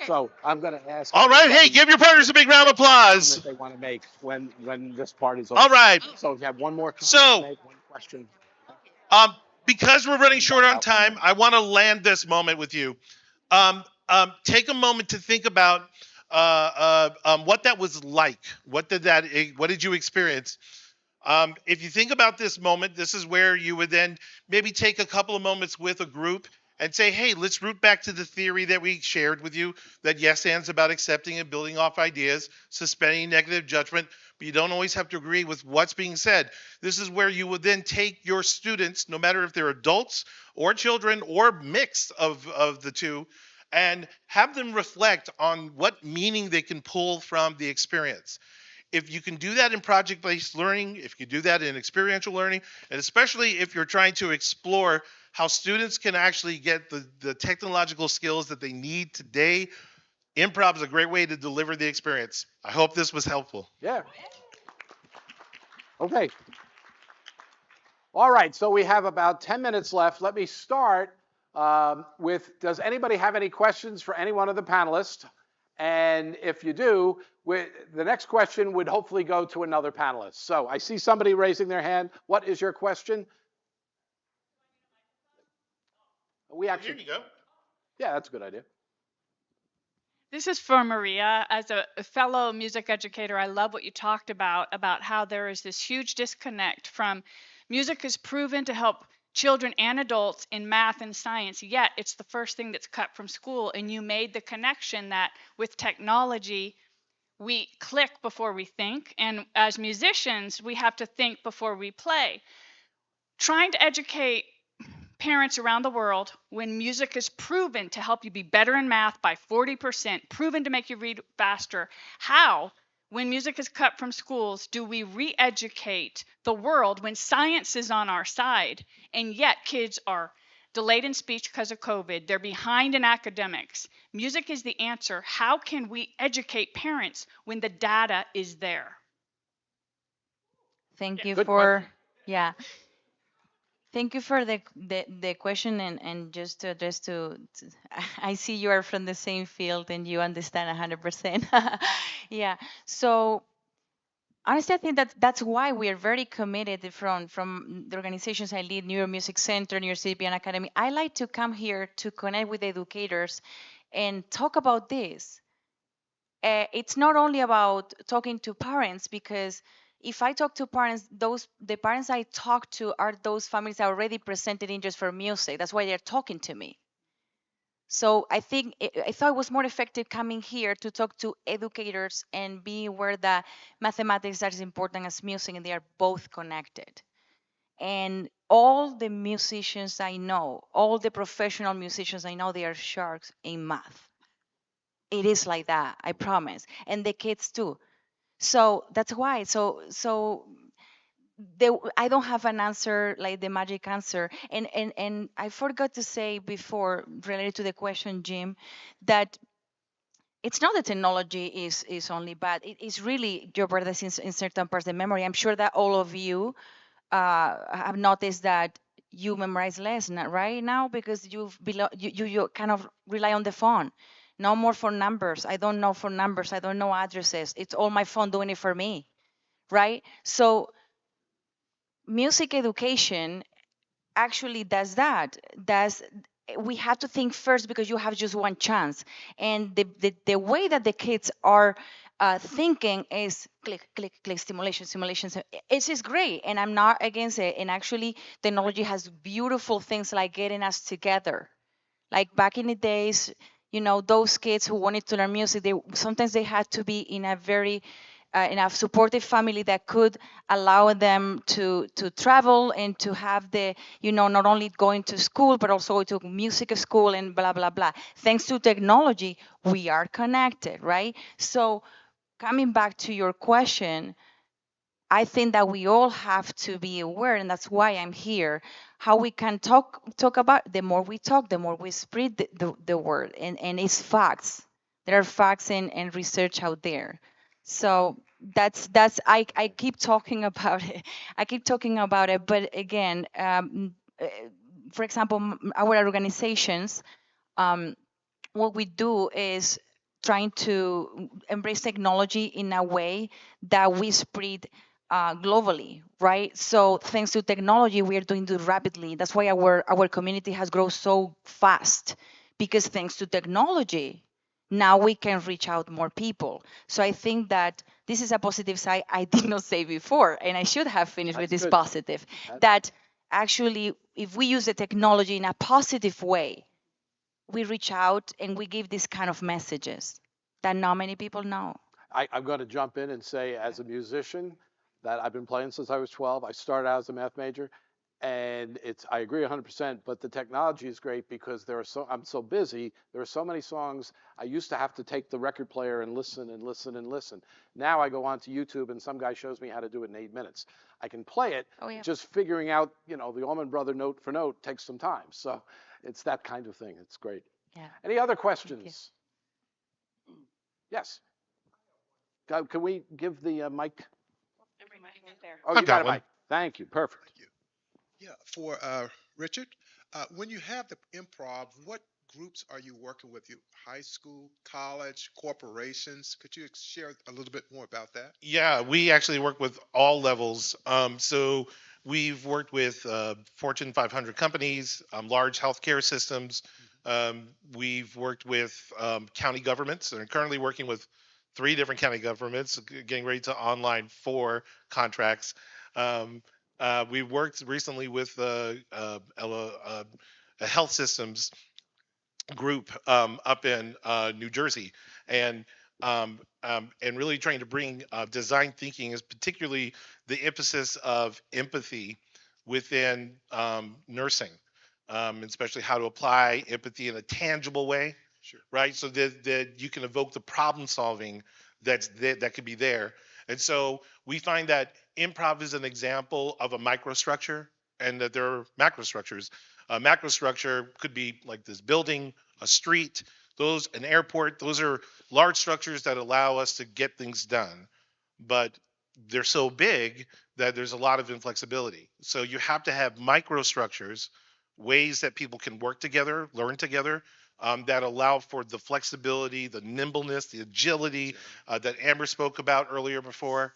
So I'm going to ask. All right. Hey, give your partners a big round of applause. That they want to make when this party's over. All right. So if you have one more comment, So, make one question. Because we're running short on time, I want to land this moment with you. Take a moment to think about what that was like. What did you experience? If you think about this moment, this is where you would then maybe take a couple of moments with a group and say, hey, let's root back to the theory that we shared with you, that yes and's about accepting and building off ideas, suspending negative judgment, but you don't always have to agree with what's being said. This is where you would then take your students, no matter if they're adults or children or mix of the two, and have them reflect on what meaning they can pull from the experience. If you can do that in project-based learning, if you do that in experiential learning, and especially if you're trying to explore how students can actually get the technological skills that they need today, improv is a great way to deliver the experience. I hope this was helpful. Yeah. Okay. All right, so we have about 10 minutes left. Let me start with, does anybody have any questions for any one of the panelists? And if you do, the next question would hopefully go to another panelist. So I see somebody raising their hand. What is your question? Here you go. Yeah, that's a good idea. This is for Maria. As a fellow music educator, I love what you talked about how there is this huge disconnect from music is proven to help children and adults in math and science, yet it's the first thing that's cut from school. And you made the connection that with technology, we click before we think. And as musicians, we have to think before we play. Trying to educate parents around the world when music is proven to help you be better in math by 40%, proven to make you read faster. How, when music is cut from schools, do we re-educate the world when science is on our side and yet kids are delayed in speech because of COVID, they're behind in academics? Music is the answer. How can we educate parents when the data is there? Thank you Good for, yeah. Thank you for the question, and just to address I see you are from the same field and you understand 100%. Yeah, so honestly, I think that's why we are very committed from the organizations I lead, Neuro Music Center, New York City Piano Academy. I like to come here to connect with educators and talk about this. It's not only about talking to parents, because if I talk to parents, the parents I talk to are those families that already presented interest for music. That's why they're talking to me. So I think I thought it was more effective coming here to talk to educators and be aware that mathematics are as important as music, and they are both connected. And all the musicians I know, all the professional musicians I know, they are sharks in math. It is like that, I promise. And the kids too. So that's why. I don't have an answer, like the magic answer. And I forgot to say before, related to the question, Jim, that it's not that technology is only bad. It is really jeopardizing in certain parts of the memory. I'm sure that all of you have noticed that you memorize less, right now, because you kind of rely on the phone. No more for numbers. I don't know for numbers. I don't know addresses. It's all my phone doing it for me, right? So music education actually does that. Does We have to think first because you have just one chance, and the way that the kids are thinking is click, click, click, stimulation, stimulation. It's just great, and I'm not against it. And actually, technology has beautiful things like getting us together. Like back in the days, those kids who wanted to learn music, they sometimes they had to be in a very in a supportive family that could allow them to travel and to have the not only going to school but also to music school and blah blah blah. Thanks to technology, we are connected, right? So coming back to your question, I think that we all have to be aware, and that's why I'm here. How we can talk about, the more we talk, the more we spread the word, and it's facts. There are facts and research out there. So I keep talking about it. I keep talking about it, but again, for example, our organizations, um, what we do is trying to embrace technology in a way that we spread globally, right? So thanks to technology, we are doing it rapidly. That's why our community has grown so fast, because thanks to technology, now we can reach out more people. So I think that this is a positive side I did not say before, and I should have finished with this positive. That actually, if we use the technology in a positive way, we reach out and we give these kind of messages that not many people know. I'm going to jump in and say, as a musician, that I've been playing since I was 12. I started out as a math major, and I agree 100%. But the technology is great because I'm so busy. There are so many songs. I used to have to take the record player and listen and listen and listen. Now I go onto YouTube and some guy shows me how to do it in 8 minutes. I can play it. Oh, yeah. Just figuring out, the Allman Brother note for note takes some time. So it's that kind of thing. It's great. Yeah. Any other questions? Yes. Can we give the mic? Oh, I've you got a one. mic. Thank you. Perfect. Yeah, for Richard, when you have the improv, what groups are you working with? You high school, college, corporations? Could you share a little bit more about that? Yeah, we actually work with all levels. So we've worked with Fortune 500 companies, large healthcare systems. We've worked with county governments, and are currently working with 3 different county governments, getting ready to online 4 contracts. We worked recently with a health systems group up in New Jersey, and really trying to bring design thinking, is particularly the emphasis of empathy within nursing, especially how to apply empathy in a tangible way, right? So that you can evoke the problem solving that could be there. And so we find that improv is an example of a microstructure, and that there are macrostructures. A macrostructure could be like this building, a street, an airport. Those are large structures that allow us to get things done, but they're so big that there's a lot of inflexibility. So you have to have microstructures, ways that people can work together, learn together, that allow for the flexibility, the nimbleness, the agility that Amber spoke about earlier before.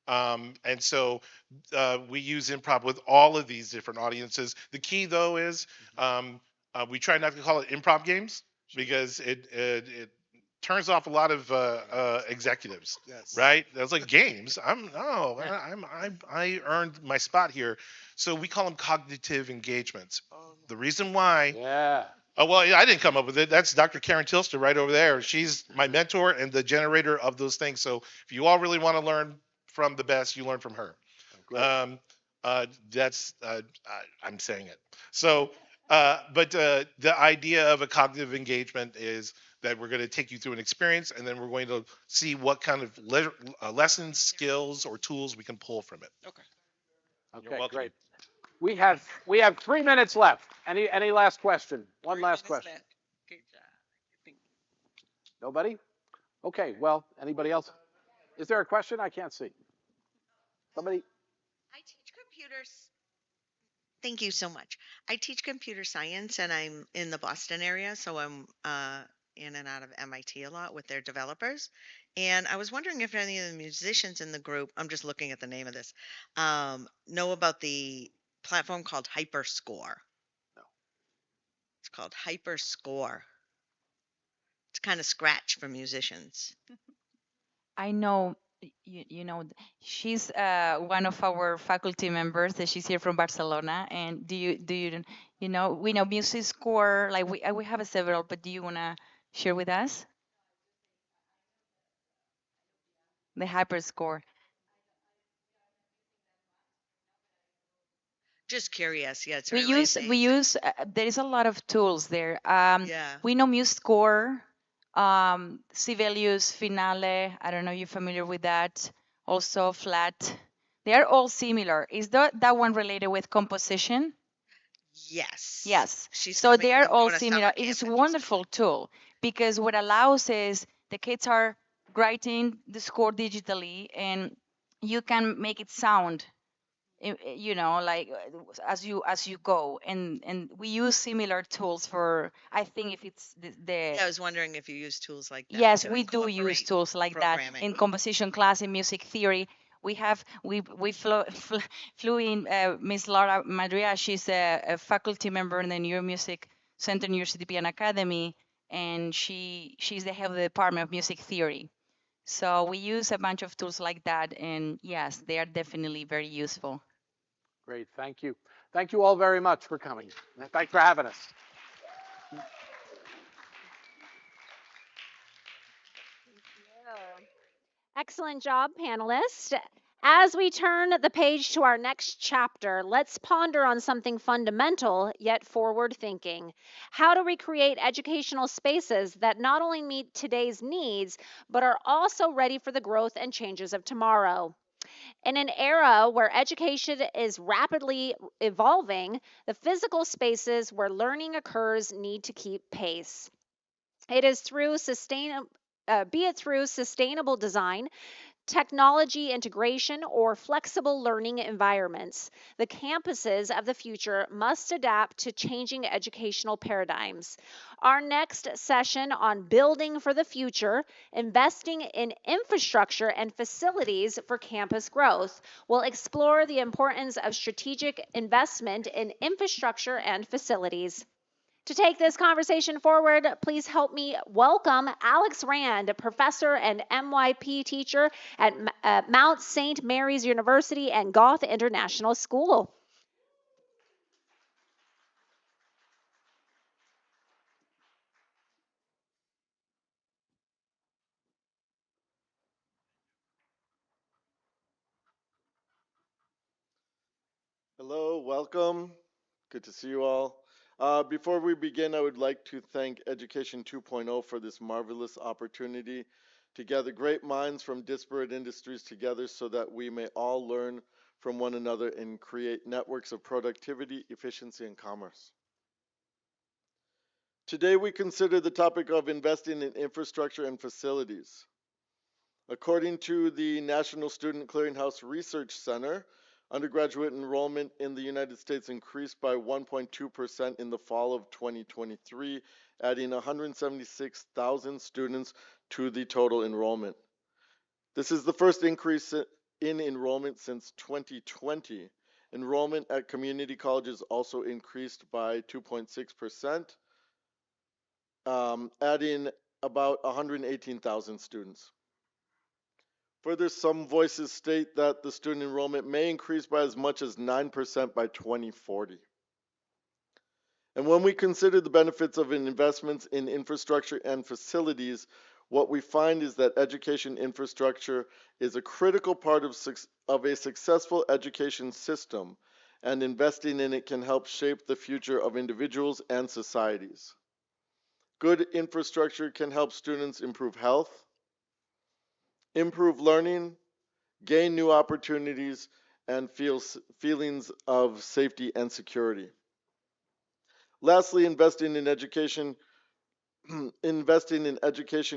And so we use improv with all of these different audiences. The key, though, is we try not to call it improv games, because it turns off a lot of executives, right? That's like games. I earned my spot here, so we call them cognitive engagements. The reason why. Yeah. Oh, well, I didn't come up with it. That's Dr. Karen Tilster right over there. She's my mentor and the generator of those things. So if you all really want to learn from the best, you learn from her. I'm saying it. So, but the idea of a cognitive engagement is that we're going to take you through an experience, and then we're going to see what kind of lessons, skills, or tools we can pull from it. Okay, great. We have 3 minutes left. Any last question? One last question. Nobody? Okay, well, anybody else? Is there a question? I can't see. Somebody? I teach computers. Thank you so much. I teach computer science and I'm in the Boston area, so I'm in and out of MIT a lot with their developers. And I was wondering if any of the musicians in the group, I'm just looking at the name of this, know about the platform called HyperScore. It's called HyperScore. It's kind of Scratch for musicians. I know, she's one of our faculty members. That she's here from Barcelona. And we know Music Score. Like we have several, but do you wanna share with us the HyperScore? Just curious. Yeah, it's We really use there is a lot of tools there. Yeah. We know MuseScore, Sibelius, Finale. I don't know if you're familiar with that. Also Flat. They are all similar. Is that one related with composition? Yes. Yes. She's So coming. they are I'm all going to similar. summer It camp. is a wonderful tool because what allows is the kids are writing the score digitally and you can make it sound like as you go, and we use similar tools for, I think, if it's the Yeah, I was wondering if you use tools like that yes, to we do use incorporate tools like that programming. in composition class, in music theory. We flew in Miss Laura Madria. She's a faculty member in the Music Center, University Piano Academy, and she's the head of the department of music theory. So we use a bunch of tools like that, and yes, they are definitely very useful. Great, thank you. Thank you all very much for coming. Thanks for having us. Excellent job, panelists. As we turn the page to our next chapter, let's ponder on something fundamental yet forward thinking. How to recreate educational spaces that not only meet today's needs, but are also ready for the growth and changes of tomorrow. In an era where education is rapidly evolving, the physical spaces where learning occurs need to keep pace. It is through be it through sustainable design, technology integration, or flexible learning environments. The campuses of the future must adapt to changing educational paradigms. Our next session on building for the future, investing in infrastructure and facilities for campus growth, will explore the importance of strategic investment in infrastructure and facilities. To take this conversation forward, please help me welcome Alex Rand, a professor and MYP teacher at Mount St. Mary's University and Goethe International School. Hello, welcome. Good to see you all. Before we begin, I would like to thank Education 2.0 for this marvelous opportunity to gather great minds from disparate industries together so that we may all learn from one another and create networks of productivity, efficiency, and commerce. Today, we consider the topic of investing in infrastructure and facilities. According to the National Student Clearinghouse Research Center, undergraduate enrollment in the United States increased by 1.2% in the fall of 2023, adding 176,000 students to the total enrollment. This is the first increase in enrollment since 2020. Enrollment at community colleges also increased by 2.6%, adding about 118,000 students. Further, some voices state that the student enrollment may increase by as much as 9% by 2040. And when we consider the benefits of investments in infrastructure and facilities, what we find is that education infrastructure is a critical part of a successful education system, and investing in it can help shape the future of individuals and societies. Good infrastructure can help students improve health, improve learning, gain new opportunities, and feel feelings of safety and security. Lastly, investing in education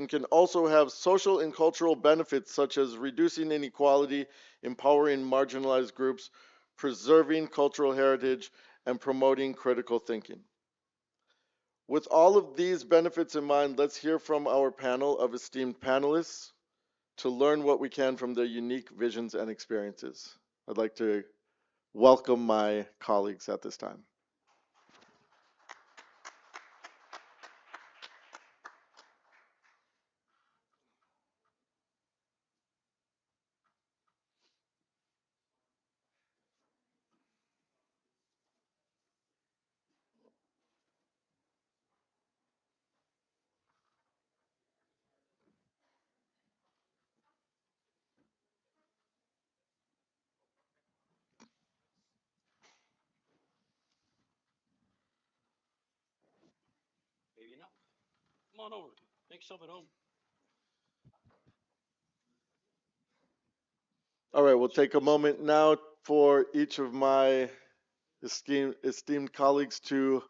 can also have social and cultural benefits such as reducing inequality, empowering marginalized groups, preserving cultural heritage, and promoting critical thinking. With all of these benefits in mind, let's hear from our panel of esteemed panelists to learn what we can from their unique visions and experiences. I'd like to welcome my colleagues at this time. Maybe not. Come on over. Make yourself at home. All right, we'll take a moment now for each of my esteemed colleagues to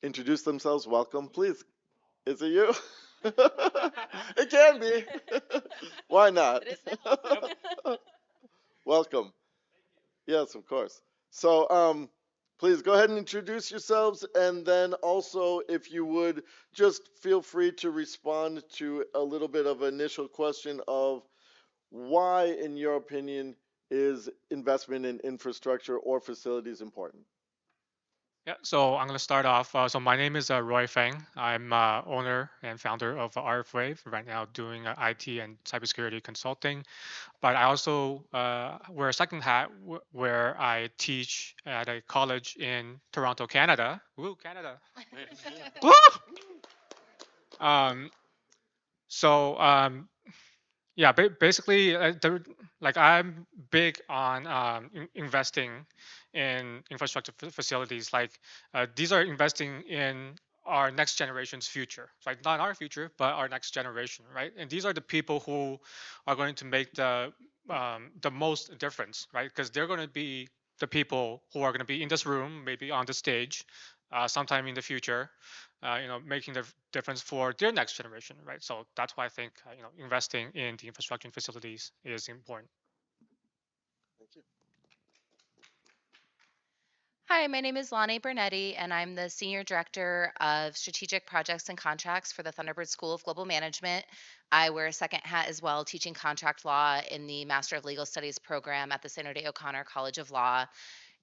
introduce themselves. Welcome, please. Is it you? It can be. Why not? Welcome. Yes, of course. So, please go ahead and introduce yourselves, and then also, if you would, just feel free to respond to a little bit of an initial question of why, in your opinion, is investment in infrastructure or facilities important? Yeah, so I'm going to start off. So my name is Roy Feng. I'm owner and founder of RFWave, right now doing IT and cybersecurity consulting. But I also wear a second hat where I teach at a college in Toronto, Canada. Woo, Canada. Woo! Um, so yeah, basically, like I'm big on investing in infrastructure facilities. Like these are investing in our next generation's future, like not our future, but our next generation, right? And these are the people who are going to make the most difference, right? Because they're going to be the people who are going to be in this room, maybe on the stage, sometime in the future, making the difference for their next generation, right? So that's why I think investing in the infrastructure and facilities is important. Thank you. Hi, my name is Lonnie Bernetti, and I'm the Senior Director of Strategic Projects and Contracts for the Thunderbird School of Global Management. I wear a second hat as well, teaching contract law in the Master of Legal Studies program at the Sandra Day O'Connor College of Law.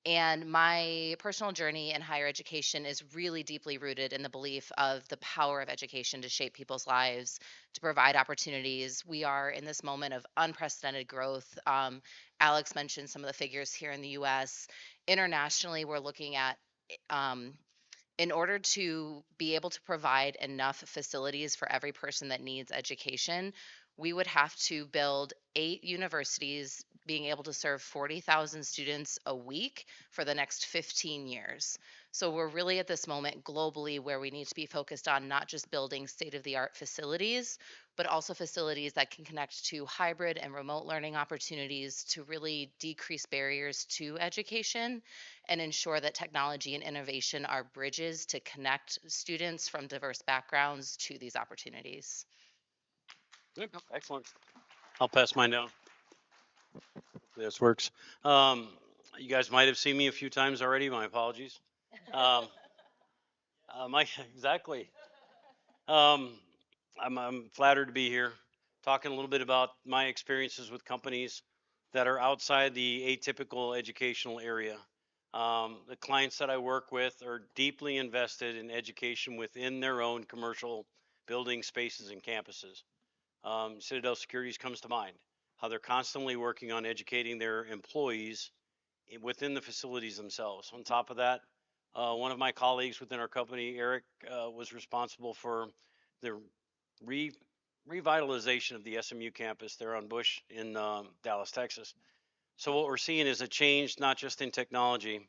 And my personal journey in higher education is really deeply rooted in the belief of the power of education to shape people's lives, to provide opportunities. We are in this moment of unprecedented growth. Alex mentioned some of the figures here in the US. Internationally, we're looking at in order to be able to provide enough facilities for every person that needs education, we would have to build 8 universities being able to serve 40,000 students a week for the next 15 years. So we're really at this moment globally where we need to be focused on not just building state-of-the-art facilities, but also facilities that can connect to hybrid and remote learning opportunities to really decrease barriers to education and ensure that technology and innovation are bridges to connect students from diverse backgrounds to these opportunities. Good. Excellent. I'll pass mine down. This works. You guys might have seen me a few times already. My apologies. Exactly. I'm flattered to be here, talking a little bit about my experiences with companies that are outside the atypical educational area. The clients that I work with are deeply invested in education within their own commercial building spaces and campuses. Citadel Securities comes to mind, how they're constantly working on educating their employees within the facilities themselves. On top of that, one of my colleagues within our company, Eric, was responsible for the revitalization of the SMU campus there on Bush in Dallas, Texas. So what we're seeing is a change not just in technology,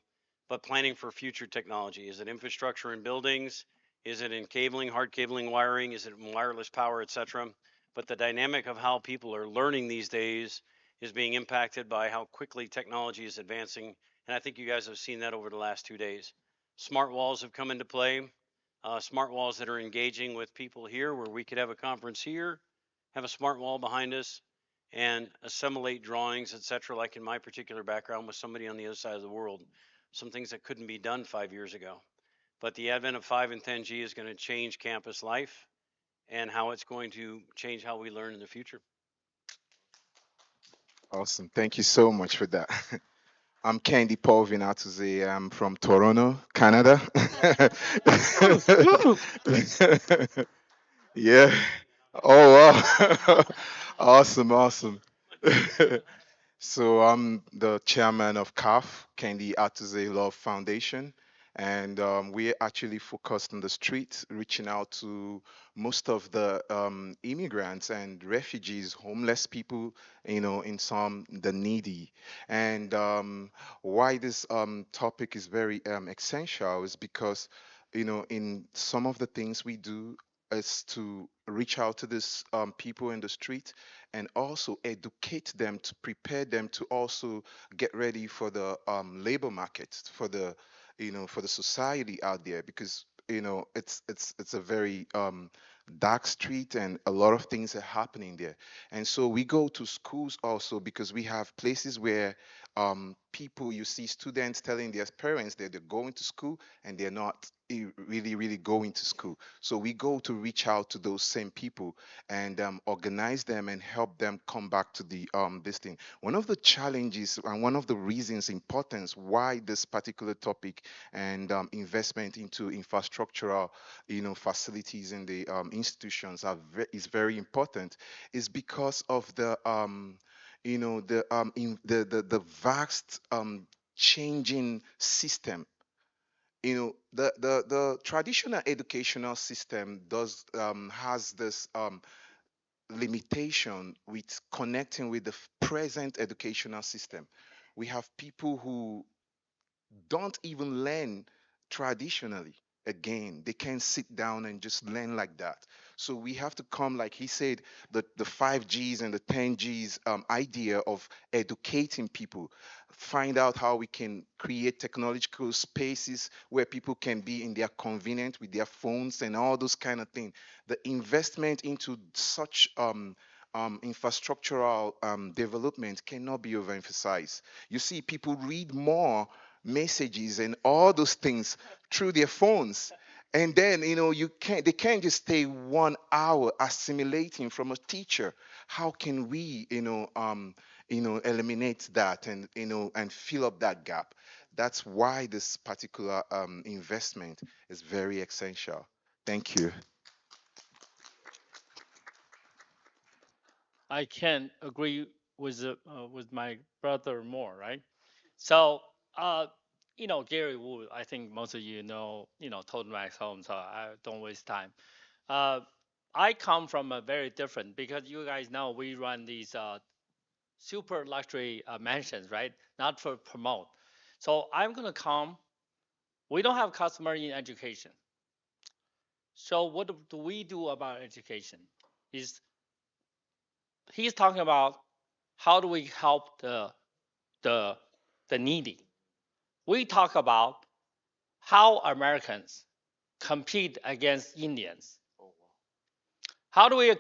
but planning for future technology. Is it infrastructure in buildings? Is it in cabling, hard cabling, wiring? Is it in wireless power, et cetera? But the dynamic of how people are learning these days is being impacted by how quickly technology is advancing. And I think you guys have seen that over the last 2 days. Smart walls have come into play. Smart walls that are engaging with people here where we could have a conference here, have a smart wall behind us, and assimilate drawings, etc. Like in my particular background with somebody on the other side of the world, some things that couldn't be done 5 years ago. But the advent of 5 and 10G is going to change campus life and how it's going to change how we learn in the future. Awesome. Thank you so much for that. I'm Candy Paul Vinatuze. I'm from Toronto, Canada. Yeah. Oh, wow. Awesome, awesome. So I'm the chairman of CAF, Candy Atuze Love Foundation, and we're actually focused on the streets, reaching out to most of the immigrants and refugees, homeless people, in some the needy. And why this topic is very essential is because, in some of the things we do is to reach out to these people in the street and also educate them to prepare them to also get ready for the labor market, for the for the society out there, because it's a very dark street and a lot of things are happening there. And so we go to schools also because we have places where people, you see students telling their parents that they're going to school and they're not really going to school. So we go to reach out to those same people and organize them and help them come back to the this thing. One of the challenges and one of the reasons importance why this particular topic and investment into infrastructural facilities in the institutions is very important is because of the the vast changing system. The traditional educational system does has this limitation with connecting with the present educational system. We have people who don't even learn traditionally. Again, they can't sit down and just learn like that. So we have to come, like he said, the 5Gs and the 10Gs idea of educating people, find out how we can create technological spaces where people can be in their convenient with their phones and all those kind of things. The investment into such infrastructural development cannot be overemphasized. You see, people read more messages and all those things through their phones, and then they can't just stay 1 hour assimilating from a teacher. How can we eliminate that and and fill up that gap? That's why this particular investment is very essential. Thank you. I can agree with my brother more, right? So, Gary Wu, I think most of Total Max Home, so I don't waste time. Uh, I come from a very different, because you guys know we run these super luxury mansions, right? Not for promote. So I'm gonna come. We don't have customer in education. So what do we do about education? Is he's talking about how do we help the the needy. We talk about how Americans compete against Indians. How do we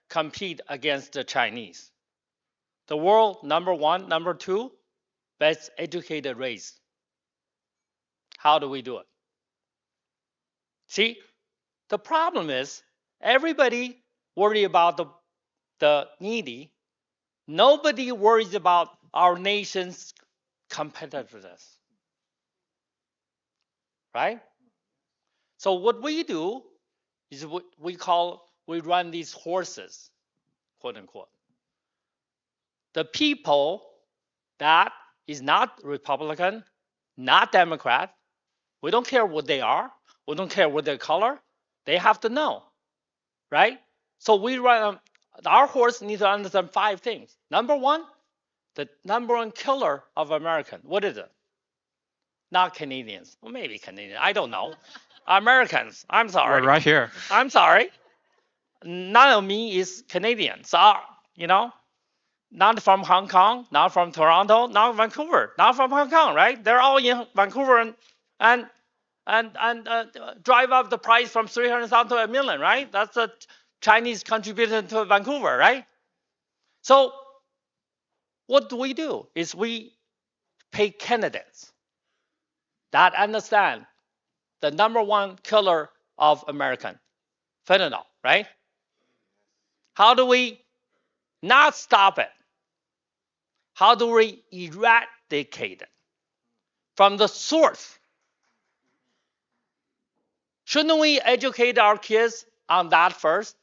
compete against the Chinese? The world number one, number two, best educated race. How do we do it? See, the problem is everybody worry about the needy. Nobody worries about our nation's competitiveness. Right? So what we do is what we run these horses, quote unquote. The people that is not Republican, not Democrat, we don't care what they are, we don't care what their color, they have to know, right? So we run, our horse needs to understand 5 things. Number one, the number one killer of American, what is it? Not Canadians, well, maybe Canadians, I don't know. Americans, I'm sorry. Right here. I'm sorry. None of me is Canadian, so, not from Hong Kong, not from Toronto, not Vancouver, not from Hong Kong, right? They're all in Vancouver and drive up the price from 300,000 to $1 million, right? That's a Chinese contribution to Vancouver, right? So what do? Is we pay candidates that understand the number one killer of American, fentanyl, right? How do we not stop it? How do we eradicate it from the source? Shouldn't we educate our kids on that first?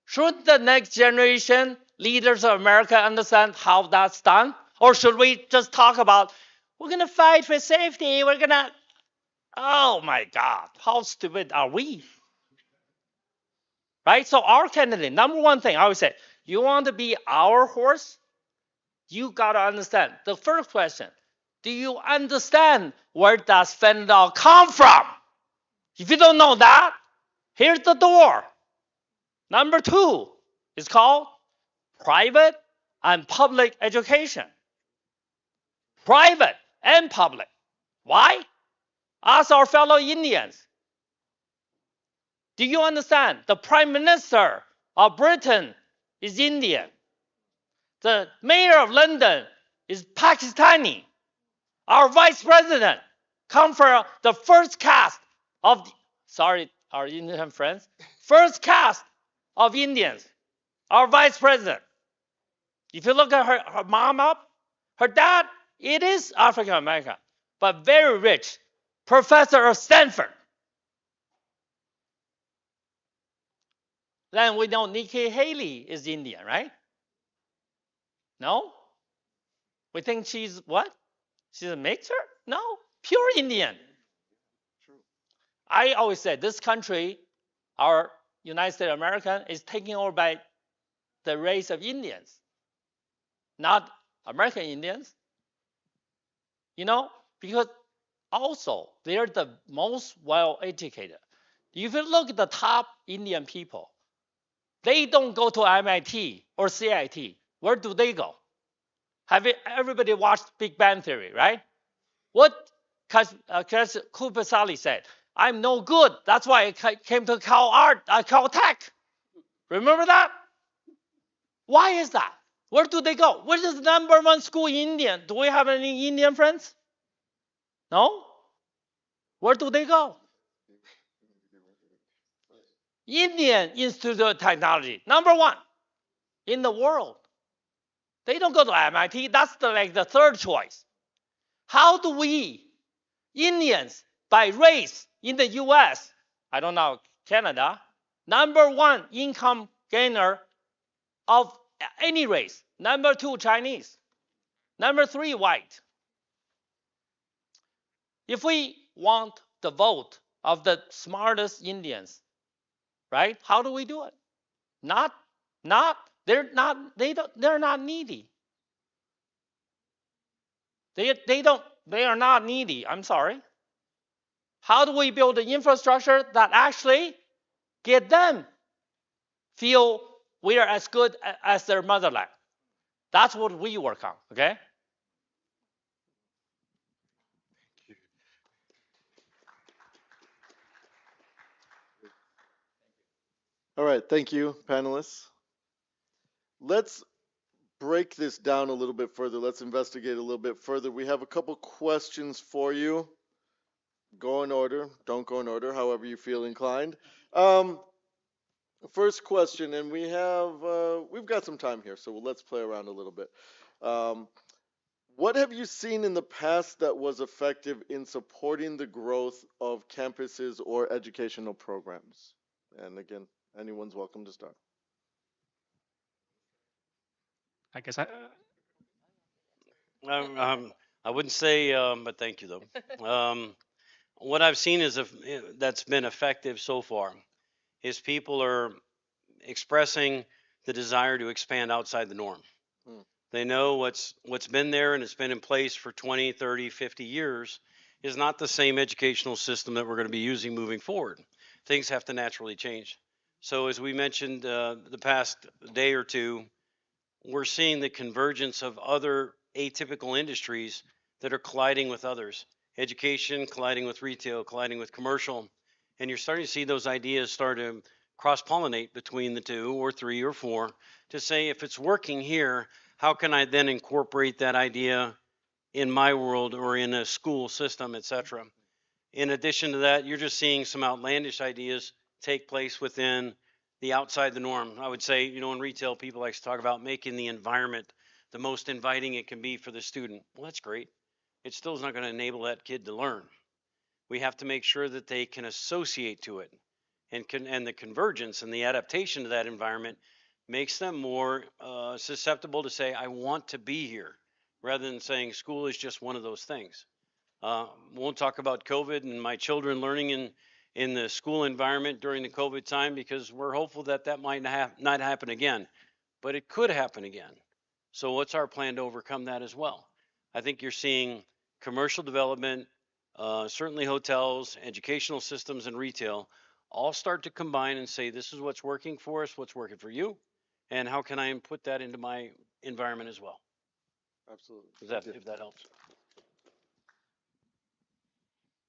Should the next generation leaders of America understand how that's done? Or should we just talk about, we're going to fight for safety, we're going to, oh my God, how stupid are we? Right? So our candidate, number one thing, I always say, you want to be our horse? You got to understand. The first question, do you understand where does fentanyl come from? If you don't know that, here's the door. Number two is called private and public education. Private and public. Why? Ask our fellow Indians. Do you understand? The Prime Minister of Britain is Indian. The Mayor of London is Pakistani. Our Vice President come from the first caste of, sorry, our Indian friends, first caste of Indians. Our Vice President. If you look at her mom up, her dad, it is African American, but very rich, professor of Stanford. Then we know Nikki Haley is Indian, right? No? We think she's what? She's a mixer? No, pure Indian. I always say this country, our United States of America, is taken over by the race of Indians, not American Indians. You know, because also they're the most well educated. If you look at the top Indian people, they don't go to MIT or CIT. Where do they go? Everybody watched Big Bang Theory, right? What Kupasali said, I'm no good. That's why I came to Caltech. Remember that? Why is that? Where do they go? What is the number one school in India? Do we have any Indian friends? No? Where do they go? Indian Institute of Technology, number one in the world. They don't go to MIT. That's like the third choice. How do we, Indians, by race in the US, I don't know, Canada, number one income gainer of any race. Number two, Chinese. Number three, white. If we want the vote of the smartest Indians, right? How do we do it? They're not needy. They are not needy. I'm sorry. How do we build an infrastructure that actually get them feel we are as good as their motherland? That's what we work on, okay? All right, thank you, panelists. Let's break this down a little bit further. Let's investigate a little bit further. We have a couple questions for you. Go in order, don't go in order, however you feel inclined. First question, and we've got some time here, so let's play around a little bit. What have you seen in the past that was effective in supporting the growth of campuses or educational programs? And again, anyone's welcome to start. I guess I wouldn't say, but thank you though. What I've seen is that's been effective so far is people are expressing the desire to expand outside the norm. They know what's been there and it's been in place for 20, 30, 50 years is not the same educational system that we're going to be using moving forward. Things have to naturally change. So as we mentioned the past day or two, we're seeing the convergence of other atypical industries that are colliding with others. Education colliding with retail, colliding with commercial. And you're starting to see those ideas start to cross pollinate between the two or three or four to say, if it's working here, how can I then incorporate that idea in my world or in a school system, et cetera. In addition to that, you're just seeing some outlandish ideas take place within the outside the norm. I would say, in retail, people like to talk about making the environment the most inviting it can be for the student. Well, that's great. It still is not going to enable that kid to learn. We have to make sure that they can associate to it, and the convergence and the adaptation to that environment makes them more susceptible to say, I want to be here, rather than saying school is just one of those things. Won't talk about COVID and my children learning in the school environment during the COVID time, because we're hopeful that that might not happen again, but it could happen again. So what's our plan to overcome that as well? I think you're seeing commercial development, certainly hotels, educational systems, and retail all start to combine and say, this is what's working for us, what's working for you, and how can I input that into my environment as well? Absolutely. If that helps.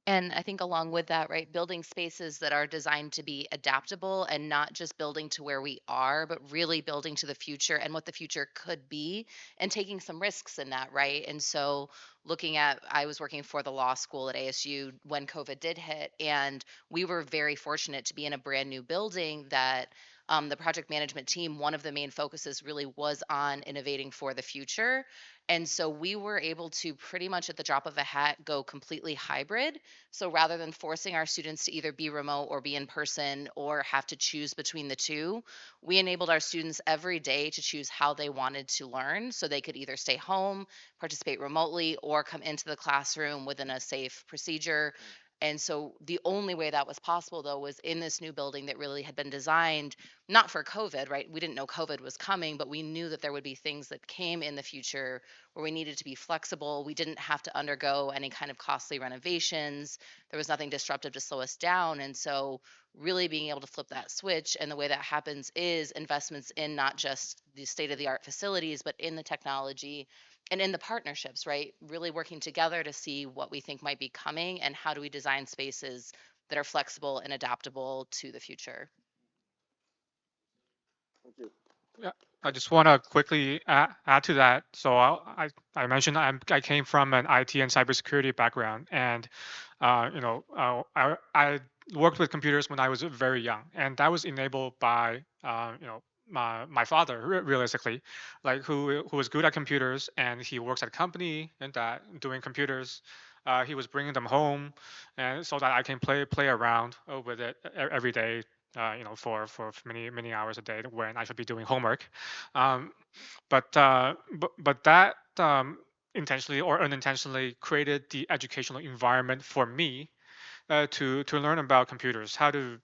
And I think along with that, right, building spaces that are designed to be adaptable and not just building to where we are, but really building to the future and what the future could be and taking some risks in that, right? And so I was working for the law school at ASU when COVID did hit, and we were very fortunate to be in a brand new building that the project management team, one of the main focuses really was on innovating for the future. And so we were able to pretty much at the drop of a hat go completely hybrid. So rather than forcing our students to either be remote or be in person or have to choose between the two, we enabled our students every day to choose how they wanted to learn. So they could either stay home, participate remotely, or come into the classroom within a safe procedure. And so the only way that was possible, though, was in this new building that really had been designed not for COVID, right? We didn't know COVID was coming, but we knew that there would be things that came in the future where we needed to be flexible. We didn't have to undergo any kind of costly renovations. There was nothing disruptive to slow us down. And so really being able to flip that switch, and the way that happens is investments in not just the state of the art facilities, but in the technology and in the partnerships, right? Really working together to see what we think might be coming and how do we design spaces that are flexible and adaptable to the future. Thank you. Yeah, I just want to quickly add to that. So I mentioned I came from an IT and cybersecurity background, and I worked with computers when I was very young, and that was enabled by my father, realistically, like who was good at computers, and he works at a company and that doing computers. He was bringing them home, and so that I can play around with it every day, for many hours a day when I should be doing homework. But that intentionally or unintentionally created the educational environment for me to learn about computers, how to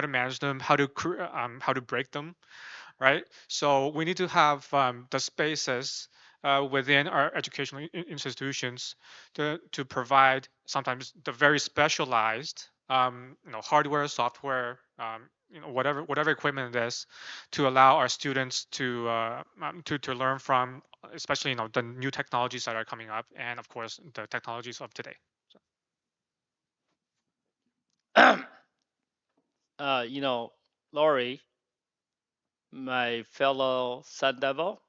manage them, how to break them, right? So we need to have the spaces within our educational institutions to provide sometimes the very specialized hardware, software, whatever equipment it is, to allow our students to learn from, especially the new technologies that are coming up, and of course the technologies of today. Lori, my fellow Sun Devil,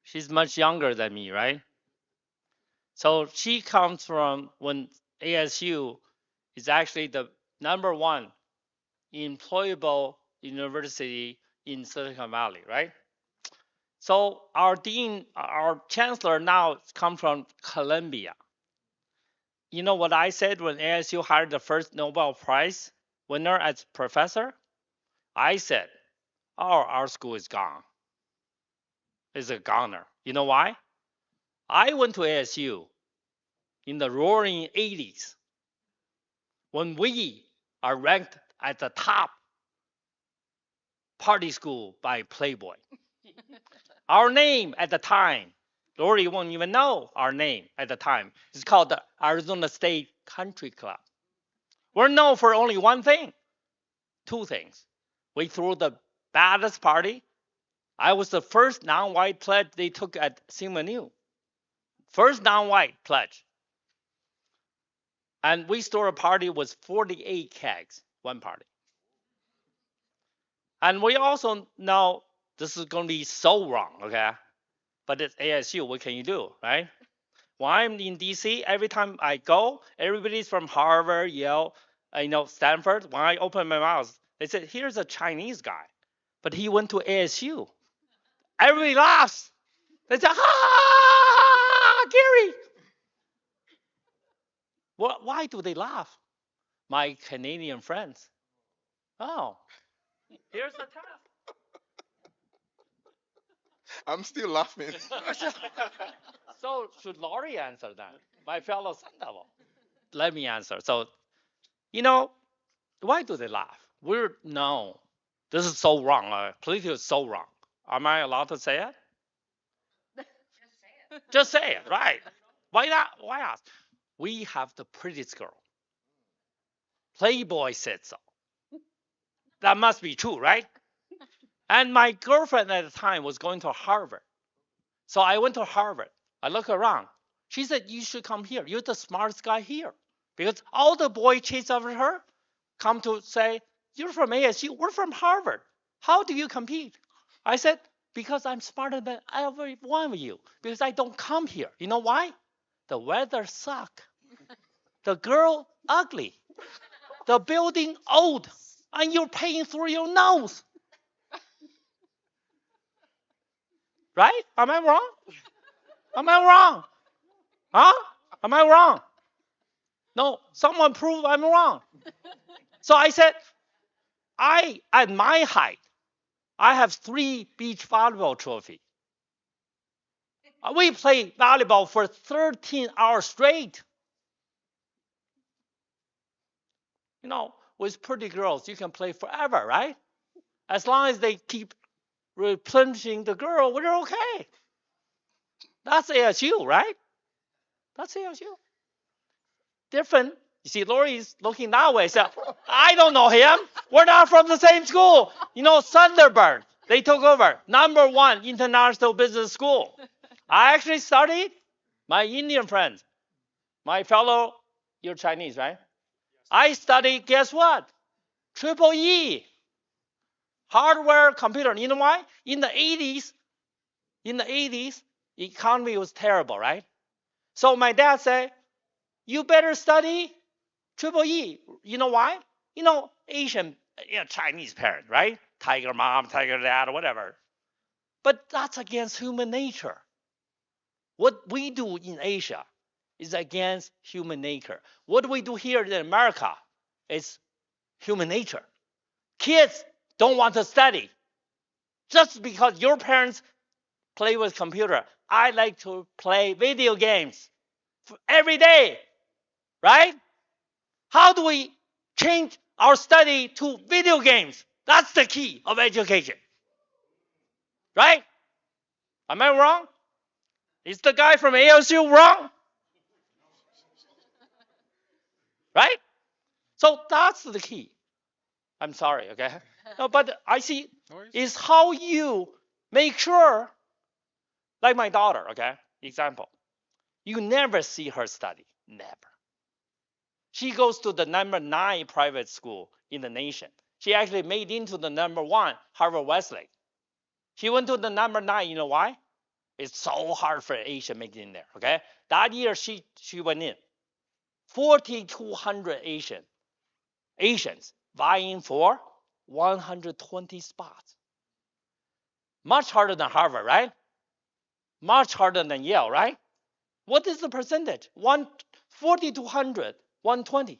she's much younger than me, right? So she comes from when ASU is actually the #1 employable university in Silicon Valley, right? So our dean, our chancellor now come from Columbia. You know what I said when ASU hired the first Nobel Prize winner as professor? I said, oh, our school is gone. It's a goner. You know why? I went to ASU in the roaring 80s when we are ranked at the top party school by Playboy. Our name at the time, Lori won't even know our name at the time. It's called the Arizona State Country Club. We're known for only one thing, two things. We threw the baddest party. I was the first non-white pledge they took at CMU. First non-white pledge. And we started a party with 48 kegs, one party. And we also know this is going to be so wrong, okay? But it's ASU, what can you do, right? When I'm in DC, every time I go, everybody's from Harvard, Yale, Stanford. When I open my mouth, they said, here's a Chinese guy, but he went to ASU. Everybody laughs. They say, Gary. Why do they laugh? My Canadian friends. Oh, here's the test. I'm still laughing. So should Laurie answer that? My fellow Sun Devil. Let me answer. So, why do they laugh? No, this is so wrong. Political is so wrong. Am I allowed to say it? Just say it, right? Why not? Why ask? We have the prettiest girl. Playboy said so. That must be true, right? And my girlfriend at the time was going to Harvard. So I went to Harvard. I look around. She said, you should come here. You're the smartest guy here. Because all the boys chase after her come to say, you're from ASU. We're from Harvard. How do you compete? I said, because I'm smarter than every one of you. Because I don't come here. You know why? The weather suck. The girl ugly. The building old. And you're paying through your nose. Right? Am I wrong? Am I wrong? Huh? Am I wrong? No, someone prove I'm wrong. So I said, at my height, I have 3 beach volleyball trophies. We played volleyball for 13 hours straight. With pretty girls, you can play forever, right? As long as they keep replenishing the girl, we're okay. That's ASU, right? That's ASU. Different. You see, Lori's looking that way. So I don't know him. We're not from the same school. Thunderbird, they took over. #1 international business school. I actually studied. My Indian friends, my fellow, you're Chinese, right? I studied, guess what? EEE. Hardware computer. You know why? In the 80s, economy was terrible, right? So my dad said, you better study EEE. You know why? Asian, Chinese parent, right? Tiger mom, tiger dad, or whatever. But that's against human nature. What we do in Asia is against human nature. What we do here in America is human nature. Kids don't want to study. Just because your parents play with computer, I like to play video games every day, right? How do we change our study to video games? That's the key of education, right? Am I wrong? Is the guy from ASU wrong? Right? So that's the key. I'm sorry, okay? No, but I see is how you make sure, like my daughter, okay? Example. You never see her study. Never. She goes to the #9 private school in the nation. She actually made into the #1 Harvard Westlake. She went to the #9. You know why? It's so hard for Asia to make it in there. Okay, that year she went in. 4,200 Asians vying for 120 spots. Much harder than Harvard, right? Much harder than Yale, right? What is the percentage? 4,200, 120.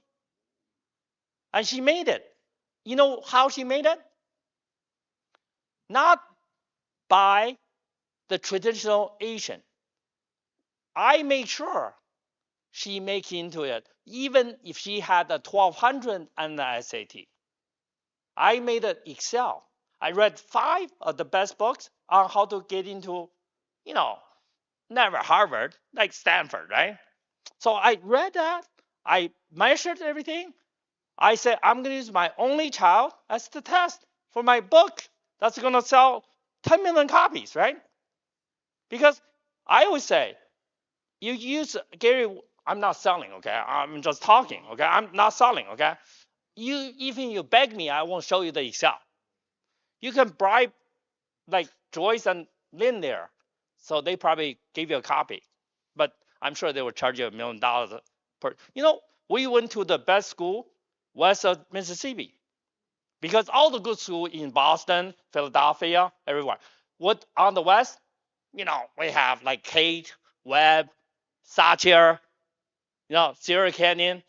And she made it. You know how she made it? Not by the traditional Asian. I made sure she make into it, even if she had a 1,200 and the SAT. I made it Excel. I read 5 of the best books on how to get into, never Harvard, like Stanford, right? So I read that. I measured everything. I said, I'm going to use my only child as the test for my book that's going to sell 10 million copies, right? Because I always say, you use, Gary, I'm not selling, okay? I'm just talking, okay? I'm not selling, okay? Even you beg me, I won't show you the Excel. You can bribe like Joyce and Lynn there. So they probably gave you a copy. But I'm sure they will charge you $1 million per. We went to the best school west of Mississippi because all the good schools in Boston, Philadelphia, everywhere. What on the west, we have like Cade, Webb, Sacher, Sierra Canyon,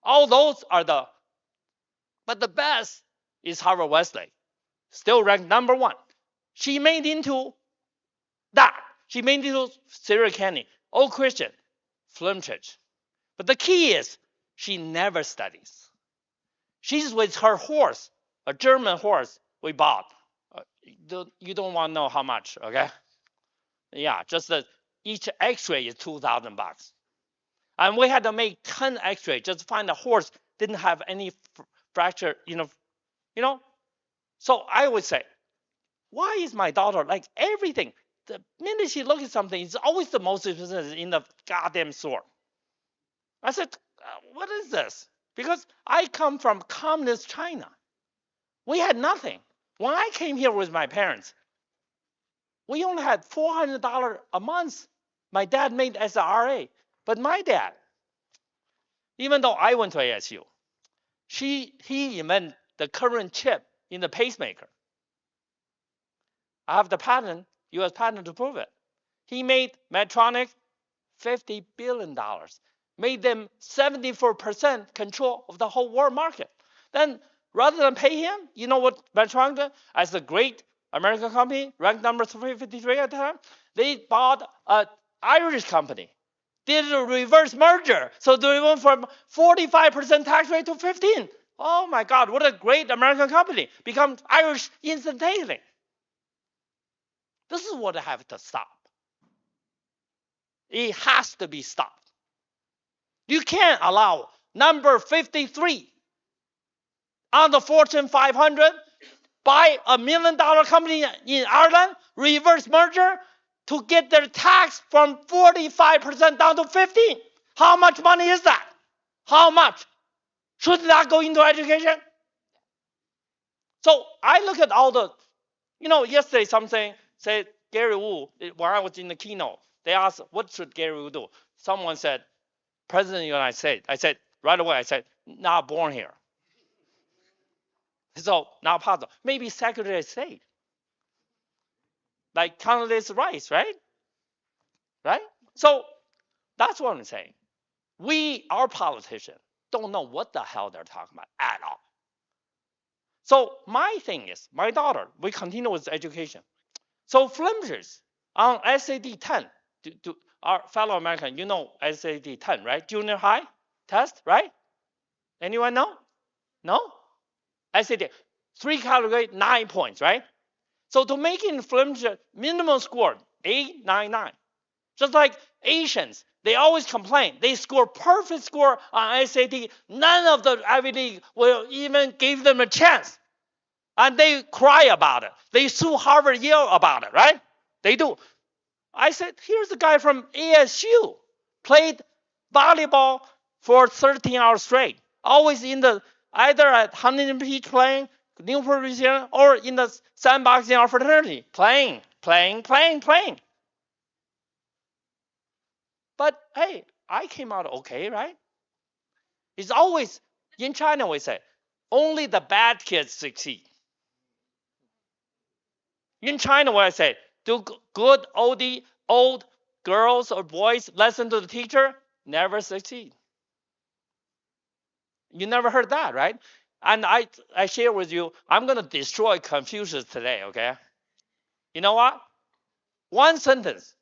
all those are but the best is Harvard Westlake, still ranked #1. She made into that. She made into Sierra Canyon, all Christian, Flintridge. But the key is she never studies. She's with her horse, a German horse we bought. You don't want to know how much, okay? Yeah, just each X-ray is $2,000. And we had to make 10 X-ray just to find the horse didn't have any fracture, So I would say, why is my daughter like everything? The minute she looks at something, it's always the most expensive in the goddamn store. I said, what is this? Because I come from communist China. We had nothing. When I came here with my parents, we only had $400 a month. My dad made as a RA. But my dad, even though I went to ASU, he invented the current chip in the pacemaker. I have the patent, U.S. patent to prove it. He made Medtronic $50 billion, made them 74% control of the whole world market. Then rather than pay him, you know what Medtronic did? As a great American company, ranked number 353 at the time, they bought an Irish company, did a reverse merger. So they went from 45% tax rate to 15. Oh my God, what a great American company. Become Irish instantaneously. This is what I have to stop. It has to be stopped. You can't allow number 53 on the Fortune 500 buy $1 million company in Ireland, reverse merger, to get their tax from 45% down to 15. How much money is that? How much? Should that go into education? So I look at all the, yesterday something said Gary Wu, when I was in the keynote, they asked, what should Gary Wu do? Someone said, President of the United States. I said, right away, not born here. So not possible. Maybe Secretary of State. Like Condoleezza Rice, right? Right? So that's what I'm saying. Our politicians, don't know what the hell they're talking about at all. So my thing is, my daughter, we continue with education. So Flinters on SAT 10, our fellow American, SAT 10, right? Junior high test, right? Anyone know? No? SAT, 3 category, 9 points, right? So to make it in Flinters, minimum score, 899. Just like Asians, they always complain. They score perfect score on SAT. None of the Ivy League will even give them a chance. And they cry about it. They sue Harvard, Yale about it, right? They do. I said, here's a guy from ASU, played volleyball for 13 hours straight. Always either at Huntington Beach playing, Newport, Louisiana, or in the sandbox in our fraternity, playing. But hey, I came out okay, right? It's always, in China we say, only the bad kids succeed. In China, what I say, do good old girls or boys listen to the teacher? Never succeed. You never heard that, right? And I share with you, I'm going to destroy Confucius today, okay? You know what? One sentence,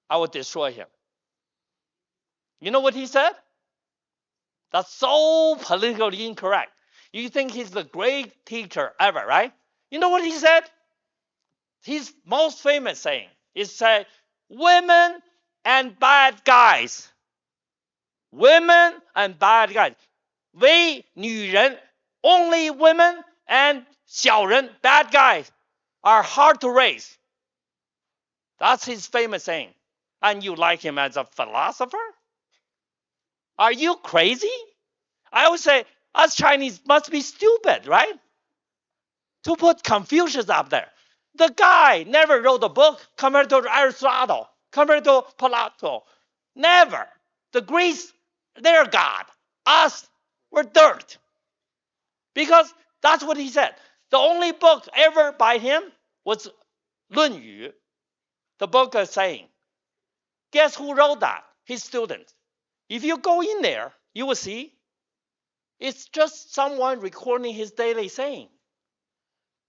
I will destroy him. You know what he said? That's so politically incorrect. You think he's the great teacher ever, right? You know what he said? His most famous saying is say, women and bad guys. Women and bad guys. 唯女人, only women and 小人, bad guys, are hard to raise. That's his famous saying. And you like him as a philosopher? Are you crazy? I would say us Chinese must be stupid, right? to put Confucius up there. The guy never wrote a book compared to Aristotle, compared to Plato. Never. The Greeks, they're God. Us, we're dirt. Because that's what he said. The only book ever by him was 论语, the book of saying. Guess who wrote that? His student. If you go in there, you will see it's just someone recording his daily saying.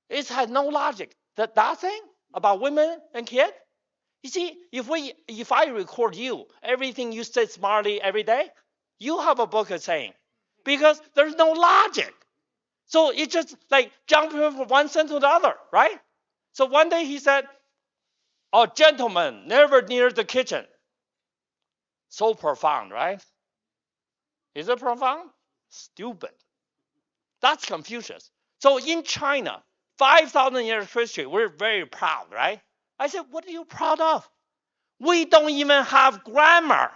It has no logic. That thing about women and kids, you see, if I record you, everything you say smartly every day, you have a book of saying. Because there's no logic. So it's just like jumping from one sentence to the other, right? So one day he said, "Oh, gentlemen, never near the kitchen." So profound, right? Is it profound? Stupid. That's Confucius. So in China, 5,000 years history, we're very proud, right? I said, what are you proud of? We don't even have grammar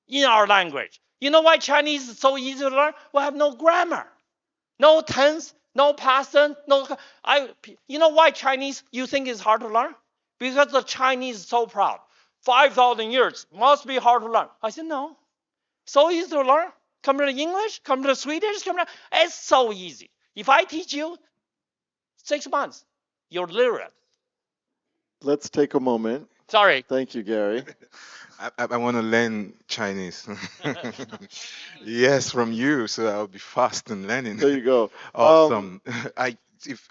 in our language. You know why Chinese is so easy to learn? We have no grammar. No tense, no past tense, you know why Chinese you think is hard to learn? Because the Chinese is so proud. 5,000 years must be hard to learn. I said, no. So easy to learn. Come to English, come to Swedish, it's so easy. If I teach you 6 months, you're literate. Let's take a moment. Sorry. Thank you, Gary. I want to learn Chinese. Yes, from you, so I'll be fast in learning. There you go. Awesome.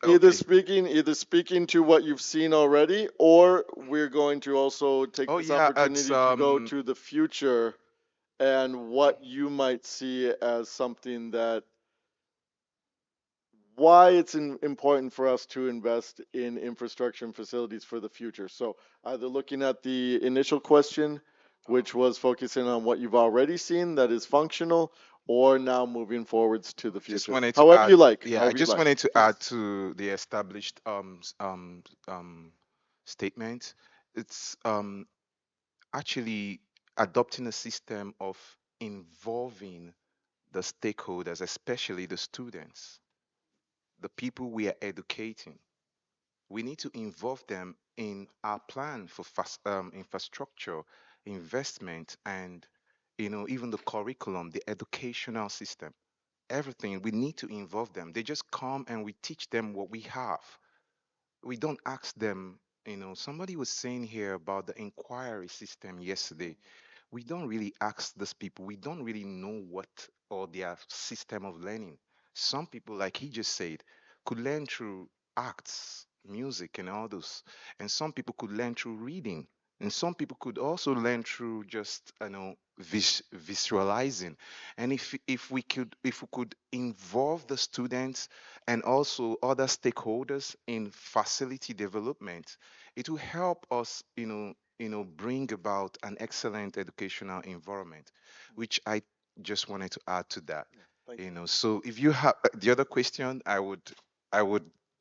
Either speaking to what you've seen already, or we're going to also take this opportunity to go to the future and what you might see as something that why it's important for us to invest in infrastructure and facilities for the future. So either looking at the initial question, which was focusing on what you've already seen that is functional, or now moving forwards to the future. However you like. Yeah, I just wanted to add to the established statement. It's actually adopting a system of involving the stakeholders, especially the students, the people we are educating. We need to involve them in our plan for infrastructure, investment, and even the curriculum, the educational system, everything. We need to involve them. They just come and we teach them what we have. We don't ask them. Somebody was saying here about the inquiry system yesterday. We don't really ask these people. We don't really know what or their system of learning. Some people, like he just said, could learn through arts, music, and all those. And some people could learn through reading. And some people could also learn through just visualizing. And if we could involve the students and also other stakeholders in facility development, it will help us, bring about an excellent educational environment, which I just wanted to add to that. So if you have the other question, I would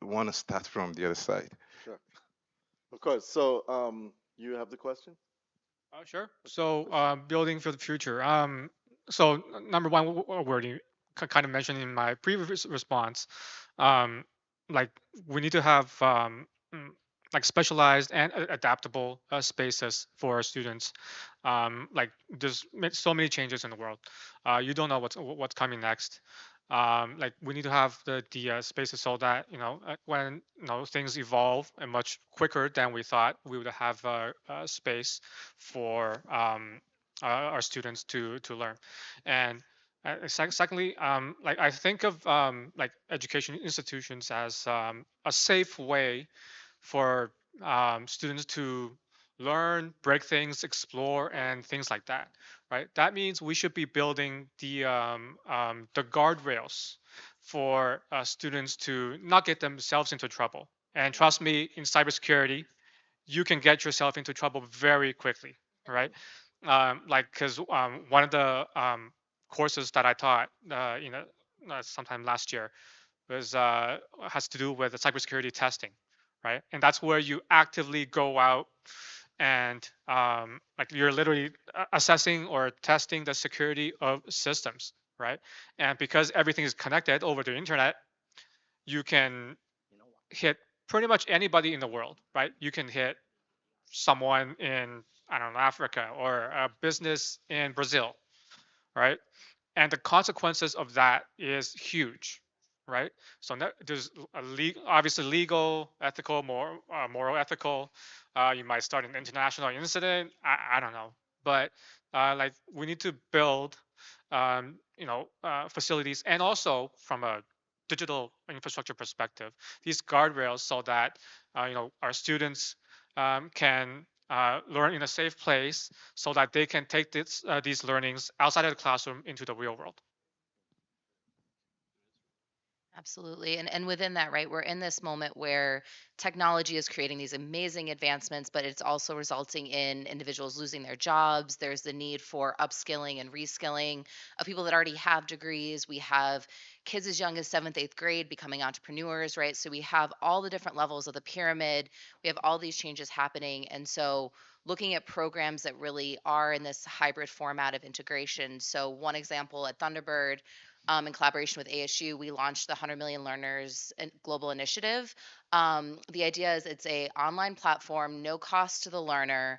want to start from the other side. Sure. Of course. So you have the question? Sure. So building for the future. So number one, word you kind of mentioned in my previous response, like we need to have like specialized and adaptable spaces for our students. Like there's so many changes in the world. You don't know what's coming next. Like we need to have the spaces so that when things evolve and much quicker than we thought, we would have space for our students to learn. And secondly, like I think of like education institutions as a safe way for students to learn, break things, explore, and things like that, right? That means we should be building the guardrails for students to not get themselves into trouble. And trust me, in cybersecurity, you can get yourself into trouble very quickly, right? Like, because one of the courses that I taught, sometime last year, was has to do with the cybersecurity testing, right? And that's where you actively go out and like you're literally assessing or testing the security of systems, right? And because everything is connected over the internet, you can hit pretty much anybody in the world, right? You can hit someone in, I don't know, Africa, or a business in Brazil, right? And the consequences of that is huge, right? So there's obviously legal, ethical, moral, ethical. You might start an international incident. I don't know, but like we need to build, facilities, and also from a digital infrastructure perspective, these guardrails so that our students can learn in a safe place so that they can take these learnings outside of the classroom into the real world. Absolutely. And within that, right, we're in this moment where technology is creating these amazing advancements, but it's also resulting in individuals losing their jobs. There's the need for upskilling and reskilling of people that already have degrees. We have kids as young as seventh, eighth grade becoming entrepreneurs, right? So we have all the different levels of the pyramid. We have all these changes happening. And so looking at programs that really are in this hybrid format of integration. So one example at Thunderbird, in collaboration with ASU, we launched the 100 Million Learners Global Initiative. The idea is it's a online platform, no cost to the learner.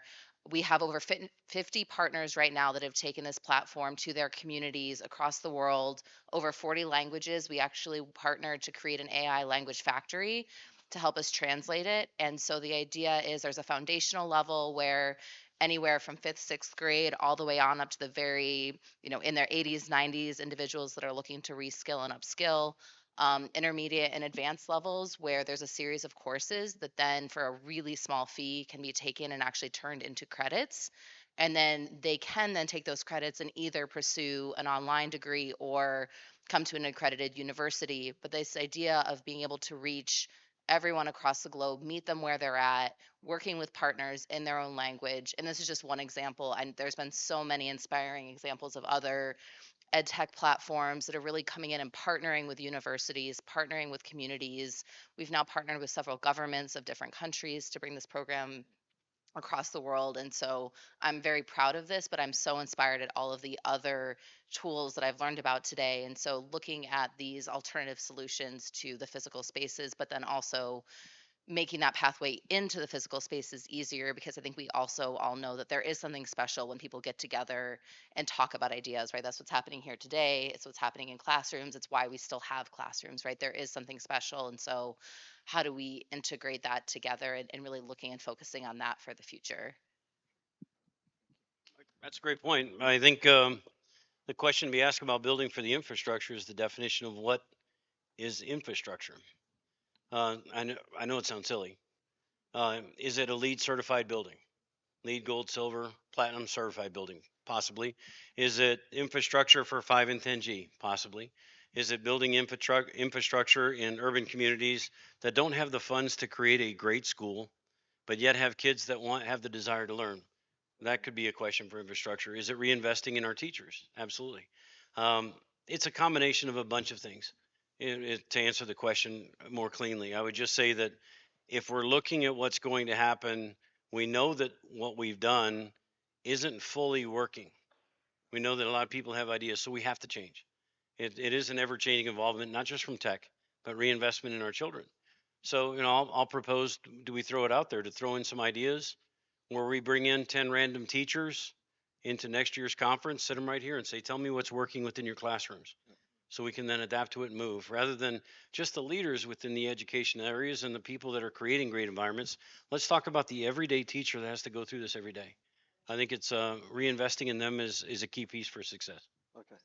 We have over 50 partners right now that have taken this platform to their communities across the world, over 40 languages. We actually partnered to create an AI language factory to help us translate it. And so the idea is there's a foundational level where anywhere from fifth, sixth grade, all the way on up to the very, in their 80s, 90s, individuals that are looking to reskill and upskill. Intermediate and advanced levels where there's a series of courses that then for a really small fee can be taken and actually turned into credits. And then they can then take those credits and either pursue an online degree or come to an accredited university. But this idea of being able to reach everyone across the globe, meet them where they're at, working with partners in their own language. And this is just one example. And there's been so many inspiring examples of other ed tech platforms that are really coming in and partnering with universities, partnering with communities. We've now partnered with several governments of different countries to bring this program across the world. And so I'm very proud of this, but I'm so inspired at all of the other tools that I've learned about today. And so looking at these alternative solutions to the physical spaces, but then also making that pathway into the physical spaces easier, because I think we also all know that there is something special when people get together and talk about ideas, right? That's what's happening here today. It's what's happening in classrooms. It's why we still have classrooms, right? There is something special. And so how do we integrate that together, and really looking and focusing on that for the future? That's a great point. I think the question to be asked about building for the infrastructure is the definition of what is infrastructure. I know it sounds silly. Is it a LEED certified building? LEED Gold, Silver, Platinum certified building? Possibly. Is it infrastructure for 5 and 10G? Possibly. Is it building infrastructure in urban communities that don't have the funds to create a great school, but yet have kids that have the desire to learn? That could be a question for infrastructure. Is it reinvesting in our teachers? Absolutely. It's a combination of a bunch of things. To answer the question more cleanly, I would just say that if we're looking at what's going to happen, we know that what we've done isn't fully working. We know that a lot of people have ideas, so we have to change. It is an ever-changing involvement, not just from tech, but reinvestment in our children. So, I'll propose, do we throw it out there to throw in some ideas where we bring in 10 random teachers into next year's conference, sit them right here and say, tell me what's working within your classrooms, so we can then adapt to it and move, rather than just the leaders within the education areas and the people that are creating great environments. Let's talk about the everyday teacher that has to go through this every day. I think it's reinvesting in them is a key piece for success. Okay.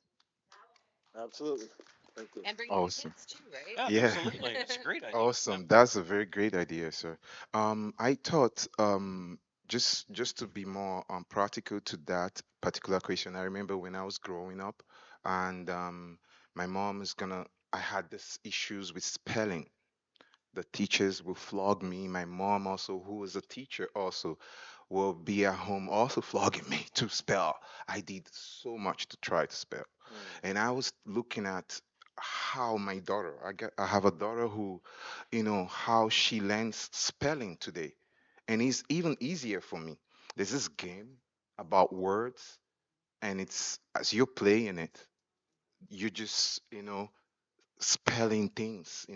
Absolutely. Thank you. And bringing Awesome. kids too, right? Yeah, Yeah. absolutely. It's a great idea. Awesome. That's a very great idea, sir. I thought just to be more practical to that particular question. I remember when I was growing up, and my mom is gonna. I had this issues with spelling. The teachers will flog me. My mom also, who was a teacher also, will be at home also flogging me to spell. I did so much to try to spell. And I was looking at how my daughter, I have a daughter who, how she learns spelling today. And it's even easier for me. There's this game about words, and it's as you're playing it, you just, spelling things,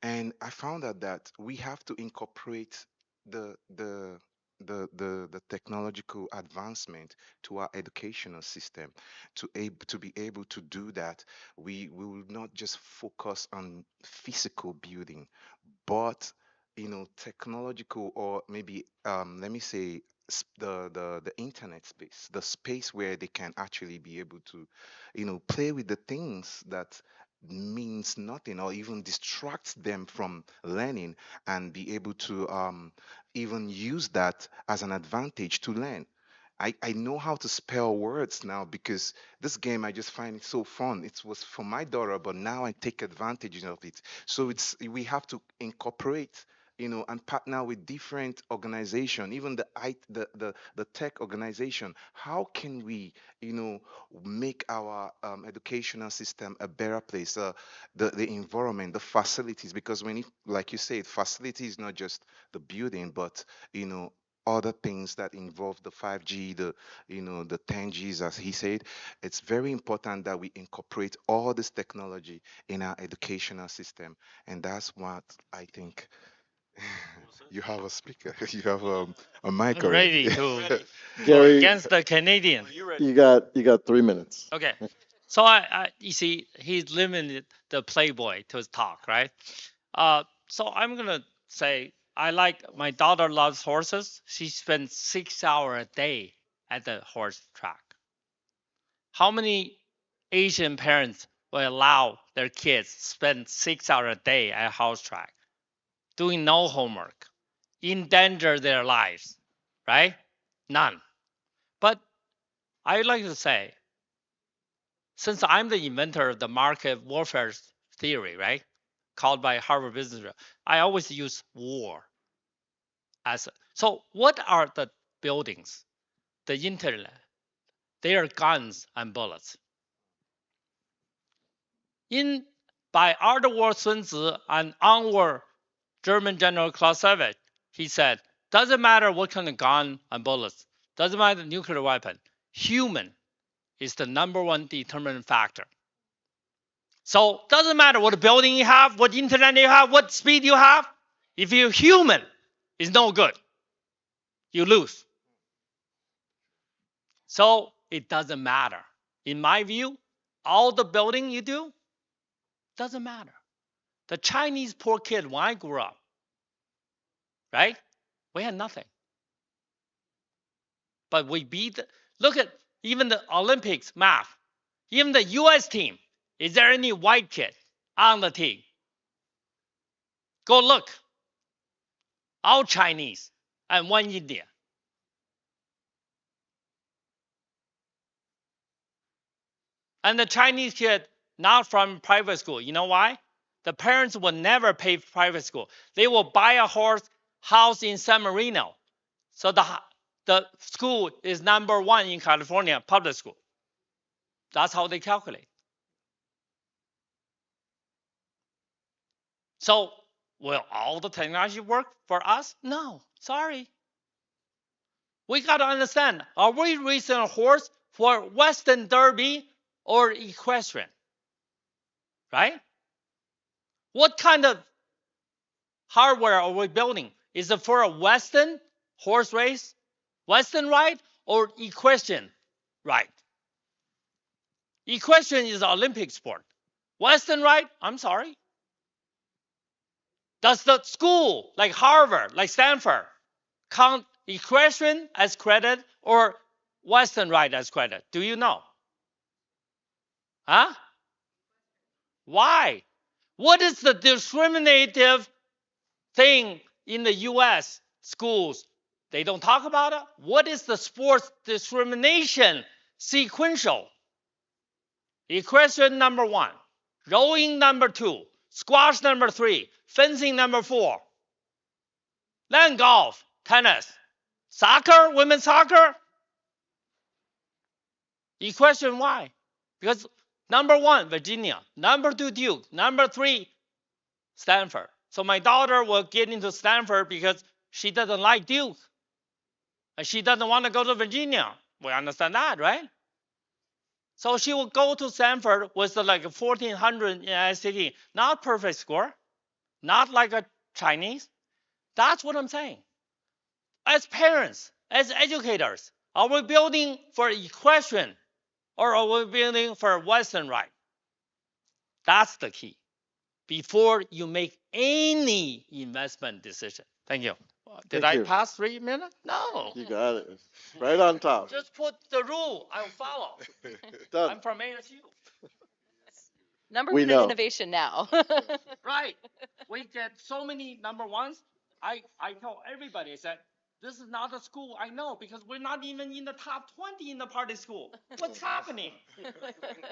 and I found out that we have to incorporate the the the technological advancement to our educational system. To be able to do that, we will not just focus on physical building, but technological, or maybe let me say the internet space, the space where they can actually be able to play with the things that means nothing, or even distracts them from learning, and be able to even use that as an advantage to learn. I know how to spell words now, because this game, I just find it so fun. It was for my daughter, but now I take advantage of it. So we have to incorporate, and partner with different organization, even the tech organization. How can we, make our educational system a better place? The environment, the facilities, because when like you said, facility is not just the building, but other things that involve the 5G, the 10Gs, as he said. It's very important that we incorporate all this technology in our educational system, and that's what I think. You have a speaker. You have a mic Ready already. to go Gary, against the Canadian. you got 3 minutes. Okay. So you see, he's limited the Playboy to his talk, right? So I'm gonna say my daughter loves horses. She spends 6 hours a day at the horse track. How many Asian parents will allow their kids spend 6 hours a day at a horse track, doing no homework, endanger their lives, right? None. But I would like to say, since I'm the inventor of the market warfare theory, right, called by Harvard Business Review, I always use war as so. What are the buildings? The internet. They are guns and bullets. In by Art War Sun Tzu and onward German General Clausewitz, he said, doesn't matter what kind of gun and bullets, doesn't matter the nuclear weapon, human is the number one determinant factor. So doesn't matter what building you have, what internet you have, what speed you have. If you're human, it's no good. You lose. So it doesn't matter. In my view, all the building you do doesn't matter. The Chinese poor kid, when I grew up, right? We had nothing. But we beat, look at even the Olympics math. Even the US team, is there any white kid on the team? Go look. All Chinese and one Indian. And the Chinese kid not from private school. You know why? The parents will never pay private school. They will buy a house in San Marino. So the school is number one in California, public school. That's how they calculate. So will all the technology work for us? No, sorry. We got to understand, are we racing a horse for Western Derby or equestrian? Right? What kind of hardware are we building? Is it for a Western horse race, Western ride, or equestrian ride? Equestrian is an Olympic sport. Western ride, I'm sorry. Does the school, like Harvard, like Stanford, count equestrian as credit or Western ride as credit? Do you know? Huh? Why? What is the discriminative thing in the US schools? They don't talk about it. What is the sports discrimination sequential? Equestrian number 1, rowing number 2, squash number 3, fencing number 4, then golf, tennis, soccer, women's soccer. Equestrian, why? Because number 1, Virginia, number 2, Duke, number 3, Stanford. So my daughter will get into Stanford because she doesn't like Duke. And she doesn't want to go to Virginia. We understand that, right? So she will go to Stanford with like 1,400 in SAT, not perfect score, not like a Chinese. That's what I'm saying. As parents, as educators, are we building for equestrian or are we building for Western right? That's the key before you make any investment decision. Thank you. Did Thank I you. pass 3 minutes? No. You got it. Right on top. Just put the rule. I'll follow. Done. I'm from ASU. Number We one know. in innovation now. Right. We get so many number ones. I tell everybody that this is not a school I know because we're not even in the top 20 in the party school. What's happening?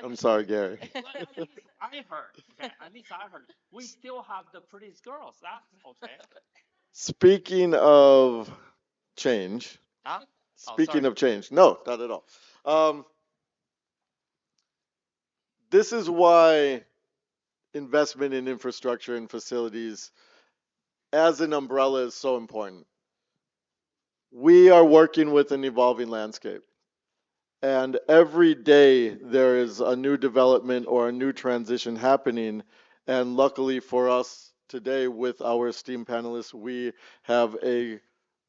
I'm sorry, Gary. Well, at least I heard. Okay, at least I heard. We still have the prettiest girls. That's okay. Speaking of change, Huh? speaking sorry. of change, no, not at all. This is why investment in infrastructure and facilities as an umbrella is so important. We are working with an evolving landscape. And every day there is a new development or a new transition happening. And luckily for us today with our esteemed panelists, we have a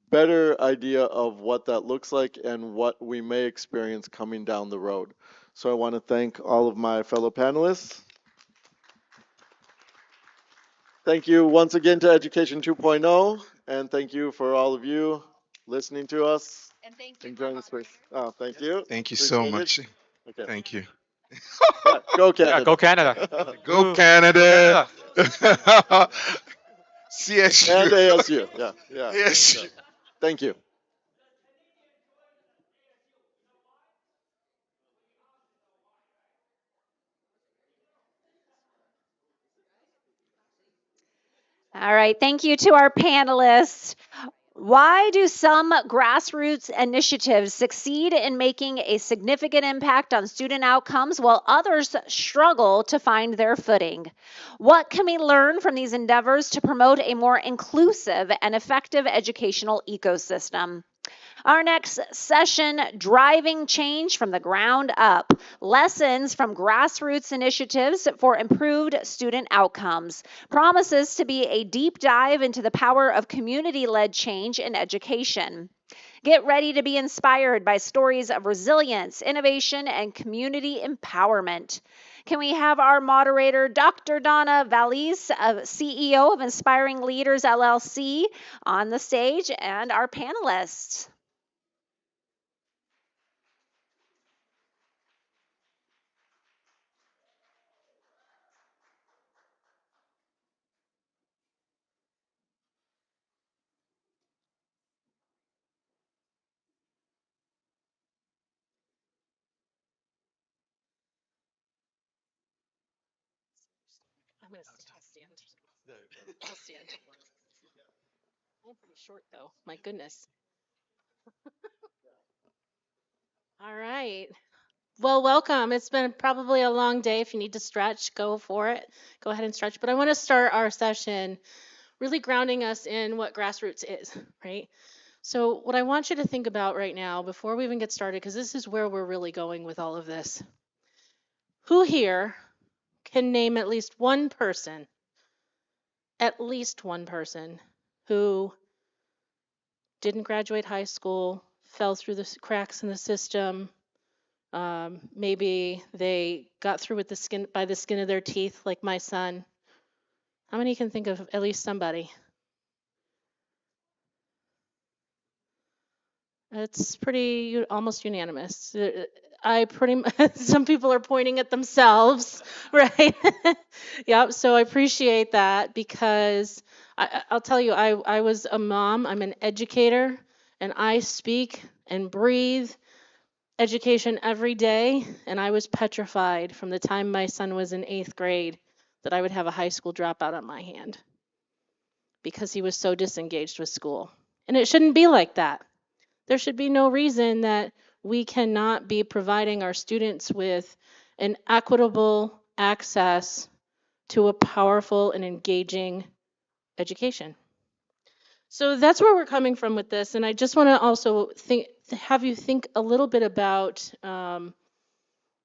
better idea of what that looks like and what we may experience coming down the road. So I want to thank all of my fellow panelists. Thank you once again to Education 2.0, and thank you for all of you listening to us. And thank you. Enjoying the space. Oh, thank you. Thank you so Appreciate it. much. Okay. Thank you. Yeah, go Canada. Yeah, go Canada. Go Canada. CSU. And ASU. Yeah, yeah. ASU. Yeah. Thank you. All right, thank you to our panelists. Why do some grassroots initiatives succeed in making a significant impact on student outcomes while others struggle to find their footing? What can we learn from these endeavors to promote a more inclusive and effective educational ecosystem? Our next session, Driving Change from the Ground Up, Lessons from Grassroots Initiatives for Improved Student Outcomes, promises to be a deep dive into the power of community-led change in education. Get ready to be inspired by stories of resilience, innovation, and community empowerment. Can we have our moderator, Dr. Donna Valise, CEO of Inspiring Leaders LLC, on the stage, and our panelists? I'll stand. I'll stand. I'm pretty short though. My goodness. All right. Well, welcome. It's been probably a long day. If you need to stretch, go for it. Go ahead and stretch. But I want to start our session really grounding us in what grassroots is, right? So what I want you to think about right now before we even get started, because this is where we're really going with all of this. Who here can name at least one person who didn't graduate high school, fell through the cracks in the system, maybe they got through with the skin by the skin of their teeth, like my son? How many can think of at least somebody? It's pretty almost unanimous. Some people are pointing at themselves, right? Yep. So I appreciate that because I'll tell you, I was a mom. I'm an educator, and I speak and breathe education every day. And I was petrified from the time my son was in 8th grade that I would have a high school dropout on my hand because he was so disengaged with school. And it shouldn't be like that. There should be no reason that we cannot be providing our students with an equitable access to a powerful and engaging education. So that's where we're coming from with this. And I just want to also have you think a little bit about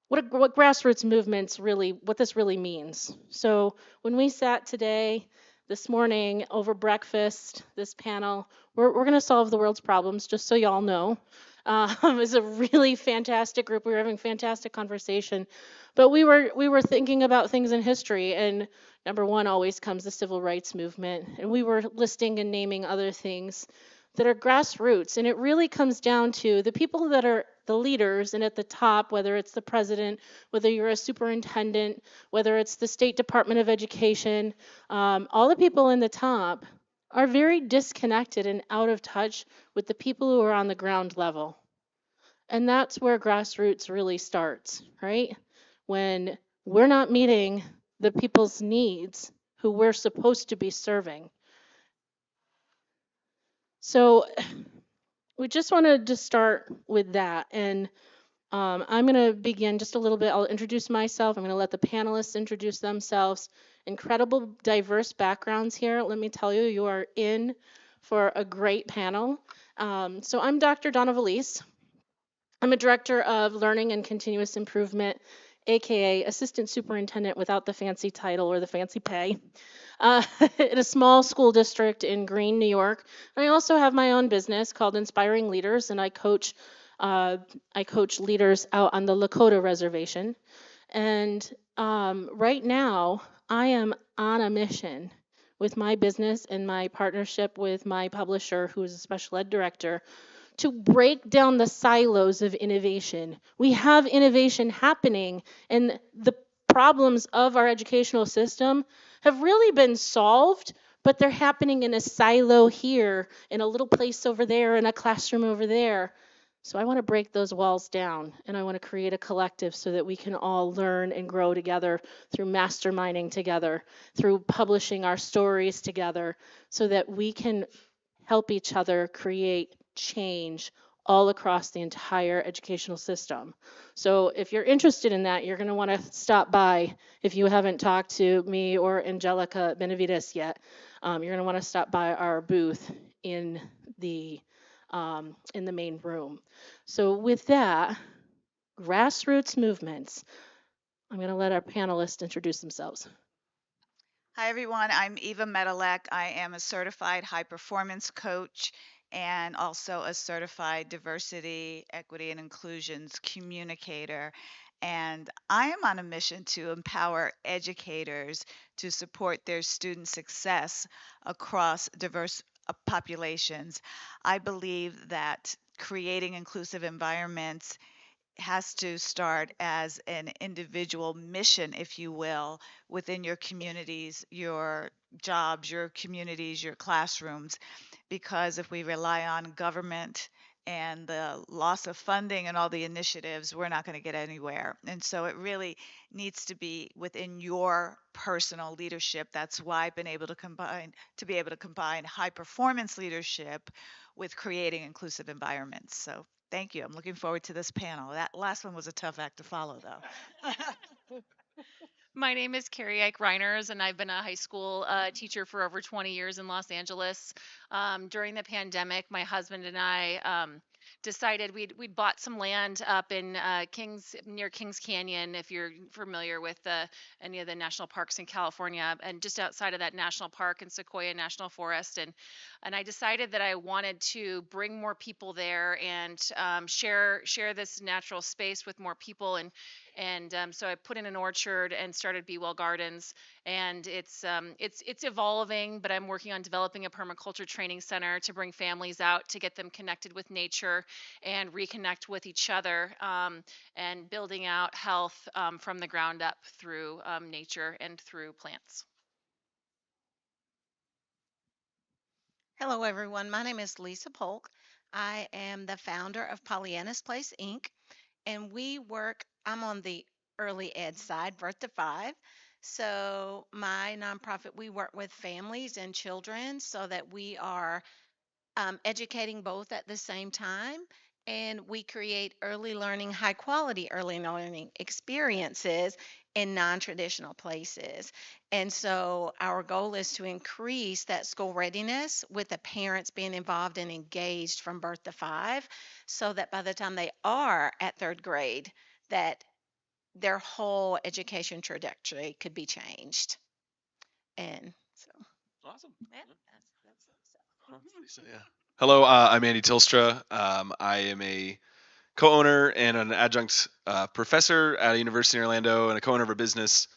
what grassroots movements really, what this really means. So when we sat today, this morning over breakfast, this panel, we're going to solve the world's problems, just so y'all know. It's a really fantastic group. We were having fantastic conversation, but we were thinking about things in history, and number one always comes the civil rights movement, and we were listing and naming other things that are grassroots. And it really comes down to the people that are the leaders and at the top, whether it's the president, whether you're a superintendent, whether it's the State Department of Education, all the people in the top are very disconnected and out of touch with the people who are on the ground level. And that's where grassroots really starts, right? When we're not meeting the people's needs who we're supposed to be serving. So we just wanted to start with that. And I'm going to begin just a little bit. I'll introduce myself. I'm going to let the panelists introduce themselves. Incredible diverse backgrounds here. Let me tell you, you are in for a great panel. So I'm Dr. Donna Valise. I'm a director of learning and continuous improvement, AKA assistant superintendent without the fancy title or the fancy pay, in a small school district in Greene, New York. I also have my own business called Inspiring Leaders, and I coach leaders out on the Lakota Reservation. And right now, I am on a mission with my business and my partnership with my publisher, who is a special ed director, to break down the silos of innovation. We have innovation happening, and the problems of our educational system have really been solved, but they're happening in a silo here, in a little place over there, in a classroom over there. So I want to break those walls down, and I want to create a collective so that we can all learn and grow together through masterminding together, through publishing our stories together, so that we can help each other create change all across the entire educational system. So if you're interested in that, you're going to want to stop by. If you haven't talked to me or Angelica Benavides yet, you're going to want to stop by our booth in the main room. So with that, grassroots movements, I'm going to let our panelists introduce themselves. Hi, everyone. I'm Eva Medalek. I am a certified high performance coach and also a certified diversity, equity, and inclusions communicator. And I am on a mission to empower educators to support their student success across diverse populations. I believe that creating inclusive environments has to start as an individual mission, if you will, within your communities, your jobs, your communities, your classrooms. Because if we rely on government and the loss of funding and all the initiatives, we're not going to get anywhere. And so it really needs to be within your personal leadership. That's why I've been able to combine high performance leadership with creating inclusive environments. So thank you. I'm looking forward to this panel. That last one was a tough act to follow, though. My name is Carrie Ike Reiners, and I've been a high school teacher for over 20 years in Los Angeles. During the pandemic, my husband and I decided we'd bought some land up in near Kings Canyon, if you're familiar with any of the national parks in California, and just outside of that national park in Sequoia National Forest. And I decided that I wanted to bring more people there and share this natural space with more people. And so I put in an orchard and started Be Well Gardens, and it's evolving. But I'm working on developing a permaculture training center to bring families out to get them connected with nature and reconnect with each other, and building out health from the ground up through nature and through plants. Hello, everyone. My name is Lisa Polk. I am the founder of Pollyanna's Place, Inc., and I'm on the early ed side, Birth to 5. So my nonprofit, we work with families and children so that we are educating both at the same time. And we create early learning, high quality early learning experiences in non-traditional places. And so our goal is to increase that school readiness with the parents being involved and engaged from birth to 5, so that by the time they are at 3rd grade, that their whole education trajectory could be changed. And so, Awesome. yeah, Yeah. Hello, I'm Andy Tilstra. I am a co-owner and an adjunct professor at a university in Orlando and a co-owner of a business,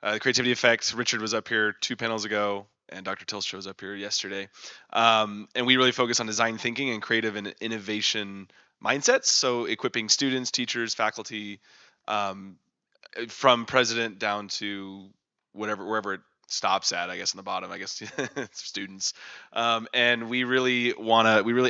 the Creativity Effect. Richard was up here 2 panels ago, and Dr. Tilstra was up here yesterday. And we really focus on design thinking and creative and innovation mindsets. So equipping students, teachers, faculty, um, from president down to wherever it stops at, I guess, on the bottom, I guess, students. And we really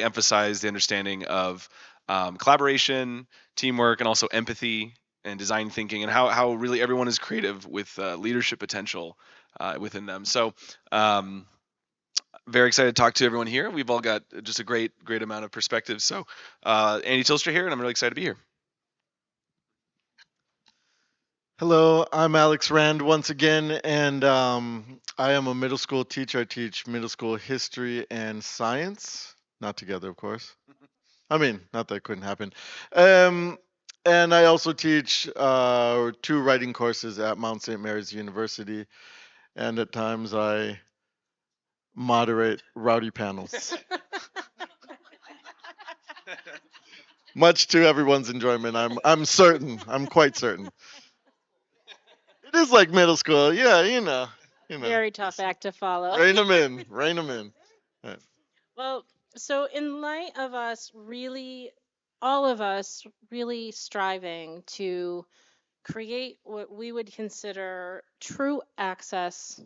emphasize the understanding of collaboration, teamwork, and also empathy and design thinking, and how really everyone is creative with leadership potential within them. So very excited to talk to everyone here. We've all got just a great amount of perspectives. So Andy Tilstra here, and I'm really excited to be here. Hello, I'm Alex Rand once again, and I am a middle school teacher. I teach middle school history and science, not together, of course. I mean, not that it couldn't happen. And I also teach 2 writing courses at Mount St. Mary's University, and at times I moderate rowdy panels. Much to everyone's enjoyment, I'm certain. I'm quite certain. It is like middle school, yeah, you know. Very tough act to follow. Rein them in, rein them in. Right. Well, so in light of all of us really striving to create what we would consider true access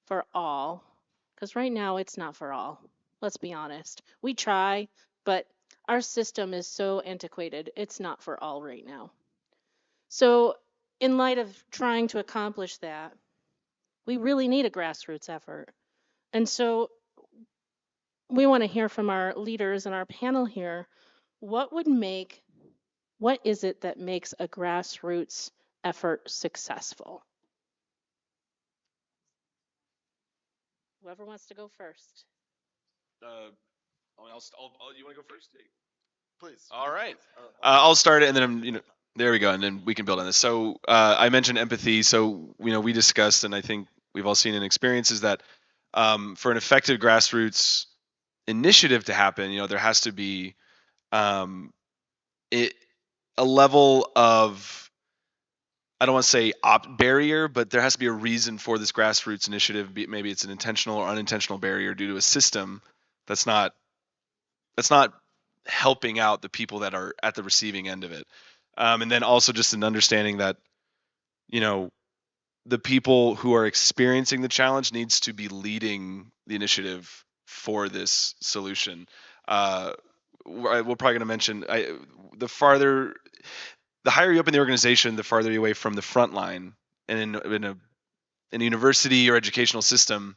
for all, because right now it's not for all. Let's be honest. We try, but our system is so antiquated, it's not for all right now. So, in light of trying to accomplish that, we really need a grassroots effort. And so, we want to hear from our leaders and our panel here. What is it that makes a grassroots effort successful? Whoever wants to go first. You want to go first? Please. All right. I'll start it, and then there we go, and then we can build on this. So I mentioned empathy. So we discussed, and I think we've all seen in experiences that for an effective grassroots initiative to happen, there has to be a level of, I don't want to say barrier, but there has to be a reason for this grassroots initiative. Maybe it's an intentional or unintentional barrier due to a system that's not helping out the people that are at the receiving end of it. And then also just an understanding that, the people who are experiencing the challenge needs to be leading the initiative for this solution. We're probably going to mention the higher you up in the organization, the farther you away from the front line. And in a university or educational system,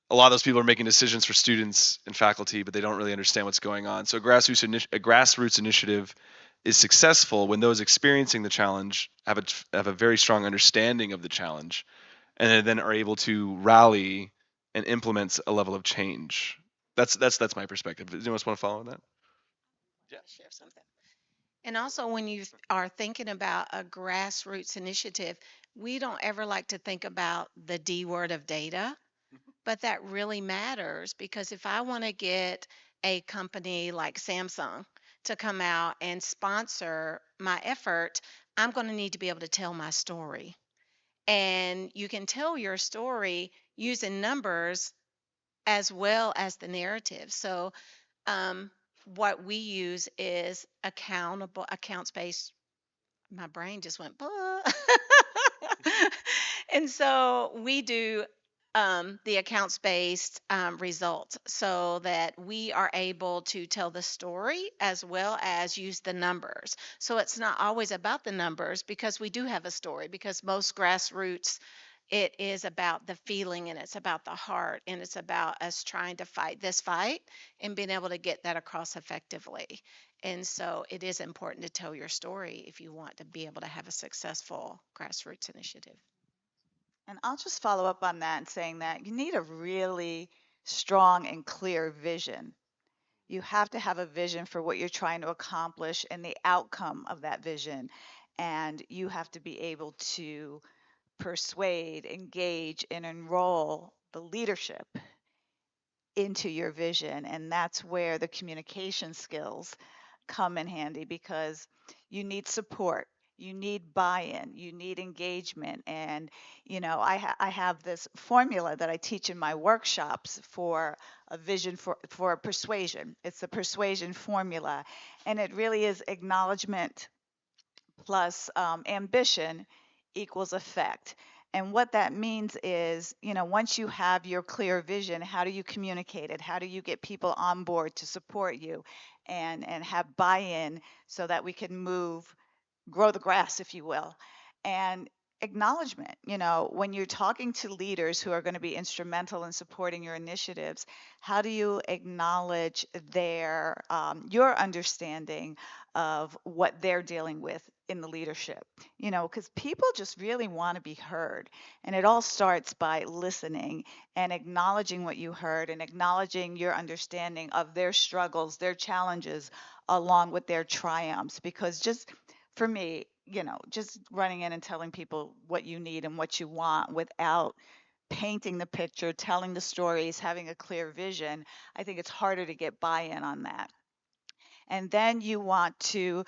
a lot of those people are making decisions for students and faculty, but they don't really understand what's going on. So a grassroots initiative is successful when those experiencing the challenge have a very strong understanding of the challenge, and then are able to rally and implement a level of change. That's my perspective. Does anyone else want to follow on that? Yeah. Share something. And also, when you are thinking about a grassroots initiative, we don't ever like to think about the D word of data, but that really matters, because if I want to get a company like Samsung to come out and sponsor my effort, I'm going to need to be able to tell my story. And you can tell your story using numbers as well as the narrative. So, what we use is accounts based. My brain just went, "Buh." And so we do the accounts based results, so that we are able to tell the story as well as use the numbers. So it's not always about the numbers, because we do have a story, because most grassroots, it is about the feeling, and it's about the heart, and it's about us trying to fight this fight and being able to get that across effectively. And so it is important to tell your story if you want to be able to have a successful grassroots initiative. And I'll just follow up on that and saying that you need a really strong and clear vision. You have to have a vision for what you're trying to accomplish and the outcome of that vision. and you have to be able to persuade, engage, and enroll the leadership into your vision. And that's where the communication skills come in handy, because you need support, you need buy-in, you need engagement. And I have this formula that I teach in my workshops for a vision for persuasion. It's the persuasion formula, and it really is acknowledgement plus ambition equals effect. And what that means is, once you have your clear vision, how do you communicate it? How do you get people on board to support you and have buy-in so that we can grow the grass, if you will? And acknowledgement, when you're talking to leaders who are going to be instrumental in supporting your initiatives, how do you acknowledge your understanding of what they're dealing with in the leadership? Because people just really want to be heard. And it all starts by listening and acknowledging what you heard and acknowledging your understanding of their struggles, their challenges, along with their triumphs. Because just for me, just running in and telling people what you need and what you want without painting the picture, telling the stories, having a clear vision, I think it's harder to get buy-in on that. And then you want to,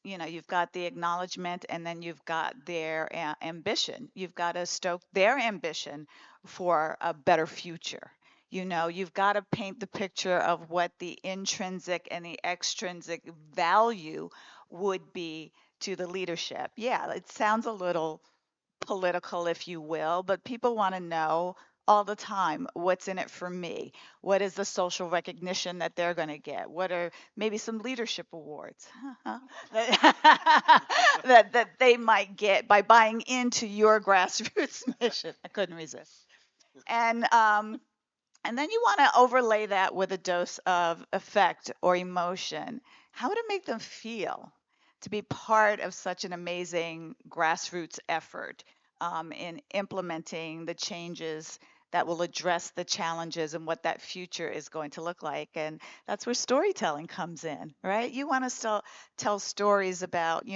you've got the acknowledgement, and then you've got their ambition. You've got to stoke their ambition for a better future. You've got to paint the picture of what the intrinsic and the extrinsic value would be to the leadership. Yeah, it sounds a little political, if you will, but people want to know all the time, what's in it for me? What is the social recognition that they're going to get? What are maybe some leadership awards that they might get by buying into your grassroots mission? I couldn't resist. And then you want to overlay that with a dose of affect or emotion. How would it make them feel to be part of such an amazing grassroots effort in implementing the changes that will address the challenges and what that future is going to look like? And that's where storytelling comes in, right? You want to tell stories about,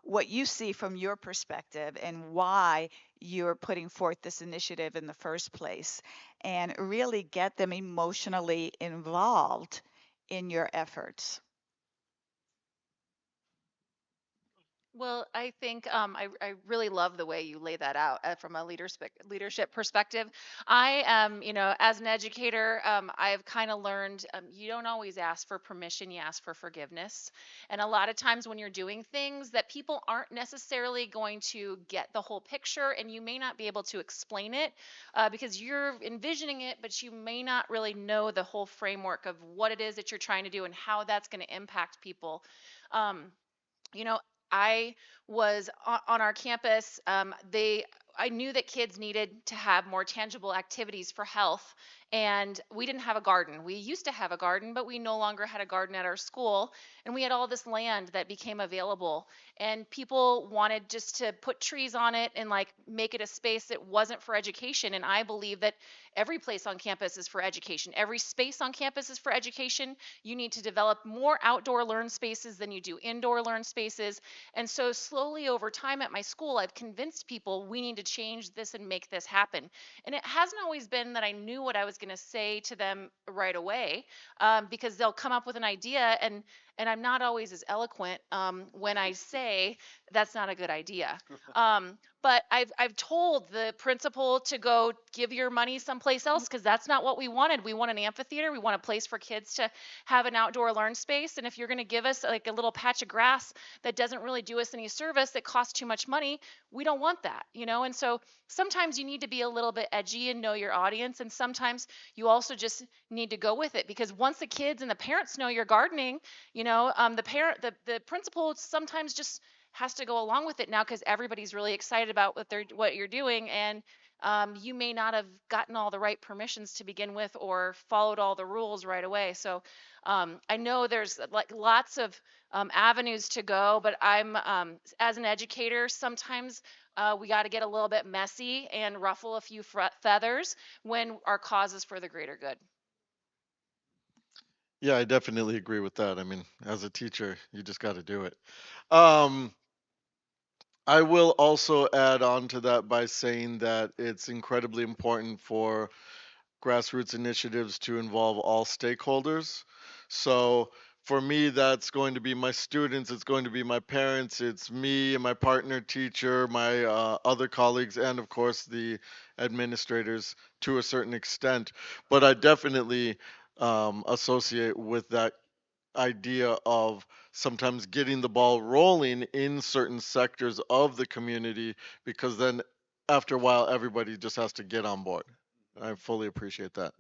what you see from your perspective and why you're putting forth this initiative in the first place, and really get them emotionally involved in your efforts. Well, I think I really love the way you lay that out from a leadership perspective. I am, as an educator, I've kind of learned you don't always ask for permission, you ask for forgiveness. And a lot of times when you're doing things that people aren't necessarily going to get the whole picture, and you may not be able to explain it because you're envisioning it, but you may not really know the whole framework of what it is that you're trying to do and how that's going to impact people. Um, you know, I was on our campus. I knew that kids needed to have more tangible activities for health, and we didn't have a garden. We used to have a garden, but we no longer had a garden at our school, and we had all this land that became available, and people wanted just to put trees on it and like make it a space that wasn't for education. And I believe that every place on campus is for education. Every space on campus is for education. You need to develop more outdoor learn spaces than you do indoor learn spaces. And so slowly over time at my school, I've convinced people we need to change this and make this happen. And it hasn't always been that I knew what I was going to say to them right away, because they'll come up with an idea, and I'm not always as eloquent when I say that's not a good idea. But I've told the principal to go give your money someplace else, because that's not what we wanted. We want an amphitheater. We want a place for kids to have an outdoor learn space. And if you're going to give us like a little patch of grass that doesn't really do us any service, that costs too much money, we don't want that, And so sometimes you need to be a little bit edgy and know your audience. And sometimes you also just need to go with it, because once the kids and the parents know you're gardening, the principal sometimes just has to go along with it now, because everybody's really excited about what you're doing, and you may not have gotten all the right permissions to begin with or followed all the rules right away. So I know there's like lots of avenues to go, but I'm as an educator, sometimes we got to get a little bit messy and ruffle a few feathers when our cause is for the greater good. Yeah, I definitely agree with that. I mean, as a teacher, you just got to do it. Um, I will also add on to that by saying that it's incredibly important for grassroots initiatives to involve all stakeholders. So for me, that's going to be my students, it's going to be my parents, it's me and my partner teacher, my other colleagues, and of course the administrators to a certain extent. But I definitely associate with that idea of sometimes getting the ball rolling in certain sectors of the community, because then after a while everybody just has to get on board. I fully appreciate that.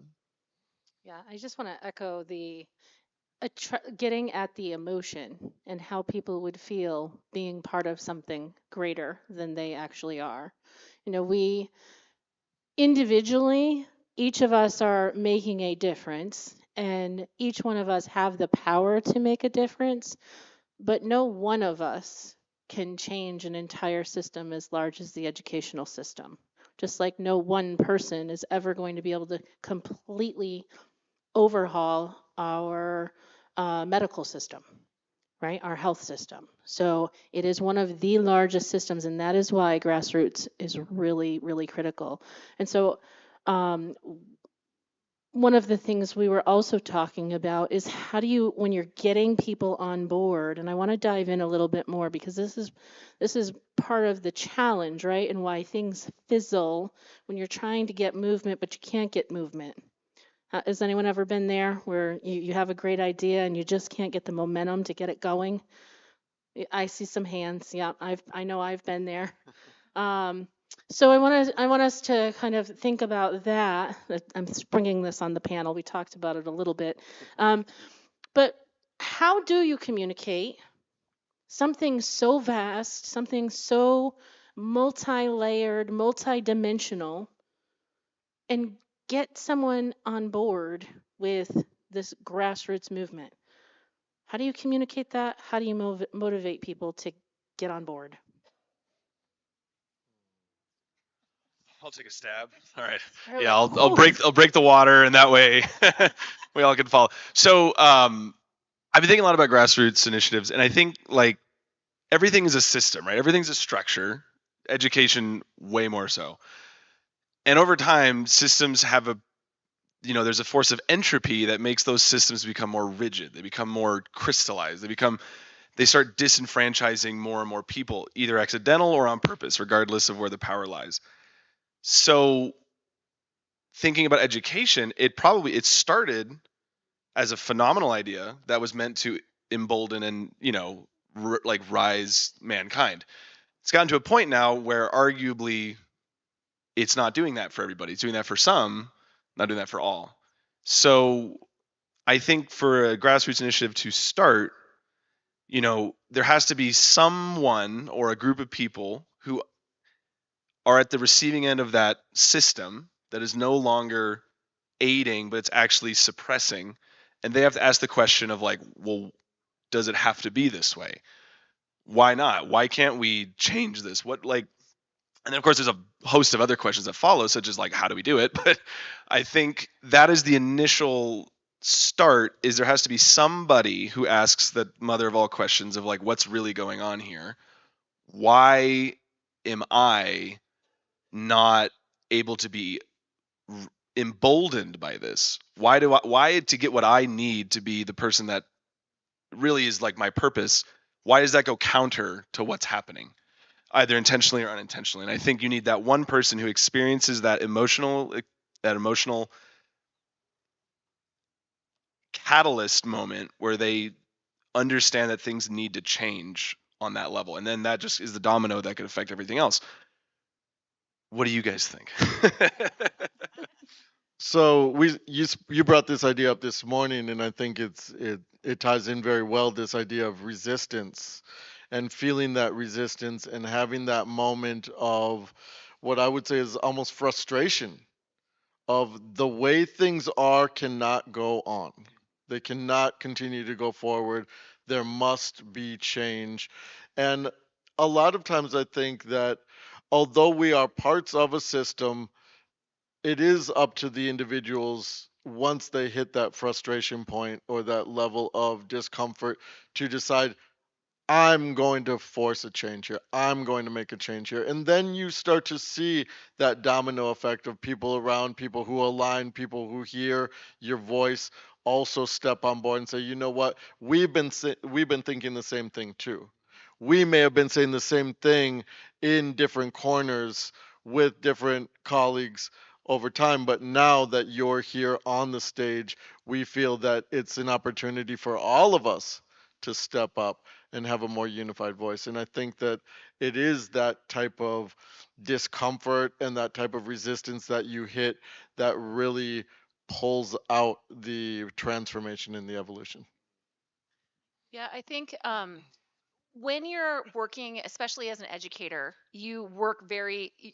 Yeah, I just want to echo getting at the emotion and how people would feel being part of something greater than they actually are. We individually, each of us are making a difference, and each one of us have the power to make a difference, but no one of us can change an entire system as large as the educational system. Just like no one person is ever going to be able to completely overhaul our medical system, right? Our health system. So it is one of the largest systems, and that is why grassroots is really, really critical. And so, one of the things we were also talking about is how do you, when you're getting people on board, and I want to dive in a little bit more because this is part of the challenge, right? And why things fizzle when you're trying to get movement, but you can't get movement. Has anyone ever been there where you have a great idea and you just can't get the momentum to get it going? I see some hands. Yeah, I know I've been there. So I want us to kind of think about that. I'm springing this on the panel. We talked about it a little bit. But how do you communicate something so vast, something so multi-layered, multi-dimensional, and get someone on board with this grassroots movement? How do you communicate that? How do you motivate people to get on board? I'll take a stab. All right. Really? Yeah, I'll break the water, and that way we all can follow. So I've been thinking a lot about grassroots initiatives, and I think like everything is a system, right? Everything's a structure. Education way more so. And over time, systems have there's a force of entropy that makes those systems become more rigid. They become more crystallized. They start disenfranchising more and more people, either accidental or on purpose, regardless of where the power lies. So thinking about education, it started as a phenomenal idea that was meant to embolden and rise mankind. It's gotten to a point now where arguably it's not doing that for everybody. It's doing that for some, not doing that for all. So I think for a grassroots initiative to start, there has to be someone or a group of people who are at the receiving end of that system that is no longer aiding, but it's actually suppressing. And they have to ask the question of like, well, does it have to be this way? Why not? Why can't we change this? And then of course there's a host of other questions that follow, such as like, how do we do it? But I think that is the initial start, is there has to be somebody who asks the mother of all questions of like, what's really going on here? Why am I not able to be emboldened by this? Why to get what I need to be the person that really is like my purpose? Why does that go counter to what's happening, either intentionally or unintentionally? And I think you need that one person who experiences that emotional catalyst moment where they understand that things need to change on that level, and then that just is the domino that could affect everything else. What do you guys think? So you brought this idea up this morning, and I think it ties in very well, this idea of resistance and feeling that resistance and having that moment of what I would say is almost frustration of the way things are cannot go on. They cannot continue to go forward. There must be change. And a lot of times I think that although we are parts of a system, it is up to the individuals once they hit that frustration point or that level of discomfort to decide, I'm going to force a change here. I'm going to make a change here. And then you start to see that domino effect of people around, people who align, people who hear your voice also step on board and say, you know what? We've been thinking the same thing too. We may have been saying the same thing in different corners with different colleagues over time, but now that you're here on the stage, we feel that it's an opportunity for all of us to step up and have a more unified voice. And I think that it is that type of discomfort and that type of resistance that you hit that really pulls out the transformation and the evolution. Yeah, I think when you're working, especially as an educator, you work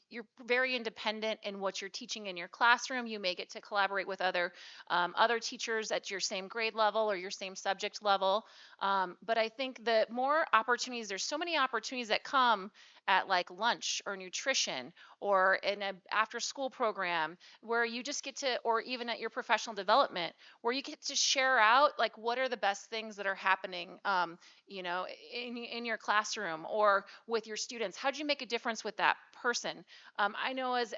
you're very independent in what you're teaching in your classroom. You may get to collaborate with other teachers at your same grade level or your same subject level. But I think the more opportunities, there's so many opportunities that come at like lunch or nutrition or in an after school program where you just get to, or even at your professional development, where you get to share out like what are the best things that are happening in your classroom or with your students. How do you make a difference with that person? I know as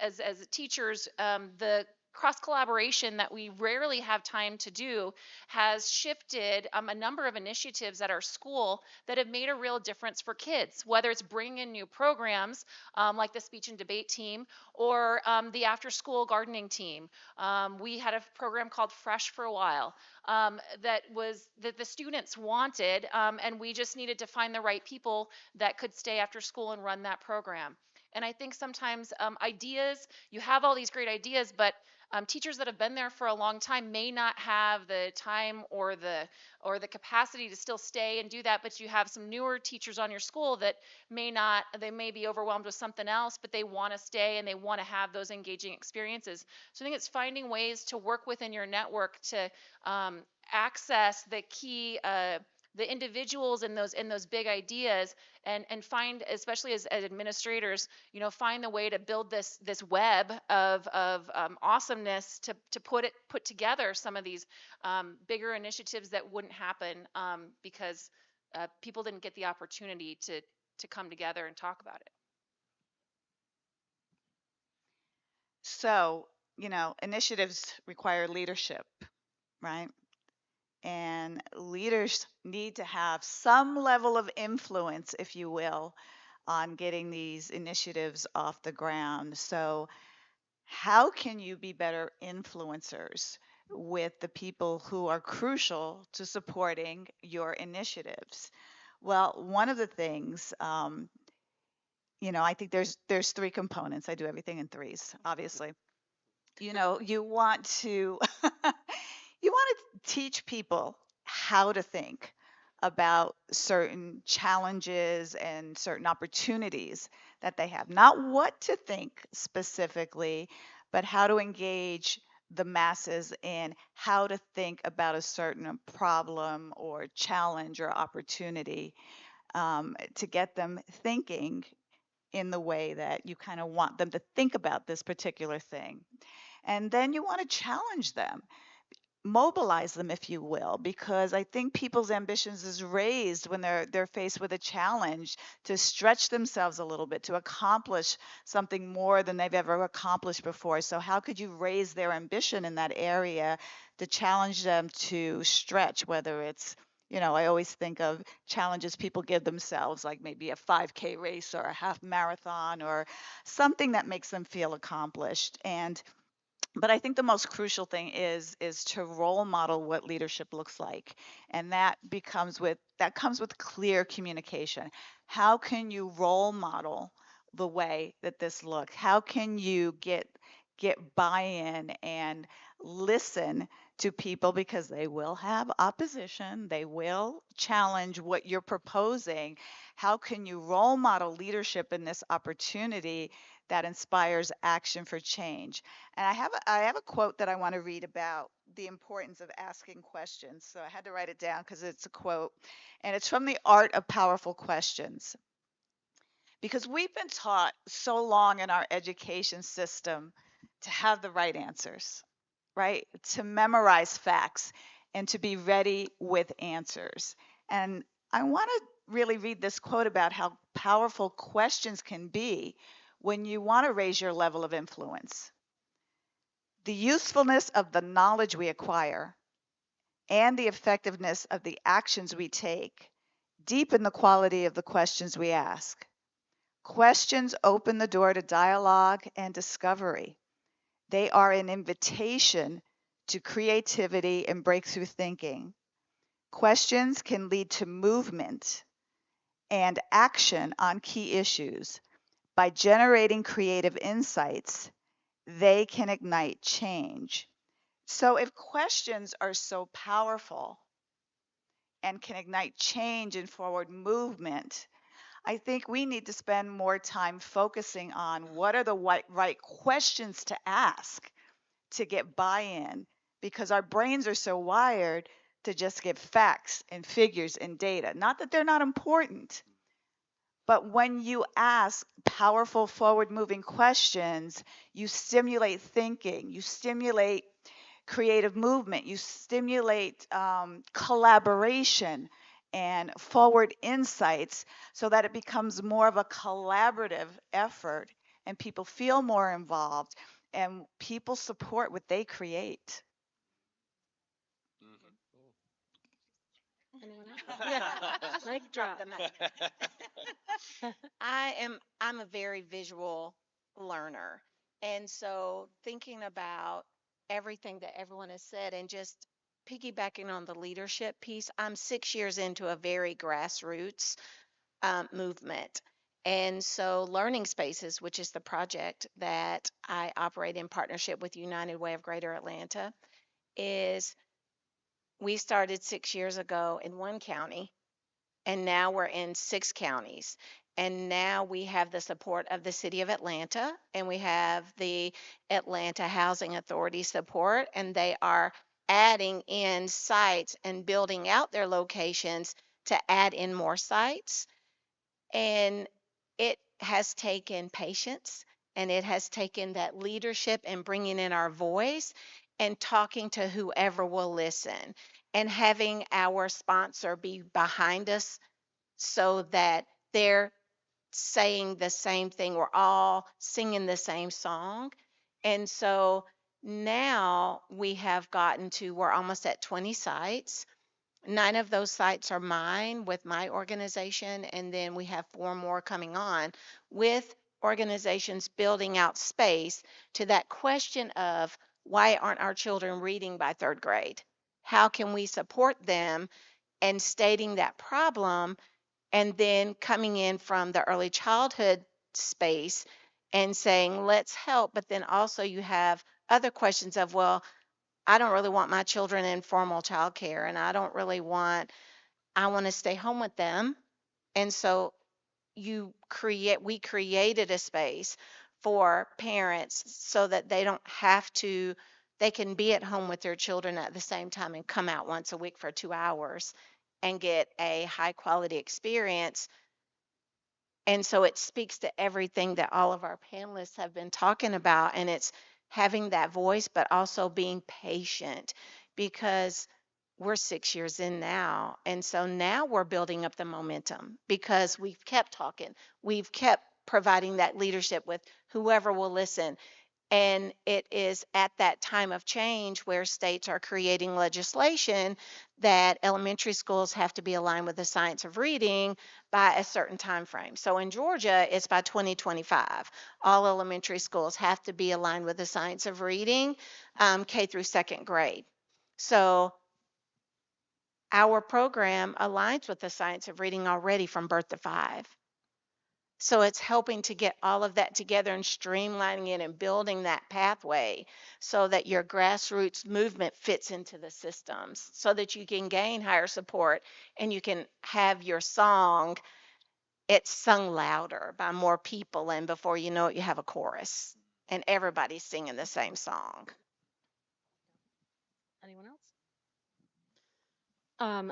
teachers, the cross collaboration that we rarely have time to do has shifted a number of initiatives at our school that have made a real difference for kids, whether it's bringing in new programs like the speech and debate team or the after school gardening team. We had a program called Fresh for a while that the students wanted, and we just needed to find the right people that could stay after school and run that program. And I think sometimes you have all these great ideas, but teachers that have been there for a long time may not have the time or the capacity to still stay and do that. But you have some newer teachers on your school that they may be overwhelmed with something else, but they want to stay and they want to have those engaging experiences. So I think it's finding ways to work within your network to access the individuals in those big ideas and find, especially as administrators, find the way to build this web of awesomeness to put together some of these bigger initiatives that wouldn't happen because people didn't get the opportunity to come together and talk about it. So, initiatives require leadership, right? And leaders need to have some level of influence, if you will, on getting these initiatives off the ground. So, how can you be better influencers with the people who are crucial to supporting your initiatives? Well, one of the things, I think there's three components. I do everything in threes, obviously. You want to you want to teach people how to think about certain challenges and certain opportunities that they have. Not what to think specifically, but how to engage the masses in how to think about a certain problem or challenge or opportunity to get them thinking in the way that you kind of want them to think about this particular thing. And then you want to challenge them, mobilize them, if you will, because I think people's ambitions is raised when they're faced with a challenge to stretch themselves a little bit, to accomplish something more than they've ever accomplished before. So how could you raise their ambition in that area to challenge them to stretch, whether it's I always think of challenges people give themselves, like maybe a 5K race or a half marathon or something that makes them feel accomplished. But I think the most crucial thing is to role model what leadership looks like, and that comes with clear communication. How can you role model the way that this looks? How can you get buy-in and listen to people, because they will have opposition, they will challenge what you're proposing. How can you role model leadership in this opportunity that inspires action for change? And I have a quote that I want to read about the importance of asking questions. So I had to write it down because it's a quote, and it's from The Art of Powerful Questions. Because we've been taught so long in our education system to have the right answers, right? To memorize facts and to be ready with answers. And I want to really read this quote about how powerful questions can be when you want to raise your level of influence. The usefulness of the knowledge we acquire and the effectiveness of the actions we take deepen the quality of the questions we ask. Questions open the door to dialogue and discovery. They are an invitation to creativity and breakthrough thinking. Questions can lead to movement and action on key issues. By generating creative insights, they can ignite change. So if questions are so powerful and can ignite change and forward movement, I think we need to spend more time focusing on what are the right questions to ask to get buy-in, because our brains are so wired to just give facts and figures and data. Not that they're not important, but when you ask powerful forward-moving questions, you stimulate thinking, you stimulate creative movement, you stimulate collaboration and forward insights so that it becomes more of a collaborative effort and people feel more involved and people support what they create. Anyone else? Yeah. Mic drop. The mic. I'm a very visual learner. And so thinking about everything that everyone has said and just piggybacking on the leadership piece, I'm 6 years into a very grassroots movement. And so Learning Spaces, which is the project that I operate in partnership with United Way of Greater Atlanta, is we started 6 years ago in one county, and now we're in 6 counties. And now we have the support of the city of Atlanta, and we have the Atlanta Housing Authority support, and they are adding in sites and building out their locations to add in more sites. And it has taken patience, and it has taken that leadership and bringing in our voice and talking to whoever will listen and having our sponsor be behind us so that they're saying the same thing. We're all singing the same song. And so now we have gotten to, we're almost at 20 sites. 9 of those sites are mine with my organization, and then we have 4 more coming on with organizations building out space to that question of why aren't our children reading by 3rd grade? How can we support them? And stating that problem, and then coming in from the early childhood space and saying, let's help. But then also you have other questions of, well, I don't really want my children in formal childcare, and I want to stay home with them. And so we created a space for parents so that they don't have to, they can be at home with their children at the same time and come out once a week for 2 hours and get a high quality experience. And so it speaks to everything that all of our panelists have been talking about. And it's having that voice, but also being patient, because we're 6 years in now. And so now we're building up the momentum because we've kept talking. We've kept providing that leadership with whoever will listen. And it is at that time of change where states are creating legislation that elementary schools have to be aligned with the science of reading by a certain time frame. So in Georgia, it's by 2025. All elementary schools have to be aligned with the science of reading, K through 2nd grade. So our program aligns with the science of reading already from birth to 5. So it's helping to get all of that together and streamlining it and building that pathway so that your grassroots movement fits into the systems so that you can gain higher support and you can have your song, it's sung louder by more people. And before you know it, you have a chorus and everybody's singing the same song. Anyone else?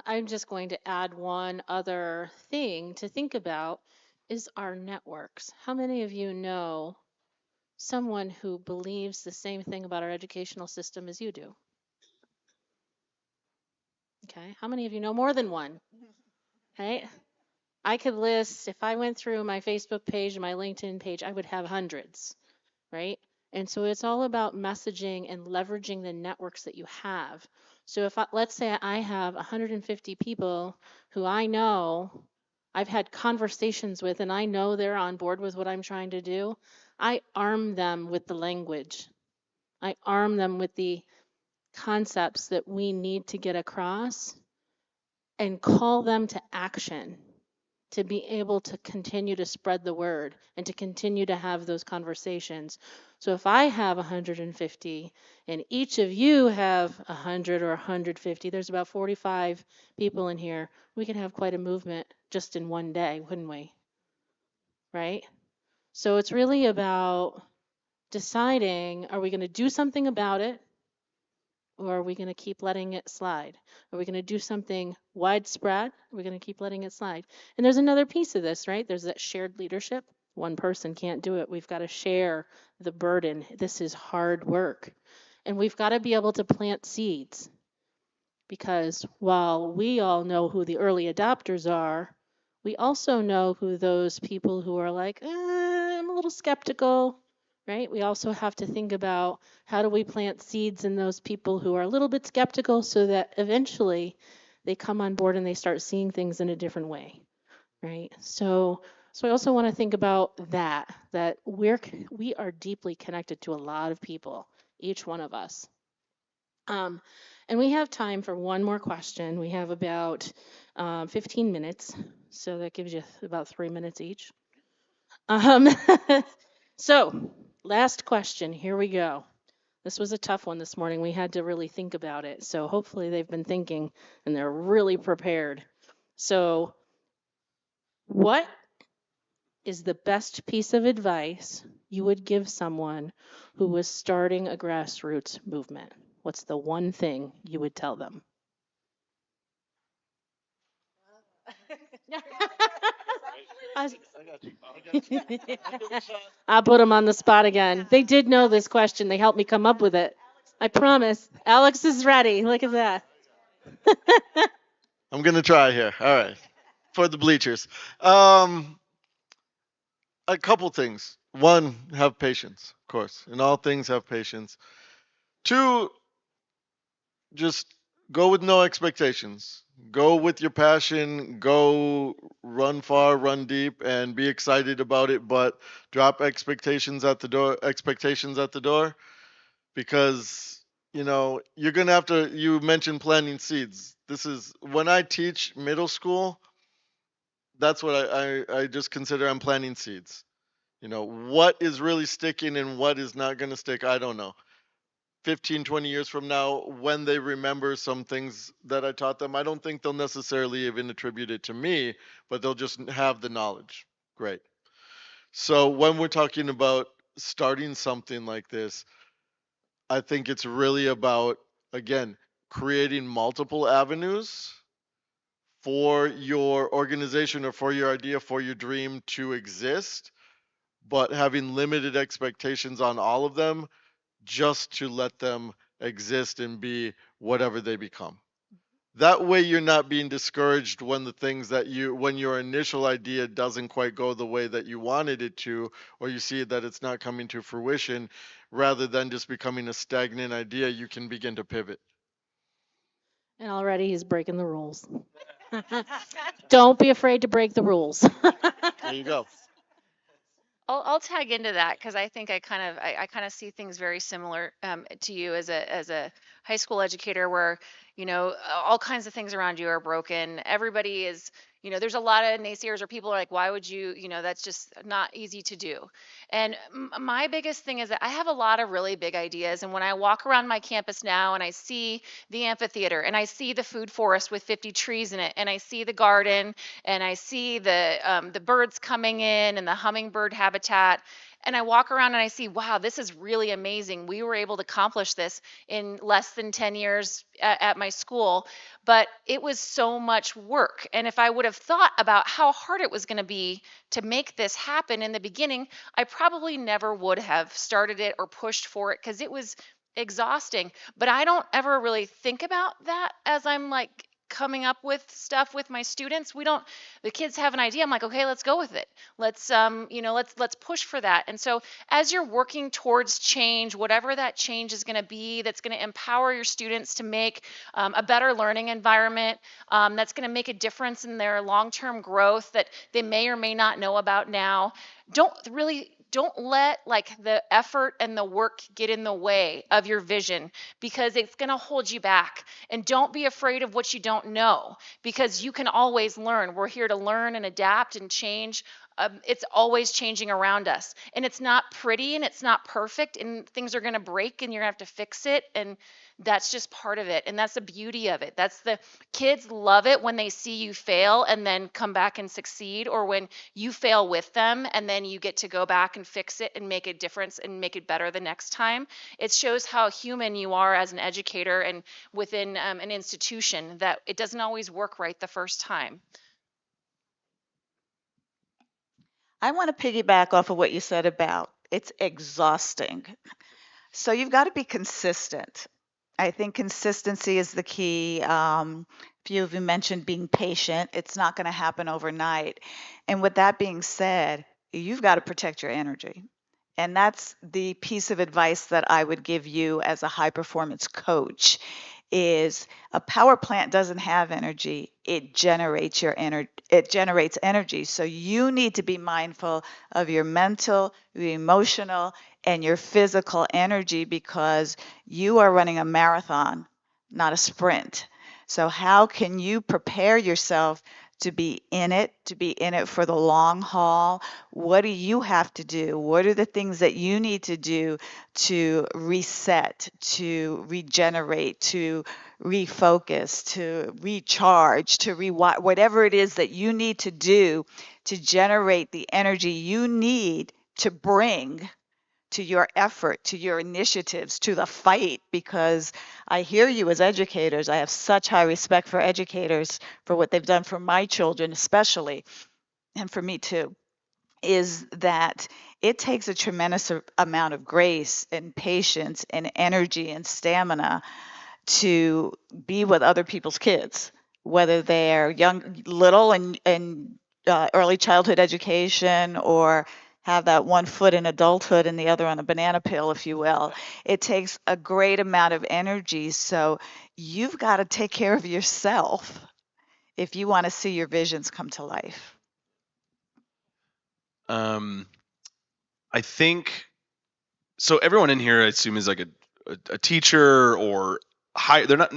I'm just going to add one other thing to think about is our networks. How many of you know someone who believes the same thing about our educational system as you do? Okay, how many of you know more than one? Right? I could list, if I went through my Facebook page and my LinkedIn page, I would have hundreds, right? And so it's all about messaging and leveraging the networks that you have. So if let's say I have 150 people who I know, I've had conversations with, and I know they're on board with what I'm trying to do, I arm them with the language. I arm them with the concepts that we need to get across and call them to action, to be able to continue to spread the word and to continue to have those conversations. So if I have 150 and each of you have 100 or 150, there's about 45 people in here, we could have quite a movement just in one day, wouldn't we? Right? So it's really about deciding, are we going to do something about it? Or are we going to keep letting it slide? Are we going to do something widespread? Are we going to keep letting it slide? And there's another piece of this, right? There's that shared leadership. One person can't do it. We've got to share the burden. This is hard work. And we've got to be able to plant seeds. Because while we all know who the early adopters are, we also know who those people who are like, I'm a little skeptical, right? We also have to think about how do we plant seeds in those people who are a little bit skeptical so that eventually they come on board and they start seeing things in a different way, right? So I also want to think about that we are deeply connected to a lot of people, each one of us. And we have time for one more question. We have about 15 minutes, so that gives you about 3 minutes each. So, last question. Here we go. This was a tough one this morning. We had to really think about it. So, hopefully, they've been thinking and they're really prepared. So, what is the best piece of advice you would give someone who was starting a grassroots movement? What's the one thing you would tell them? I'll put them on the spot again. They did know this question. They helped me come up with it. I promise. Alex is ready. Look at that. I'm gonna try here. All right, for the bleachers. A couple things. One, have patience, of course. In all things, have patience. Two, just go with no expectations. Go with your passion. Go run far, run deep, and be excited about it. But drop expectations at the door. Expectations at the door, because you're gonna have to. You mentioned planting seeds. This is when I teach middle school. That's what I just consider I'm planting seeds. What is really sticking and what is not going to stick, I don't know. 15, 20 years from now, when they remember some things that I taught them, I don't think they'll necessarily even attribute it to me, but they'll just have the knowledge. Great. So when we're talking about starting something like this, I think it's really about, again, creating multiple avenues for your organization or for your idea, for your dream to exist, but having limited expectations on all of them just to let them exist and be whatever they become. That way you're not being discouraged when the things that when your initial idea doesn't quite go the way that you wanted it to, or you see that it's not coming to fruition. Rather than just becoming a stagnant idea, you can begin to pivot. And already he's breaking the rules. Don't be afraid to break the rules. There you go. I'll tag into that because I think I kind of see things very similar to you as a high school educator, where all kinds of things around you are broken. Everybody is, there's a lot of naysayers or people are like, why would you, that's just not easy to do. And my biggest thing is that I have a lot of really big ideas, and when I walk around my campus now and I see the amphitheater and I see the food forest with 50 trees in it, and I see the garden and I see the birds coming in and the hummingbird habitat, and I walk around and I see, wow, this is really amazing. We were able to accomplish this in less than 10 years at my school, but it was so much work. And if I would have thought about how hard it was going to be to make this happen in the beginning, I probably never would have started it or pushed for it because it was exhausting. But I don't ever really think about that as I'm like coming up with stuff with my students. The kids have an idea. I'm like, okay, let's go with it. Let's let's push for that. And so as you're working towards change, whatever that change is going to be, that's going to empower your students to make a better learning environment, that's going to make a difference in their long-term growth that they may or may not know about now. Don't let like the effort and the work get in the way of your vision, because it's going to hold you back. And don't be afraid of what you don't know, because you can always learn. We're here to learn and adapt and change. It's always changing around us, and it's not pretty and it's not perfect, and things are going to break and you're going to have to fix it. And that's just part of it. And that's the beauty of it. Kids love it when they see you fail and then come back and succeed, or when you fail with them and then you get to go back and fix it and make a difference and make it better the next time. It shows how human you are as an educator and within an institution, that it doesn't always work right the first time. I want to piggyback off of what you said about it's exhausting. So you've got to be consistent. I think consistency is the key. A few of you mentioned being patient. It's not going to happen overnight. And with that being said, you've got to protect your energy. And that's the piece of advice that I would give you as a high performance coach. Is a power plant doesn't have energy, it generates energy. So you need to be mindful of your mental, your emotional, and your physical energy, because you are running a marathon, not a sprint. So how can you prepare yourself to be in it for the long haul? What do you have to do? What are the things that you need to do to reset, to regenerate, to refocus, to recharge, to whatever it is that you need to do to generate the energy you need to bring to your effort, to your initiatives, to the fight? Because I hear you as educators. I have such high respect for educators for what they've done for my children, especially, and for me too, is that it takes a tremendous amount of grace and patience and energy and stamina to be with other people's kids, whether they're little and early childhood education, or have that one foot in adulthood and the other on a banana peel, if you will. It takes a great amount of energy. So you've got to take care of yourself if you want to see your visions come to life. I think so. Everyone in here, I assume, is like a teacher or high. They're not.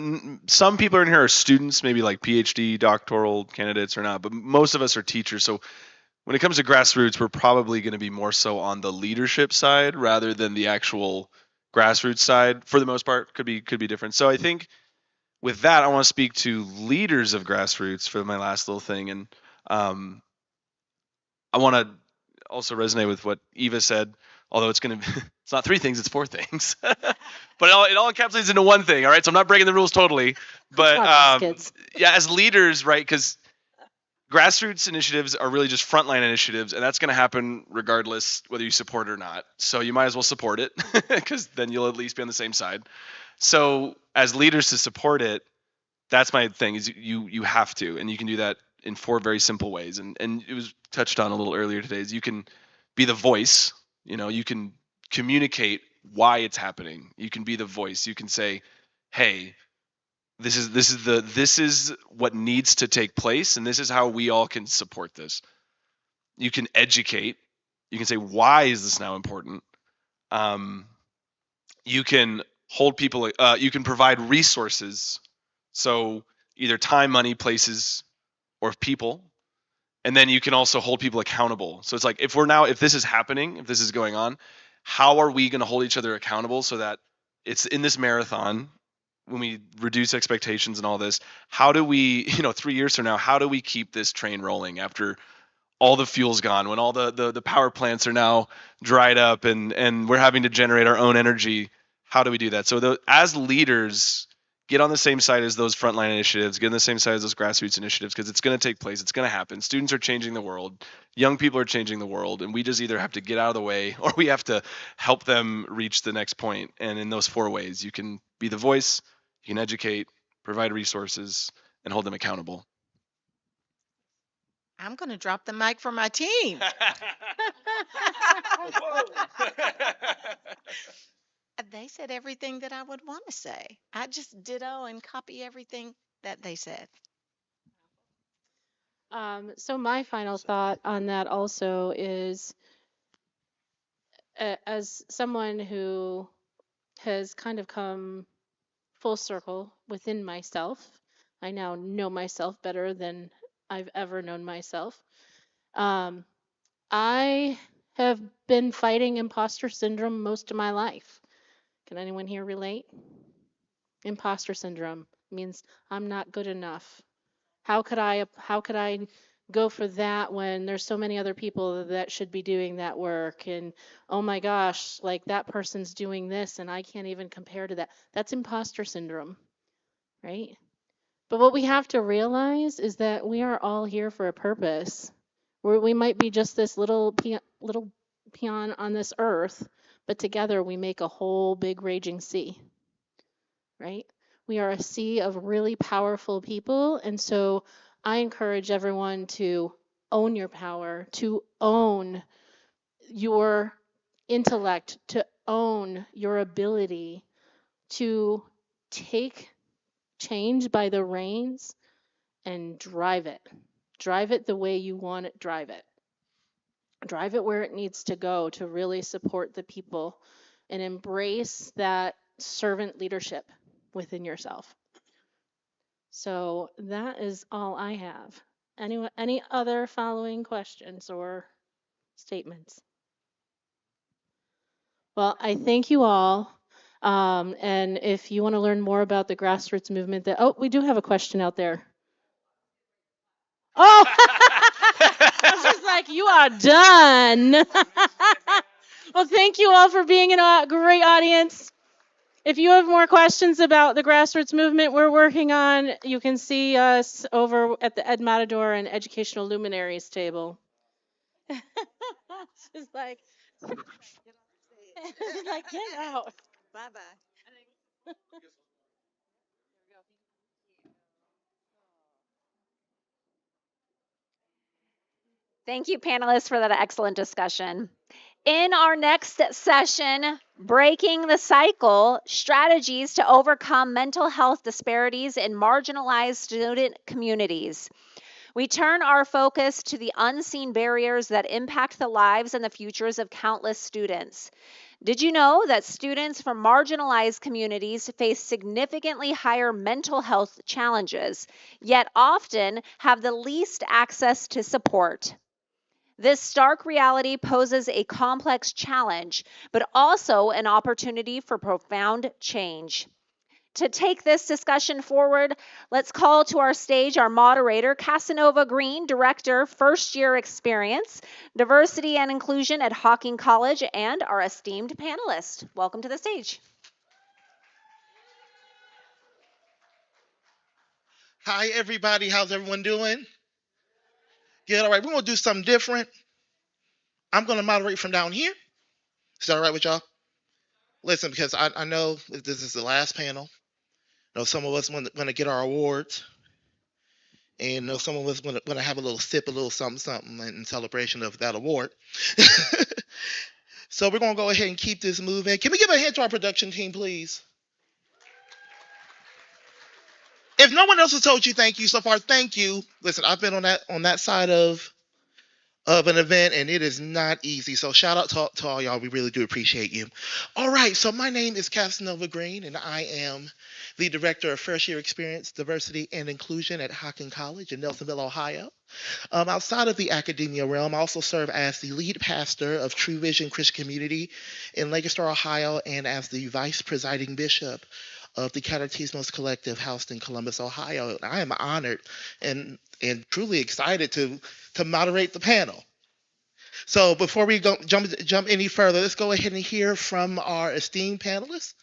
Some people in here are students, maybe like PhD, doctoral candidates or not. But most of us are teachers. So when it comes to grassroots, we're probably going to be more so on the leadership side rather than the actual grassroots side. For the most part, could be different. So I think with that, I want to speak to leaders of grassroots for my last little thing, and I want to also resonate with what Eva said. Although it's not 3 things, it's 4 things. But it all encapsulates into one thing. All right, so I'm not breaking the rules totally. But yeah, as leaders, right? Because grassroots initiatives are really just frontline initiatives, and that's going to happen regardless whether you support it or not. So you might as well support it, because then you'll at least be on the same side. So as leaders to support it, that's my thing, is you have to, and you can do that in 4 very simple ways. And it was touched on a little earlier today, is you can be the voice. You can communicate why it's happening. You can be the voice. You can say, hey, this is what needs to take place, and this is how we all can support this. You can educate. You can say, why is this now important? You can hold people. You can provide resources. So either time, money, places, or people. And then you can also hold people accountable. So it's like, if this is happening, if this is going on, how are we going to hold each other accountable so that it's in this marathon, when we reduce expectations and all this, how do we, 3 years from now, how do we keep this train rolling after all the fuel's gone, when all the power plants are now dried up and we're having to generate our own energy. How do we do that? So as leaders, get on the same side as those frontline initiatives, get on the same side as those grassroots initiatives, because it's going to take place. It's going to happen. Students are changing the world. Young people are changing the world. And we just either have to get out of the way or we have to help them reach the next point. And in those 4 ways, you can be the voice, you can educate, provide resources, and hold them accountable. I'm going to drop the mic for my team. They said everything that I would want to say. I just ditto and copy everything that they said. So my final thought on that also is, as someone who has kind of come full circle within myself, I now know myself better than I've ever known myself. I have been fighting imposter syndrome most of my life. Can anyone here relate? Imposter syndrome means I'm not good enough. How could I go for that when there's so many other people that should be doing that work? And oh my gosh, like that person's doing this and I can't even compare to that. That's imposter syndrome, right? But what we have to realize is that we are all here for a purpose. We might be just this little peon on this earth, but together we make a whole big raging sea, right? We are a sea of really powerful people. And so I encourage everyone to own your power, to own your intellect, to own your ability to take change by the reins and drive it. Drive it the way you want it, drive it. Drive it where it needs to go to really support the people and embrace that servant leadership within yourself. So that is all I have. Any other following questions or statements? Well, I thank you all. And if you want to learn more about the grassroots movement, we do have a question out there. Oh, I was just like, you are done. Well, thank you all for being in a great audience. If you have more questions about the grassroots movement we're working on, you can see us over at the Ed Matador and Educational Luminaries table. She's like, she's like, get out. Bye-bye. Thank you, panelists, for that excellent discussion. In our next session, Breaking the Cycle, Strategies to Overcome Mental Health Disparities in Marginalized Student Communities. We turn our focus to the unseen barriers that impact the lives and the futures of countless students. Did you know that students from marginalized communities face significantly higher mental health challenges, yet often have the least access to support? This stark reality poses a complex challenge, but also an opportunity for profound change. To take this discussion forward, let's call to our stage our moderator, Casanova Green, Director, First Year Experience, Diversity and Inclusion at Hocking College, and our esteemed panelist. Welcome to the stage. Hi, everybody. How's everyone doing? Good. All right. We're going to do something different. I'm going to moderate from down here. Is that all right with y'all? Listen, because I know this is the last panel. I know some of us want to get our awards. And you know, some of us want to have a little sip, a little something in celebration of that award. So we're going to go ahead and keep this moving. Can we give a hand to our production team, please? If no one else has told you thank you so far, thank you. Listen, I've been on that side of an event, and it is not easy. So shout out to all y'all. We really do appreciate you. All right, so my name is Casanova Green, and I am the Director of First Year Experience, Diversity and Inclusion at Hocking College in Nelsonville, Ohio. Outside of the academia realm, I also serve as the lead pastor of True Vision Christian Community in Lancaster, Ohio, and as the vice presiding bishop of the Catatismos Collective housed in Columbus, Ohio. And I am honored and truly excited to moderate the panel. So before we jump any further, let's go ahead and hear from our esteemed panelists.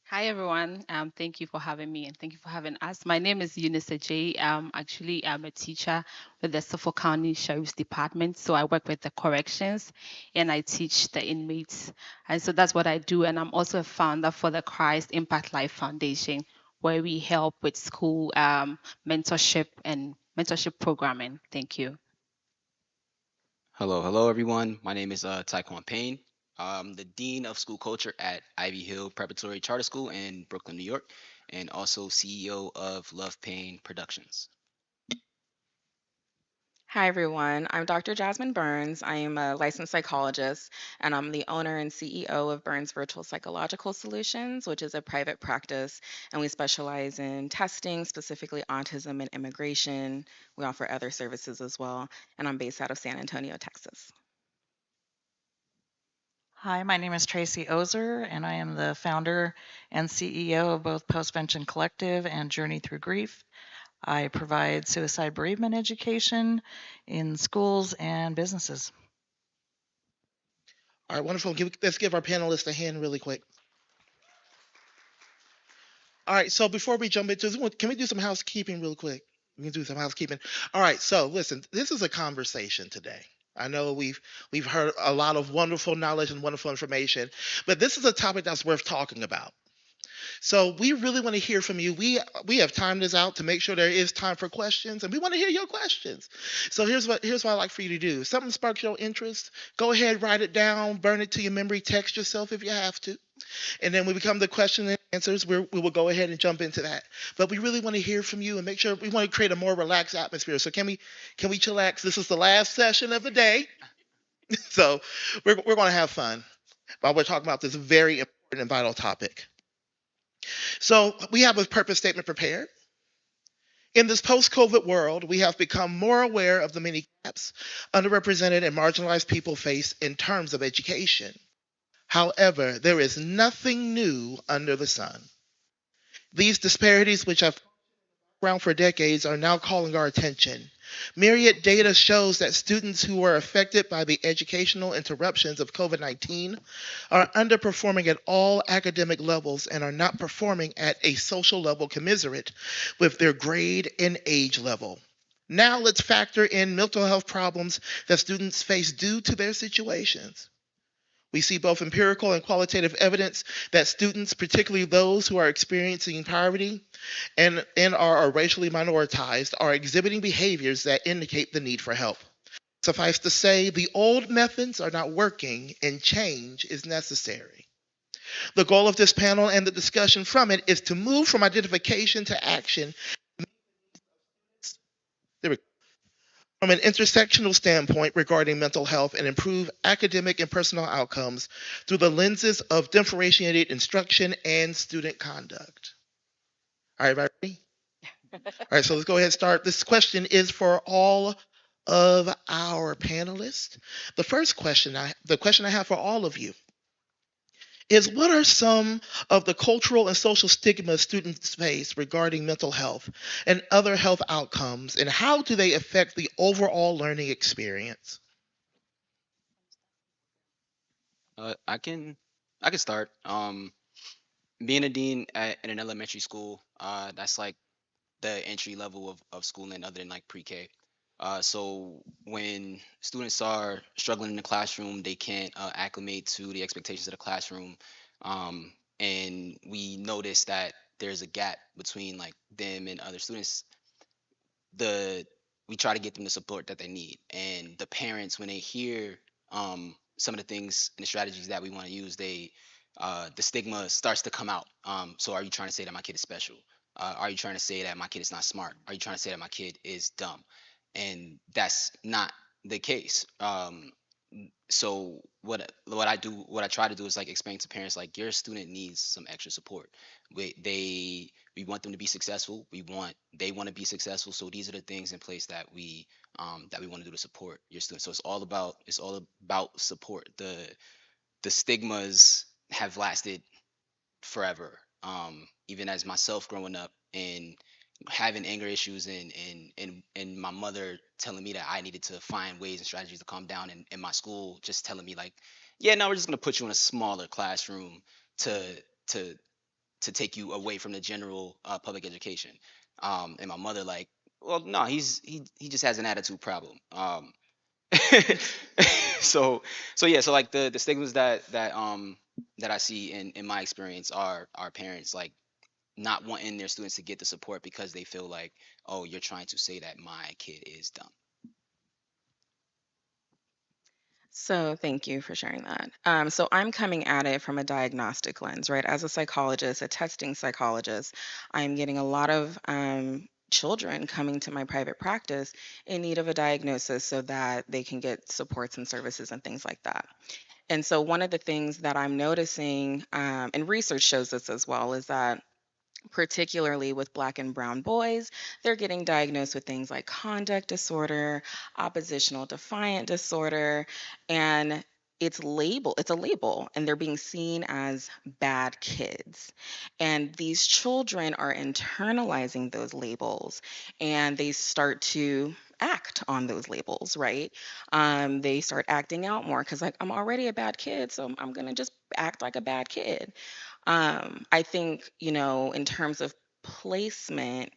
Hi, everyone. Thank you for having me and thank you for having us. My name is Eunice Ajay. Actually, I'm a teacher with the Suffolk County Sheriff's Department. So I work with the corrections and I teach the inmates. And so that's what I do. And I'm also a founder for the Christ Impact Life Foundation, where we help with school mentorship and mentorship programming. Thank you. Hello everyone. My name is Taekwon Payne. I'm the Dean of School Culture at Ivy Hill Preparatory Charter School in Brooklyn, New York, and also CEO of Love Pain Productions. Hi, everyone. I'm Dr. Jasmine Burns. I am a licensed psychologist, and I'm the owner and CEO of Burns Virtual Psychological Solutions, which is a private practice, and we specialize in testing, specifically autism and immigration. We offer other services as well, and I'm based out of San Antonio, Texas. Hi, my name is Tracy Ozer, and I am the founder and CEO of both Postvention Collective and Journey Through Grief. I provide suicide bereavement education in schools and businesses. All right, wonderful. Let's give our panelists a hand really quick. All right, so before we jump into this, can we do some housekeeping real quick? We can do some housekeeping. All right, so listen, this is a conversation today. I know we've heard a lot of wonderful knowledge and wonderful information, but this is a topic that's worth talking about. So we really want to hear from you. We have timed this out to make sure there is time for questions, and we want to hear your questions. So here's what I'd like for you to do. If something sparks your interest, go ahead, write it down, burn it to your memory, text yourself if you have to. And then when we come to question and answers, we will go ahead and jump into that. But we really want to hear from you and make sure we want to create a more relaxed atmosphere. So can we chillax? This is the last session of the day. So we're going to have fun while we're talking about this very important and vital topic. So we have a purpose statement prepared. In this post-COVID world, we have become more aware of the many gaps underrepresented and marginalized people face in terms of education. However, there is nothing new under the sun. These disparities, which have been around for decades, are now calling our attention. Myriad data shows that students who were affected by the educational interruptions of COVID-19 are underperforming at all academic levels and are not performing at a social level commensurate with their grade and age level. Now let's factor in mental health problems that students face due to their situations. We see both empirical and qualitative evidence that students, particularly those who are experiencing poverty and are racially minoritized, are exhibiting behaviors that indicate the need for help. Suffice to say, the old methods are not working and change is necessary. The goal of this panel and the discussion from it is to move from identification to action. There we go. From an intersectional standpoint regarding mental health and improve academic and personal outcomes through the lenses of differentiated instruction and student conduct. All right, everybody ready? All right, so let's go ahead and start. This question is for all of our panelists. The question I have for all of you is, what are some of the cultural and social stigmas students face regarding mental health and other health outcomes, and how do they affect the overall learning experience? I can start. Being a dean in an elementary school, that's like the entry level of schooling other than like pre-K. So when students are struggling in the classroom, they can't acclimate to the expectations of the classroom. And we notice that there's a gap between like them and other students. We try to get them the support that they need. And the parents, when they hear some of the things and the strategies that we want to use, the stigma starts to come out. So are you trying to say that my kid is special? Are you trying to say that my kid is not smart? Are you trying to say that my kid is dumb? And that's not the case. So what I try to do is like explain to parents, like, your student needs some extra support. We want them to be successful. They want to be successful. So these are the things in place that we want to do to support your students. So it's all about support. The stigmas have lasted forever, Even as myself growing up and having anger issues and my mother telling me that I needed to find ways and strategies to calm down and my school just telling me like, yeah, no, we're just gonna put you in a smaller classroom to to to take you away from the general public education. And my mother like, well, no, he just has an attitude problem. So yeah, so like the stigmas that I see in my experience are parents like not wanting their students to get the support because they feel like, oh, you're trying to say that my kid is dumb. So thank you for sharing that. So I'm coming at it from a diagnostic lens, right? As a psychologist, a testing psychologist, I'm getting a lot of children coming to my private practice in need of a diagnosis so that they can get supports and services and things like that. And so one of the things that I'm noticing, and research shows this as well, is that particularly with Black and brown boys, they're getting diagnosed with things like conduct disorder, oppositional defiant disorder, and it's a label, and they're being seen as bad kids. And these children are internalizing those labels, and they start to act on those labels, right? They start acting out more because, like, I'm already a bad kid, so I'm gonna just act like a bad kid. I think, in terms of placement,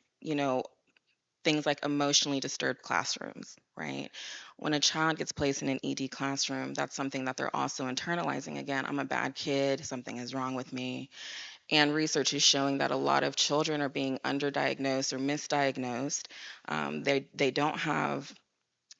things like emotionally disturbed classrooms, right? When a child gets placed in an ED classroom, that's something that they're also internalizing. Again, I'm a bad kid, something is wrong with me. And research is showing that a lot of children are being underdiagnosed or misdiagnosed. They don't have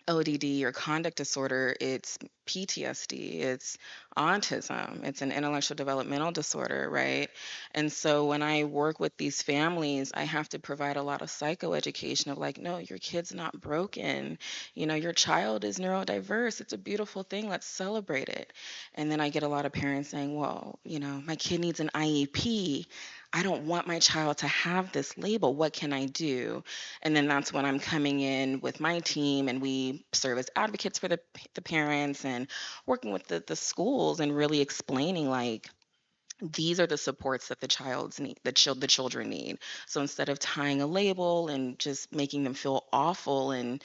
ODD or conduct disorder, it's PTSD, it's autism, it's an intellectual developmental disorder, right? And so when I work with these families, I have to provide a lot of psychoeducation of like, no, your kid's not broken. Your child is neurodiverse. It's a beautiful thing. Let's celebrate it. And then I get a lot of parents saying, well, my kid needs an IEP. I don't want my child to have this label. What can I do? And then that's when I'm coming in with my team and we serve as advocates for the parents and working with the schools and really explaining like these are the supports that the child's need, the children need. So instead of tying a label and just making them feel awful and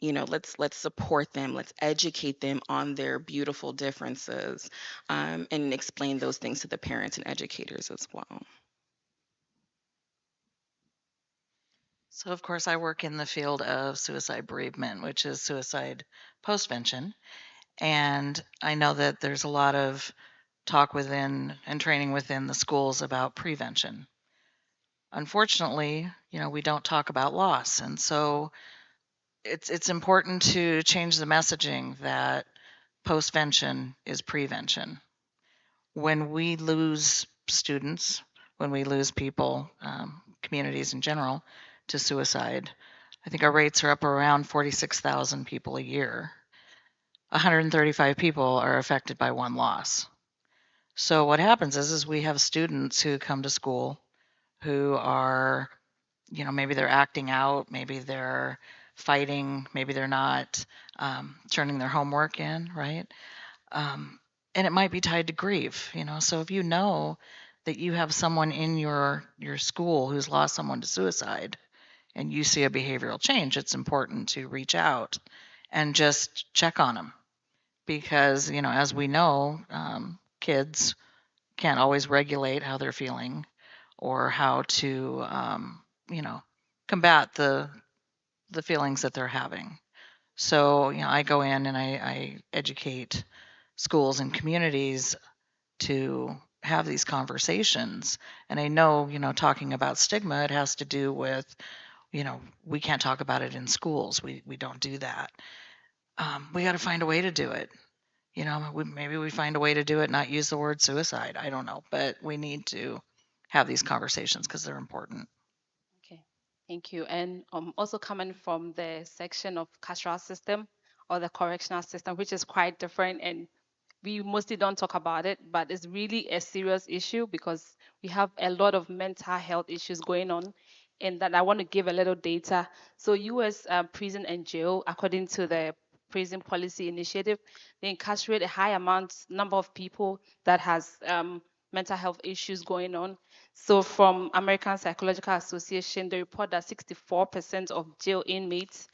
let's support them, let's educate them on their beautiful differences, and explain those things to the parents and educators as well. So, of course, I work in the field of suicide bereavement, which is suicide postvention. And I know that there's a lot of talk within and training within the schools about prevention. Unfortunately, we don't talk about loss. And so it's important to change the messaging that postvention is prevention. When we lose students, when we lose people, communities in general, to suicide, I think our rates are up around 46,000 people a year. 135 people are affected by one loss. So what happens is we have students who come to school who are, maybe they're acting out, maybe they're fighting, maybe they're not turning their homework in, right? And it might be tied to grief, So if you know that you have someone in your school who's lost someone to suicide, and you see a behavioral change, it's important to reach out and just check on them. Because, as we know, kids can't always regulate how they're feeling or how to, combat the feelings that they're having. So, I go in and I educate schools and communities to have these conversations. And I know, talking about stigma, it has to do with, we can't talk about it in schools. We don't do that. We got to find a way to do it. Maybe we find a way to do it, not use the word suicide. I don't know, but we need to have these conversations because they're important. Okay, thank you. And also coming from the section of carceral system or the correctional system, which is quite different, and we mostly don't talk about it, but it's really a serious issue because we have a lot of mental health issues going on. And that I want to give a little data. So U.S. Prison and jail, according to the Prison Policy Initiative, they incarcerate a high number of people that has mental health issues going on. So from American Psychological Association, they report that 64% of jail inmates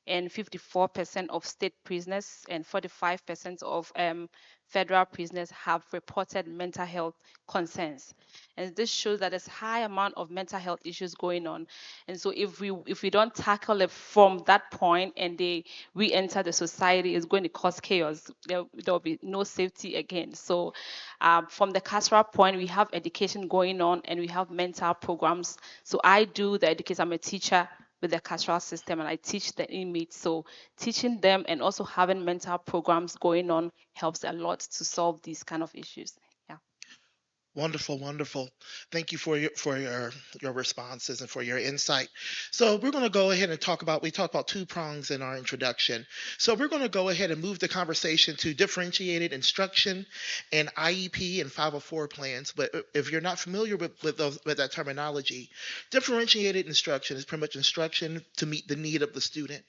and 54% of state prisoners and 45% of federal prisoners have reported mental health concerns. And this shows that there's high amount of mental health issues going on. And so if we don't tackle it from that point and they re-enter the society, it's going to cause chaos. There will be no safety again. So from the carceral point, we have education going on and we have mental programs. So I do the education. I'm a teacher with the carceral system and I teach the inmates. So teaching them and also having mental programs going on helps a lot to solve these kind of issues. Yeah. Wonderful, wonderful. Thank you for your responses and for your insight. So we're going to go ahead and we talked about two prongs in our introduction. So we're going to go ahead and move the conversation to differentiated instruction and IEP and 504 plans. But if you're not familiar with that terminology, differentiated instruction is pretty much instruction to meet the need of the student.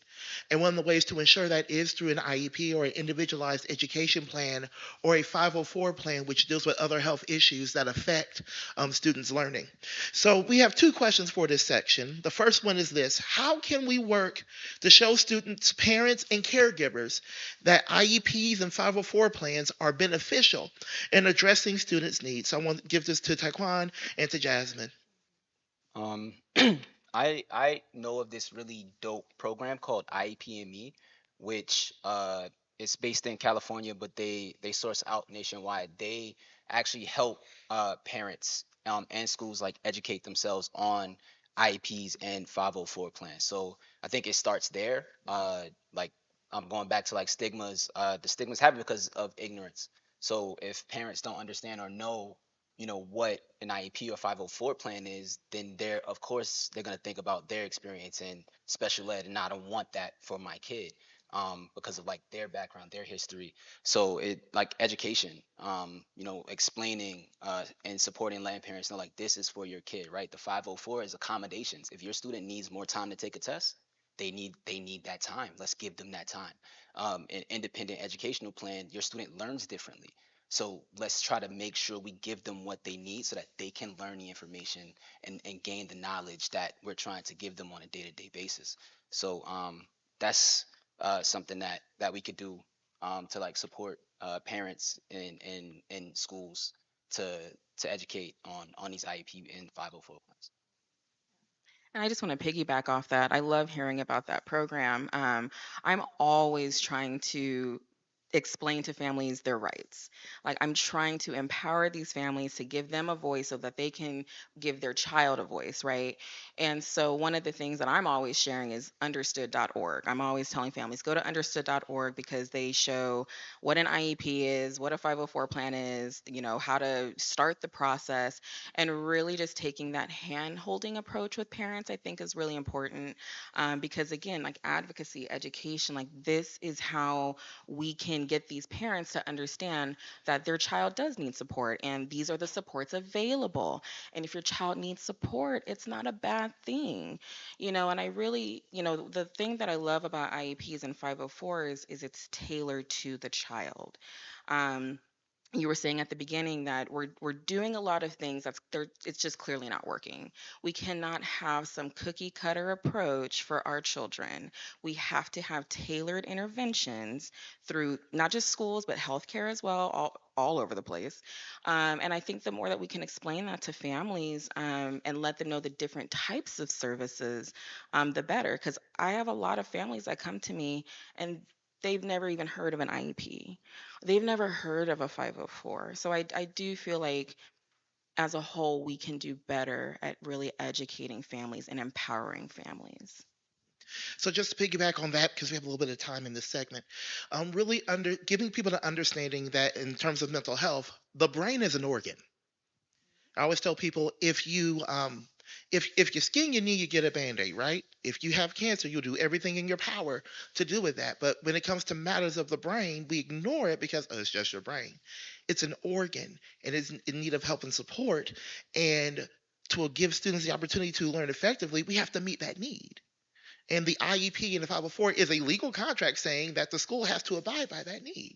And one of the ways to ensure that is through an IEP or an individualized education plan or a 504 plan, which deals with other health issues that affect students' learning. So we have two questions for this section. The first one is this: how can we work to show students, parents, and caregivers that IEPs and 504 plans are beneficial in addressing students' needs? So I want to give this to Taekwon and to Jasmine. I know of this really dope program called IEP&Me, which is based in California, but they source out nationwide. They actually help parents and schools like educate themselves on IEPs and 504 plans. So I think it starts there. Like I'm going back to like stigmas. The stigmas happen because of ignorance. So if parents don't understand or know what an IEP or 504 plan is, then of course they're going to think about their experience in special ed, and I don't want that for my kid because of like their background, their history. So it like education, explaining and supporting, letting parents know like this is for your kid, right? The 504 is accommodations. If your student needs more time to take a test, they need that time. Let's give them that time. An independent educational plan, your student learns differently. So let's try to make sure we give them what they need so that they can learn the information and gain the knowledge that we're trying to give them on a day-to-day basis. So that's something that we could do to like support parents in schools to educate on these IEP and 504 plans. And I just want to piggyback off that. I love hearing about that program. I'm always trying to explain to families their rights. Like I'm trying to empower these families to give them a voice so that they can give their child a voice, right? And so one of the things that I'm always sharing is understood.org. I'm always telling families go to understood.org because they show what an IEP is, what a 504 plan is, how to start the process, and really just taking that hand holding approach with parents I think is really important because again, like advocacy, education, like this is how we can get these parents to understand that their child does need support and these are the supports available. And if your child needs support, it's not a bad thing. And I really, the thing that I love about IEPs and 504s is it's tailored to the child. You were saying at the beginning that we're doing a lot of things it's just clearly not working. We cannot have some cookie cutter approach for our children. We have to have tailored interventions through not just schools but healthcare as well, all over the place. And I think the more that we can explain that to families and let them know the different types of services, the better. Because I have a lot of families that come to me and they've never even heard of an IEP. They've never heard of a 504. So I do feel like as a whole, we can do better at really educating families and empowering families. So just to piggyback on that, because we have a little bit of time in this segment, really giving people the understanding that in terms of mental health, the brain is an organ. I always tell people if you skin your knee, you get a Band-Aid, right? If you have cancer, you'll do everything in your power to do with that. But when it comes to matters of the brain, we ignore it because it's just your brain. It's an organ and it's in need of help and support. And to give students the opportunity to learn effectively, we have to meet that need. And the IEP and the 504 is a legal contract saying that the school has to abide by that need.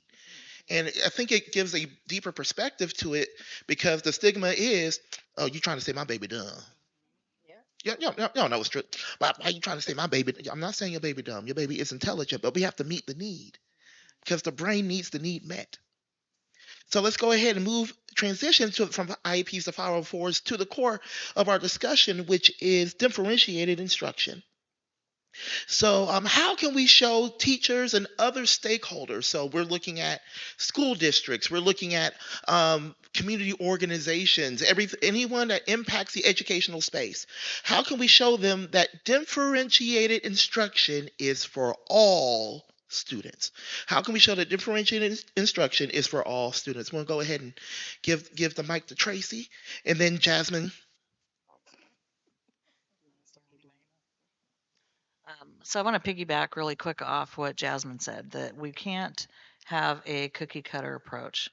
And I think it gives a deeper perspective to it because the stigma is, oh, you trying to say my baby dumb. Yeah, you know it's true. Why are you trying to say my baby? I'm not saying your baby dumb. Your baby is intelligent, but we have to meet the need because the brain needs the need met. So let's go ahead and transition from IEPs to 504s to the core of our discussion, which is differentiated instruction. So, how can we show teachers and other stakeholders? So, we're looking at school districts, we're looking at community organizations, anyone that impacts the educational space. How can we show them that differentiated instruction is for all students? How can we show that differentiated instruction is for all students? We'll go ahead and give the mic to Tracy, and then Jasmine. So I want to piggyback really quick off what Jasmine said, that we can't have a cookie cutter approach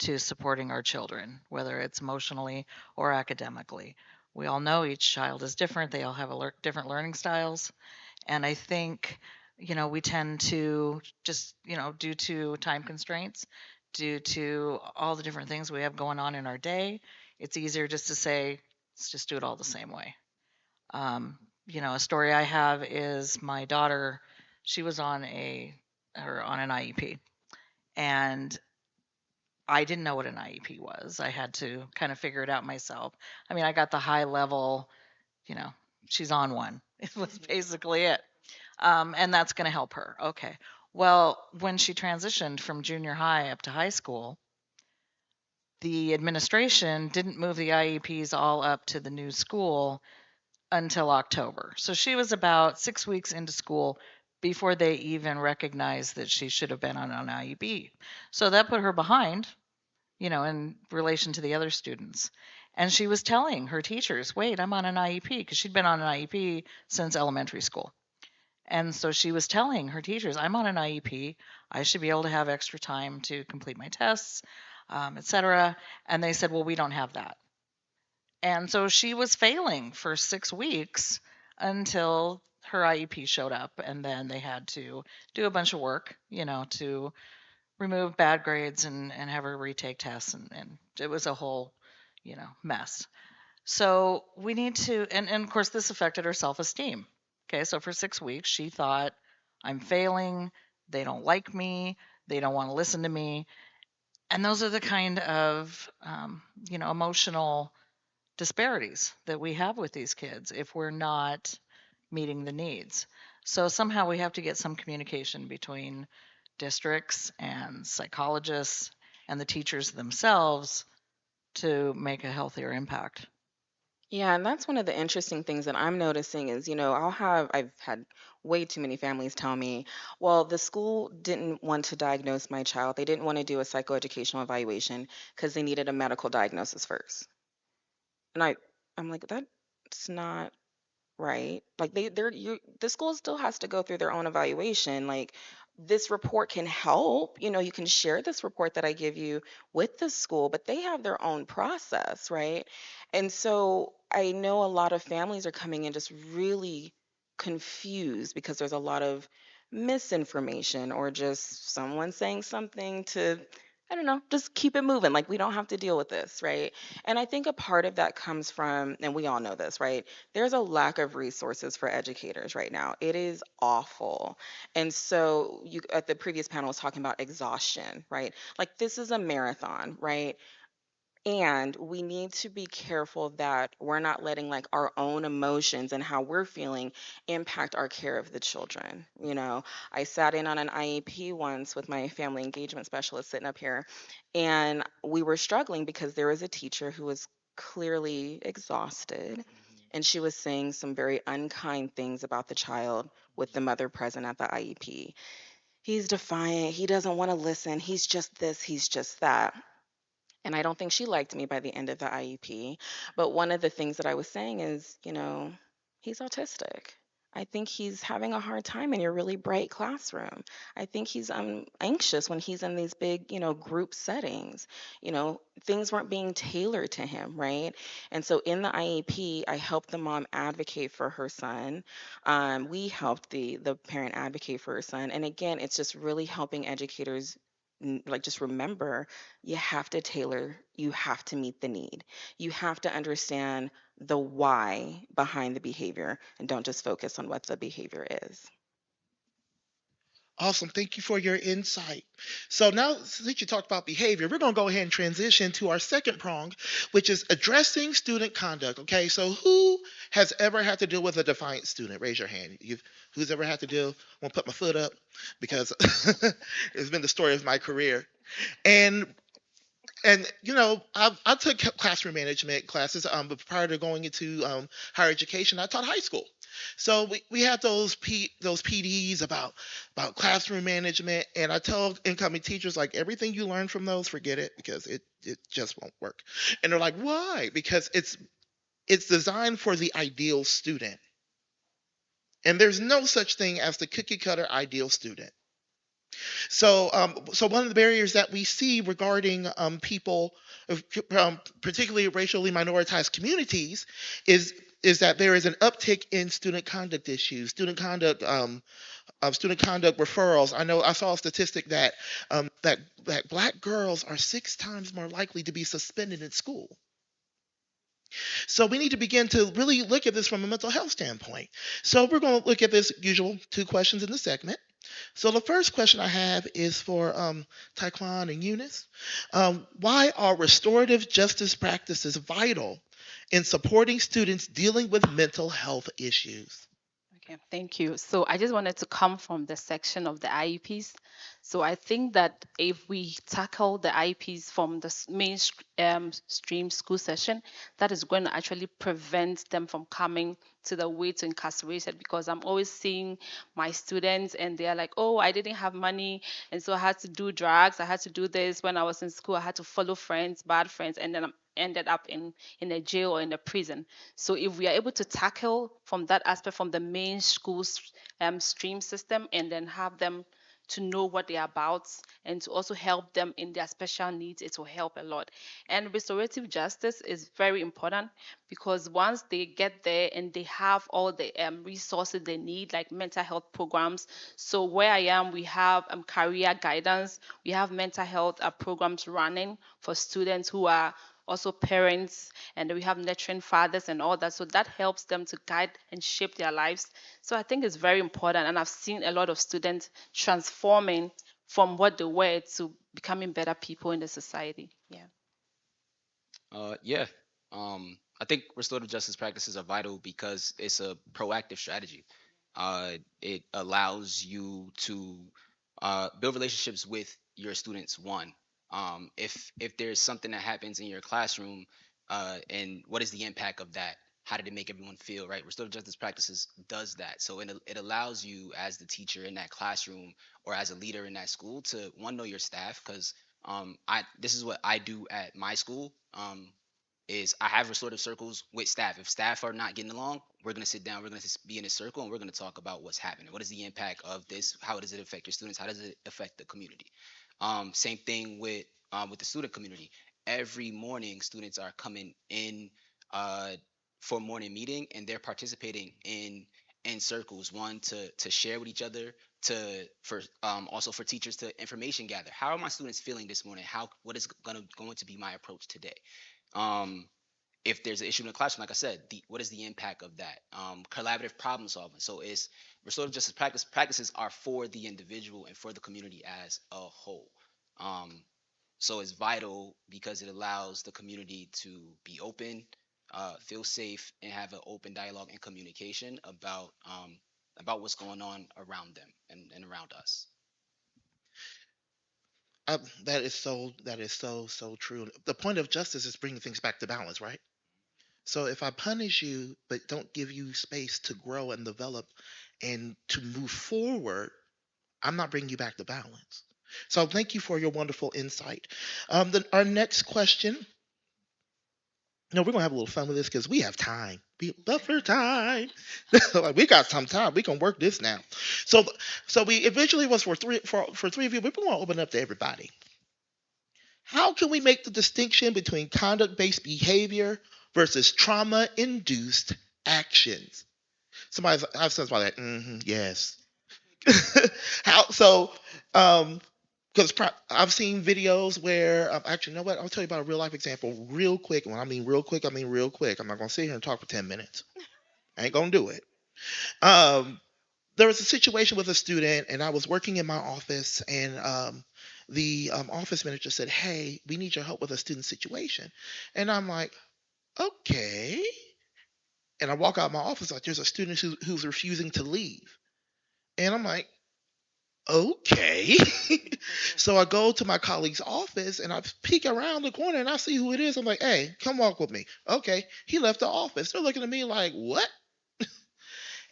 to supporting our children, whether it's emotionally or academically. We all know each child is different. They all have different learning styles. And I think, we tend to just, due to time constraints, due to all the different things we have going on in our day, it's easier just to say, let's just do it all the same way. A story I have is my daughter, she was on an IEP, and I didn't know what an IEP was. I had to kind of figure it out myself. I mean, I got the high level, she's on one. It was basically it. And that's going to help her. Okay. Well, when she transitioned from junior high up to high school, the administration didn't move the IEPs all up to the new school until October. So she was about 6 weeks into school before they even recognized that she should have been on an IEP. So that put her behind, in relation to the other students. And she was telling her teachers, wait, I'm on an IEP, because she'd been on an IEP since elementary school. And so she was telling her teachers, I'm on an IEP. I should be able to have extra time to complete my tests, etc. And they said, well, we don't have that. And so she was failing for 6 weeks until her IEP showed up, and then they had to do a bunch of work, to remove bad grades and have her retake tests, and it was a whole, mess. So we need to, and of course this affected her self-esteem. Okay, so for 6 weeks she thought, I'm failing, they don't like me, they don't want to listen to me. And those are the kind of, emotional disparities that we have with these kids if we're not meeting the needs. So somehow we have to get some communication between districts and psychologists and the teachers themselves to make a healthier impact. Yeah, and that's one of the interesting things that I'm noticing is, I've had way too many families tell me, well, the school didn't want to diagnose my child. They didn't want to do a psychoeducational evaluation because they needed a medical diagnosis first. And I'm like, that's not right. Like the school still has to go through their own evaluation. Like this report can help, you can share this report that I give you with the school, but they have their own process, right? And so I know a lot of families are coming in just really confused because there's a lot of misinformation or just someone saying something to, I don't know, just keep it moving. Like we don't have to deal with this, right? And I think a part of that comes from, and we all know this, right? There's a lack of resources for educators right now. It is awful. And so you at the previous panel was talking about exhaustion, right? Like this is a marathon, right? And we need to be careful that we're not letting like our own emotions and how we're feeling impact our care of the children. I sat in on an IEP once with my family engagement specialist sitting up here, and we were struggling because there was a teacher who was clearly exhausted, and she was saying some very unkind things about the child with the mother present at the IEP. He's defiant, he doesn't want to listen, he's just this, he's just that. And I don't think she liked me by the end of the IEP. But one of the things that I was saying is, he's autistic. I think he's having a hard time in your really bright classroom. I think he's anxious when he's in these big, group settings. Things weren't being tailored to him, right? And so in the IEP, I helped the mom advocate for her son. We helped the parent advocate for her son. And again, it's just really helping educators like just remember, you have to tailor, you have to meet the need. You have to understand the why behind the behavior and don't just focus on what the behavior is. Awesome. Thank you for your insight. So now, since you talked about behavior, we're going to go ahead and transition to our second prong, which is addressing student conduct. Okay, so who has ever had to deal with a defiant student? Raise your hand. Who's ever had to deal? I'm going to put my foot up because it's been the story of my career. And I took classroom management classes, but prior to going into higher education, I taught high school. So we had those PDs about classroom management, and I tell incoming teachers, like, everything you learn from those, forget it, because it just won't work. And they're like, why? Because it's designed for the ideal student, and there's no such thing as the cookie cutter ideal student. So one of the barriers that we see regarding people, particularly racially minoritized communities, is that there is an uptick in student conduct issues, student conduct referrals. I saw a statistic that that Black girls are 6 times more likely to be suspended in school. So we need to begin to really look at this from a mental health standpoint. So we're going to look at this usual 2 questions in the segment. So the first question I have is for Taekwon and Eunice. Why are restorative justice practices vital in supporting students dealing with mental health issues? Okay, thank you. So I just wanted to come from the section of the IEPs. So I think that if we tackle the IEPs from the mainstream school session, that is going to actually prevent them from coming to the way to incarceration, because I'm always seeing my students and they're like, oh, I didn't have money, and so I had to do drugs, I had to do this when I was in school, I had to follow friends, bad friends, and then I ended up in a jail or in a prison. So if we are able to tackle from that aspect, from the main school stream system, and then have them to know what they're about and to also help them in their special needs, it will help a lot. And restorative justice is very important, because once they get there and they have all the resources they need, like mental health programs. So where I am, we have career guidance, we have mental health programs running for students who are also parents, and we have nurturing fathers and all that. So that helps them to guide and shape their lives. So I think it's very important, and I've seen a lot of students transforming from what they were to becoming better people in the society. Yeah. I think restorative justice practices are vital because it's a proactive strategy. It allows you to build relationships with your students. One, if there's something that happens in your classroom, and what is the impact of that? How did it make everyone feel? Right? Restorative justice practices does that. So it allows you as the teacher in that classroom or as a leader in that school to, one, know your staff, because this is what I do at my school. Is I have restorative circles with staff. If staff are not getting along, we're going to sit down, we're going to be in a circle, and we're going to talk about what's happening. What is the impact of this? How does it affect your students? How does it affect the community? Same thing with the student community. Every morning, students are coming in for morning meeting, and they're participating in circles. One, to share with each other, also for teachers to information gather. How are my students feeling this morning? What is going to be my approach today? If there's an issue in the classroom, like I said, what is the impact of that? Collaborative problem solving. So it's restorative justice practices are for the individual and for the community as a whole. So it's vital because it allows the community to be open, feel safe, and have an open dialogue and communication about what's going on around them and around us. That is so true. The point of justice is bringing things back to balance, right? So if I punish you but don't give you space to grow and develop and to move forward, I'm not bringing you back to balance. So thank you for your wonderful insight. Our next question. No, we're gonna have a little fun with this because we have time. Buffer time. Like, we got some time. We can work this now. So we eventually was for three of you. We're gonna open up to everybody. How can we make the distinction between conduct-based behavior versus trauma-induced actions? I've said somebody like, yes. because I've seen videos where actually, you know what? I'll tell you about a real life example real quick. When I mean real quick, I mean real quick. I'm not gonna sit here and talk for 10 minutes. I ain't gonna do it. Um, there was a situation with a student, and I was working in my office, and the office manager said, "Hey, we need your help with a student situation," and I'm like, "Okay." And I walk out of my office like, "There's a student who's refusing to leave," and I'm like, "Okay." So I go to my colleague's office and I peek around the corner and I see who it is. I'm like, "Hey, come walk with me." Okay, he left the office. They're looking at me like, "What?"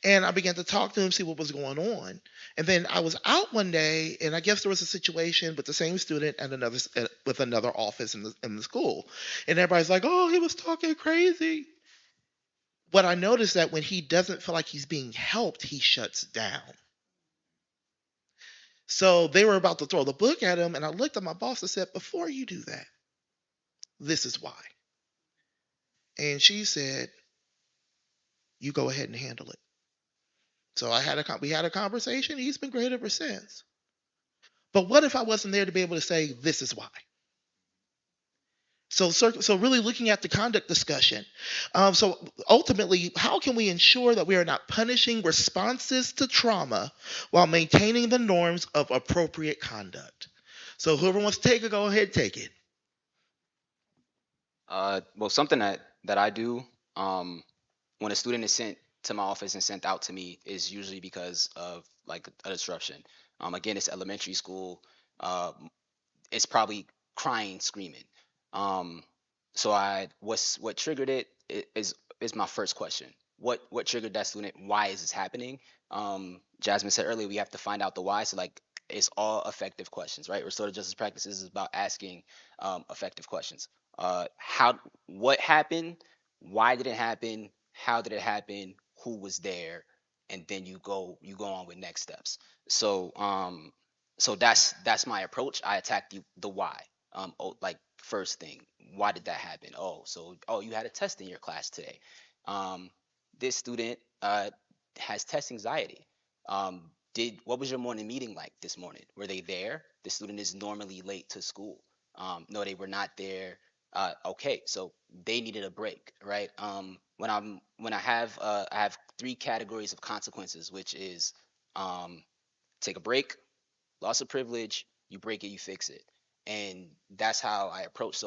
And I began to talk to him, see what was going on. And then I was out one day, and I guess there was a situation with the same student and with another office in the school. And everybody's like, "Oh, he was talking crazy." What I noticed that when he doesn't feel like he's being helped, he shuts down. So they were about to throw the book at him, and I looked at my boss and said, "Before you do that, this is why." And she said, "You go ahead and handle it." So we had a conversation. He's been great ever since. But what if I wasn't there to be able to say, "This is why"? So really looking at the conduct discussion. So ultimately, how can we ensure that we are not punishing responses to trauma while maintaining the norms of appropriate conduct? So whoever wants to take it, go ahead, take it. Well, something that I do when a student is sent to my office and sent out to me is usually because of like a disruption. Again, it's elementary school. It's probably crying, screaming. Um, so what triggered it is my first question. What triggered that student? Why is this happening? Jasmine said earlier we have to find out the why. So like it's all effective questions, right? Restorative justice practices is about asking effective questions. What happened? Why did it happen? How did it happen? Who was there? And then you go on with next steps. So that's my approach. I attack the why. Like first thing, why did that happen? You had a test in your class today. Um, this student has test anxiety. Did What was your morning meeting like this morning? Were they there? The student is normally late to school. No, they were not there. Okay, so they needed a break, right? I have three categories of consequences, which is take a break, loss of privilege, you break it, you fix it. And that's how I approach.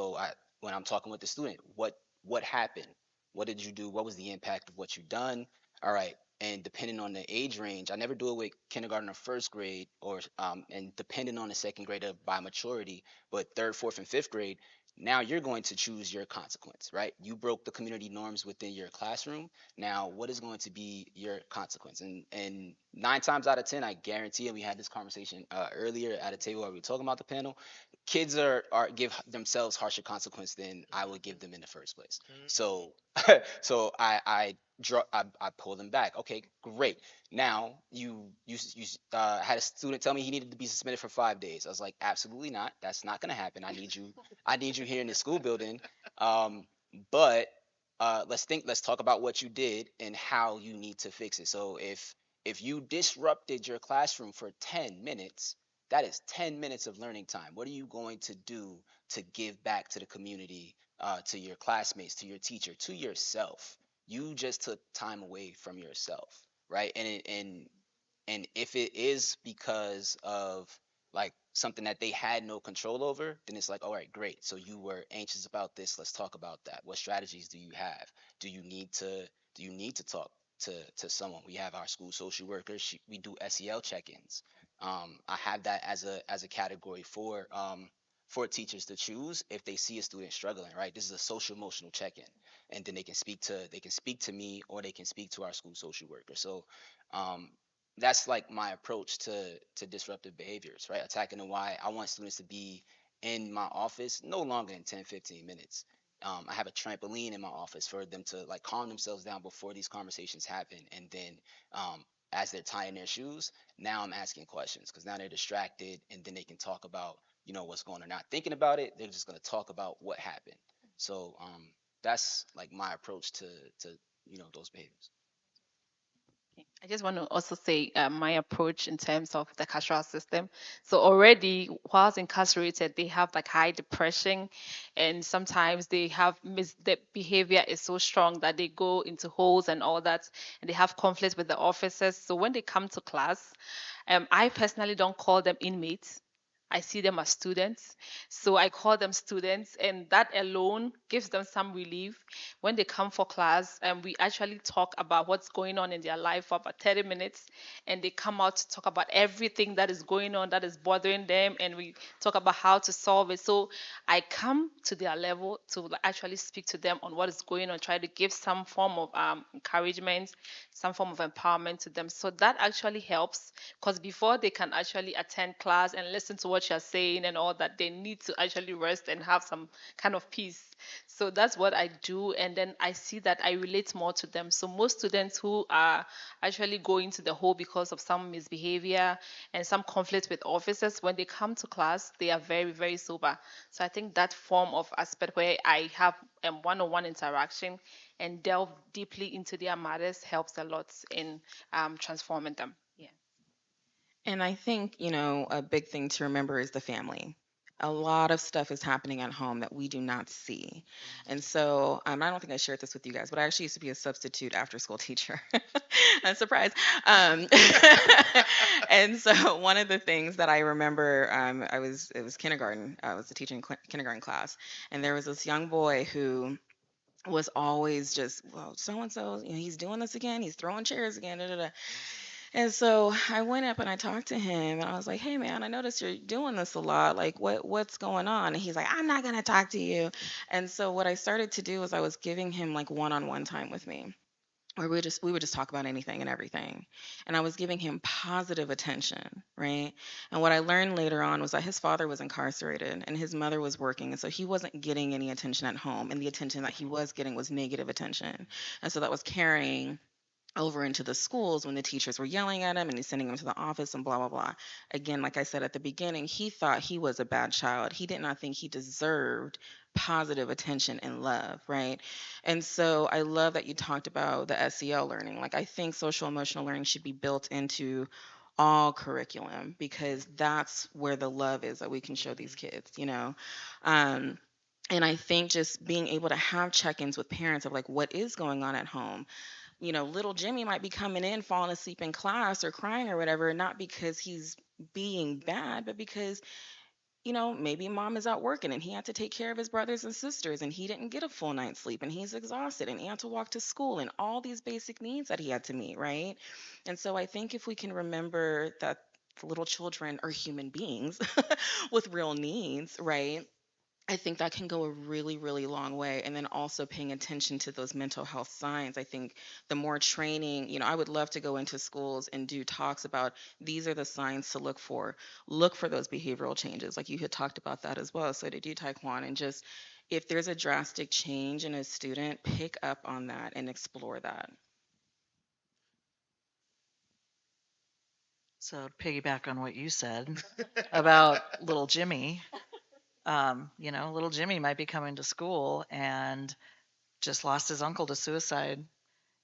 When I'm talking with the student, what happened? What did you do? What was the impact of what you done? All right. And depending on the age range, I never do it with kindergarten or first grade, or and depending on the second grader by maturity, but third, fourth, and fifth grade, now you're going to choose your consequence, right? You broke the community norms within your classroom. Now, what is going to be your consequence? And 9 times out of 10, I guarantee, and we had this conversation earlier at a table where we were talking about the panel, kids are give themselves harsher consequence than I would give them in the first place. So I pull them back. Okay, great. Now you had a student tell me he needed to be suspended for 5 days. I was like, absolutely not. That's not going to happen. I need you here in the school building. But let's talk about what you did and how you need to fix it. So if you disrupted your classroom for 10 minutes, that is 10 minutes of learning time. What are you going to do to give back to the community, to your classmates, to your teacher, to yourself? You just took time away from yourself, right? And if it is because of like something that they had no control over, then it's like, all right, great. So you were anxious about this. Let's talk about that. What strategies do you have? Do you need to talk to someone? We have our school social workers. We do SEL check-ins. I have that as a category for teachers to choose if they see a student struggling. Right, this is a social emotional check-in, and then they can speak to me, or they can speak to our school social worker. So um, that's like my approach to disruptive behaviors, right? Attacking the why. I want students to be in my office no longer than 10-15 minutes. I have a trampoline in my office for them to like calm themselves down before these conversations happen, and then as they're tying their shoes, now I'm asking questions because now they're distracted, and then they can talk about what's going on. Not thinking about it, they're just going to talk about what happened. So that's like my approach to those behaviors. I just want to also say my approach in terms of the carceral system. So already, whilst incarcerated, they have like high depression, and sometimes they have the behavior is so strong that they go into holes and all that, and they have conflicts with the officers. So when they come to class, I personally don't call them inmates. I see them as students. So I call them students, and that alone gives them some relief. When they come for class, we actually talk about what's going on in their life for about 30 minutes, and they come out to talk about everything that is going on that is bothering them, and we talk about how to solve it. So I come to their level to actually speak to them on what is going on, try to give some form of encouragement, some form of empowerment to them. So that actually helps, because before they can actually attend class and listen to what you're saying and all that, they need to actually rest and have some kind of peace. So that's what I do. And then I see that I relate more to them. So most students who are actually going to the hole because of some misbehavior and some conflict with officers, when they come to class, they are very, very sober. So I think that form of aspect where I have one-on-one interaction and delve deeply into their matters helps a lot in transforming them. Yeah. And I think, a big thing to remember is the family. A lot of stuff is happening at home that we do not see. And so I don't think I shared this with you guys, but I actually used to be a substitute after school teacher. A surprise. Um, and so one of the things that I remember, it was kindergarten. I was teaching kindergarten class. And there was this young boy who was always just, well, so and so, he's doing this again. He's throwing chairs again. Da, da, da. And so I went up and I talked to him and I was like, "Hey man, I noticed you're doing this a lot. Like what's going on?" And he's like, "I'm not going to talk to you." And so what I started to do was I was giving him like one-on-one time with me, where we would just talk about anything and everything. And I was giving him positive attention, right? And what I learned later on was that his father was incarcerated and his mother was working, and so he wasn't getting any attention at home, and the attention that he was getting was negative attention. And so that was carrying over into the schools when the teachers were yelling at him and he's sending him to the office and blah blah blah. Again, like I said at the beginning, he thought he was a bad child. He did not think he deserved positive attention and love, right? And so I love that you talked about the SEL learning. Like I think social emotional learning should be built into all curriculum because that's where the love is that we can show these kids. um, and I think just being able to have check-ins with parents of like what is going on at home. Little Jimmy might be coming in, falling asleep in class or crying or whatever, not because he's being bad, but because, maybe mom is out working and he had to take care of his brothers and sisters and he didn't get a full night's sleep and he's exhausted and he had to walk to school and all these basic needs that he had to meet, right? And so I think if we can remember that little children are human beings with real needs, right? I think that can go a really, really long way. And then also paying attention to those mental health signs. I think the more training, I would love to go into schools and do talks about these are the signs to look for. Look for those behavioral changes. Like you had talked about that as well. So did you, Taekwon? And just if there's a drastic change in a student, pick up on that and explore that. So to piggyback on what you said about little Jimmy, little Jimmy might be coming to school and just lost his uncle to suicide.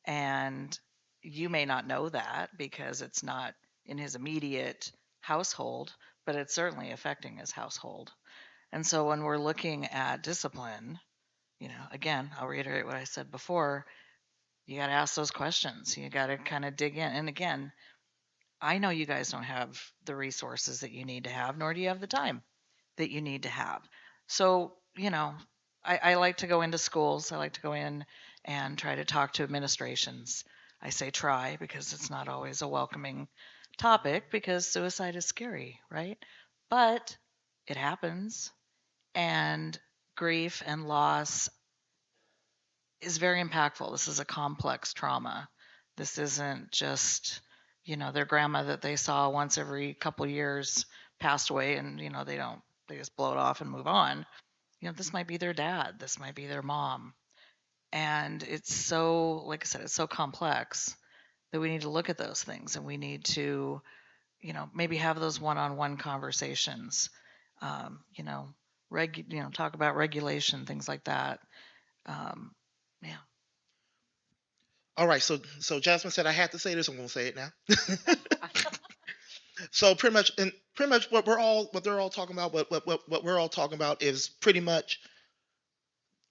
And you may not know that because it's not in his immediate household, but it's certainly affecting his household. And so when we're looking at discipline, again, I'll reiterate what I said before, you got to ask those questions. You got to kind of dig in. And again, I know you guys don't have the resources that you need to have, nor do you have the time that you need to have. So, I like to go into schools. I like to go in and try to talk to administrations. I say try because it's not always a welcoming topic because suicide is scary, right? But it happens, and grief and loss is very impactful. This is a complex trauma. This isn't just, their grandma that they saw once every couple years passed away and, they just blow it off and move on. This might be their dad. This might be their mom. And it's so, like I said, it's so complex that we need to look at those things and we need to, maybe have those one-on-one conversations, talk about regulation, things like that. Yeah. All right, so Jasmine said I had to say this. I'm gonna say it now. So pretty much what they're all talking about, what we're all talking about is pretty much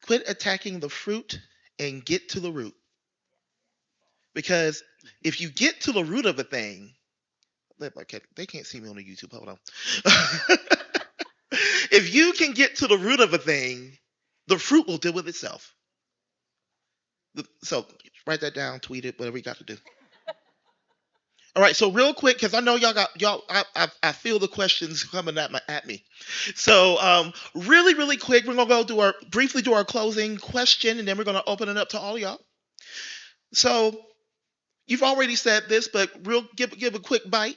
quit attacking the fruit and get to the root. Because if you get to the root of a thing, they can't see me on the YouTube. Hold on. If you can get to the root of a thing, the fruit will deal with itself. So write that down, tweet it, whatever you got to do. All right, so real quick, because I know y'all. I feel the questions coming at me. So really quick, we're gonna go briefly do our closing question, and then we're gonna open it up to all y'all. So you've already said this, but give a quick bite.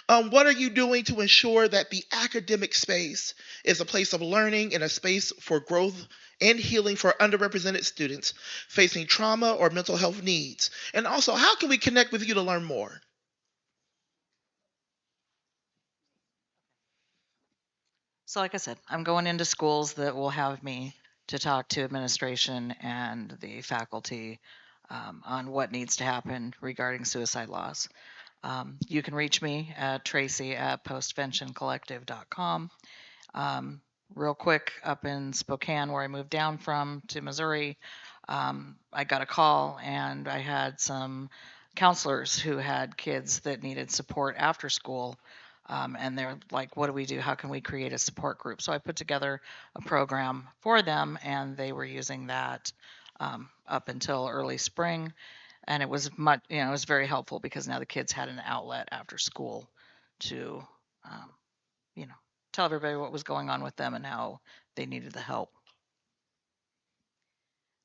What are you doing to ensure that the academic space is a place of learning and a space for growth and healing for underrepresented students facing trauma or mental health needs? And also, how can we connect with you to learn more? So like I said, I'm going into schools that will have me to talk to administration and the faculty on what needs to happen regarding suicide loss. You can reach me at tracy@postventioncollective.com. Real quick, up in Spokane, where I moved down from to Missouri, I got a call and I had some counselors who had kids that needed support after school. And they're like, what do we do? How can we create a support group? So I put together a program for them, and they were using that up until early spring. And it was it was very helpful because now the kids had an outlet after school to, tell everybody what was going on with them and how they needed the help.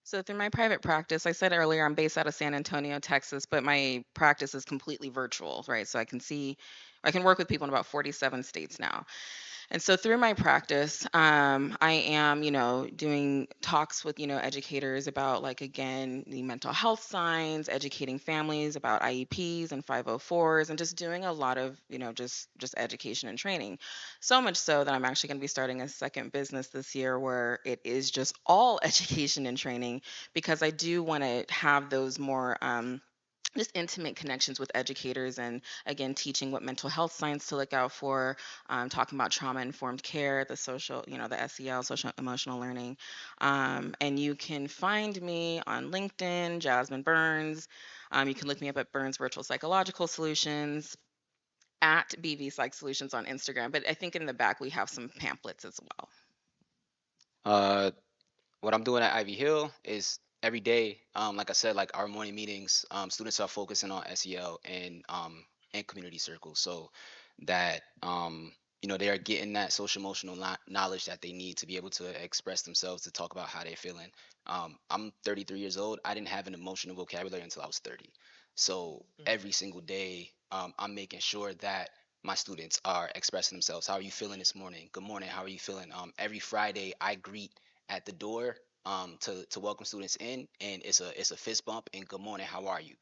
So through my private practice, I said earlier, I'm based out of San Antonio, Texas, but my practice is completely virtual, right? So I can work with people in about 47 states now. And so through my practice, I am, doing talks with, educators about, like, again, the mental health signs, educating families about IEPs and 504s, and just doing a lot of, just education and training. So much so that I'm actually going to be starting a second business this year where it is just all education and training, because I do want to have those more just intimate connections with educators, and again, teaching what mental health signs to look out for, talking about trauma informed care, the social, the SEL, social emotional learning. And you can find me on LinkedIn, Jasmine Burns. You can look me up at Burns Virtual Psychological Solutions, at BV Psych Solutions on Instagram. But I think in the back we have some pamphlets as well. What I'm doing at Ivy Hill is every day, like I said, like our morning meetings, students are focusing on SEL and community circles, so that they are getting that social emotional knowledge that they need to be able to express themselves, to talk about how they're feeling. I'm 33 years old. I didn't have an emotional vocabulary until I was 30. So every single day, I'm making sure that my students are expressing themselves. How are you feeling this morning? Good morning. How are you feeling? Every Friday, I greet at the door to welcome students in, and it's a fist bump and good morning, how are you?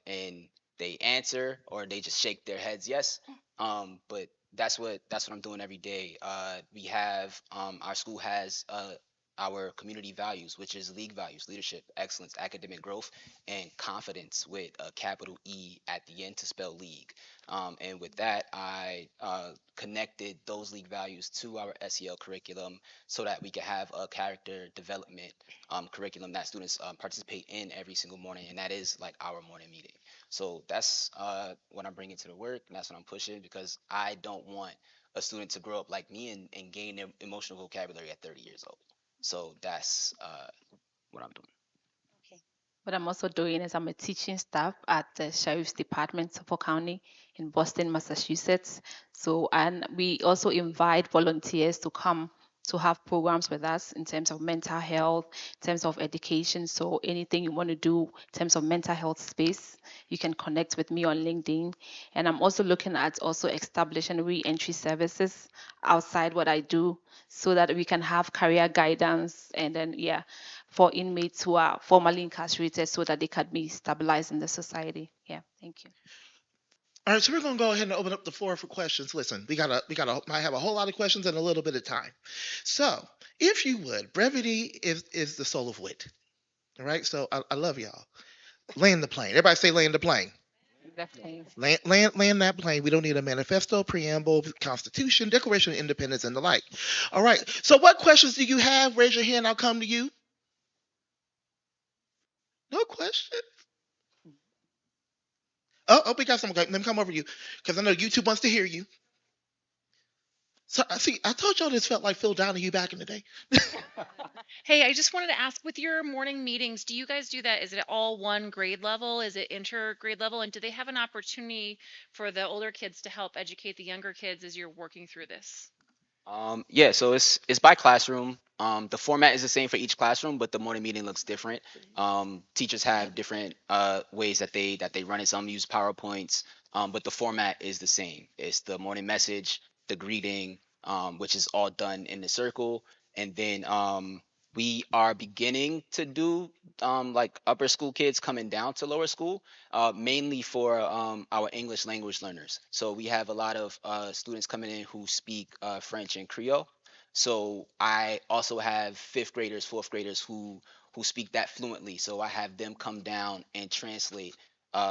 And they answer or they just shake their heads yes. But that's what I'm doing every day. We have our school has our community values, which is league values: leadership, excellence, academic growth, and confidence, with a capital E at the end to spell league. And with that, I connected those league values to our SEL curriculum so that we can have a character development curriculum that students participate in every single morning, and that is like our morning meeting. So that's what I'm bringing to the work, and that's what I'm pushing, because I don't want a student to grow up like me and gain their emotional vocabulary at 30 years old. So that's what I'm doing. What I'm also doing is I'm a teaching staff at the Sheriff's Department, Suffolk County in Boston, Massachusetts. So, and we also invite volunteers to come to have programs with us in terms of mental health, in terms of education. So anything you want to do in terms of mental health space, you can connect with me on LinkedIn. And I'm also looking at also establishing re-entry services outside what I do, so that we can have career guidance, and then for inmates who are formerly incarcerated, so that they can be stabilized in the society. Yeah, thank you. All right, so we're gonna go ahead and open up the floor for questions. Listen, I have a whole lot of questions and a little bit of time. So, if you would, brevity is the soul of wit. All right, so I love y'all. Land the plane. Everybody say land the plane. Definitely. Land that plane. We don't need a manifesto, preamble, constitution, declaration of independence, and the like. All right. So what questions do you have? Raise your hand. I'll come to you. No question. Oh, we got someone. Let me come over to you because I know YouTube wants to hear you. So I see. I told y'all this felt like Phil Donahue back in the day. Hey, I just wanted to ask with your morning meetings, do you guys do that? Is it all one grade level? Is it intergrade level? And do they have an opportunity for the older kids to help educate the younger kids as you're working through this? Yeah, so it's by classroom. The format is the same for each classroom, but the morning meeting looks different. Teachers have different ways that they run it. Some use PowerPoints, but the format is the same. It's the morning message, the greeting, which is all done in the circle, and then we are beginning to do like upper school kids coming down to lower school, mainly for our English language learners. So we have a lot of students coming in who speak French and Creole. So I also have fifth graders, fourth graders who speak that fluently. So I have them come down and translate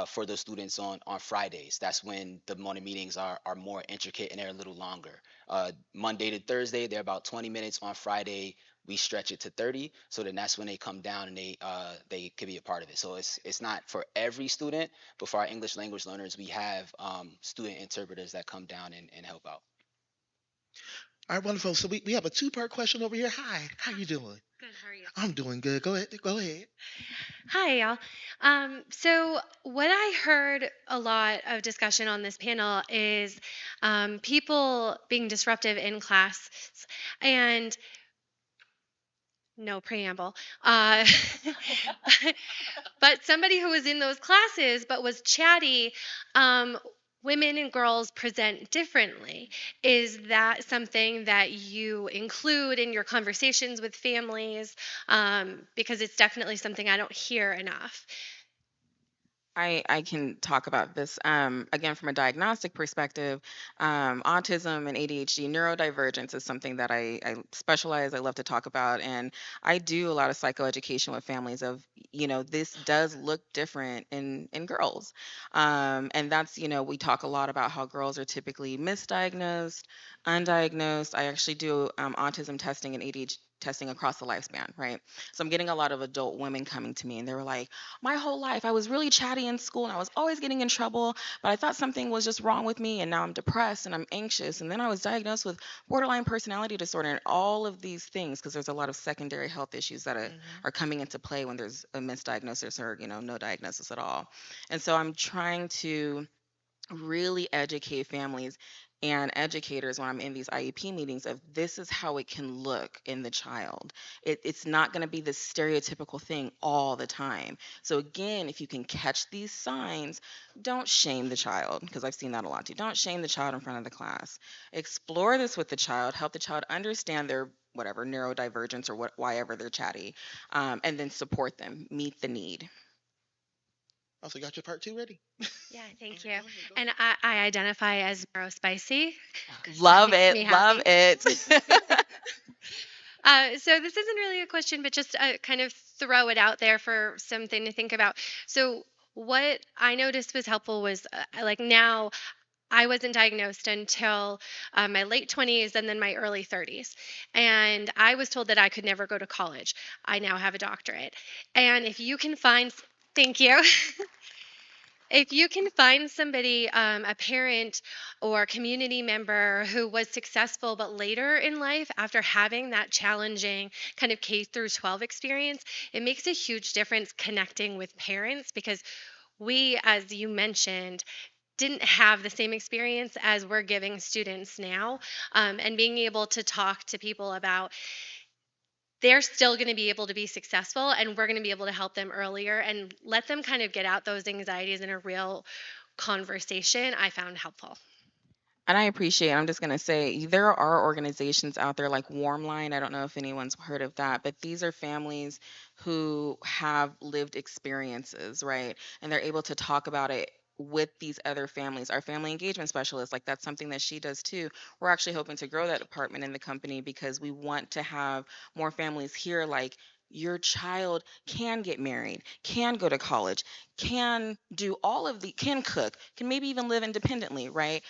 for those students on Fridays. That's when the morning meetings are more intricate and they're a little longer. Monday to Thursday, they're about 20 minutes. On Friday, we stretch it to 30. So then that's when they come down and they can be a part of it. So it's not for every student, but for our English language learners, we have student interpreters that come down and help out. All right, wonderful. So we have a two-part question over here. Hi, how you doing? Good, how are you? I'm doing good. Go ahead. Go ahead. Hi, y'all. So, what I heard a lot of discussion on this panel is people being disruptive in class, and no preamble. But somebody who was in those classes but was chatty, women and girls present differently. Is that something that you include in your conversations with families? Because it's definitely something I don't hear enough. I can talk about this again from a diagnostic perspective. Autism and ADHD neurodivergence is something that I specialize. I love to talk about, and I do a lot of psychoeducation with families. Of this does look different in girls, and that's we talk a lot about how girls are typically misdiagnosed, undiagnosed. I actually do autism testing and ADHD testing across the lifespan, right? So I'm getting a lot of adult women coming to me, and they were like, my whole life I was really chatty in school and I was always getting in trouble, but I thought something was just wrong with me, and now I'm depressed and I'm anxious, and then I was diagnosed with borderline personality disorder and all of these things, because there's a lot of secondary health issues that are coming into play when there's a misdiagnosis or no diagnosis at all. And so I'm trying to really educate families and educators when I'm in these IEP meetings of this is how it can look in the child. It's not going to be this stereotypical thing all the time. So again, if you can catch these signs, don't shame the child, because I've seen that a lot too. Don't shame the child in front of the class. Explore this with the child, help the child understand their whatever neurodivergence or why ever they're chatty, and then support them, meet the need. Also, got your part two ready? Yeah, thank you. And I identify as neurospicy. Love Makes me it, love happy. it. So this isn't really a question, but just kind of throw it out there for something to think about. So what I noticed was helpful was like now I wasn't diagnosed until my late 20s and then my early 30s. And I was told that I could never go to college. I now have a doctorate. And if you can find, thank you. If you can find somebody, a parent or community member who was successful, but later in life, after having that challenging kind of K through 12 experience, it makes a huge difference connecting with parents, because we, as you mentioned, didn't have the same experience as we're giving students now, and being able to talk to people about they're still going to be able to be successful, and we're going to be able to help them earlier and let them kind of get out those anxieties in a real conversation, I found helpful. And I appreciate, I'm just going to say, there are organizations out there like Warmline. I don't know if anyone's heard of that, but these are families who have lived experiences, right? And they're able to talk about it with these other families. Our family engagement specialist, like that's something that she does too. We're actually hoping to grow that department in the company because we want to have more families hear like, your child can get married, can go to college, can do all of the, can cook, can maybe even live independently, right?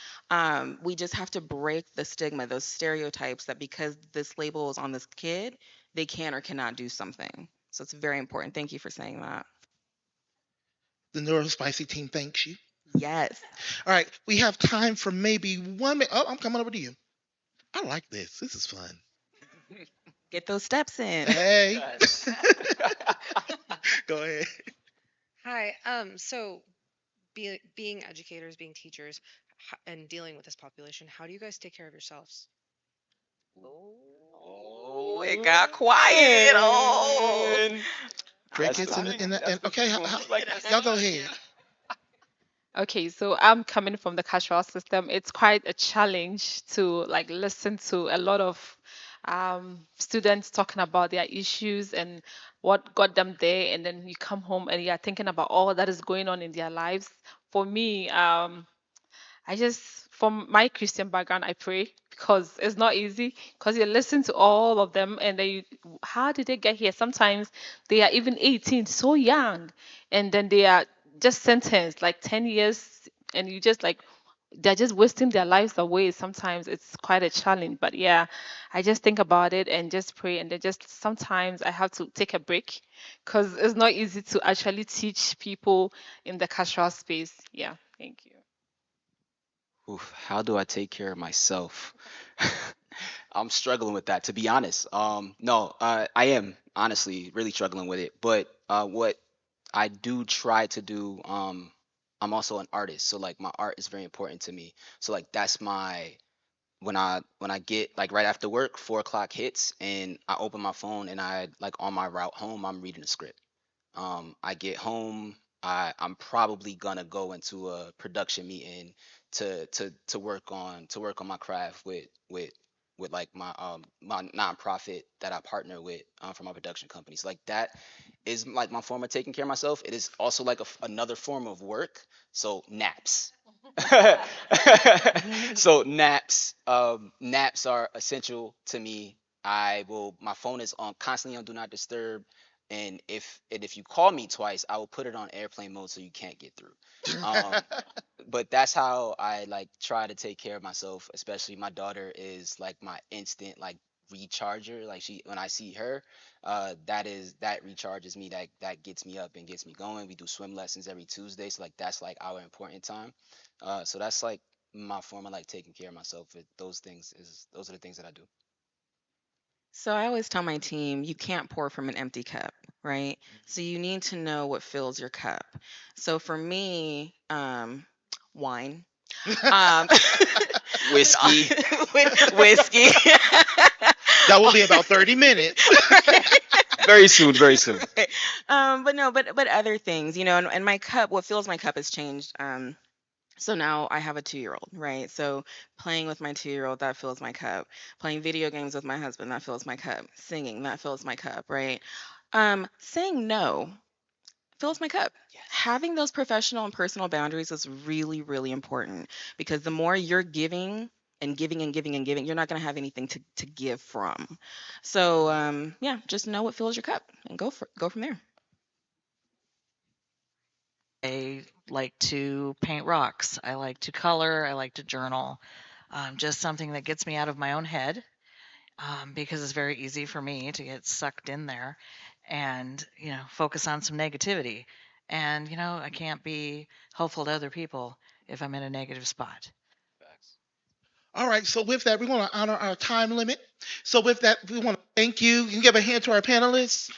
We just have to break the stigma, those stereotypes that because this label is on this kid, they can or cannot do something. So it's very important. Thank you for saying that. The Neurospicy team thanks you. Yes. All right, we have time for maybe 1 minute. Oh, I'm coming over to you. I like this. This is fun. Get those steps in. Hey. Go ahead. Hi. So being educators, being teachers, and dealing with this population, how do you guys take care of yourselves? Oh, it got quiet. Oh. Crickets and okay, y'all go ahead. Okay, so I'm coming from the cultural system. It's quite a challenge to like listen to a lot of students talking about their issues and what got them there, and then you come home and you're thinking about all that is going on in their lives. For me, I just, from my Christian background, I pray because it's not easy because you listen to all of them and then you, how did they get here? Sometimes they are even 18, so young, and then they are just sentenced like 10 years, and you just like, they're just wasting their lives away. Sometimes it's quite a challenge, but yeah, I just think about it and just pray, and then just sometimes I have to take a break because it's not easy to actually teach people in the cultural space. Yeah, thank you. Oof, how do I take care of myself? I'm struggling with that, to be honest. No, I am honestly really struggling with it. But what I do try to do, I'm also an artist, so like my art is very important to me. So like that's my when I get like right after work, 4 o'clock hits, and I open my phone and I like on my route home, I'm reading a script. I get home. I'm probably gonna go into a production meeting to work on my craft with like my nonprofit that I partner with for my production companies. Like that is like my form of taking care of myself. It is also like another form of work. So naps. So naps are essential to me. My phone is on constantly on do not disturb, and if you call me twice, I will put it on airplane mode so you can't get through. But that's how I like try to take care of myself. Especially my daughter is like my instant like recharger. Like she, when I see her, that recharges me. That gets me up and gets me going. We do swim lessons every Tuesday, so like that's like our important time. So that's like my form of like taking care of myself. Those are the things that I do. So I always tell my team, you can't pour from an empty cup, right? So you need to know what fills your cup. So for me, wine, um, Whiskey. whiskey. That will be about 30 minutes. Very soon, very soon. But no, but other things, and my cup, what fills my cup has changed. So now I have a 2-year-old, right? So playing with my 2-year-old, that fills my cup. Playing video games with my husband, that fills my cup. Singing, that fills my cup, right? Saying no fills my cup. Having those professional and personal boundaries is really, really important because the more you're giving and giving and giving and giving, you're not going to have anything to give from. So yeah, just know what fills your cup and go from there. I like to paint rocks. I like to color. I like to journal. Just something that gets me out of my own head because it's very easy for me to get sucked in there and, focus on some negativity. And, I can't be helpful to other people if I'm in a negative spot. All right, so with that, we want to honor our time limit. So with that, we want to thank you. You can give a hand to our panelists.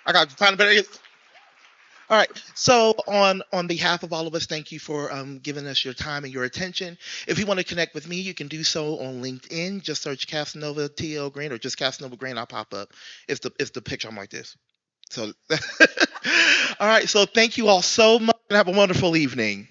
I got to find a better. All right. So on behalf of all of us, thank you for giving us your time and your attention. If you want to connect with me, you can do so on LinkedIn. Just search Casanova TL Green or just Casanova Green. I'll pop up if the picture I'm like this. So all right. So thank you all so much and have a wonderful evening.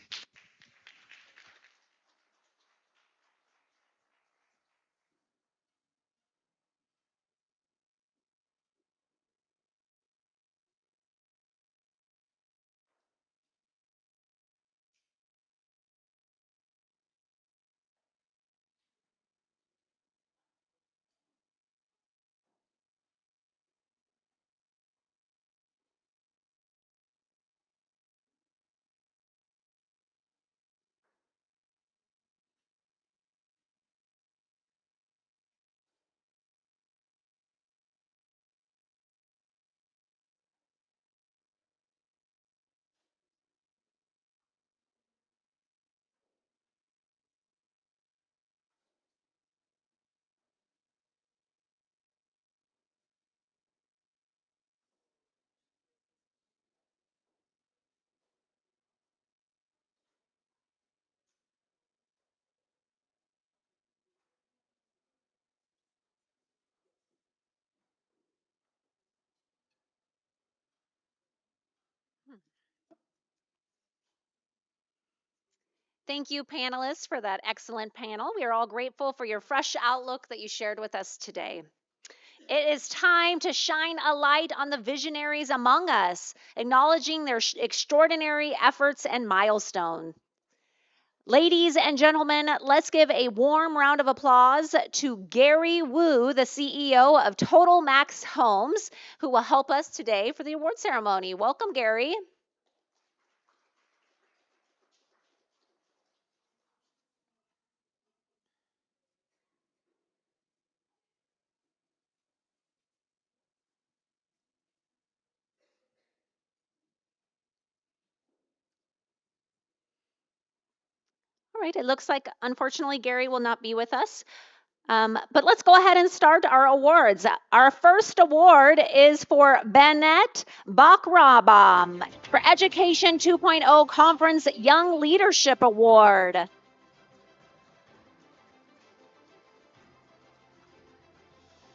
Thank you, panelists, for that excellent panel. We are all grateful for your fresh outlook that you shared with us today. It is time to shine a light on the visionaries among us, acknowledging their extraordinary efforts and milestones. Ladies and gentlemen, let's give a warm round of applause to Gary Wu, the CEO of Total Max Homes, who will help us today for the award ceremony. Welcome, Gary. All right, it looks like, unfortunately, Gary will not be with us. But let's go ahead and start our awards. Our first award is for Bennett Bakrabam for Education 2.0 Conference Young Leadership Award.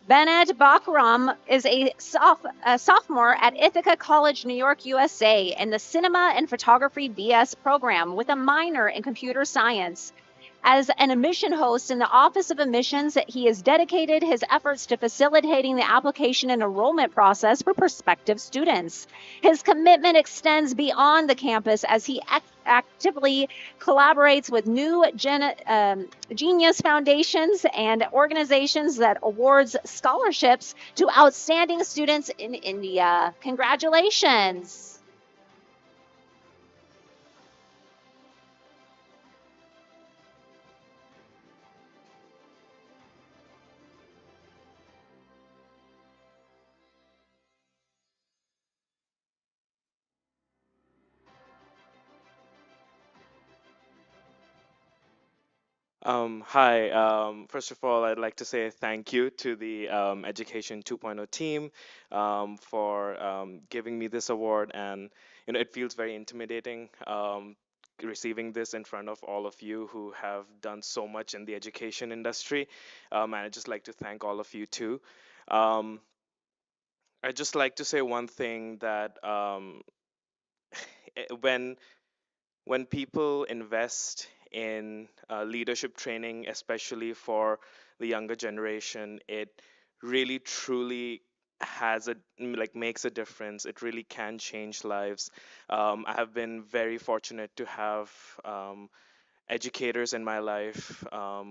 Bennett Bakram is a sophomore at Ithaca College, New York, USA, in the Cinema and Photography BS program with a minor in computer science. As an admission host in the Office of Admissions, he has dedicated his efforts to facilitating the application and enrollment process for prospective students. His commitment extends beyond the campus as he actively collaborates with New Genius Foundations and organizations that awards scholarships to outstanding students in India. Congratulations. Hi. First of all, I'd like to say thank you to the Education 2.0 team for giving me this award, and it feels very intimidating receiving this in front of all of you who have done so much in the education industry, and I'd just like to thank all of you too. Um, I'd just like to say one thing that when people invest in leadership training, especially for the younger generation, it really truly has makes a difference. It really can change lives. I have been very fortunate to have educators in my life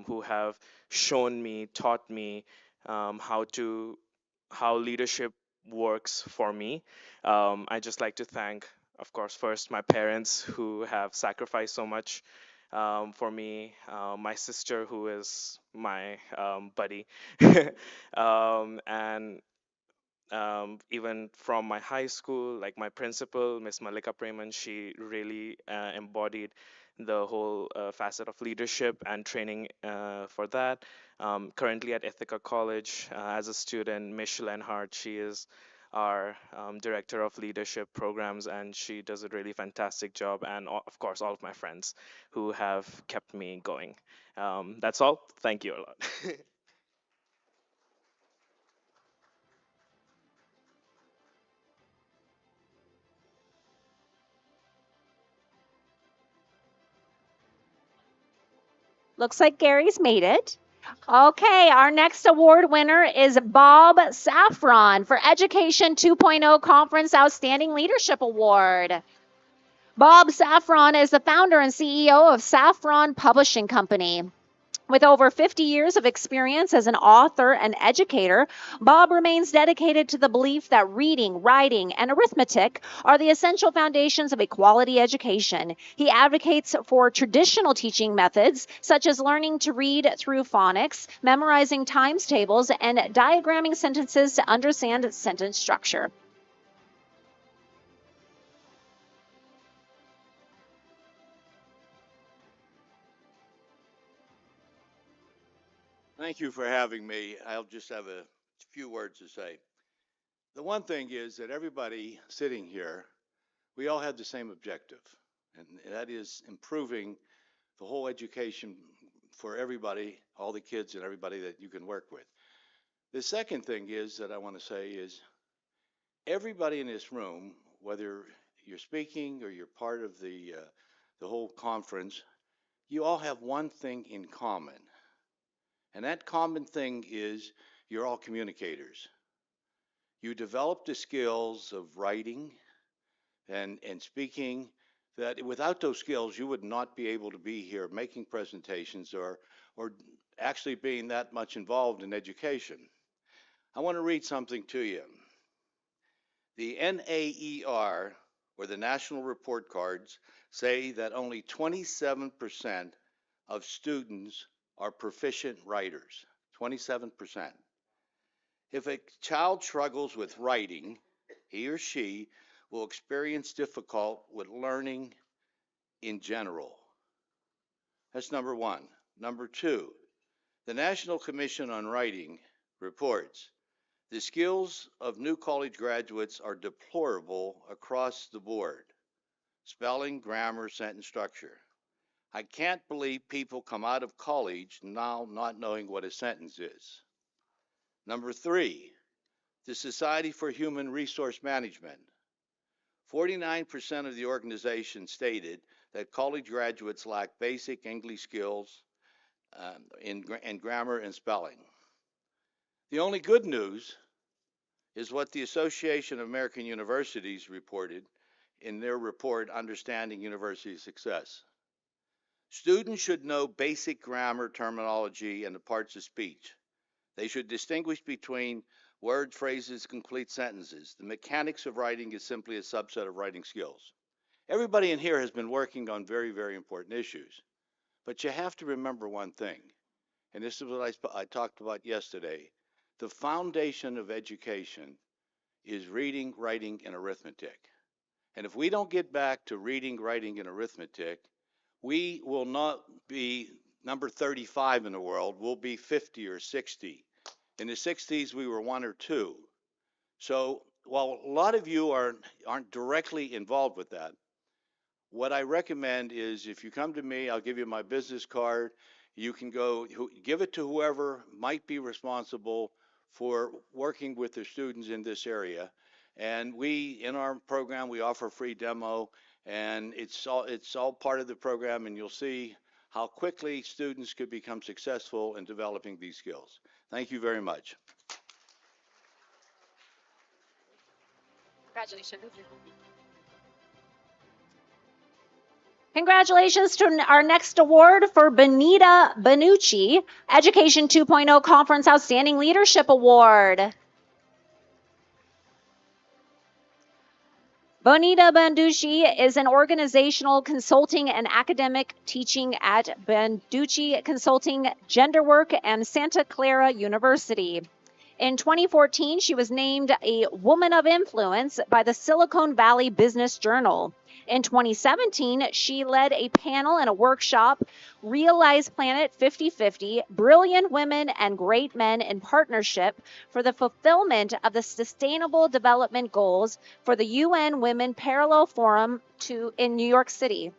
who have shown me, taught me how leadership works for me. I just like to thank, of course, first my parents who have sacrificed so much for me, my sister who is my buddy, and even from my high school, like my principal, Miss Malika Preman, she really embodied the whole facet of leadership and training for that. Currently at Ithaca College, as a student, Miss Lenhart, she is our director of leadership programs, and she does a really fantastic job. And of course, all of my friends who have kept me going. That's all. Thank you a lot. Looks like Gary's made it. Okay, our next award winner is Bob Saffron for Education 2.0 Conference Outstanding Leadership Award. Bob Saffron is the founder and CEO of Saffron Publishing Company. With over 50 years of experience as an author and educator, Bob remains dedicated to the belief that reading, writing, and arithmetic are the essential foundations of a quality education. He advocates for traditional teaching methods, such as learning to read through phonics, memorizing times tables, and diagramming sentences to understand sentence structure. Thank you for having me. I'll just have a few words to say. The one thing is that everybody sitting here, we all have the same objective, and that is improving the whole education for everybody, all the kids and everybody that you can work with. The second thing is that I want to say is everybody in this room, whether you're speaking or you're part of the whole conference, you all have one thing in common. And that common thing is you're all communicators. You develop the skills of writing and speaking that without those skills, you would not be able to be here making presentations or actually being that much involved in education. I want to read something to you. The NAER, or the National Report Cards, say that only 27% of students are proficient writers. 27%. If a child struggles with writing, he or she will experience difficulty with learning in general. That's number one. Number two, the National Commission on Writing reports the skills of new college graduates are deplorable across the board. Spelling, grammar, sentence structure. I can't believe people come out of college now not knowing what a sentence is. Number three, the Society for Human Resource Management. 49% of the organization stated that college graduates lack basic English skills in grammar and spelling. The only good news is what the Association of American Universities reported in their report, Understanding University Success. Students should know basic grammar terminology and the parts of speech. They should distinguish between word, phrases, complete sentences. The mechanics of writing is simply a subset of writing skills. Everybody in here has been working on very, very important issues. But you have to remember one thing, and this is what I talked about yesterday. The foundation of education is reading, writing, and arithmetic. And if we don't get back to reading, writing, and arithmetic, we will not be number 35 in the world. We'll be 50 or 60. In the 60s, we were 1 or 2. So while a lot of you aren't directly involved with that, what I recommend is if you come to me, I'll give you my business card. You can go give it to whoever might be responsible for working with the students in this area. And we, in our program, we offer a free demo, and it's all part of the program, and you'll see how quickly students could become successful in developing these skills. Thank you very much. Congratulations. Congratulations to our next award for Benita Benucci, Education 2.0 Conference Outstanding Leadership Award. Bonita Banducci is an organizational consulting and academic teaching at Banducci Consulting, Gender Work, and Santa Clara University. In 2014, she was named a Woman of Influence by the Silicon Valley Business Journal. In 2017, she led a panel and a workshop, Realize Planet 50/50, Brilliant Women and Great Men in Partnership for the Fulfillment of the Sustainable Development Goals for the UN Women Parallel Forum in New York City.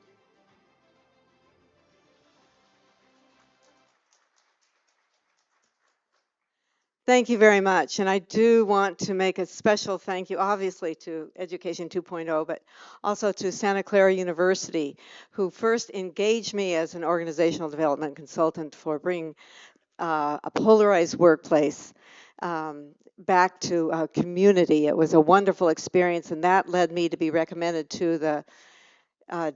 Thank you very much. And I do want to make a special thank you, obviously, to Education 2.0, but also to Santa Clara University, who first engaged me as an organizational development consultant for bringing a polarized workplace back to a community. It was a wonderful experience, and that led me to be recommended to the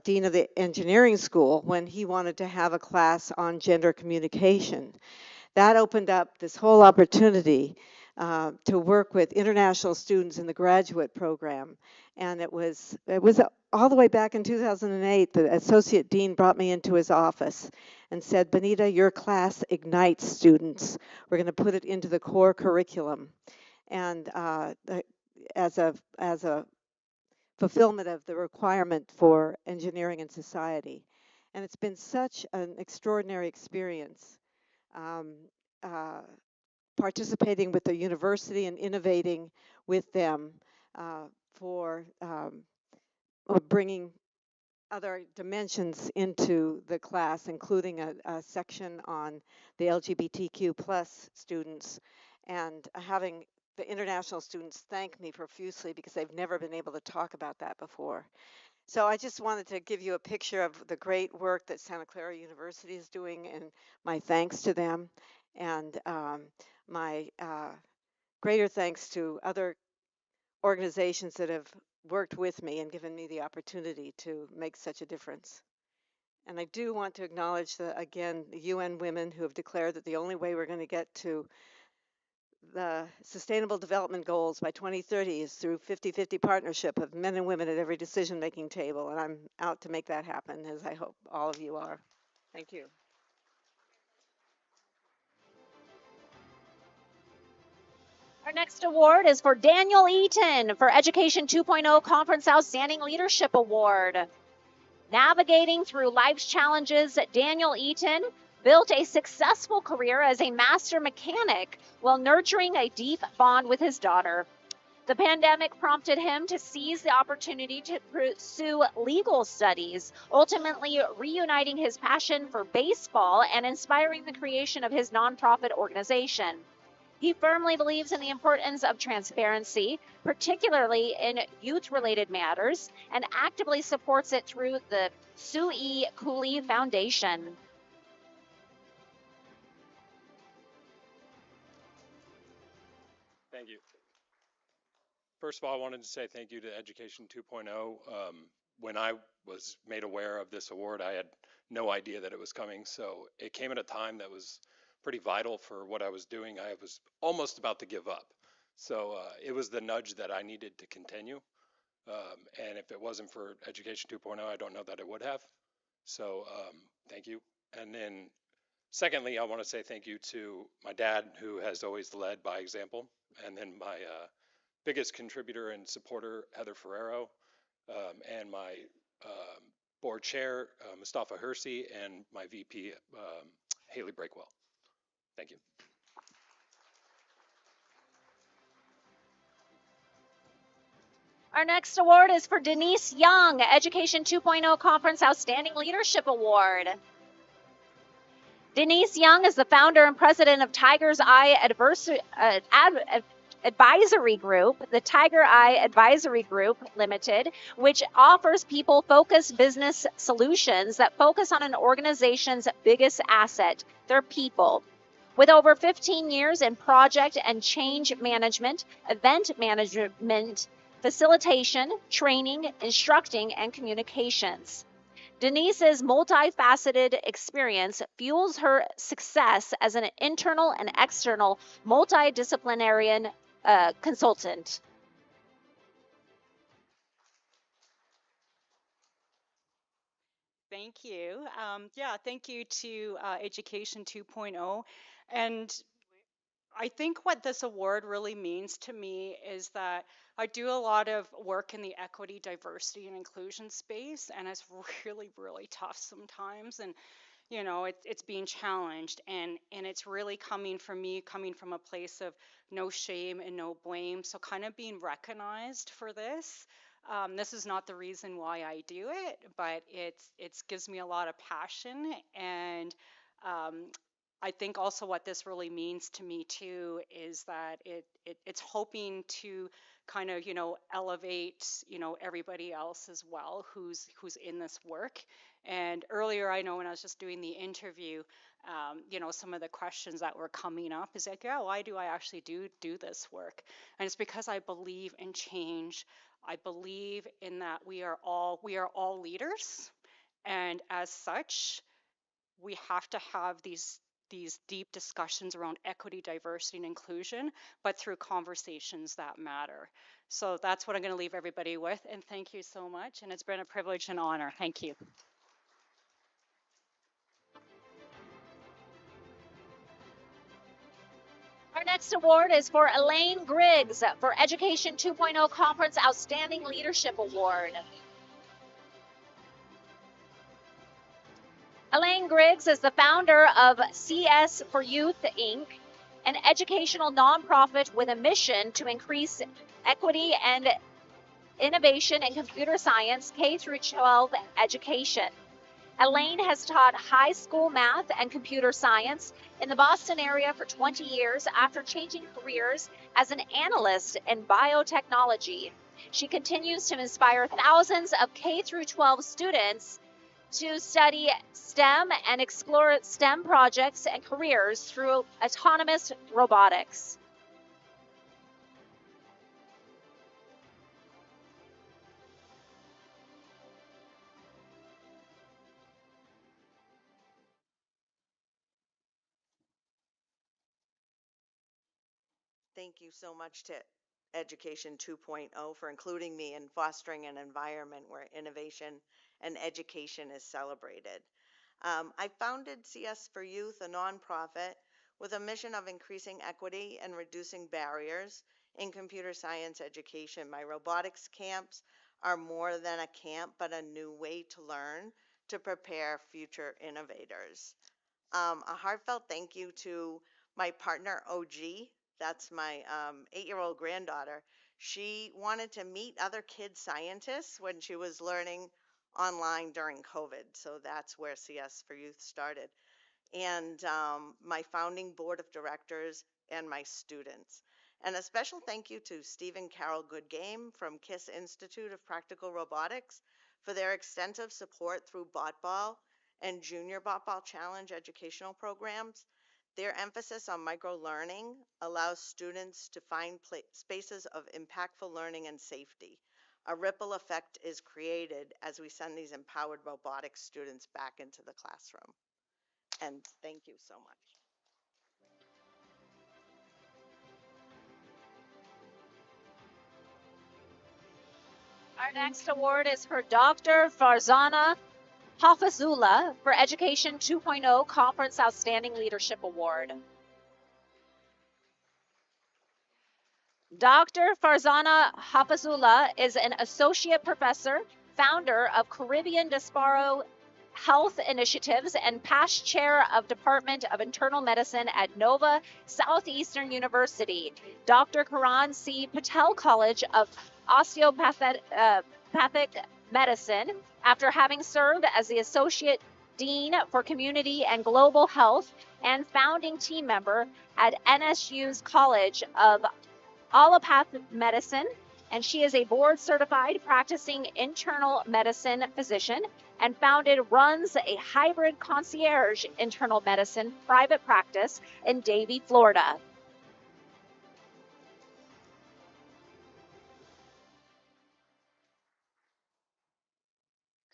dean of the engineering school when he wanted to have a class on gender communication. That opened up this whole opportunity to work with international students in the graduate program. And it was all the way back in 2008, the associate dean brought me into his office and said, Benita, your class ignites students. We're going to put it into the core curriculum. And as a fulfillment of the requirement for engineering and society. And it's been such an extraordinary experience. Participating with the university and innovating with them for bringing other dimensions into the class, including a section on the LGBTQ plus students, and having the international students thank me profusely because they've never been able to talk about that before. So I just wanted to give you a picture of the great work that Santa Clara University is doing, and my thanks to them, and my greater thanks to other organizations that have worked with me and given me the opportunity to make such a difference. And I do want to acknowledge, again, the UN Women who have declared that the only way we're going to get to the Sustainable Development Goals by 2030 is through 50-50 partnership of men and women at every decision-making table. And I'm out to make that happen, as I hope all of you are. Thank you. Our next award is for Daniel Eaton for Education 2.0 Conference Outstanding Leadership Award. Navigating through life's challenges, Daniel Eaton built a successful career as a master mechanic while nurturing a deep bond with his daughter. The pandemic prompted him to seize the opportunity to pursue legal studies, ultimately reuniting his passion for baseball and inspiring the creation of his nonprofit organization. He firmly believes in the importance of transparency, particularly in youth-related matters, and actively supports it through the Sue E. Cooley Foundation. Thank you. First of all, I wanted to say thank you to Education 2.0. When I was made aware of this award, I had no idea that it was coming. So it came at a time that was pretty vital for what I was doing. I was almost about to give up. So it was the nudge that I needed to continue. And if it wasn't for Education 2.0, I don't know that it would have. So thank you. And then secondly, I want to say thank you to my dad, who has always led by example. And then my biggest contributor and supporter, Heather Ferrero, and my board chair, Mustafa Hersey, and my VP, Haley Breakwell. Thank you. Our next award is for Denise Young, Education 2.0 Conference Outstanding Leadership Award. Denise Young is the founder and president of Tiger's Eye Advisory Group, the Tiger Eye Advisory Group Limited, which offers people-focused business solutions that focus on an organization's biggest asset, their people. With over 15 years in project and change management, event management, facilitation, training, instructing, and communications. Denise's multifaceted experience fuels her success as an internal and external multidisciplinary consultant. Thank you. Thank you to Education 2.0. And I think what this award really means to me is that I do a lot of work in the equity, diversity, and inclusion space, and it's really, really tough sometimes. And you know, it's being challenged, and it's really coming from me, coming from a place of no shame and no blame. So kind of being recognized for this. This is not the reason why I do it, but it gives me a lot of passion. And I think also what this really means to me too is that it's hoping to kind of, you know, elevate, you know, everybody else as well who's in this work. And earlier, I know when I was just doing the interview, you know, some of the questions that were coming up is like, yeah, why do I actually do this work? And it's because I believe in change. I believe in that we are all leaders, and as such, we have to have these deep discussions around equity, diversity, and inclusion, but through conversations that matter. So that's what I'm going to leave everybody with. And thank you so much. And it's been a privilege and honor. Thank you. Our next award is for Elaine Griggs for Education 2.0 Conference Outstanding Leadership Award. Elaine Griggs is the founder of CS for Youth, Inc., an educational nonprofit with a mission to increase equity and innovation in computer science K-12 education. Elaine has taught high school math and computer science in the Boston area for 20 years after changing careers as an analyst in biotechnology. She continues to inspire thousands of K through 12 students to study STEM and explore STEM projects and careers through autonomous robotics. Thank you so much to Education 2.0 for including me in fostering an environment where innovation and education is celebrated. I founded CS for Youth, a nonprofit with a mission of increasing equity and reducing barriers in computer science education. My robotics camps are more than a camp, but a new way to learn to prepare future innovators. A heartfelt thank you to my partner, OG. That's my 8-year-old granddaughter. She wanted to meet other kid scientists when she was learning online during COVID. So that's where CS for Youth started. And my founding board of directors and my students. And a special thank you to Stephen Carroll Goodgame from KISS Institute of Practical Robotics for their extensive support through BotBall and Junior BotBall Challenge educational programs. Their emphasis on micro-learning allows students to find spaces of impactful learning and safety. A ripple effect is created as we send these empowered robotics students back into the classroom. And thank you so much. Our next award is for Dr. Farzana Hafizullah for Education 2.0 Conference Outstanding Leadership Award. Dr. Farzana Hafizullah is an associate professor, founder of Caribbean Diaspora Health Initiatives, and past chair of Department of Internal Medicine at Nova Southeastern University, Dr. Karan C. Patel College of Osteopathic Medicine, after having served as the Associate Dean for Community and Global Health and founding team member at NSU's College of Allopathic Medicine, and she is a board certified practicing internal medicine physician and runs a hybrid concierge internal medicine private practice in Davie, Florida.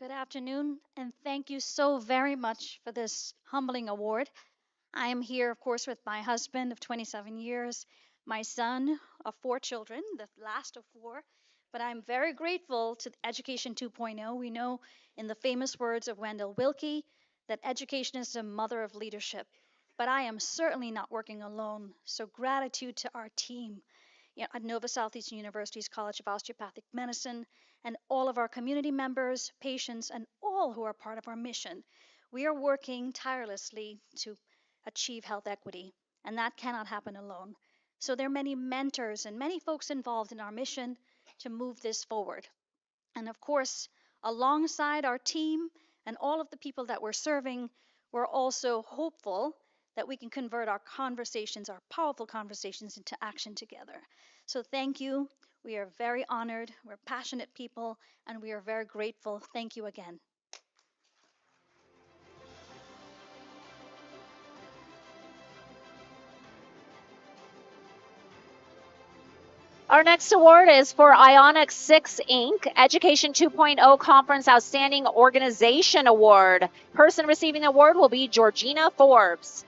Good afternoon, and thank you so very much for this humbling award. I am here, of course, with my husband of 27 years, my son of 4 children, the last of 4. But I'm very grateful to Education 2.0. We know, in the famous words of Wendell Willkie, that education is the mother of leadership. But I am certainly not working alone. So gratitude to our team at Nova Southeastern University's College of Osteopathic Medicine, and all of our community members, patients, and all who are part of our mission. We are working tirelessly to achieve health equity, and that cannot happen alone. So there are many mentors and many folks involved in our mission to move this forward. And of course, alongside our team and all of the people that we're serving, we're also hopeful that we can convert our conversations, our powerful conversations, into action together. So thank you. We are very honored. We're passionate people, and we are very grateful. Thank you again. Our next award is for Ionic 6 Inc. Education 2.0 Conference Outstanding Organization Award. Person receiving the award will be Georgina Forbes.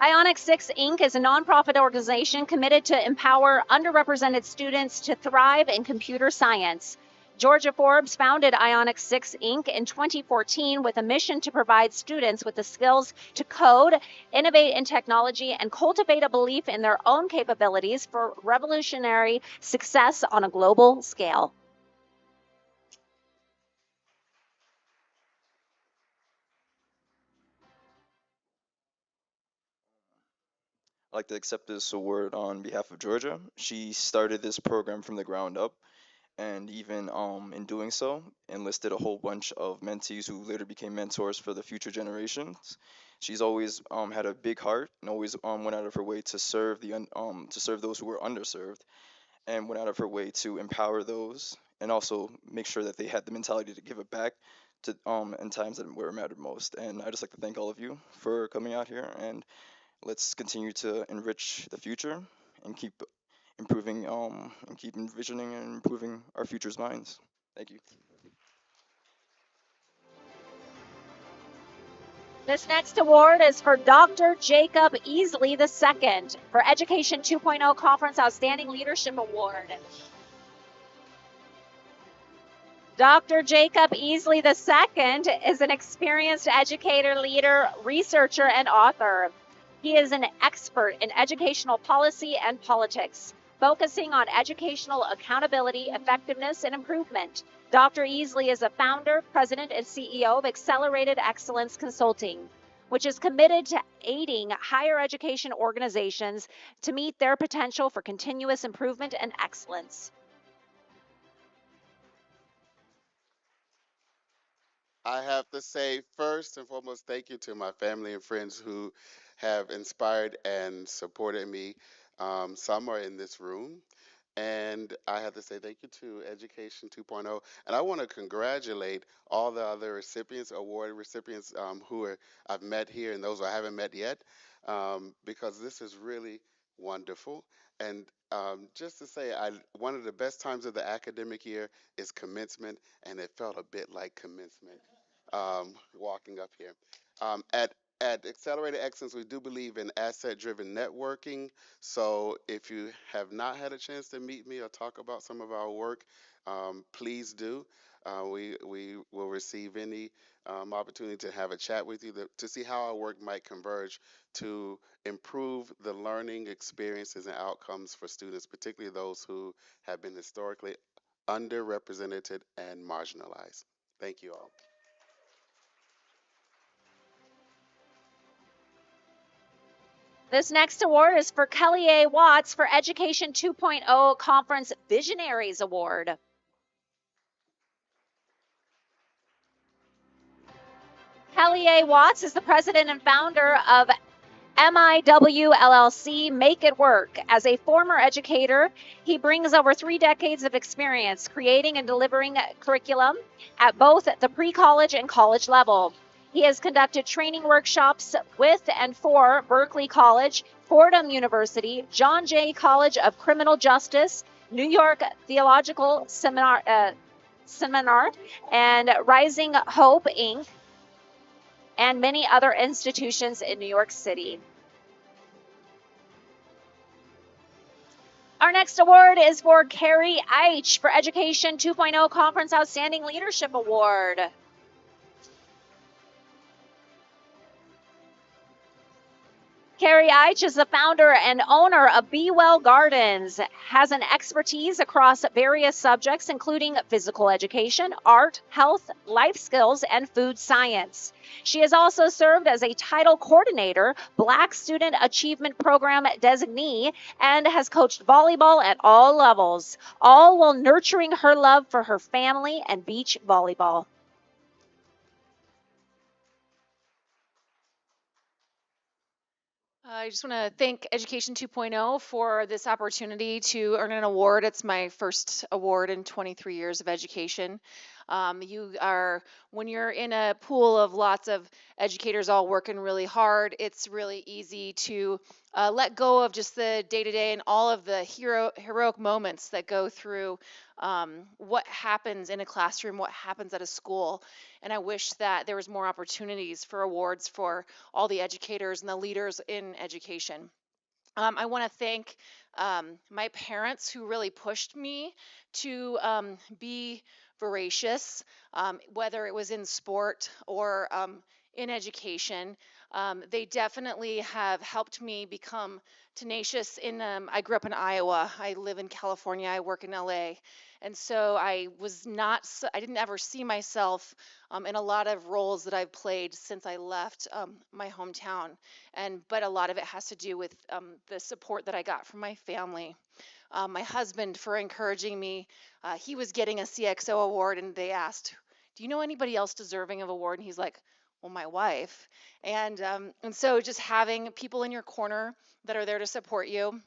Ionic 6 Inc. is a nonprofit organization committed to empower underrepresented students to thrive in computer science. Georgia Forbes founded Ionic 6 Inc. in 2014 with a mission to provide students with the skills to code, innovate in technology, and cultivate a belief in their own capabilities for revolutionary success on a global scale. I'd like to accept this award on behalf of Georgia. She started this program from the ground up, and even in doing so, enlisted a whole bunch of mentees who later became mentors for the future generations. She's always had a big heart and always went out of her way to serve to serve those who were underserved, and went out of her way to empower those and also make sure that they had the mentality to give it back to in times that where it mattered most. And I just like to thank all of you for coming out here, and let's continue to enrich the future and keep improving and keep envisioning and improving our future's minds. Thank you. This next award is for Dr. Jacob Easley II for Education 2.0 Conference Outstanding Leadership Award. Dr. Jacob Easley II is an experienced educator, leader, researcher, and author. He is an expert in educational policy and politics, focusing on educational accountability, effectiveness, and improvement. Dr. Easley is a founder, president, and CEO of Accelerated Excellence Consulting, which is committed to aiding higher education organizations to meet their potential for continuous improvement and excellence. I have to say, first and foremost, thank you to my family and friends who have inspired and supported me. Some are in this room. And I have to say thank you to Education 2.0. And I want to congratulate all the other recipients, award recipients I've met here and those I haven't met yet, because this is really wonderful. And just to say, one of the best times of the academic year is commencement, and it felt a bit like commencement walking up here. At Accelerated Excellence, we do believe in asset-driven networking. So if you have not had a chance to meet me or talk about some of our work, please do. We will receive any opportunity to have a chat with you to see how our work might converge to improve the learning experiences and outcomes for students, particularly those who have been historically underrepresented and marginalized. Thank you all. This next award is for Kelly A. Watts for Education 2.0 Conference Visionaries Award. Kelly A. Watts is the president and founder of MIW LLC, Make It Work. As a former educator, he brings over 3 decades of experience creating and delivering curriculum at both the pre-college and college level. He has conducted training workshops with and for Berkeley College, Fordham University, John Jay College of Criminal Justice, New York Theological Seminar, and Rising Hope, Inc., and many other institutions in New York City. Our next award is for Carrie Eich for Education 2.0 Conference Outstanding Leadership Award. Carrie Eich is the founder and owner of Be Well Gardens, has an expertise across various subjects, including physical education, art, health, life skills, and food science. She has also served as a title coordinator, Black Student Achievement Program designee, and has coached volleyball at all levels, all while nurturing her love for her family and beach volleyball. I just want to thank Education 2.0 for this opportunity to earn an award. It's my first award in 23 years of education. When you're in a pool of lots of educators all working really hard, it's really easy to let go of just the day-to-day and all of the heroic moments that go through what happens in a classroom, what happens at a school. And I wish that there was more opportunities for awards for all the educators and the leaders in education. I want to thank my parents who really pushed me to be voracious, whether it was in sport or in education. They definitely have helped me become tenacious. I grew up in Iowa. I live in California. I work in LA. And so I didn't ever see myself in a lot of roles that I've played since I left my hometown. But a lot of it has to do with the support that I got from my family. my husband for encouraging me. He was getting a CXO award, and they asked, "Do you know anybody else deserving of award?" And he's like, "Well, my wife." And so just having people in your corner that are there to support you.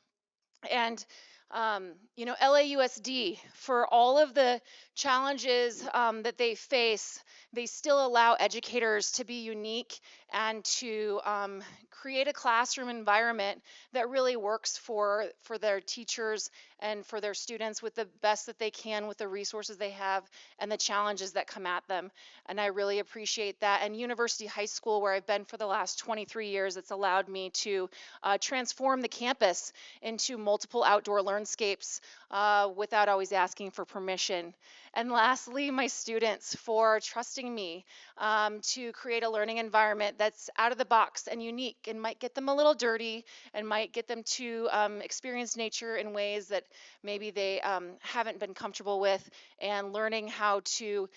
And LAUSD, for all of the challenges that they face, they still allow educators to be unique and to create a classroom environment that really works for their teachers and for their students with the best that they can with the resources they have and the challenges that come at them. And I really appreciate that. And University High School, where I've been for the last 23 years, it's allowed me to transform the campus into multiple outdoor landscapes without always asking for permission. And lastly, my students for trusting me to create a learning environment that's out of the box and unique and might get them a little dirty and might get them to experience nature in ways that maybe they haven't been comfortable with, and learning how to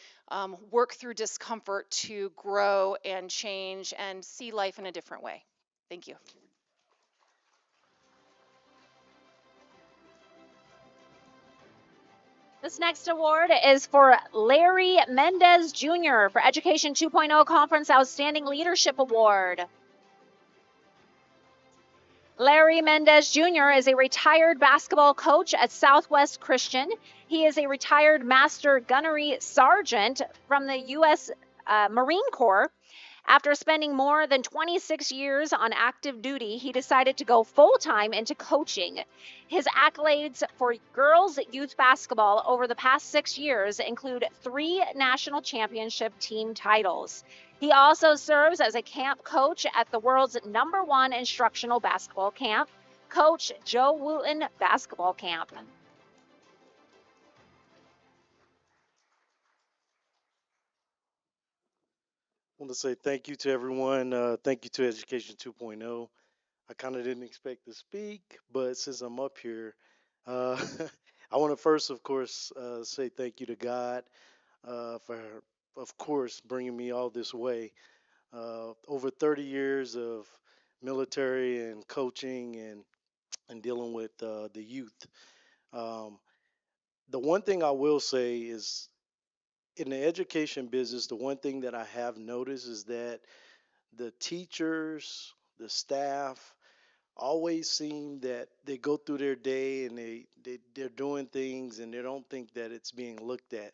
work through discomfort to grow and change and see life in a different way. Thank you. This next award is for Larry Mendez Jr. for Education 2.0 Conference Outstanding Leadership Award. Larry Mendez Jr. is a retired basketball coach at Southwest Christian. He is a retired Master Gunnery Sergeant from the U.S. Marine Corps. After spending more than 26 years on active duty, he decided to go full-time into coaching. His accolades for girls youth basketball over the past 6 years include 3 national championship team titles. He also serves as a camp coach at the world's #1 instructional basketball camp, Coach Joe Wooten Basketball Camp. I want to say thank you to everyone. Thank you to Education 2.0. I kind of didn't expect to speak, but since I'm up here, uh, I want to first, of course, say thank you to God for, of course, bringing me all this way. Over 30 years of military and coaching and dealing with the youth. Um, the one thing I will say is in the education business, the one thing that I have noticed is that the teachers, the staff, always seem that they go through their day and they're doing things and they don't think that it's being looked at.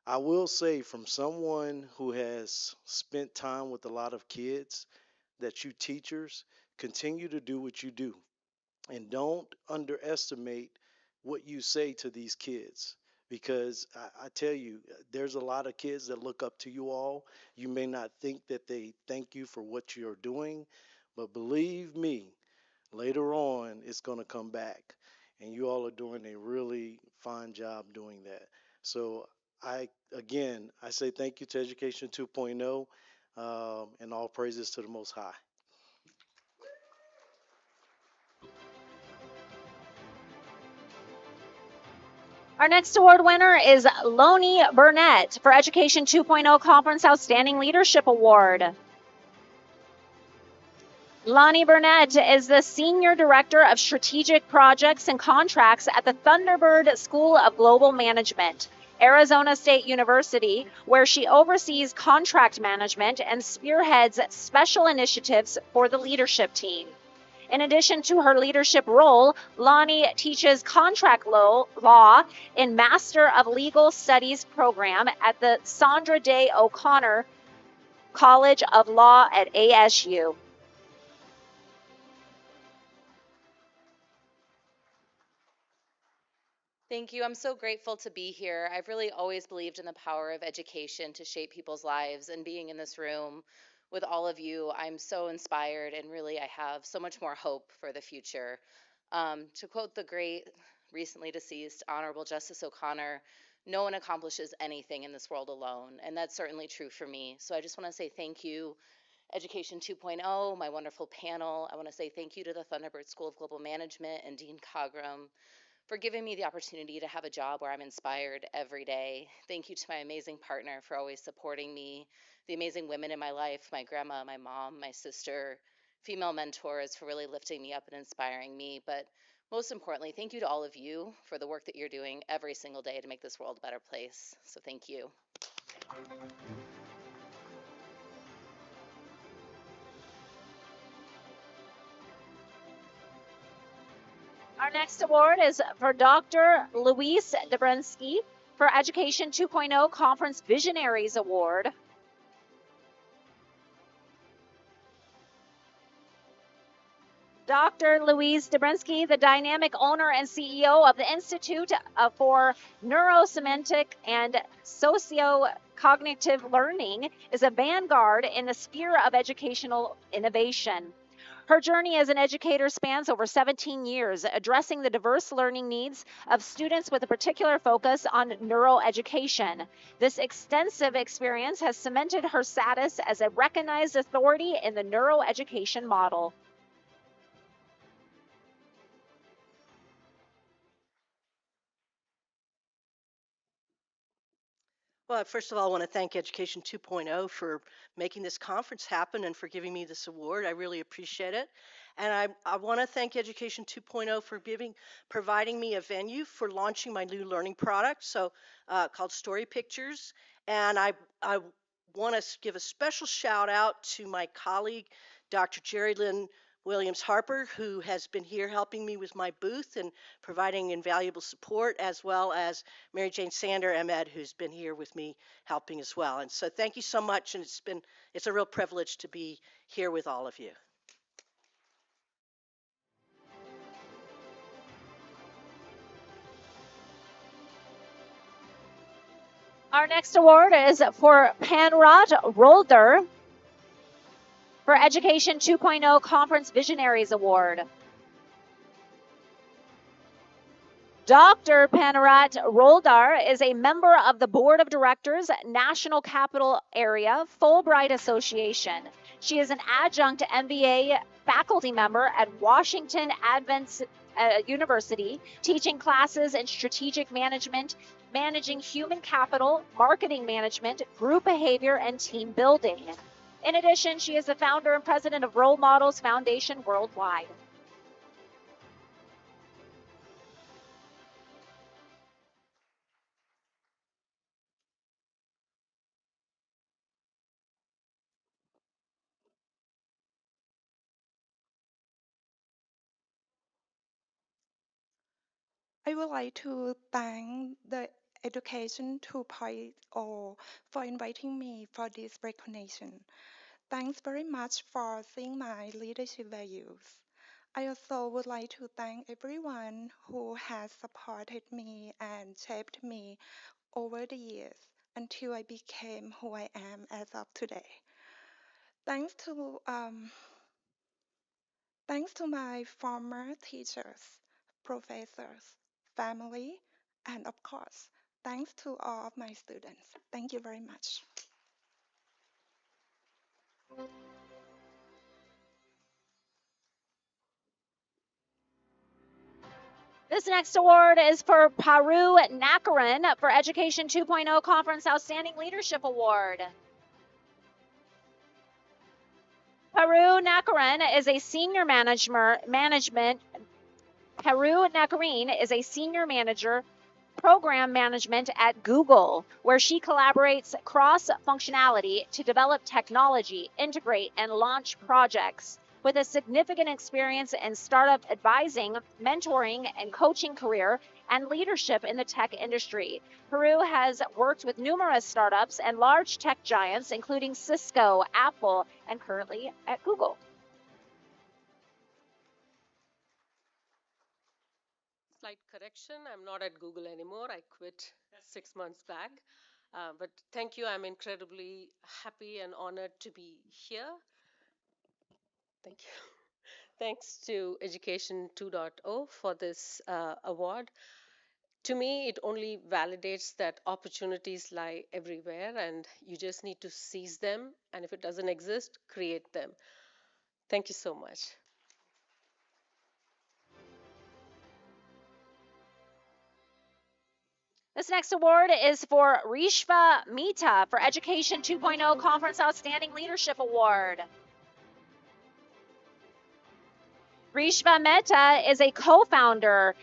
I will say from someone who has spent time with a lot of kids that you teachers continue to do what you do and don't underestimate what you say to these kids because I tell you there's a lot of kids that look up to you all. You may not think that they thank you for what you're doing, but believe me, later on it's going to come back, and you all are doing a really fine job doing that. So I say thank you to Education 2.0, and all praises to the Most High. Our next award winner is Lonnie Burnett for Education 2.0 Conference Outstanding Leadership Award. Lonnie Burnett is the Senior Director of Strategic Projects and Contracts at the Thunderbird School of Global Management, Arizona State University, where she oversees contract management and spearheads special initiatives for the leadership team. In addition to her leadership role, Lonnie teaches contract law in Master of Legal Studies program at the Sandra Day O'Connor College of Law at ASU. Thank you. I'm so grateful to be here. I've really always believed in the power of education to shape people's lives, and being in this room with all of you, I'm so inspired, and really I have so much more hope for the future. To quote the great, recently deceased Honorable Justice O'Connor, no one accomplishes anything in this world alone, and that's certainly true for me. So I just want to say thank you, Education 2.0, my wonderful panel. I want to say thank you to the Thunderbird School of Global Management and Dean Cogram for giving me the opportunity to have a job where I'm inspired every day. Thank you to my amazing partner for always supporting me, the amazing women in my life, my grandma, my mom, my sister, female mentors for really lifting me up and inspiring me. But Most importantly, thank you to all of you for the work that you're doing every single day to make this world a better place. So thank you. Our next award is for Dr. Luis Dabrowski for Education 2.0 Conference Visionaries Award. Dr. Louise Dabrowski, the dynamic owner and CEO of the Institute for Neurosemantic and Socio-Cognitive Learning, is a vanguard in the sphere of educational innovation. Her journey as an educator spans over 17 years, addressing the diverse learning needs of students with a particular focus on neuroeducation. This extensive experience has cemented her status as a recognized authority in the neuroeducation model. Well, first of all, I want to thank Education 2.0 for making this conference happen and for giving me this award. I really appreciate it. And I want to thank Education 2.0 for providing me a venue for launching my new learning product, called Story Pictures. And I want to give a special shout out to my colleague, Dr. Jerry Lynn Williams Harper, who has been here helping me with my booth and providing invaluable support, as well as Mary Jane Sander Ahmed, who's been here with me helping as well. And so thank you so much, and it's a real privilege to be here with all of you. Our next award is for Panrat Rolder for Education 2.0 Conference Visionaries Award. Dr. Panarat Roldar is a member of the Board of Directors, National Capital Area Fulbright Association. She is an adjunct MBA faculty member at Washington Advent University, teaching classes in strategic management, managing human capital, marketing management, group behavior, and team building. In addition, she is the founder and president of Role Models Foundation Worldwide. I would like to thank the Education 2.0 for inviting me for this recognition. Thanks very much for seeing my leadership values. I also would like to thank everyone who has supported me and shaped me over the years until I became who I am as of today. Thanks to my former teachers, professors, family, and of course, thanks to all of my students. Thank you very much. This next award is for Paru Nakaran for Education 2.0 Conference Outstanding Leadership Award. Paru Nakaran is a senior Paru Nakarin is a senior manager program management at Google, where she collaborates cross-functionality to develop technology, integrate, and launch projects. With a significant experience in startup advising, mentoring, and coaching career, and leadership in the tech industry, Peru has worked with numerous startups and large tech giants, including Cisco, Apple, and currently at Google. Slight correction, I'm not at Google anymore. I quit 6 months back. But thank you. I'm incredibly happy and honored to be here. Thank you. Thanks to Education 2.0 for this award. To me, it only validates that opportunities lie everywhere and you just need to seize them. And if it doesn't exist, create them. Thank you so much. This next award is for Rishva Mehta for Education 2.0 Conference Outstanding Leadership Award. Grishma Mehta is a co-founder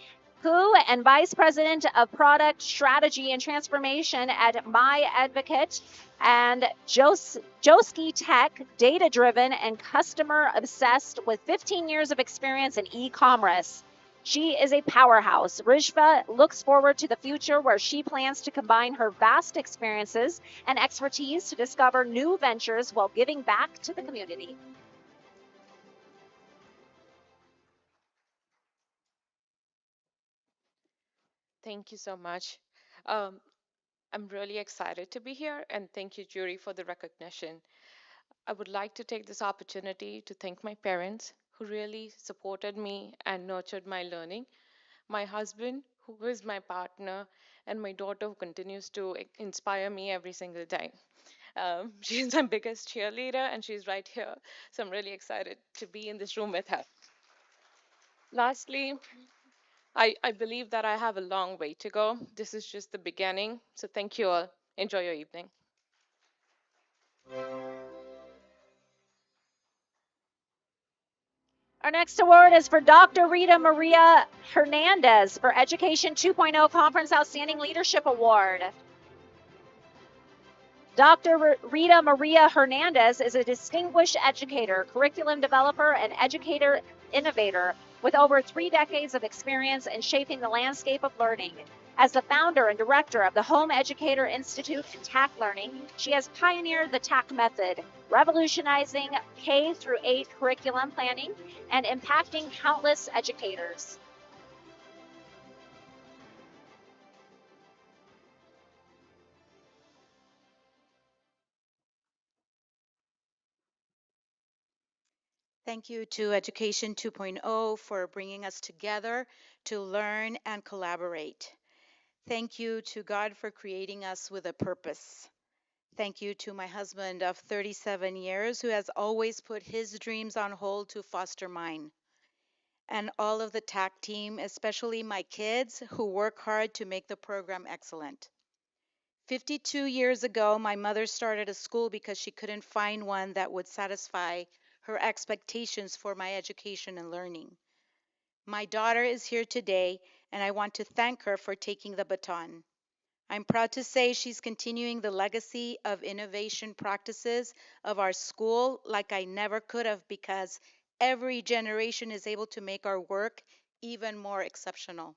who and vice president of product strategy and transformation at My Advocate, and Joski Tech, data-driven and customer-obsessed with 15 years of experience in e-commerce. She is a powerhouse. Rishva looks forward to the future where she plans to combine her vast experiences and expertise to discover new ventures while giving back to the community. Thank you so much. Um, I'm really excited to be here, and thank you, jury, for the recognition. I would like to take this opportunity to thank my parents who really supported me and nurtured my learning, my husband, who is my partner, and my daughter, who continues to inspire me every single day. She's my biggest cheerleader, and she's right here. So I'm really excited to be in this room with her. Lastly, I believe that I have a long way to go. This is just the beginning. So thank you all. Enjoy your evening. Our next award is for Dr. Rita Maria Hernandez for Education 2.0 Conference Outstanding Leadership Award. Dr. Rita Maria Hernandez is a distinguished educator, curriculum developer, and educator innovator with over 3 decades of experience in shaping the landscape of learning. As the founder and director of the Home Educator Institute and TAC Learning, she has pioneered the TAC method, revolutionizing K-8 curriculum planning and impacting countless educators. Thank you to Education 2.0 for bringing us together to learn and collaborate. Thank you to God for creating us with a purpose. Thank you to my husband of 37 years who has always put his dreams on hold to foster mine. And all of the TAC team, especially my kids who work hard to make the program excellent. 52 years ago, my mother started a school because she couldn't find one that would satisfy her expectations for my education and learning. My daughter is here today, and I want to thank her for taking the baton. I'm proud to say she's continuing the legacy of innovation practices of our school like I never could have, because every generation is able to make our work even more exceptional.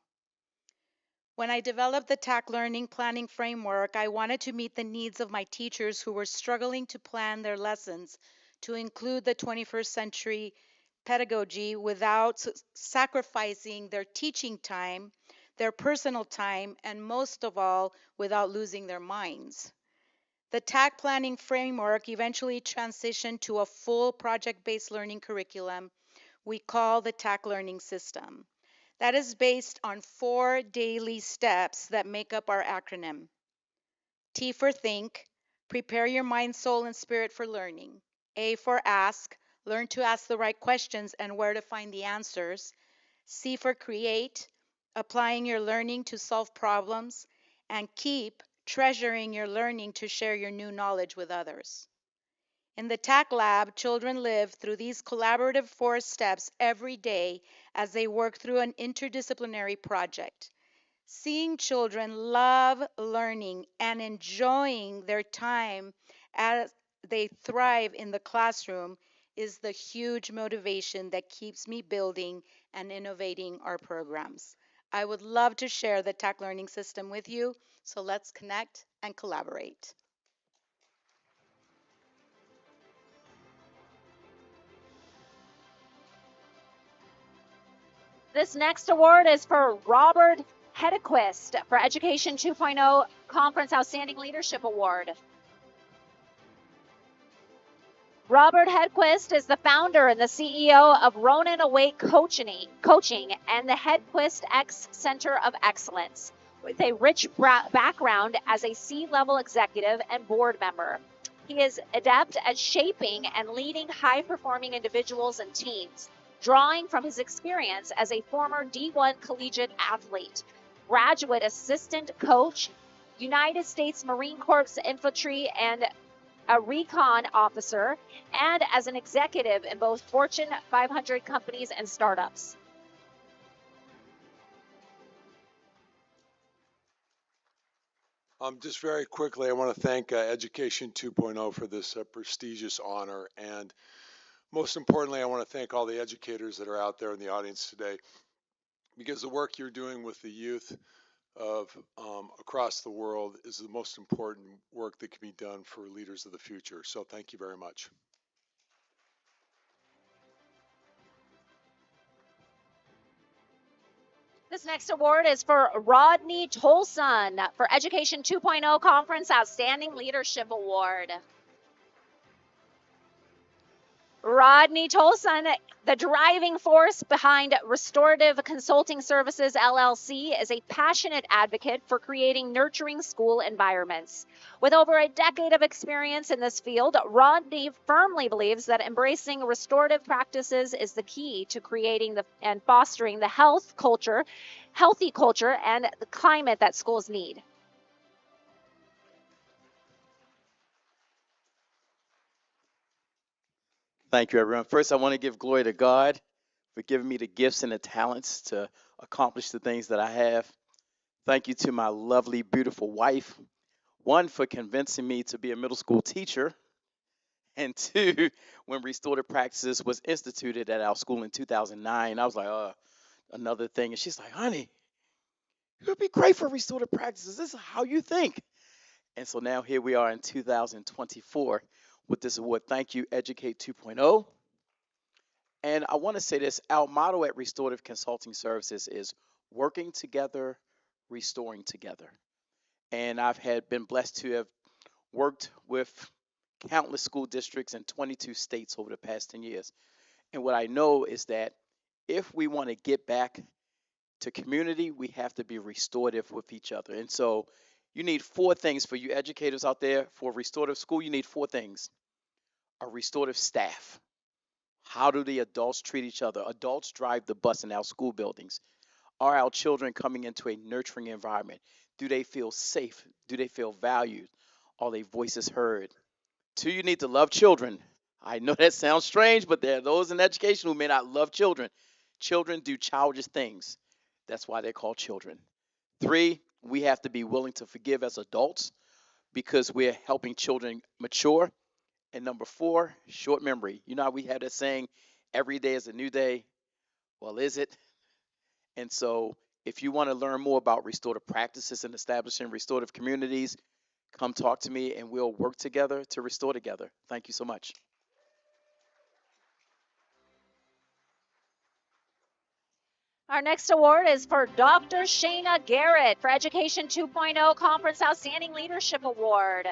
When I developed the TAC Learning Planning Framework, I wanted to meet the needs of my teachers who were struggling to plan their lessons to include the 21st century pedagogy without sacrificing their teaching time, their personal time, and most of all, without losing their minds. The TAC Planning Framework eventually transitioned to a full project-based learning curriculum we call the TAC Learning System. That is based on 4 daily steps that make up our acronym. T for think, prepare your mind, soul, and spirit for learning. A for ask, learn to ask the right questions and where to find the answers. C for create, applying your learning to solve problems. And keep, treasuring your learning to share your new knowledge with others. In the TAC Lab, children live through these collaborative 4 steps every day as they work through an interdisciplinary project. Seeing children love learning and enjoying their time as they thrive in the classroom is the huge motivation that keeps me building and innovating our programs. I would love to share the TAC Learning System with you, so let's connect and collaborate. This next award is for Robert Hedequist for Education 2.0 Conference Outstanding Leadership Award. Robert Hedquist is the founder and the CEO of Ronan Awake Coaching and the Hedquist X Center of Excellence, with a rich background as a C-level executive and board member. He is adept at shaping and leading high-performing individuals and teams, drawing from his experience as a former D1 collegiate athlete, graduate assistant coach, United States Marine Corps infantry, and a recon officer, and as an executive in both Fortune 500 companies and startups. Just very quickly, I want to thank Education 2.0 for this prestigious honor. And most importantly, I want to thank all the educators that are out there in the audience today, because the work you're doing with the youth of across the world is the most important work that can be done for leaders of the future. So thank you very much. This next award is for Rodney Tolson for Education 2.0 Conference Outstanding Leadership Award. Rodney Tolson, the driving force behind Restorative Consulting Services LLC, is a passionate advocate for creating nurturing school environments. With over a decade of experience in this field, Rodney firmly believes that embracing restorative practices is the key to creating and fostering the healthy culture and the climate that schools need. Thank you, everyone. First, I want to give glory to God for giving me the gifts and the talents to accomplish the things that I have. Thank you to my lovely, beautiful wife. One, for convincing me to be a middle school teacher. And two, when restorative practices was instituted at our school in 2009, I was like, another thing. And she's like, honey, it would be great for restorative practices. This is how you think. And so now here we are in 2024 with this award. Thank you, Educate 2.0. And I want to say this, our motto at Restorative Consulting Services is working together, restoring together. And I've been blessed to have worked with countless school districts in 22 states over the past 10 years. And what I know is that if we want to get back to community, we have to be restorative with each other. And so you need four things for you educators out there for restorative school. You need four things: a restorative staff. How do the adults treat each other? Adults drive the bus in our school buildings. Are our children coming into a nurturing environment? Do they feel safe? Do they feel valued? Are their voices heard? Two, you need to love children. I know that sounds strange, but there are those in education who may not love children. Children do childish things. That's why they're called children. Three, we have to be willing to forgive as adults because we're helping children mature. And number four, short memory. You know how we have that saying, every day is a new day? Well, is it? And so if you want to learn more about restorative practices and establishing restorative communities, come talk to me and we'll work together to restore together. Thank you so much. Our next award is for Dr. Shana Garrett for Education 2.0 Conference Outstanding Leadership Award.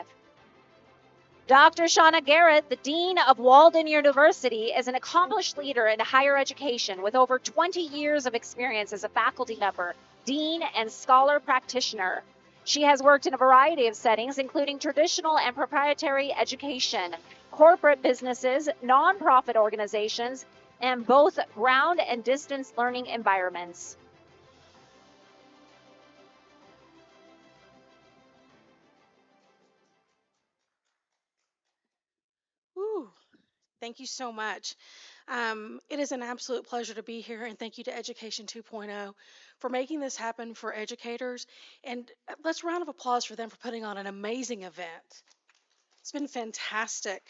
Dr. Shana Garrett, the Dean of Walden University, is an accomplished leader in higher education with over 20 years of experience as a faculty member, dean, and scholar practitioner. She has worked in a variety of settings, including traditional and proprietary education, corporate businesses, nonprofit organizations, and both ground and distance learning environments. Woo. Thank you so much. It is an absolute pleasure to be here, and thank you to Education 2.0 for making this happen for educators. And let's round of applause for them for putting on an amazing event. It's been fantastic.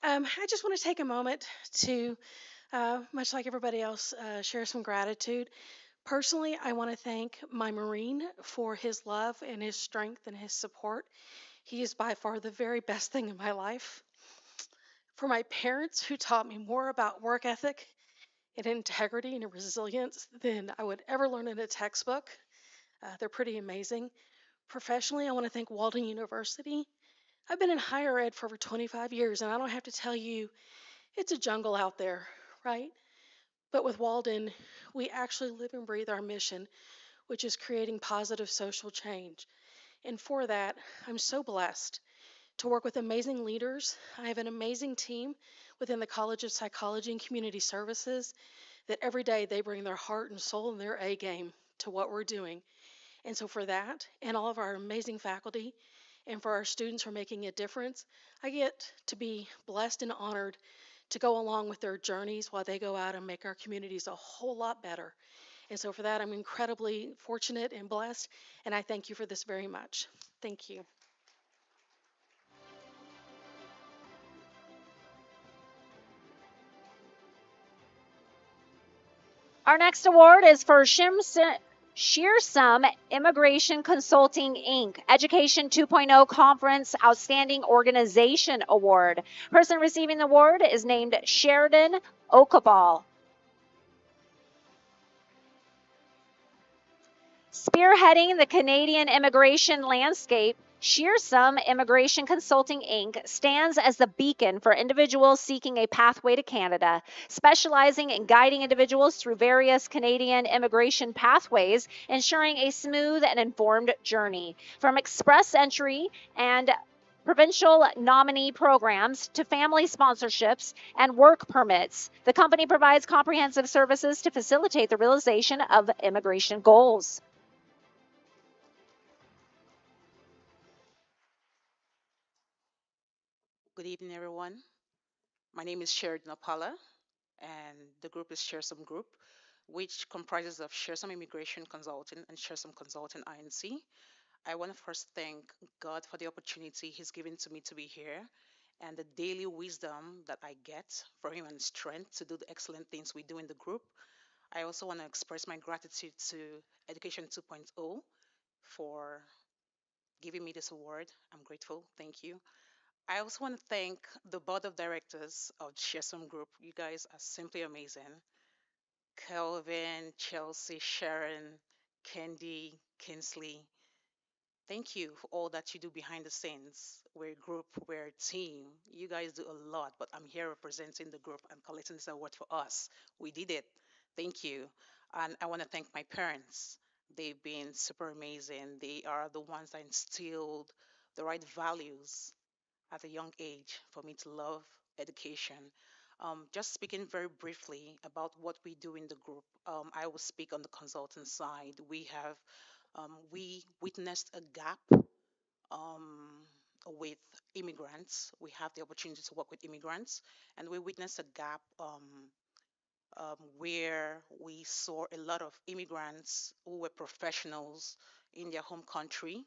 I just want to take a moment to, much like everybody else, share some gratitude. Personally, I want to thank my Marine for his love and his strength and his support. He is by far the very best thing in my life. For my parents, who taught me more about work ethic and integrity and resilience than I would ever learn in a textbook. They're pretty amazing. Professionally, I want to thank Walden University. I've been in higher ed for over 25 years, and I don't have to tell you, it's a jungle out there, right? But with Walden, we actually live and breathe our mission, which is creating positive social change. And for that, I'm so blessed to work with amazing leaders. I have an amazing team within the College of Psychology and Community Services that every day they bring their heart and soul and their A game to what we're doing. And so for that, and all of our amazing faculty and for our students who are making a difference. I get to be blessed and honored to go along with their journeys while they go out and make our communities a whole lot better. And so for that, I'm incredibly fortunate and blessed, and I thank you for this very much. Thank you. Our next award is for Shearsum Immigration Consulting, Inc. Education 2.0 Conference Outstanding Organization Award. Person receiving the award is named Sheridan Okabal. Spearheading the Canadian immigration landscape, Shearsum Immigration Consulting, Inc. stands as the beacon for individuals seeking a pathway to Canada, specializing in guiding individuals through various Canadian immigration pathways, ensuring a smooth and informed journey. From express entry and provincial nominee programs to family sponsorships and work permits, the company provides comprehensive services to facilitate the realization of immigration goals. Good evening, everyone. My name is Sheridan Opala, and the group is Shersum Group, which comprises of Shersum Immigration Consulting and Shersum Consulting INC. I want to first thank God for the opportunity He's given to me to be here and the daily wisdom that I get from Him and strength to do the excellent things we do in the group. I also want to express my gratitude to Education 2.0 for giving me this award. I'm grateful. Thank you. I also want to thank the board of directors of Shersum Group. You guys are simply amazing. Kelvin, Chelsea, Sharon, Candy, Kinsley. Thank you for all that you do behind the scenes. We're a group, we're a team. You guys do a lot, but I'm here representing the group and collecting this award for us. We did it. Thank you. And I want to thank my parents. They've been super amazing. They are the ones that instilled the right values at a young age for me to love education. Just speaking very briefly about what we do in the group, I will speak on the consultant side. We witnessed a gap with immigrants. We have the opportunity to work with immigrants, and we witnessed a gap where we saw a lot of immigrants who were professionals in their home country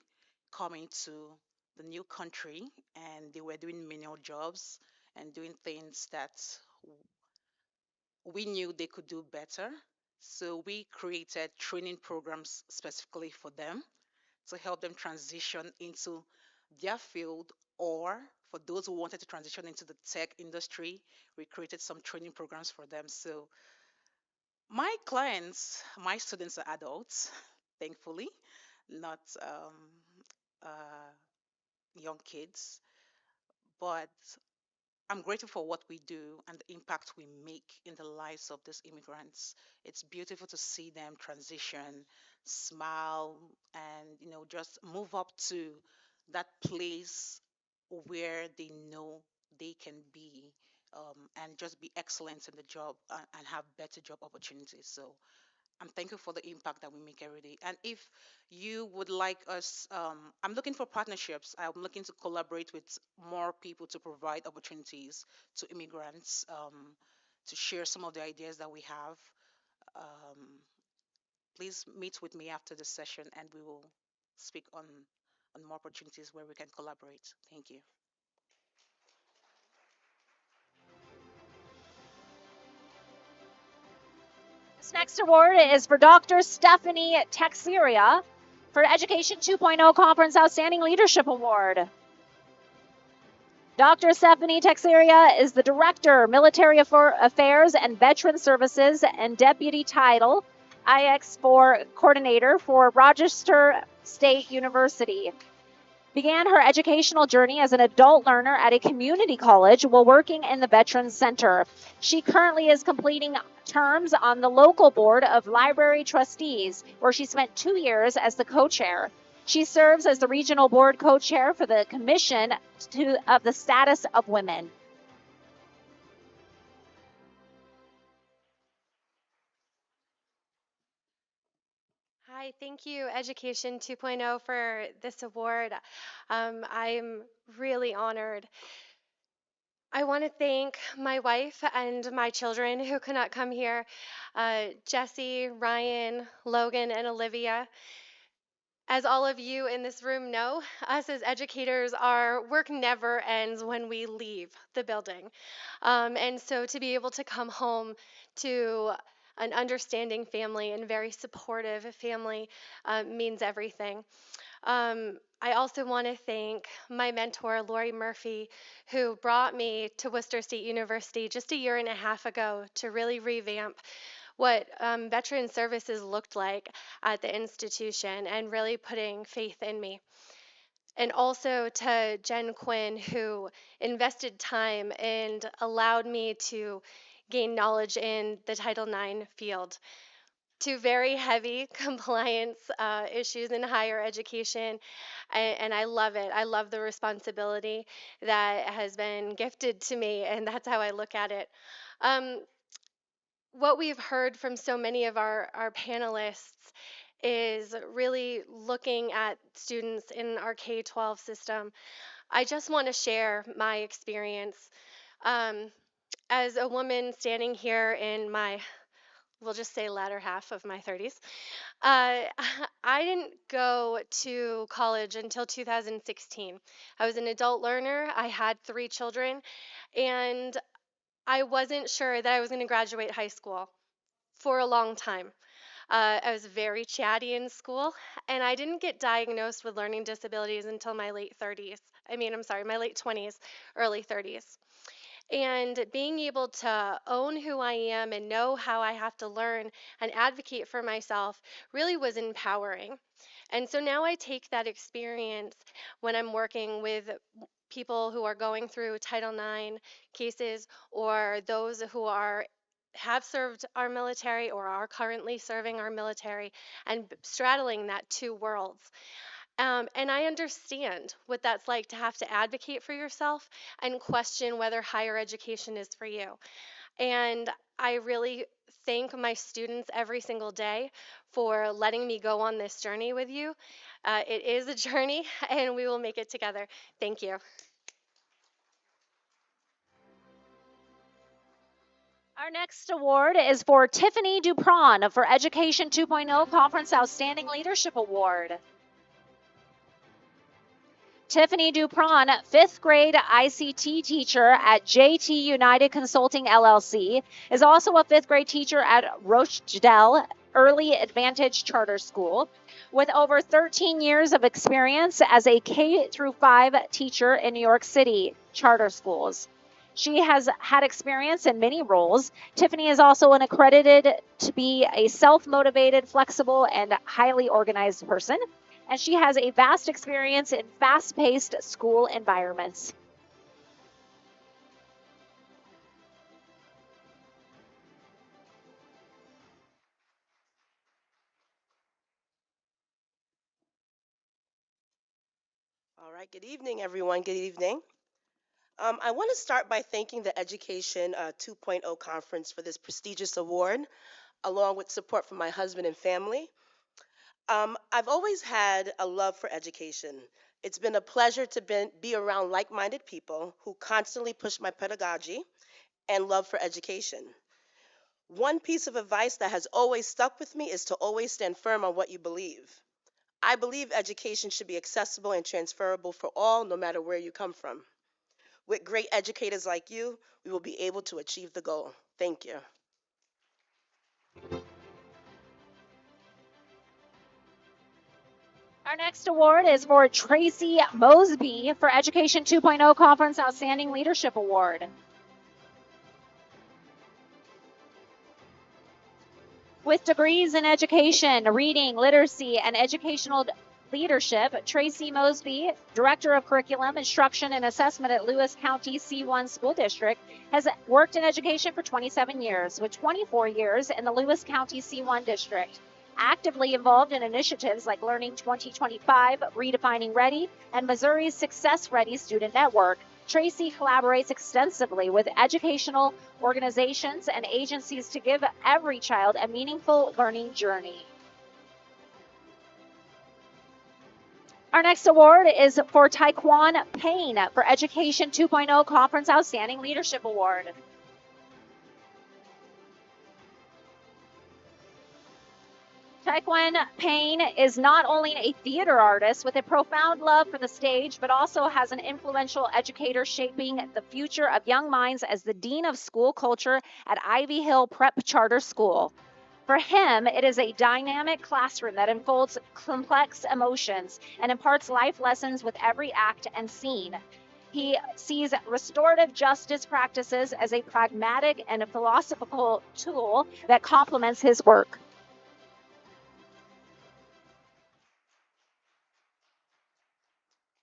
coming to the new country, and they were doing menial jobs and doing things that we knew they could do better. So we created training programs specifically for them to help them transition into their field, or for those who wanted to transition into the tech industry, we created some training programs for them. So my clients, my students are adults, thankfully, not young kids, but I'm grateful for what we do and the impact we make in the lives of these immigrants. It's beautiful to see them transition, smile, and just move up to that place where they know they can be, and just be excellent in the job, and have better job opportunities. So I'm thankful for the impact that we make every day. And if you would like us, I'm looking for partnerships. I'm looking to collaborate with more people to provide opportunities to immigrants, to share some of the ideas that we have. Um, Please meet with me after the session, and we will speak on more opportunities where we can collaborate. Thank you. This next award is for Dr. Stephanie Texiria for Education 2.0 Conference Outstanding Leadership Award. Dr. Stephanie Texiria is the Director, Military Affairs and Veteran Services, and Deputy Title IX4 Coordinator for Rochester State University. Began her educational journey as an adult learner at a community college while working in the Veterans Center. She currently is completing terms on the local board of library trustees, where she spent 2 years as the co-chair. She serves as the regional board co-chair for the Commission of the Status of Women. Hi, Hi, thank you, Education 2.0, for this award. I'm really honored. I want to thank my wife and my children who could not come here, Jesse, Ryan, Logan, and Olivia. As all of you in this room know, us as educators, our work never ends when we leave the building. And so to be able to come home to an understanding family and very supportive family means everything. I also want to thank my mentor, Lori Murphy, who brought me to Worcester State University just a year and a half ago to really revamp what veteran services looked like at the institution and really putting faith in me. And also to Jen Quinn, who invested time and allowed me to gain knowledge in the Title IX field. Two very heavy compliance issues in higher education, and I love it. I love the responsibility that has been gifted to me, and that's how I look at it. What we've heard from so many of our panelists is really looking at students in our K-12 system. I just want to share my experience. As a woman standing here in my, we'll just say latter half of my 30s, I didn't go to college until 2016. I was an adult learner. I had 3 children, and I wasn't sure that I was going to graduate high school for a long time. I was very chatty in school, and I didn't get diagnosed with learning disabilities until my late 30s. My late 20s, early 30s. And being able to own who I am and know how I have to learn and advocate for myself really was empowering. And so now I take that experience when I'm working with people who are going through Title IX cases or those who have served our military or are currently serving our military and straddling that 2 worlds. And I understand what that's like to have to advocate for yourself and question whether higher education is for you. And I really thank my students every single day for letting me go on this journey with you. It is a journey, and we will make it together. Thank you. Our next award is for Tiffany Dupron for Education 2.0 Conference Outstanding Leadership Award. Tiffany Dupron, 5th grade ICT teacher at JT United Consulting LLC, is also a 5th grade teacher at Rochdale Early Advantage Charter School. With over 13 years of experience as a K-5 teacher in New York City charter schools. She has had experience in many roles. Tiffany is also an accredited to be a self-motivated, flexible, and highly organized person. And she has a vast experience in fast-paced school environments. All right, good evening, everyone. Good evening. I want to start by thanking the Education 2.0 conference for this prestigious award, along with support from my husband and family. I've always had a love for education. It's been a pleasure to be around like-minded people who constantly push my pedagogy and love for education. One piece of advice that has always stuck with me is to always stand firm on what you believe. I believe education should be accessible and transferable for all, no matter where you come from. With great educators like you, we will be able to achieve the goal. Thank you. Our next award is for Tracy Mosby for Education 2.0 Conference Outstanding Leadership Award. With degrees in education, reading, literacy, and educational leadership, Tracy Mosby, Director of Curriculum, Instruction, and Assessment at Lewis County C1 School District, has worked in education for 27 years, with 24 years in the Lewis County C1 District. Actively involved in initiatives like Learning 2025, Redefining Ready, and Missouri's Success Ready Student Network, Tracy collaborates extensively with educational organizations and agencies to give every child a meaningful learning journey. Our next award is for Taekwon Payne for Education 2.0 Conference Outstanding Leadership Award. Taekwon Payne is not only a theater artist with a profound love for the stage, but also has an influential educator shaping the future of young minds as the Dean of School Culture at Ivy Hill Prep Charter School. For him, it is a dynamic classroom that unfolds complex emotions and imparts life lessons with every act and scene. He sees restorative justice practices as a pragmatic and a philosophical tool that complements his work.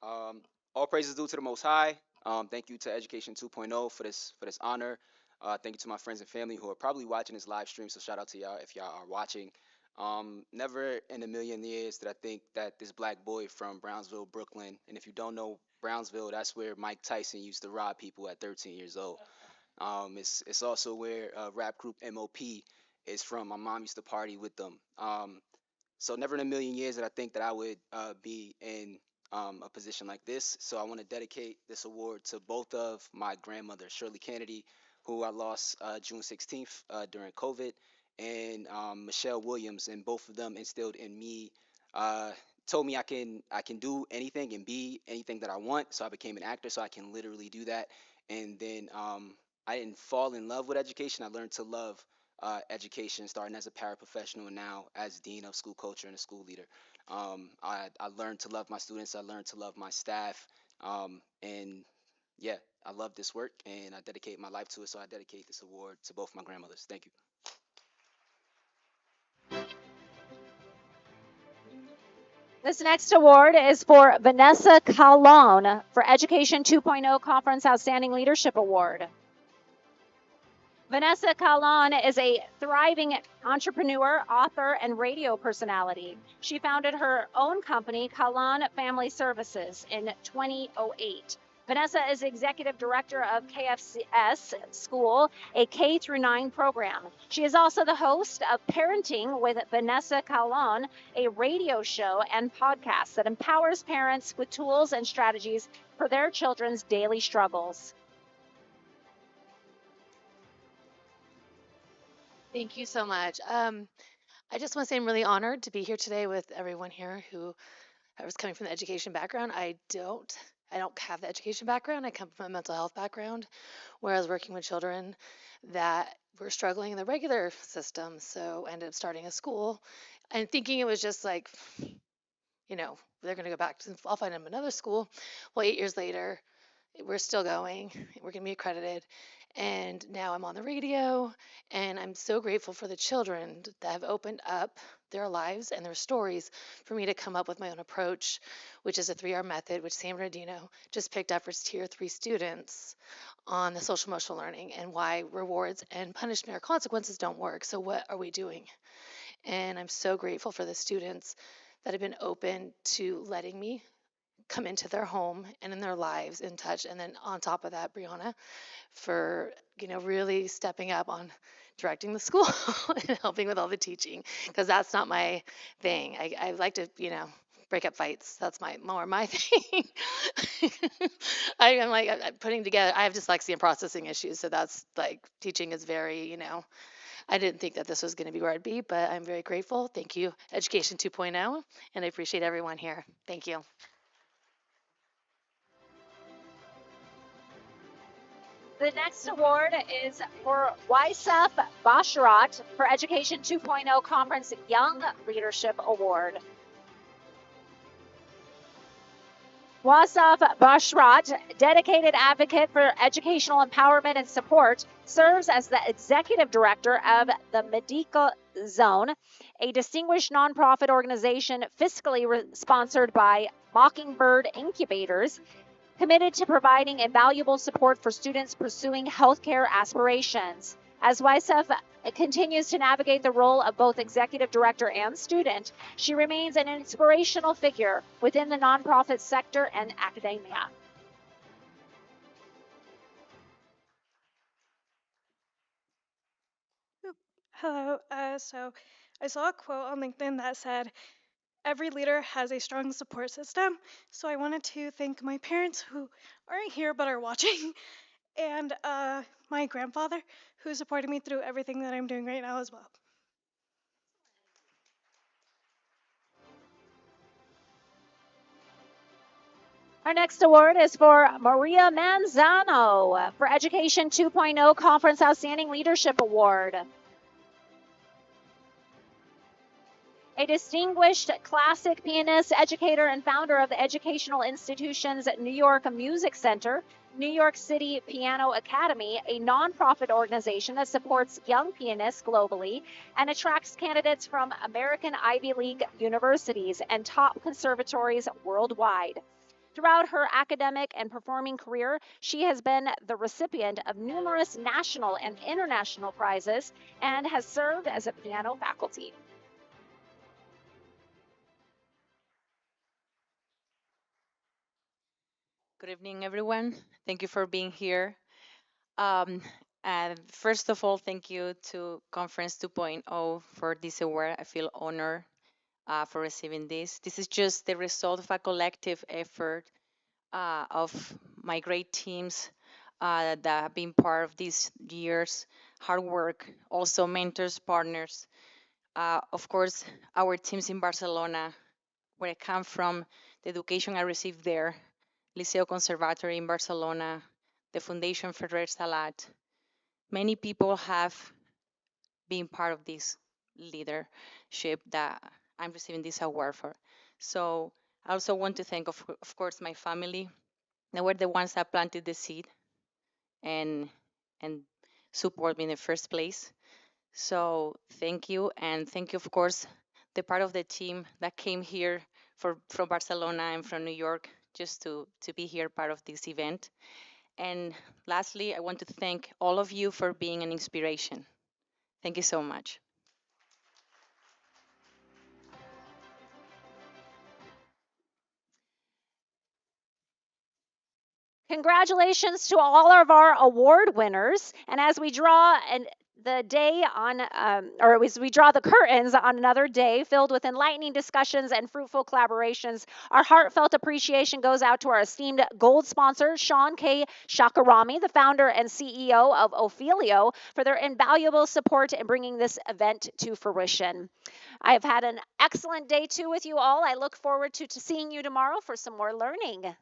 Um, all praises due to the Most High. Thank you to Education 2.0 for this honor. Thank you to my friends and family who are probably watching this live stream. So shout out to y'all if y'all are watching. Never in a million years did I think that this black boy from Brownsville, Brooklyn, and if you don't know Brownsville, that's where Mike Tyson used to rob people at 13 years old. It's also where rap group MOP is from. My mom used to party with them. So never in a million years did I think that I would be in a position like this. So I want to dedicate this award to both of my grandmothers, Shirley Kennedy, who I lost June 16th during COVID, and Michelle Williams, and both of them instilled in me, uh, told me I can do anything and be anything that I want. So I became an actor, so I can literally do that. And then I didn't fall in love with education. I learned to love education, starting as a paraprofessional and now as dean of school culture and a school leader. I learned to love my students. I learned to love my staff. And yeah, I love this work and I dedicate my life to it. So I dedicate this award to both my grandmothers. Thank you. This next award is for Vanessa Calon for Education 2.0 Conference Outstanding Leadership Award. Vanessa Calon is a thriving entrepreneur, author, and radio personality. She founded her own company, Calon Family Services, in 2008. Vanessa is executive director of KFCS School, a K through 9 program. She is also the host of Parenting with Vanessa Calon, a radio show and podcast that empowers parents with tools and strategies for their children's daily struggles. Thank you so much. I just want to say I'm really honored to be here today with everyone here who I was coming from the education background. I don't have the education background. I come from a mental health background where I was working with children that were struggling in the regular system. So I ended up starting a school and thinking it was just like, they're going to go back to, I'll find them another school. Well, 8 years later, we're still going. We're going to be accredited. And now I'm on the radio, and I'm so grateful for the children that have opened up their lives and their stories for me to come up with my own approach, which is a 3R method, which Sam Radino just picked up for tier 3 students on the social emotional learning and why rewards and punishment or consequences don't work. So, what are we doing? And I'm so grateful for the students that have been open to letting me come into their home and in their lives in touch. And then on top of that, Brianna, for really stepping up on directing the school and helping with all the teaching, because that's not my thing. I like to break up fights. That's my thing. I'm like I'm putting together. I have dyslexia and processing issues, so that's like teaching is very. I didn't think that this was going to be where I'd be, but I'm very grateful. Thank you, Education 2.0, and I appreciate everyone here. Thank you. The next award is for Waisef Basharat for Education 2.0 Conference Young Leadership Award. Wasaf Bashrat, dedicated advocate for educational empowerment and support, serves as the executive director of the Medica Zone, a distinguished nonprofit organization fiscally sponsored by Mockingbird Incubators, committed to providing invaluable support for students pursuing healthcare aspirations. As YSF continues to navigate the role of both executive director and student, she remains an inspirational figure within the nonprofit sector and academia. Hello. So I saw a quote on LinkedIn that said, every leader has a strong support system. So I wanted to thank my parents who aren't here but are watching, and my grandfather who supported me through everything that I'm doing right now as well. Our next award is for Maria Manzano for Education 2.0 Conference Outstanding Leadership Award. A distinguished classic pianist, educator, and founder of the educational institutions New York Music Center, New York City Piano Academy, a nonprofit organization that supports young pianists globally and attracts candidates from American Ivy League universities and top conservatories worldwide. Throughout her academic and performing career, she has been the recipient of numerous national and international prizes and has served as a piano faculty. Good evening, everyone. Thank you for being here. Um, and first of all, thank you to Conference 2.0 for this award. I feel honored for receiving this. This is just the result of a collective effort of my great teams that have been part of these years, hard work, also mentors, partners. Of course, our teams in Barcelona, where I come from, the education I received there, Liceo Conservatory in Barcelona, the Foundation Ferrer Salat. Many people have been part of this leadership that I'm receiving this award for. So I also want to thank, of course, my family. They were the ones that planted the seed and support me in the first place. So thank you, and thank you, of course, the part of the team that came here from Barcelona and from New York just to be here part of this event. And lastly, I want to thank all of you for being an inspiration. Thank you so much. Congratulations to all of our award winners. And as we draw the day on, or as we draw the curtains on another day filled with enlightening discussions and fruitful collaborations, our heartfelt appreciation goes out to our esteemed gold sponsor, Sean K. Shakarami, the founder and CEO of Ophelio, for their invaluable support in bringing this event to fruition. I have had an excellent day too with you all. I look forward to seeing you tomorrow for some more learning.